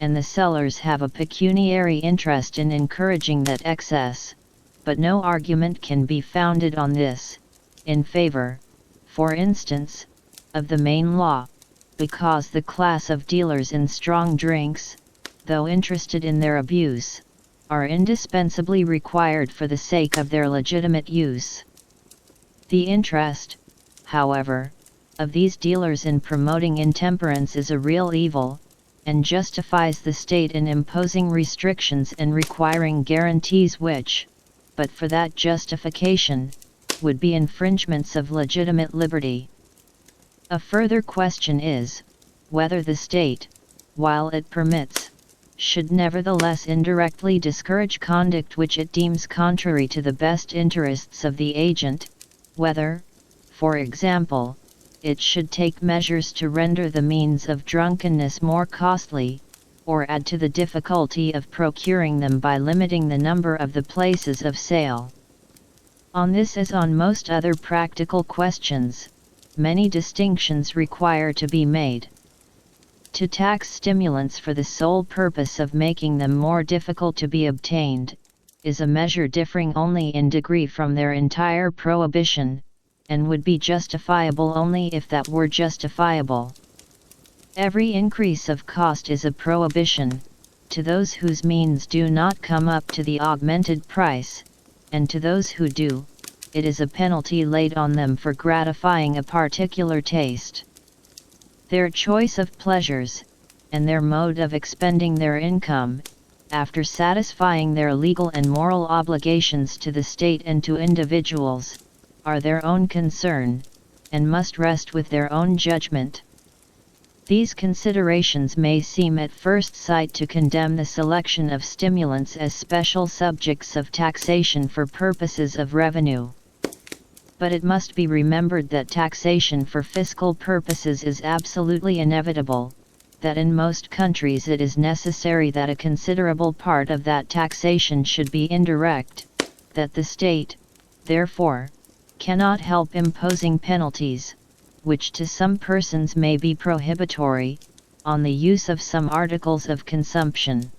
and the sellers have a pecuniary interest in encouraging that excess, but no argument can be founded on this, in favor, for instance, of the main law, because the class of dealers in strong drinks, though interested in their abuse, are indispensably required for the sake of their legitimate use. The interest, however, of these dealers in promoting intemperance is a real evil, and justifies the state in imposing restrictions and requiring guarantees which, but for that justification, would be infringements of legitimate liberty. A further question is, whether the state, while it permits, should nevertheless indirectly discourage conduct which it deems contrary to the best interests of the agent, whether, for example, it should take measures to render the means of drunkenness more costly, or add to the difficulty of procuring them by limiting the number of the places of sale. On this, as on most other practical questions, many distinctions require to be made. To tax stimulants for the sole purpose of making them more difficult to be obtained, is a measure differing only in degree from their entire prohibition, and would be justifiable only if that were justifiable. Every increase of cost is a prohibition, to those whose means do not come up to the augmented price, and to those who do, it is a penalty laid on them for gratifying a particular taste. Their choice of pleasures, and their mode of expending their income, after satisfying their legal and moral obligations to the state and to individuals, are their own concern, and must rest with their own judgment. These considerations may seem at first sight to condemn the selection of stimulants as special subjects of taxation for purposes of revenue. But it must be remembered that taxation for fiscal purposes is absolutely inevitable, that in most countries it is necessary that a considerable part of that taxation should be indirect, that the state, therefore, cannot help imposing penalties, which to some persons may be prohibitory, on the use of some articles of consumption.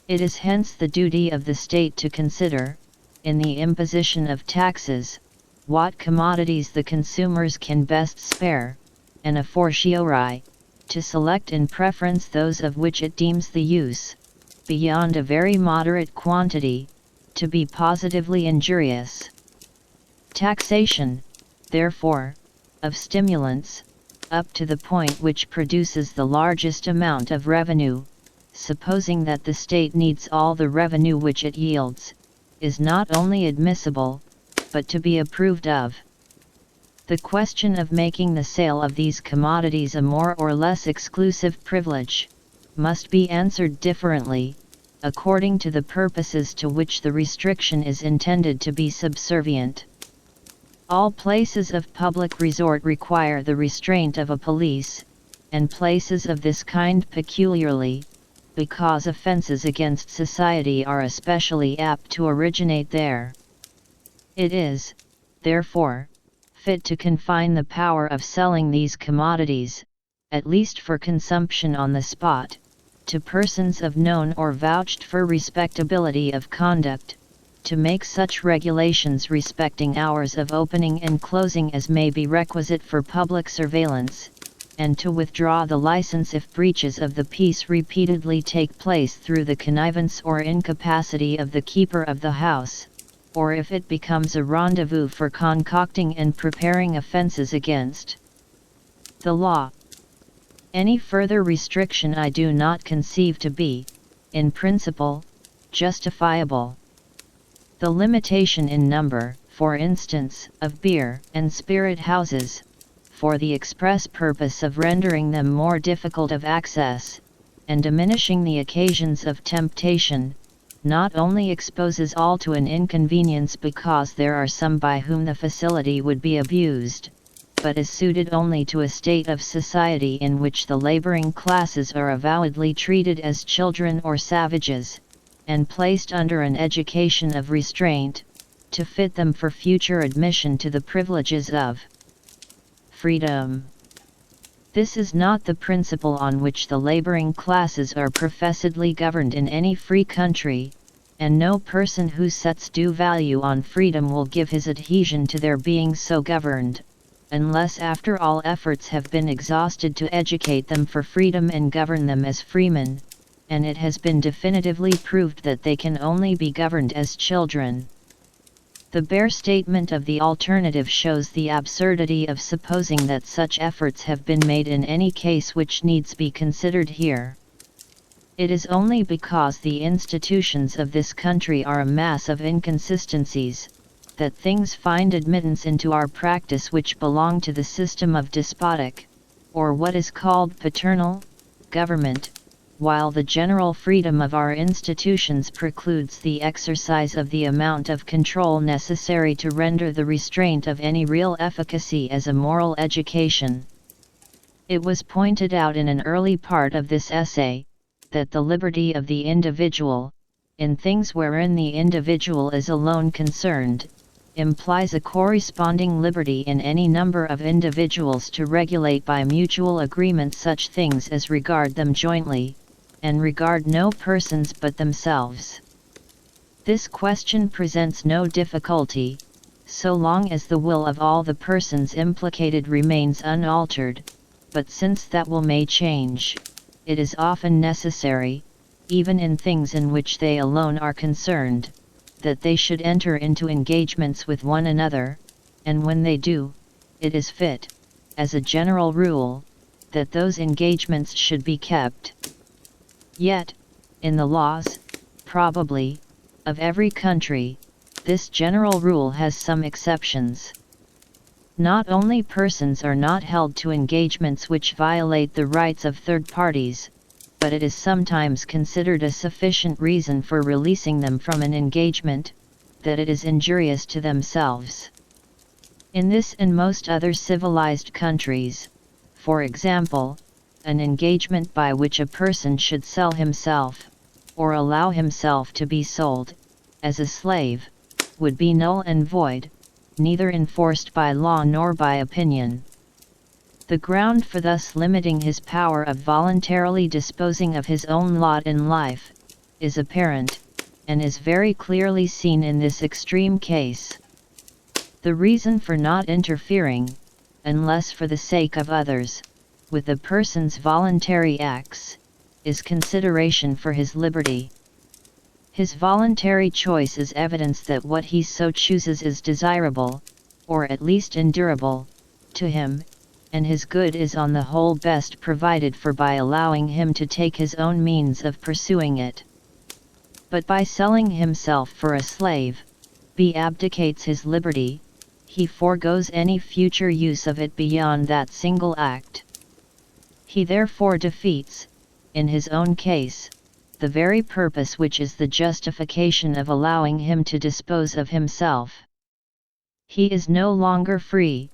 It is hence the duty of the state to consider, in the imposition of taxes, what commodities the consumers can best spare, and a fortiori, to select in preference those of which it deems the use, beyond a very moderate quantity, to be positively injurious. Taxation, therefore, of stimulants, up to the point which produces the largest amount of revenue, supposing that the state needs all the revenue which it yields, is not only admissible, but to be approved of. The question of making the sale of these commodities a more or less exclusive privilege, must be answered differently, according to the purposes to which the restriction is intended to be subservient. All places of public resort require the restraint of a police, and places of this kind peculiarly, because offences against society are especially apt to originate there. It is, therefore, fit to confine the power of selling these commodities, at least for consumption on the spot, to persons of known or vouched for respectability of conduct, to make such regulations respecting hours of opening and closing as may be requisite for public surveillance, and to withdraw the license if breaches of the peace repeatedly take place through the connivance or incapacity of the keeper of the house, or if it becomes a rendezvous for concocting and preparing offences against the law. Any further restriction I do not conceive to be, in principle, justifiable. The limitation in number, for instance, of beer and spirit houses, for the express purpose of rendering them more difficult of access, and diminishing the occasions of temptation, not only exposes all to an inconvenience because there are some by whom the facility would be abused, but is suited only to a state of society in which the laboring classes are avowedly treated as children or savages, and placed under an education of restraint, to fit them for future admission to the privileges of freedom. This is not the principle on which the laboring classes are professedly governed in any free country, and no person who sets due value on freedom will give his adhesion to their being so governed, unless after all efforts have been exhausted to educate them for freedom and govern them as freemen, and it has been definitively proved that they can only be governed as children. The bare statement of the alternative shows the absurdity of supposing that such efforts have been made in any case which needs be considered here. It is only because the institutions of this country are a mass of inconsistencies, that things find admittance into our practice which belong to the system of despotic, or what is called paternal, government, while the general freedom of our institutions precludes the exercise of the amount of control necessary to render the restraint of any real efficacy as a moral education. It was pointed out in an early part of this essay, that the liberty of the individual, in things wherein the individual is alone concerned, implies a corresponding liberty in any number of individuals to regulate by mutual agreement such things as regard them jointly, and regard no persons but themselves. This question presents no difficulty, so long as the will of all the persons implicated remains unaltered, but since that will may change, it is often necessary, even in things in which they alone are concerned, that they should enter into engagements with one another, and when they do, it is fit, as a general rule, that those engagements should be kept. Yet, in the laws, probably, of every country, this general rule has some exceptions. Not only persons are not held to engagements which violate the rights of third parties, but it is sometimes considered a sufficient reason for releasing them from an engagement, that it is injurious to themselves. In this and most other civilized countries, for example, an engagement by which a person should sell himself, or allow himself to be sold, as a slave, would be null and void, neither enforced by law nor by opinion. The ground for thus limiting his power of voluntarily disposing of his own lot in life, is apparent, and is very clearly seen in this extreme case. The reason for not interfering, unless for the sake of others, with a person's voluntary acts, is consideration for his liberty. His voluntary choice is evidence that what he so chooses is desirable, or at least endurable, to him, and his good is on the whole best provided for by allowing him to take his own means of pursuing it. But by selling himself for a slave, he abdicates his liberty, he forgoes any future use of it beyond that single act. He therefore defeats, in his own case, the very purpose which is the justification of allowing him to dispose of himself. He is no longer free,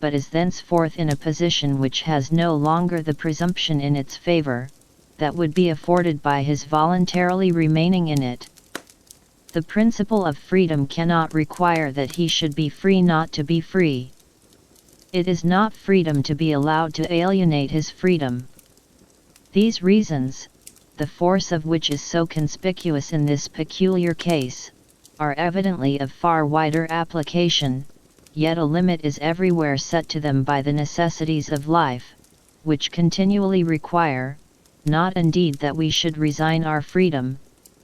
but is thenceforth in a position which has no longer the presumption in its favor, that would be afforded by his voluntarily remaining in it. The principle of freedom cannot require that he should be free not to be free. It is not freedom to be allowed to alienate his freedom. These reasons, the force of which is so conspicuous in this peculiar case, are evidently of far wider application, yet a limit is everywhere set to them by the necessities of life, which continually require, not indeed that we should resign our freedom,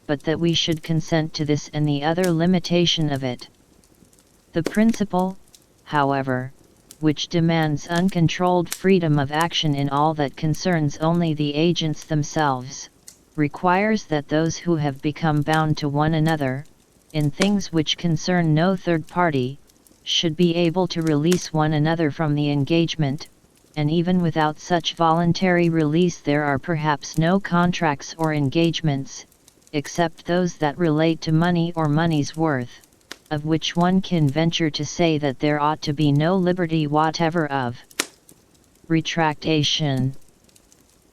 but that we should consent to this and the other limitation of it. The principle, however, which demands uncontrolled freedom of action in all that concerns only the agents themselves, requires that those who have become bound to one another, in things which concern no third party, should be able to release one another from the engagement, and even without such voluntary release there are perhaps no contracts or engagements, except those that relate to money or money's worth, of which one can venture to say that there ought to be no liberty whatever of retractation.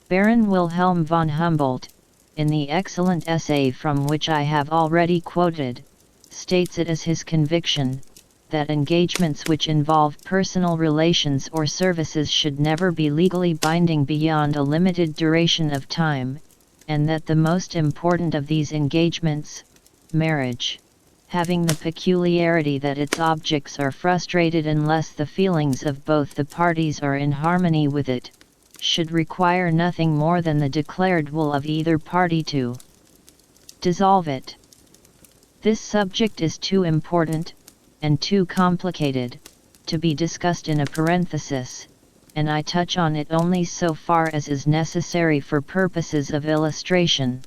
Baron Wilhelm von Humboldt, in the excellent essay from which I have already quoted, states it as his conviction, that engagements which involve personal relations or services should never be legally binding beyond a limited duration of time, and that the most important of these engagements, marriage, having the peculiarity that its objects are frustrated unless the feelings of both the parties are in harmony with it, should require nothing more than the declared will of either party to dissolve it. This subject is too important, and too complicated, to be discussed in a parenthesis, and I touch on it only so far as is necessary for purposes of illustration.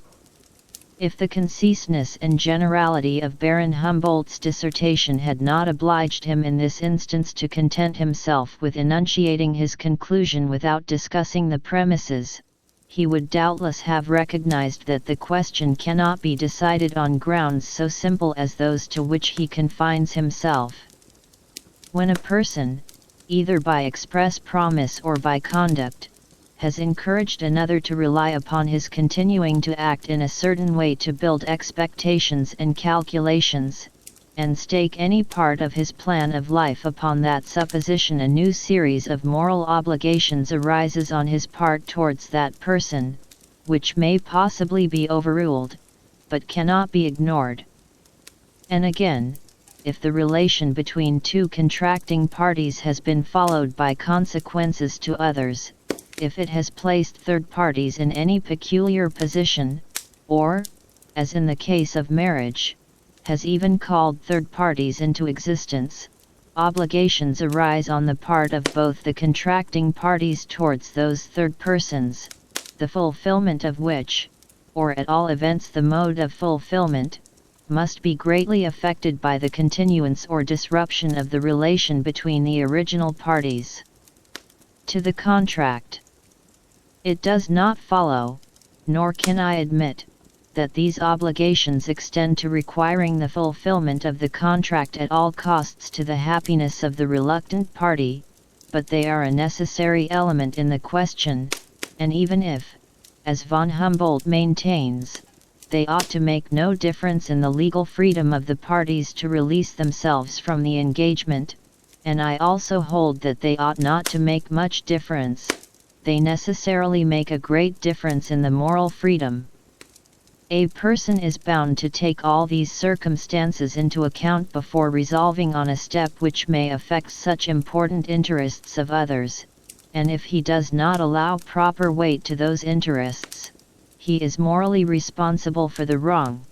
If the conciseness and generality of Baron Humboldt's dissertation had not obliged him in this instance to content himself with enunciating his conclusion without discussing the premises, he would doubtless have recognized that the question cannot be decided on grounds so simple as those to which he confines himself. When a person, either by express promise or by conduct, has encouraged another to rely upon his continuing to act in a certain way to build expectations and calculations, and stake any part of his plan of life upon that supposition, a new series of moral obligations arises on his part towards that person, which may possibly be overruled, but cannot be ignored. And again, if the relation between two contracting parties has been followed by consequences to others, if it has placed third parties in any peculiar position, or, as in the case of marriage, has even called third parties into existence, obligations arise on the part of both the contracting parties towards those third persons, the fulfillment of which, or at all events the mode of fulfillment, must be greatly affected by the continuance or disruption of the relation between the original parties to the contract. It does not follow, nor can I admit, that these obligations extend to requiring the fulfillment of the contract at all costs to the happiness of the reluctant party, but they are a necessary element in the question, and even if, as von Humboldt maintains, they ought to make no difference in the legal freedom of the parties to release themselves from the engagement, and I also hold that they ought not to make much difference. They necessarily make a great difference in the moral freedom. A person is bound to take all these circumstances into account before resolving on a step which may affect such important interests of others, and if he does not allow proper weight to those interests, he is morally responsible for the wrong.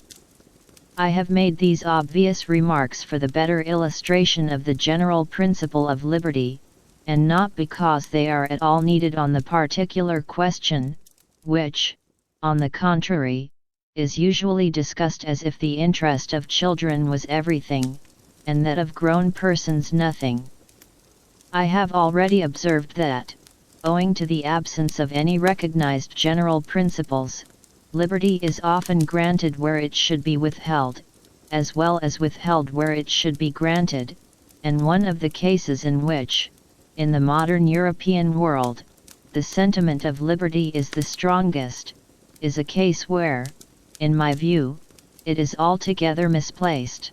I have made these obvious remarks for the better illustration of the general principle of liberty, and not because they are at all needed on the particular question, which, on the contrary, is usually discussed as if the interest of children was everything, and that of grown persons nothing. I have already observed that, owing to the absence of any recognized general principles, liberty is often granted where it should be withheld, as well as withheld where it should be granted, and one of the cases in which, in the modern European world, the sentiment of liberty is the strongest, is a case where, in my view, it is altogether misplaced.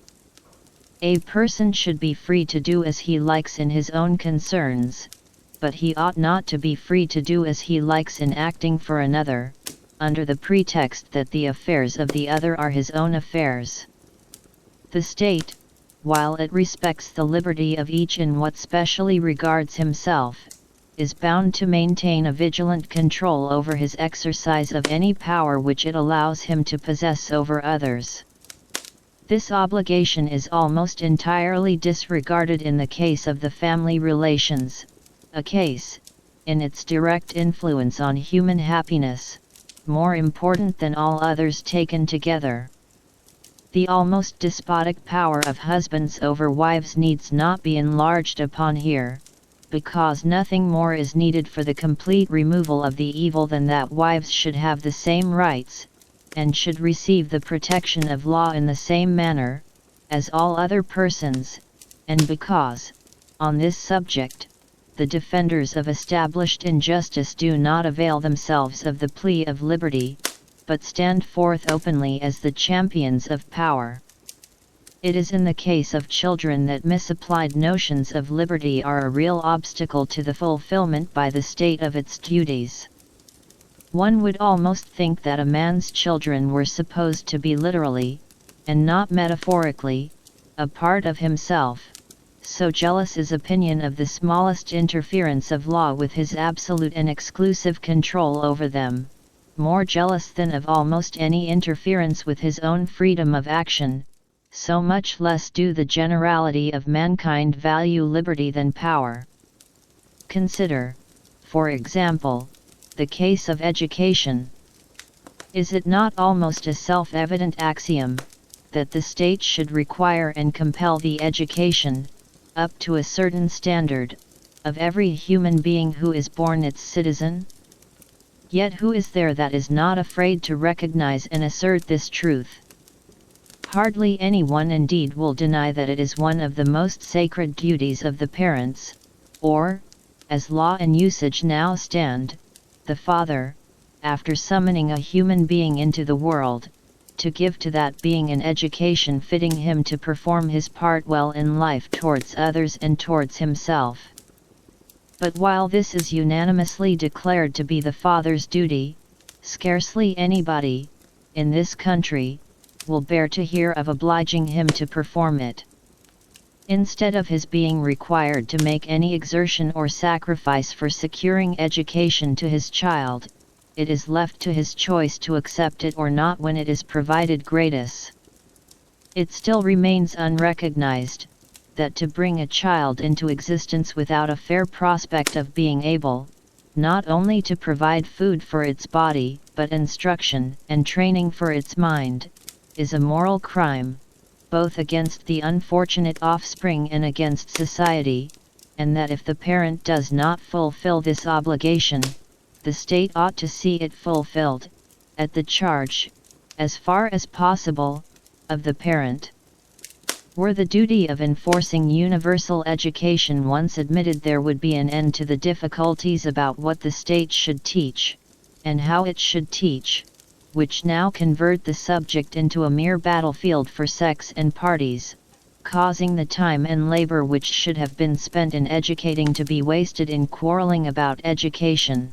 A person should be free to do as he likes in his own concerns, but he ought not to be free to do as he likes in acting for another, under the pretext that the affairs of the other are his own affairs. The state, while it respects the liberty of each in what specially regards himself, is bound to maintain a vigilant control over his exercise of any power which it allows him to possess over others. This obligation is almost entirely disregarded in the case of the family relations, a case, in its direct influence on human happiness, more important than all others taken together. The almost despotic power of husbands over wives needs not be enlarged upon here, because nothing more is needed for the complete removal of the evil than that wives should have the same rights, and should receive the protection of law in the same manner, as all other persons, and because, on this subject, the defenders of established injustice do not avail themselves of the plea of liberty, but stand forth openly as the champions of power. It is in the case of children that misapplied notions of liberty are a real obstacle to the fulfillment by the state of its duties. One would almost think that a man's children were supposed to be literally, and not metaphorically, a part of himself. So jealous is opinion of the smallest interference of law with his absolute and exclusive control over them, more jealous than of almost any interference with his own freedom of action, so much less do the generality of mankind value liberty than power. Consider, for example, the case of education. Is it not almost a self-evident axiom, that the state should require and compel the education, up to a certain standard, of every human being who is born its citizen? Yet who is there that is not afraid to recognize and assert this truth? Hardly anyone indeed will deny that it is one of the most sacred duties of the parents, or, as law and usage now stand, the father, after summoning a human being into the world, to give to that being an education fitting him to perform his part well in life towards others and towards himself. But while this is unanimously declared to be the father's duty, scarcely anybody, in this country, will bear to hear of obliging him to perform it. Instead of his being required to make any exertion or sacrifice for securing education to his child, it is left to his choice to accept it or not when it is provided gratis. It still remains unrecognized, that to bring a child into existence without a fair prospect of being able, not only to provide food for its body, but instruction and training for its mind, is a moral crime, both against the unfortunate offspring and against society, and that if the parent does not fulfill this obligation, the state ought to see it fulfilled, at the charge, as far as possible, of the parent. Were the duty of enforcing universal education once admitted, there would be an end to the difficulties about what the state should teach, and how it should teach, which now convert the subject into a mere battlefield for sects and parties, causing the time and labor which should have been spent in educating to be wasted in quarreling about education.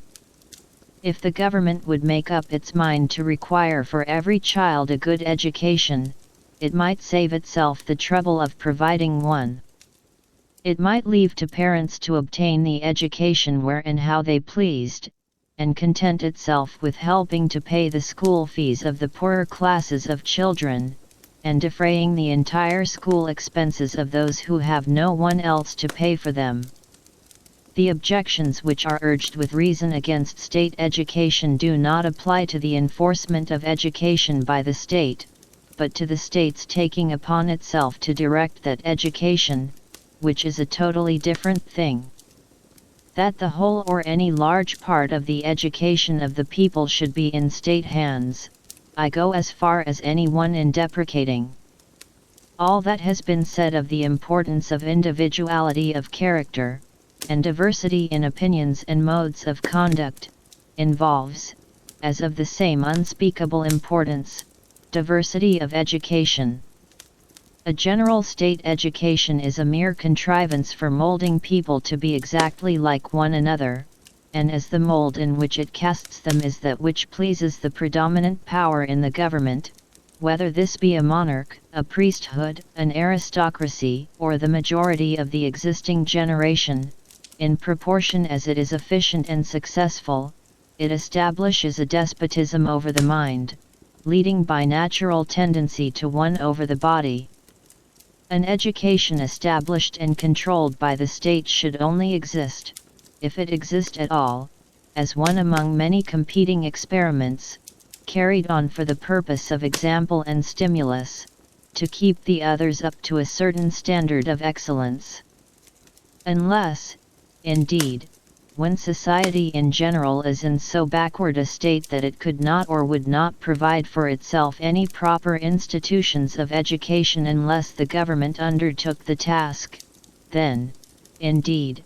If the government would make up its mind to require for every child a good education, it might save itself the trouble of providing one. It might leave to parents to obtain the education where and how they pleased, and content itself with helping to pay the school fees of the poorer classes of children, and defraying the entire school expenses of those who have no one else to pay for them. The objections which are urged with reason against state education do not apply to the enforcement of education by the state, but to the state's taking upon itself to direct that education, which is a totally different thing. That the whole or any large part of the education of the people should be in state hands, I go as far as anyone in deprecating. All that has been said of the importance of individuality of character, and diversity in opinions and modes of conduct, involves, as of the same unspeakable importance, diversity of education. A general state education is a mere contrivance for molding people to be exactly like one another, and as the mold in which it casts them is that which pleases the predominant power in the government, whether this be a monarch, a priesthood, an aristocracy, or the majority of the existing generation, in proportion as it is efficient and successful, it establishes a despotism over the mind, leading by natural tendency to one over the body. An education established and controlled by the state should only exist, if it exist at all, as one among many competing experiments, carried on for the purpose of example and stimulus, to keep the others up to a certain standard of excellence. Unless, indeed, when society in general is in so backward a state that it could not or would not provide for itself any proper institutions of education unless the government undertook the task, then, indeed,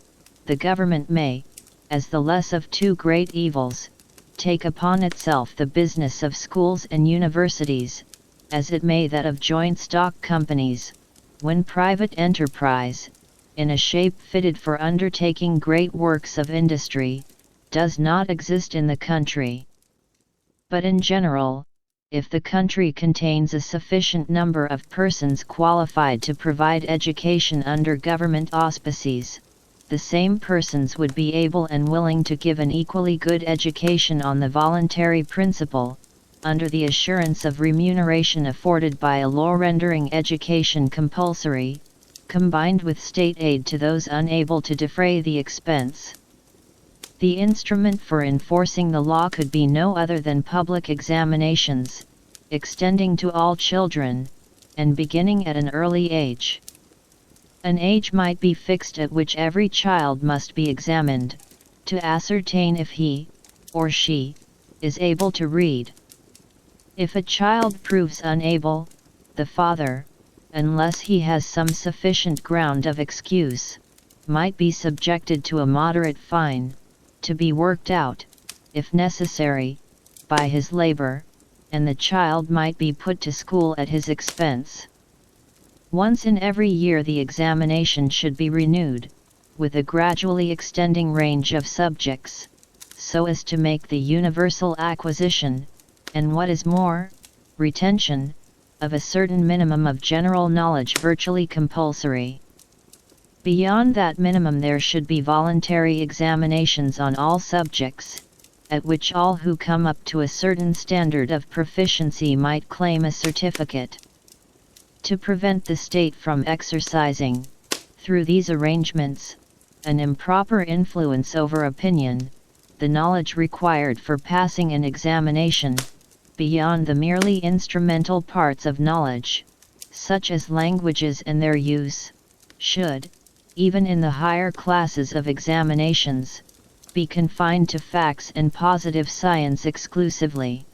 the government may, as the less of two great evils, take upon itself the business of schools and universities, as it may that of joint stock companies, when private enterprise, in a shape fitted for undertaking great works of industry, does not exist in the country. But in general, if the country contains a sufficient number of persons qualified to provide education under government auspices, the same persons would be able and willing to give an equally good education on the voluntary principle, under the assurance of remuneration afforded by a law rendering education compulsory, combined with state aid to those unable to defray the expense. The instrument for enforcing the law could be no other than public examinations, extending to all children, and beginning at an early age. An age might be fixed at which every child must be examined, to ascertain if he, or she, is able to read. If a child proves unable, the father, unless he has some sufficient ground of excuse, might be subjected to a moderate fine, to be worked out, if necessary, by his labor, and the child might be put to school at his expense. Once in every year the examination should be renewed, with a gradually extending range of subjects, so as to make the universal acquisition, and what is more, retention, of a certain minimum of general knowledge virtually compulsory. Beyond that minimum there should be voluntary examinations on all subjects, at which all who come up to a certain standard of proficiency might claim a certificate. To prevent the state from exercising, through these arrangements, an improper influence over opinion, the knowledge required for passing an examination, beyond the merely instrumental parts of knowledge, such as languages and their use, should, even in the higher classes of examinations, be confined to facts and positive science exclusively.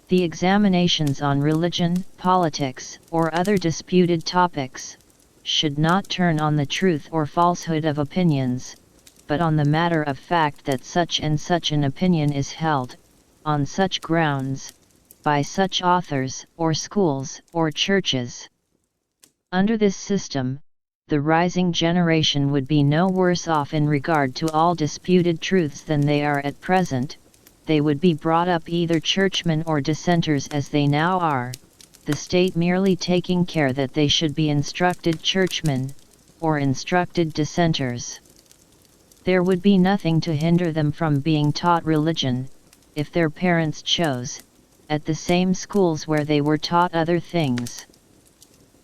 The examinations on religion, politics, or other disputed topics, should not turn on the truth or falsehood of opinions, but on the matter of fact that such and such an opinion is held, on such grounds, by such authors, or schools, or churches. Under this system, the rising generation would be no worse off in regard to all disputed truths than they are at present. They would be brought up either churchmen or dissenters as they now are, the state merely taking care that they should be instructed churchmen, or instructed dissenters. There would be nothing to hinder them from being taught religion, if their parents chose, at the same schools where they were taught other things.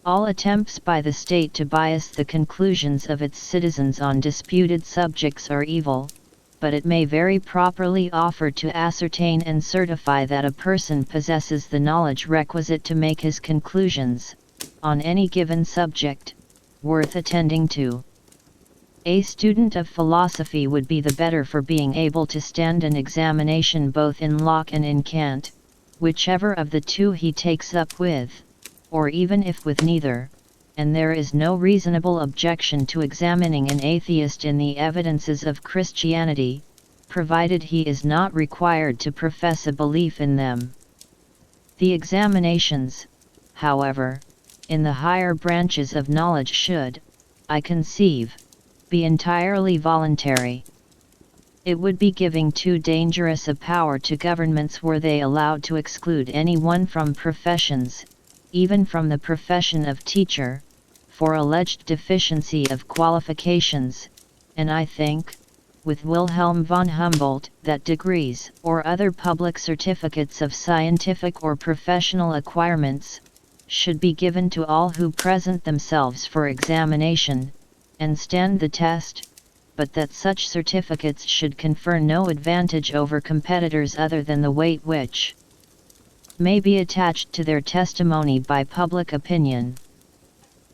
All attempts by the state to bias the conclusions of its citizens on disputed subjects are evil, but it may very properly offer to ascertain and certify that a person possesses the knowledge requisite to make his conclusions, on any given subject, worth attending to. A student of philosophy would be the better for being able to stand an examination both in Locke and in Kant, whichever of the two he takes up with, or even if with neither, and there is no reasonable objection to examining an atheist in the evidences of Christianity, provided he is not required to profess a belief in them. The examinations, however, in the higher branches of knowledge should, I conceive, be entirely voluntary. It would be giving too dangerous a power to governments were they allowed to exclude anyone from professions, even from the profession of teacher, for alleged deficiency of qualifications, and I think, with Wilhelm von Humboldt, that degrees or other public certificates of scientific or professional acquirements should be given to all who present themselves for examination, and stand the test, but that such certificates should confer no advantage over competitors other than the weight which may be attached to their testimony by public opinion.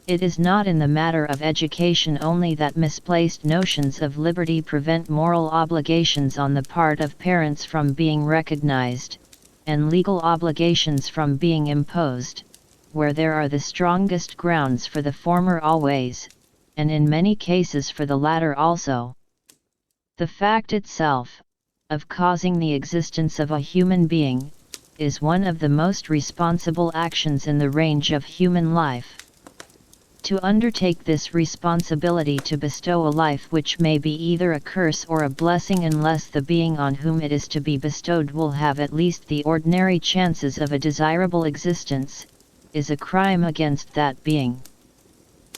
It is not in the matter of education only that misplaced notions of liberty prevent moral obligations on the part of parents from being recognized, and legal obligations from being imposed, where there are the strongest grounds for the former always, and in many cases for the latter also. The fact itself, of causing the existence of a human being, is one of the most responsible actions in the range of human life. To undertake this responsibility to bestow a life which may be either a curse or a blessing unless the being on whom it is to be bestowed will have at least the ordinary chances of a desirable existence, is a crime against that being.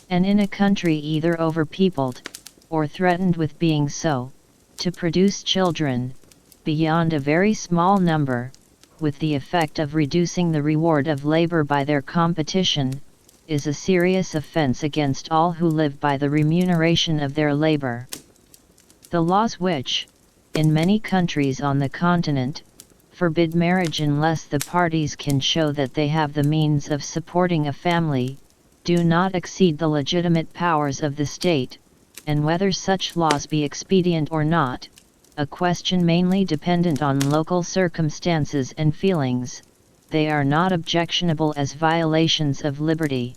And in a country either overpeopled, or threatened with being so, to produce children, beyond a very small number, with the effect of reducing the reward of labor by their competition, is a serious offense against all who live by the remuneration of their labor. The laws which, in many countries on the continent, forbid marriage unless the parties can show that they have the means of supporting a family, do not exceed the legitimate powers of the state, and whether such laws be expedient or not, a question mainly dependent on local circumstances and feelings, they are not objectionable as violations of liberty.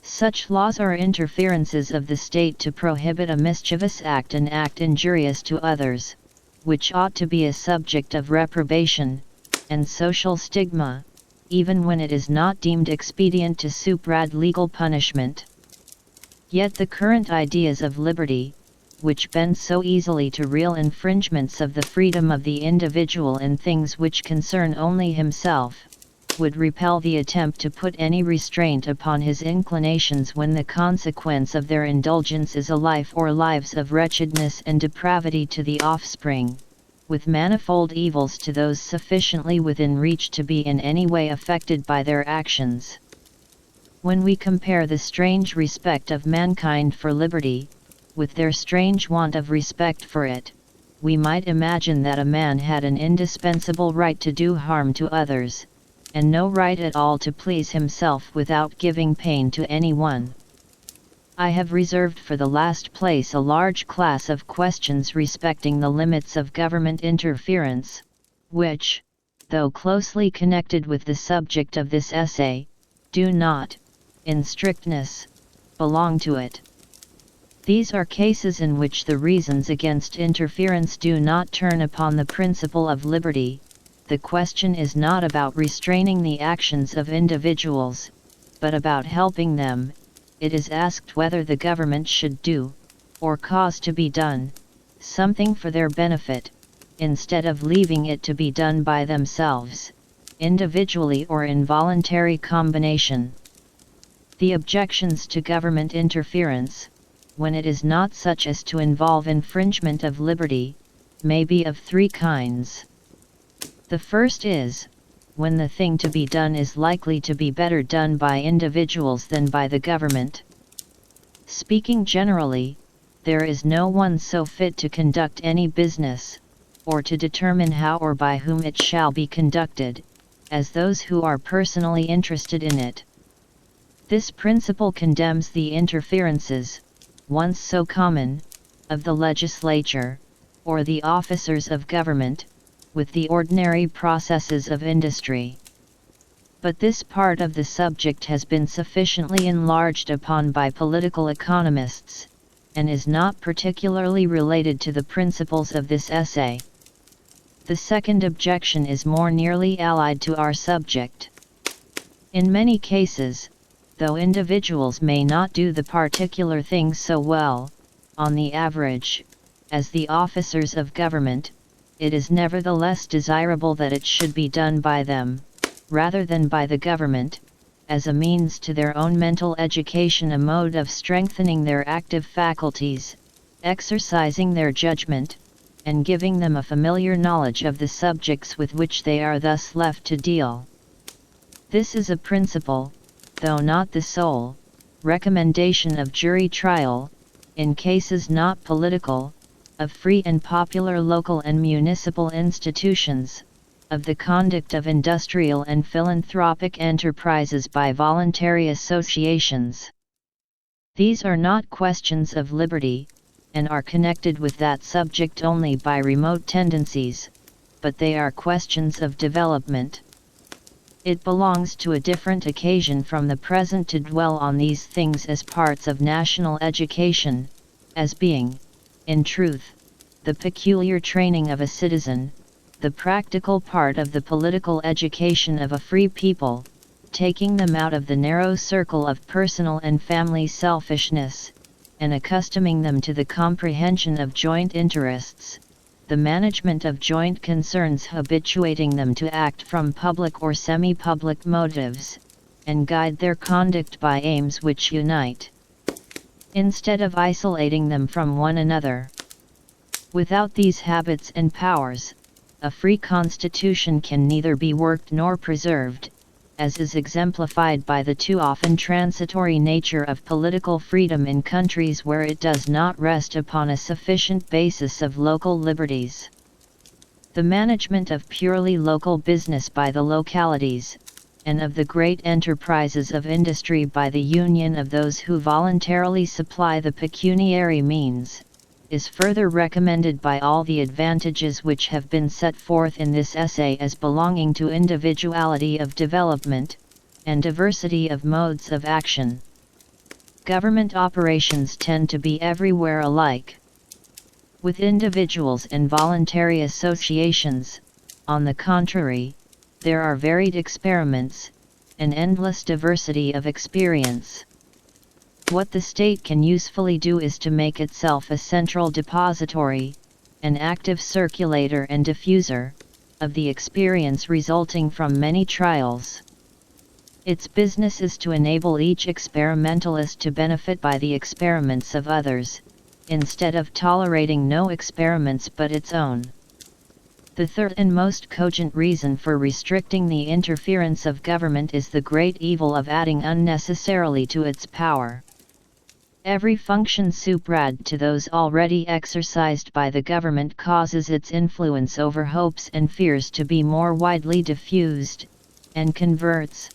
Such laws are interferences of the state to prohibit a mischievous act and act injurious to others, which ought to be a subject of reprobation, and social stigma, even when it is not deemed expedient to superadd legal punishment. Yet the current ideas of liberty, which bend so easily to real infringements of the freedom of the individual in things which concern only himself, would repel the attempt to put any restraint upon his inclinations when the consequence of their indulgence is a life or lives of wretchedness and depravity to the offspring, with manifold evils to those sufficiently within reach to be in any way affected by their actions. When we compare the strange respect of mankind for liberty, with their strange want of respect for it, we might imagine that a man had an indispensable right to do harm to others, and no right at all to please himself without giving pain to anyone. I have reserved for the last place a large class of questions respecting the limits of government interference, which, though closely connected with the subject of this essay, do not, in strictness, belong to it. These are cases in which the reasons against interference do not turn upon the principle of liberty. The question is not about restraining the actions of individuals, but about helping them, it is asked whether the government should do, or cause to be done, something for their benefit, instead of leaving it to be done by themselves, individually or in voluntary combination. The objections to government interference, when it is not such as to involve infringement of liberty, may be of three kinds. The first is, when the thing to be done is likely to be better done by individuals than by the government. Speaking generally, there is no one so fit to conduct any business, or to determine how or by whom it shall be conducted, as those who are personally interested in it. This principle condemns the interferences, once so common, of the legislature, or the officers of government, with the ordinary processes of industry. But this part of the subject has been sufficiently enlarged upon by political economists, and is not particularly related to the principles of this essay. The second objection is more nearly allied to our subject. In many cases, though individuals may not do the particular thing so well, on the average, as the officers of government, it is nevertheless desirable that it should be done by them, rather than by the government, as a means to their own mental education, a mode of strengthening their active faculties, exercising their judgment, and giving them a familiar knowledge of the subjects with which they are thus left to deal. This is a principle, though not the sole, recommendation of jury trial, in cases not political, of free and popular local and municipal institutions, of the conduct of industrial and philanthropic enterprises by voluntary associations. These are not questions of liberty, and are connected with that subject only by remote tendencies, but they are questions of development. It belongs to a different occasion from the present to dwell on these things as parts of national education, as being, in truth, the peculiar training of a citizen, the practical part of the political education of a free people, taking them out of the narrow circle of personal and family selfishness, and accustoming them to the comprehension of joint interests, the management of joint concerns, habituating them to act from public or semi-public motives, and guide their conduct by aims which unite, instead of isolating them from one another. Without these habits and powers, a free constitution can neither be worked nor preserved, as is exemplified by the too often transitory nature of political freedom in countries where it does not rest upon a sufficient basis of local liberties. The management of purely local business by the localities, and of the great enterprises of industry by the union of those who voluntarily supply the pecuniary means, is further recommended by all the advantages which have been set forth in this essay as belonging to individuality of development, and diversity of modes of action. Government operations tend to be everywhere alike. With individuals and voluntary associations, on the contrary, there are varied experiments, an endless diversity of experience. What the state can usefully do is to make itself a central depository, an active circulator and diffuser, of the experience resulting from many trials. Its business is to enable each experimentalist to benefit by the experiments of others, instead of tolerating no experiments but its own. The third and most cogent reason for restricting the interference of government is the great evil of adding unnecessarily to its power. Every function superadded to those already exercised by the government causes its influence over hopes and fears to be more widely diffused, and converts,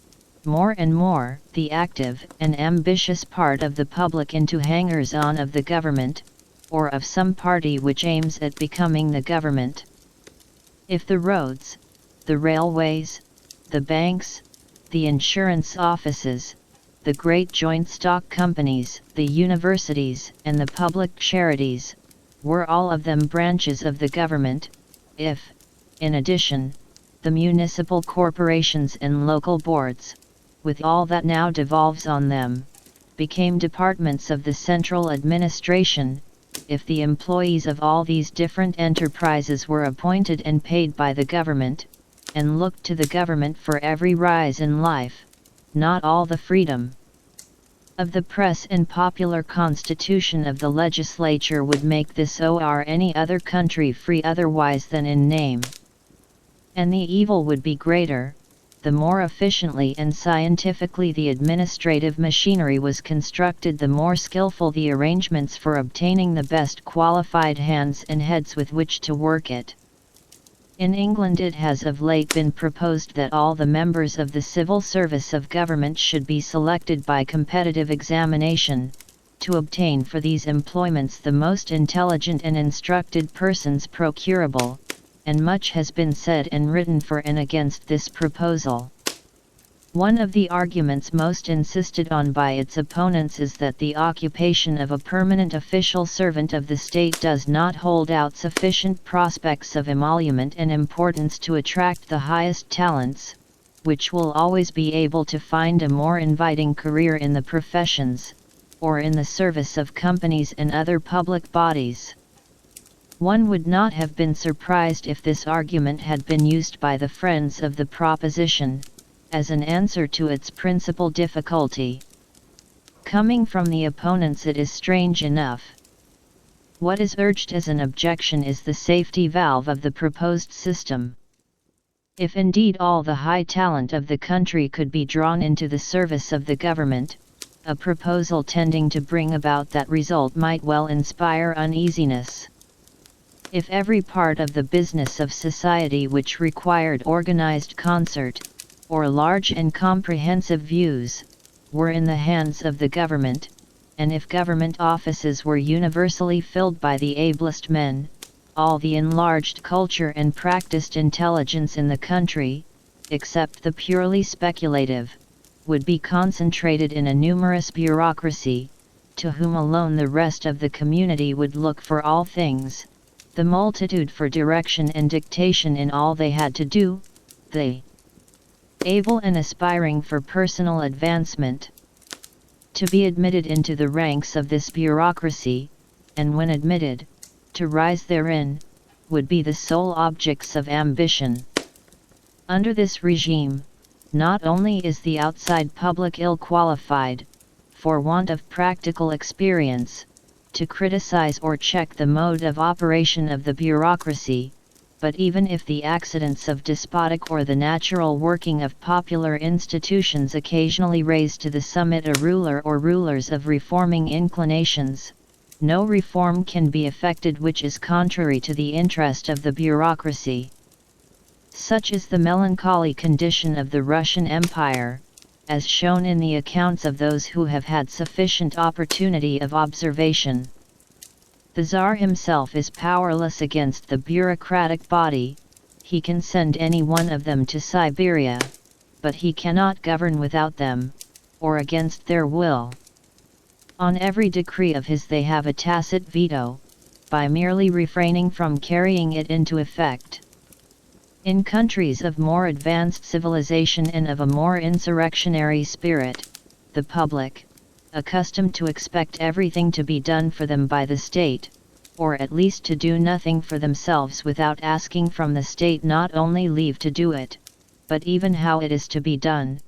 more and more, the active and ambitious part of the public into hangers-on of the government, or of some party which aims at becoming the government. If the roads, the railways, the banks, the insurance offices, the great joint stock companies, the universities, and the public charities, were all of them branches of the government, if, in addition, the municipal corporations and local boards, with all that now devolves on them, became departments of the central administration. If the employees of all these different enterprises were appointed and paid by the government, and looked to the government for every rise in life, not all the freedom of the press and popular constitution of the legislature would make this or any other country free otherwise than in name. And the evil would be greater, the more efficiently and scientifically the administrative machinery was constructed, the more skillful the arrangements for obtaining the best qualified hands and heads with which to work it. In England it has of late been proposed that all the members of the civil service of government should be selected by competitive examination, to obtain for these employments the most intelligent and instructed persons procurable, and much has been said and written for and against this proposal. One of the arguments most insisted on by its opponents is that the occupation of a permanent official servant of the state does not hold out sufficient prospects of emolument and importance to attract the highest talents, which will always be able to find a more inviting career in the professions, or in the service of companies and other public bodies. One would not have been surprised if this argument had been used by the friends of the proposition, as an answer to its principal difficulty. Coming from the opponents it is strange enough. What is urged as an objection is the safety valve of the proposed system. If indeed all the high talent of the country could be drawn into the service of the government, a proposal tending to bring about that result might well inspire uneasiness. If every part of the business of society which required organized concert, or large and comprehensive views, were in the hands of the government, and if government offices were universally filled by the ablest men, all the enlarged culture and practiced intelligence in the country, except the purely speculative, would be concentrated in a numerous bureaucracy, to whom alone the rest of the community would look for all things, the multitude for direction and dictation in all they had to do, the able and aspiring for personal advancement. To be admitted into the ranks of this bureaucracy, and when admitted, to rise therein, would be the sole objects of ambition. Under this regime, not only is the outside public ill-qualified, for want of practical experience, to criticize or check the mode of operation of the bureaucracy, but even if the accidents of despotic or the natural working of popular institutions occasionally raise to the summit a ruler or rulers of reforming inclinations, no reform can be effected which is contrary to the interest of the bureaucracy. Such is the melancholy condition of the Russian Empire, as shown in the accounts of those who have had sufficient opportunity of observation. The Tsar himself is powerless against the bureaucratic body. He can send any one of them to Siberia, but he cannot govern without them, or against their will. On every decree of his they have a tacit veto, by merely refraining from carrying it into effect. In countries of more advanced civilization and of a more insurrectionary spirit, the public, accustomed to expect everything to be done for them by the state, or at least to do nothing for themselves without asking from the state not only leave to do it, but even how it is to be done,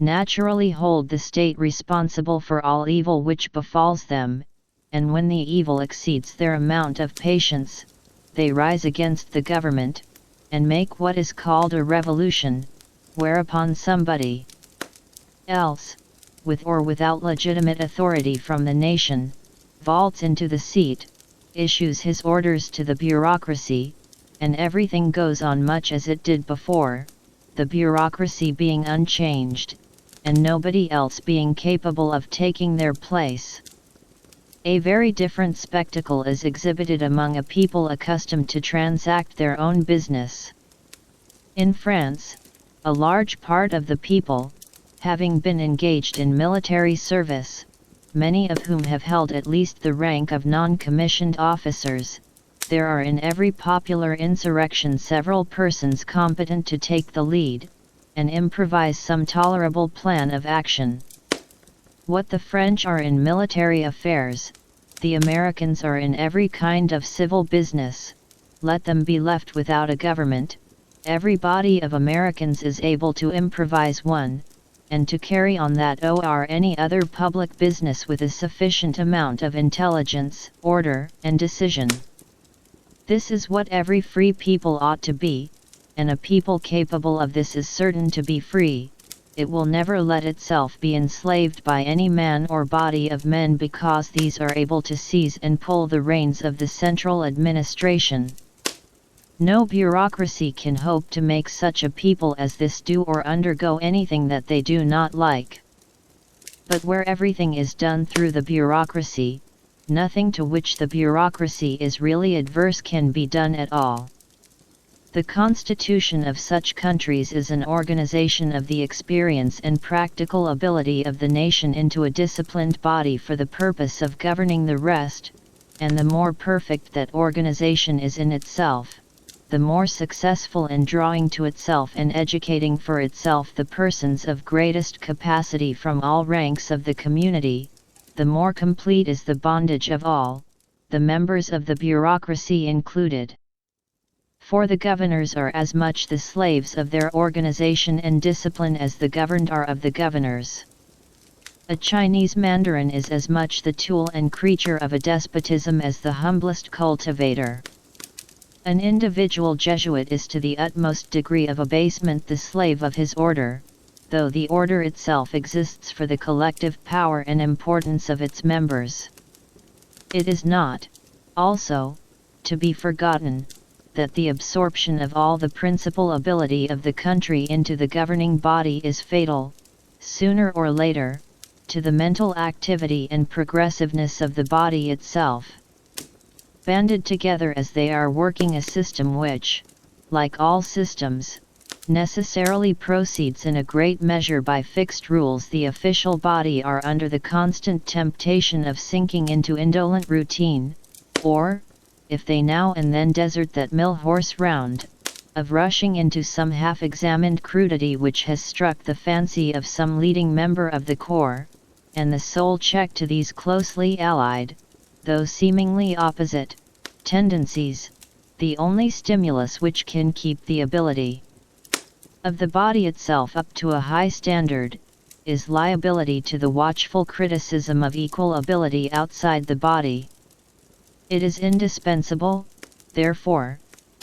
naturally hold the state responsible for all evil which befalls them, and when the evil exceeds their amount of patience, they rise against the government, and make what is called a revolution, whereupon somebody else, with or without legitimate authority from the nation, vaults into the seat, issues his orders to the bureaucracy, and everything goes on much as it did before, the bureaucracy being unchanged, and nobody else being capable of taking their place. A very different spectacle is exhibited among a people accustomed to transact their own business. In France, a large part of the people, having been engaged in military service, many of whom have held at least the rank of non-commissioned officers, there are in every popular insurrection several persons competent to take the lead, and improvise some tolerable plan of action. What the French are in military affairs, the Americans are in every kind of civil business. Let them be left without a government. Every body of Americans is able to improvise one, and to carry on that or any other public business with a sufficient amount of intelligence, order, and decision. This is what every free people ought to be, and a people capable of this is certain to be free. It will never let itself be enslaved by any man or body of men, because these are able to seize and pull the reins of the central administration. No bureaucracy can hope to make such a people as this do or undergo anything that they do not like. But where everything is done through the bureaucracy, nothing to which the bureaucracy is really adverse can be done at all. The constitution of such countries is an organization of the experience and practical ability of the nation into a disciplined body for the purpose of governing the rest, and the more perfect that organization is in itself, the more successful in drawing to itself and educating for itself the persons of greatest capacity from all ranks of the community, the more complete is the bondage of all, the members of the bureaucracy included. For the governors are as much the slaves of their organization and discipline as the governed are of the governors. A Chinese mandarin is as much the tool and creature of a despotism as the humblest cultivator. An individual Jesuit is to the utmost degree of abasement the slave of his order, though the order itself exists for the collective power and importance of its members. It is not, also, to be forgotten, that the absorption of all the principal ability of the country into the governing body is fatal, sooner or later, to the mental activity and progressiveness of the body itself. Banded together as they are, working a system which, like all systems, necessarily proceeds in a great measure by fixed rules, the official body are under the constant temptation of sinking into indolent routine, or, if they now and then desert that mill horse round, of rushing into some half-examined crudity which has struck the fancy of some leading member of the corps, and the sole check to these closely allied, though seemingly opposite, tendencies, the only stimulus which can keep the ability of the body itself up to a high standard, is liability to the watchful criticism of equal ability outside the body. It is indispensable, therefore,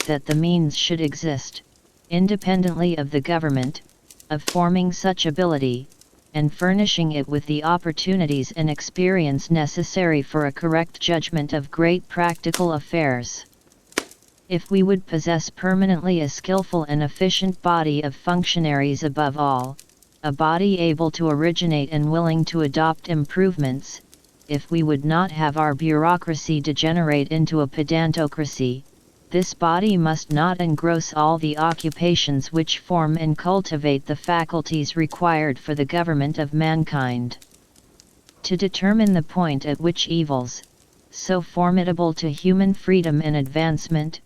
that the means should exist, independently of the government, of forming such ability, and furnishing it with the opportunities and experience necessary for a correct judgment of great practical affairs. If we would possess permanently a skillful and efficient body of functionaries, above all, a body able to originate and willing to adopt improvements, if we would not have our bureaucracy degenerate into a pedantocracy, this body must not engross all the occupations which form and cultivate the faculties required for the government of mankind. To determine the point at which evils, so formidable to human freedom and advancement,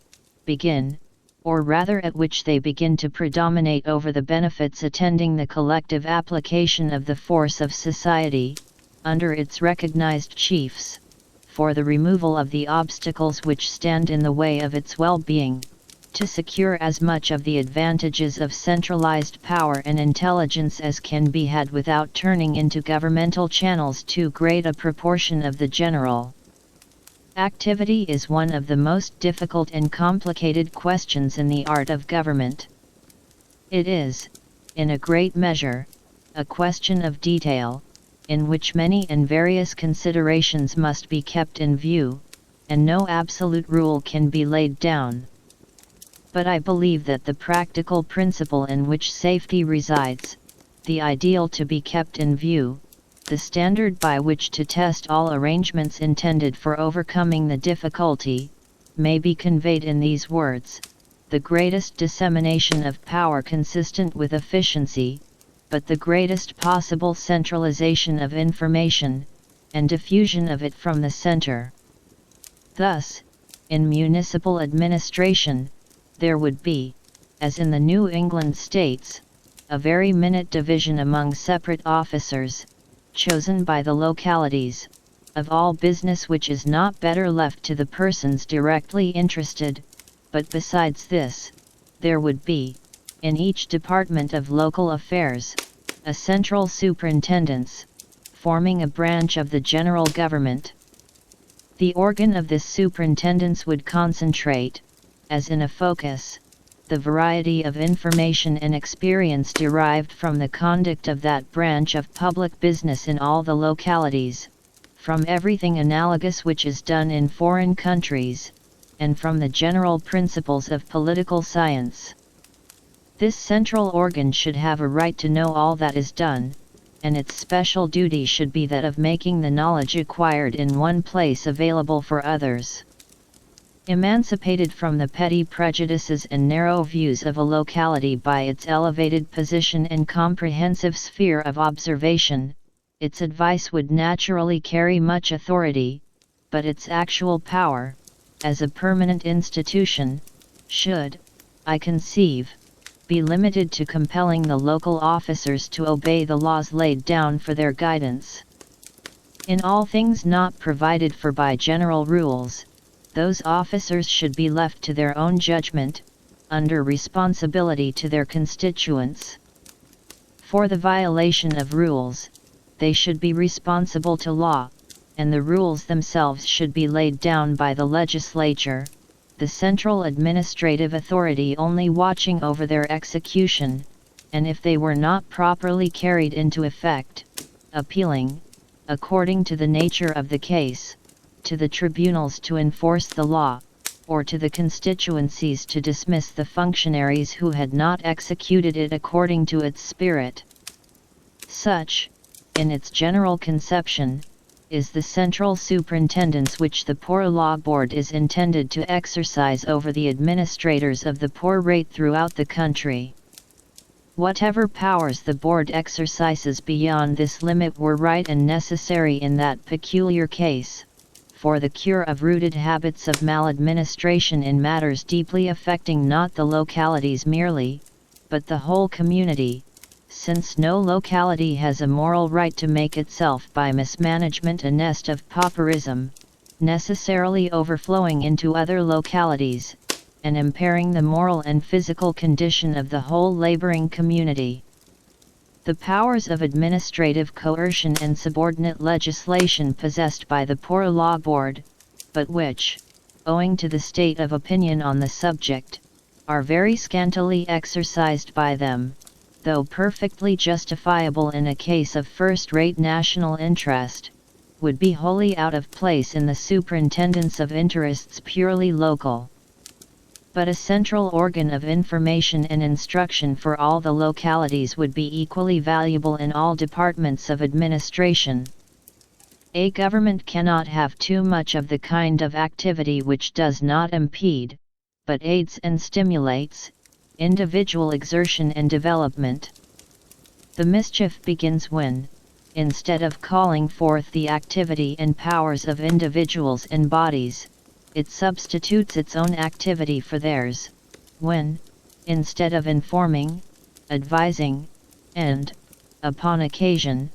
begin, or rather at which they begin to predominate over the benefits attending the collective application of the force of society, under its recognized chiefs, for the removal of the obstacles which stand in the way of its well-being, to secure as much of the advantages of centralized power and intelligence as can be had without turning into governmental channels too great a proportion of the general activity, is one of the most difficult and complicated questions in the art of government. It is, in a great measure, a question of detail, in which many and various considerations must be kept in view, and no absolute rule can be laid down. But I believe that the practical principle in which safety resides, the ideal to be kept in view, the standard by which to test all arrangements intended for overcoming the difficulty, may be conveyed in these words: the greatest dissemination of power consistent with efficiency, but the greatest possible centralization of information, and diffusion of it from the center. Thus, in municipal administration, there would be, as in the New England states, a very minute division among separate officers, chosen by the localities, of all business which is not better left to the persons directly interested, but besides this, there would be, in each department of local affairs, a central superintendence, forming a branch of the general government. The organ of this superintendence would concentrate, as in a focus, the variety of information and experience derived from the conduct of that branch of public business in all the localities, from everything analogous which is done in foreign countries, and from the general principles of political science. This central organ should have a right to know all that is done, and its special duty should be that of making the knowledge acquired in one place available for others. Emancipated from the petty prejudices and narrow views of a locality by its elevated position and comprehensive sphere of observation, its advice would naturally carry much authority, but its actual power, as a permanent institution, should, I conceive, be limited to compelling the local officers to obey the laws laid down for their guidance. In all things not provided for by general rules, those officers should be left to their own judgment, under responsibility to their constituents. For the violation of rules, they should be responsible to law, and the rules themselves should be laid down by the legislature, the central administrative authority only watching over their execution, and if they were not properly carried into effect, appealing, according to the nature of the case, to the tribunals to enforce the law, or to the constituencies to dismiss the functionaries who had not executed it according to its spirit. Such, in its general conception, is the central superintendence which the Poor Law Board is intended to exercise over the administrators of the poor rate throughout the country. Whatever powers the board exercises beyond this limit were right and necessary in that peculiar case, for the cure of rooted habits of maladministration in matters deeply affecting not the localities merely, but the whole community, since no locality has a moral right to make itself by mismanagement a nest of pauperism, necessarily overflowing into other localities, and impairing the moral and physical condition of the whole laboring community. The powers of administrative coercion and subordinate legislation possessed by the Poor Law Board, but which, owing to the state of opinion on the subject, are very scantily exercised by them, though perfectly justifiable in a case of first-rate national interest, would be wholly out of place in the superintendence of interests purely local. But a central organ of information and instruction for all the localities would be equally valuable in all departments of administration. A government cannot have too much of the kind of activity which does not impede, but aids and stimulates, individual exertion and development. The mischief begins when, instead of calling forth the activity and powers of individuals and bodies, it substitutes its own activity for theirs, when, instead of informing, advising, and, upon occasion,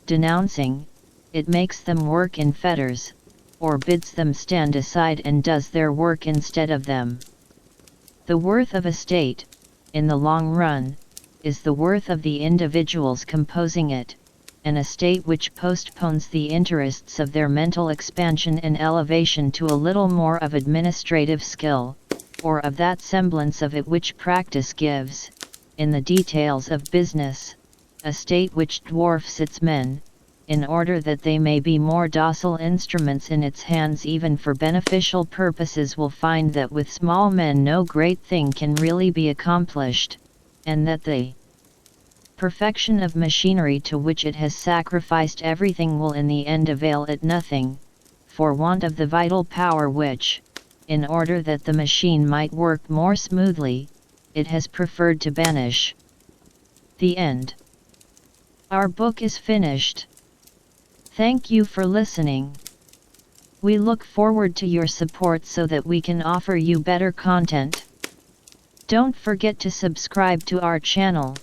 denouncing, it makes them work in fetters, or bids them stand aside and does their work instead of them. The worth of a state, in the long run, is the worth of the individuals composing it, and a state which postpones the interests of their mental expansion and elevation to a little more of administrative skill, or of that semblance of it which practice gives, in the details of business, a state which dwarfs its men, in order that they may be more docile instruments in its hands even for beneficial purposes, will find that with small men no great thing can really be accomplished, and that the perfection of machinery to which it has sacrificed everything will in the end avail it nothing, for want of the vital power which, in order that the machine might work more smoothly, it has preferred to banish. The end. Our book is finished. Thank you for listening. We look forward to your support so that we can offer you better content. Don't forget to subscribe to our channel,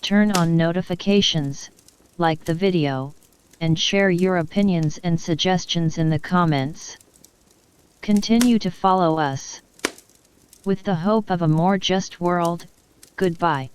turn on notifications, like the video, and share your opinions and suggestions in the comments. Continue to follow us. With the hope of a more just world, goodbye.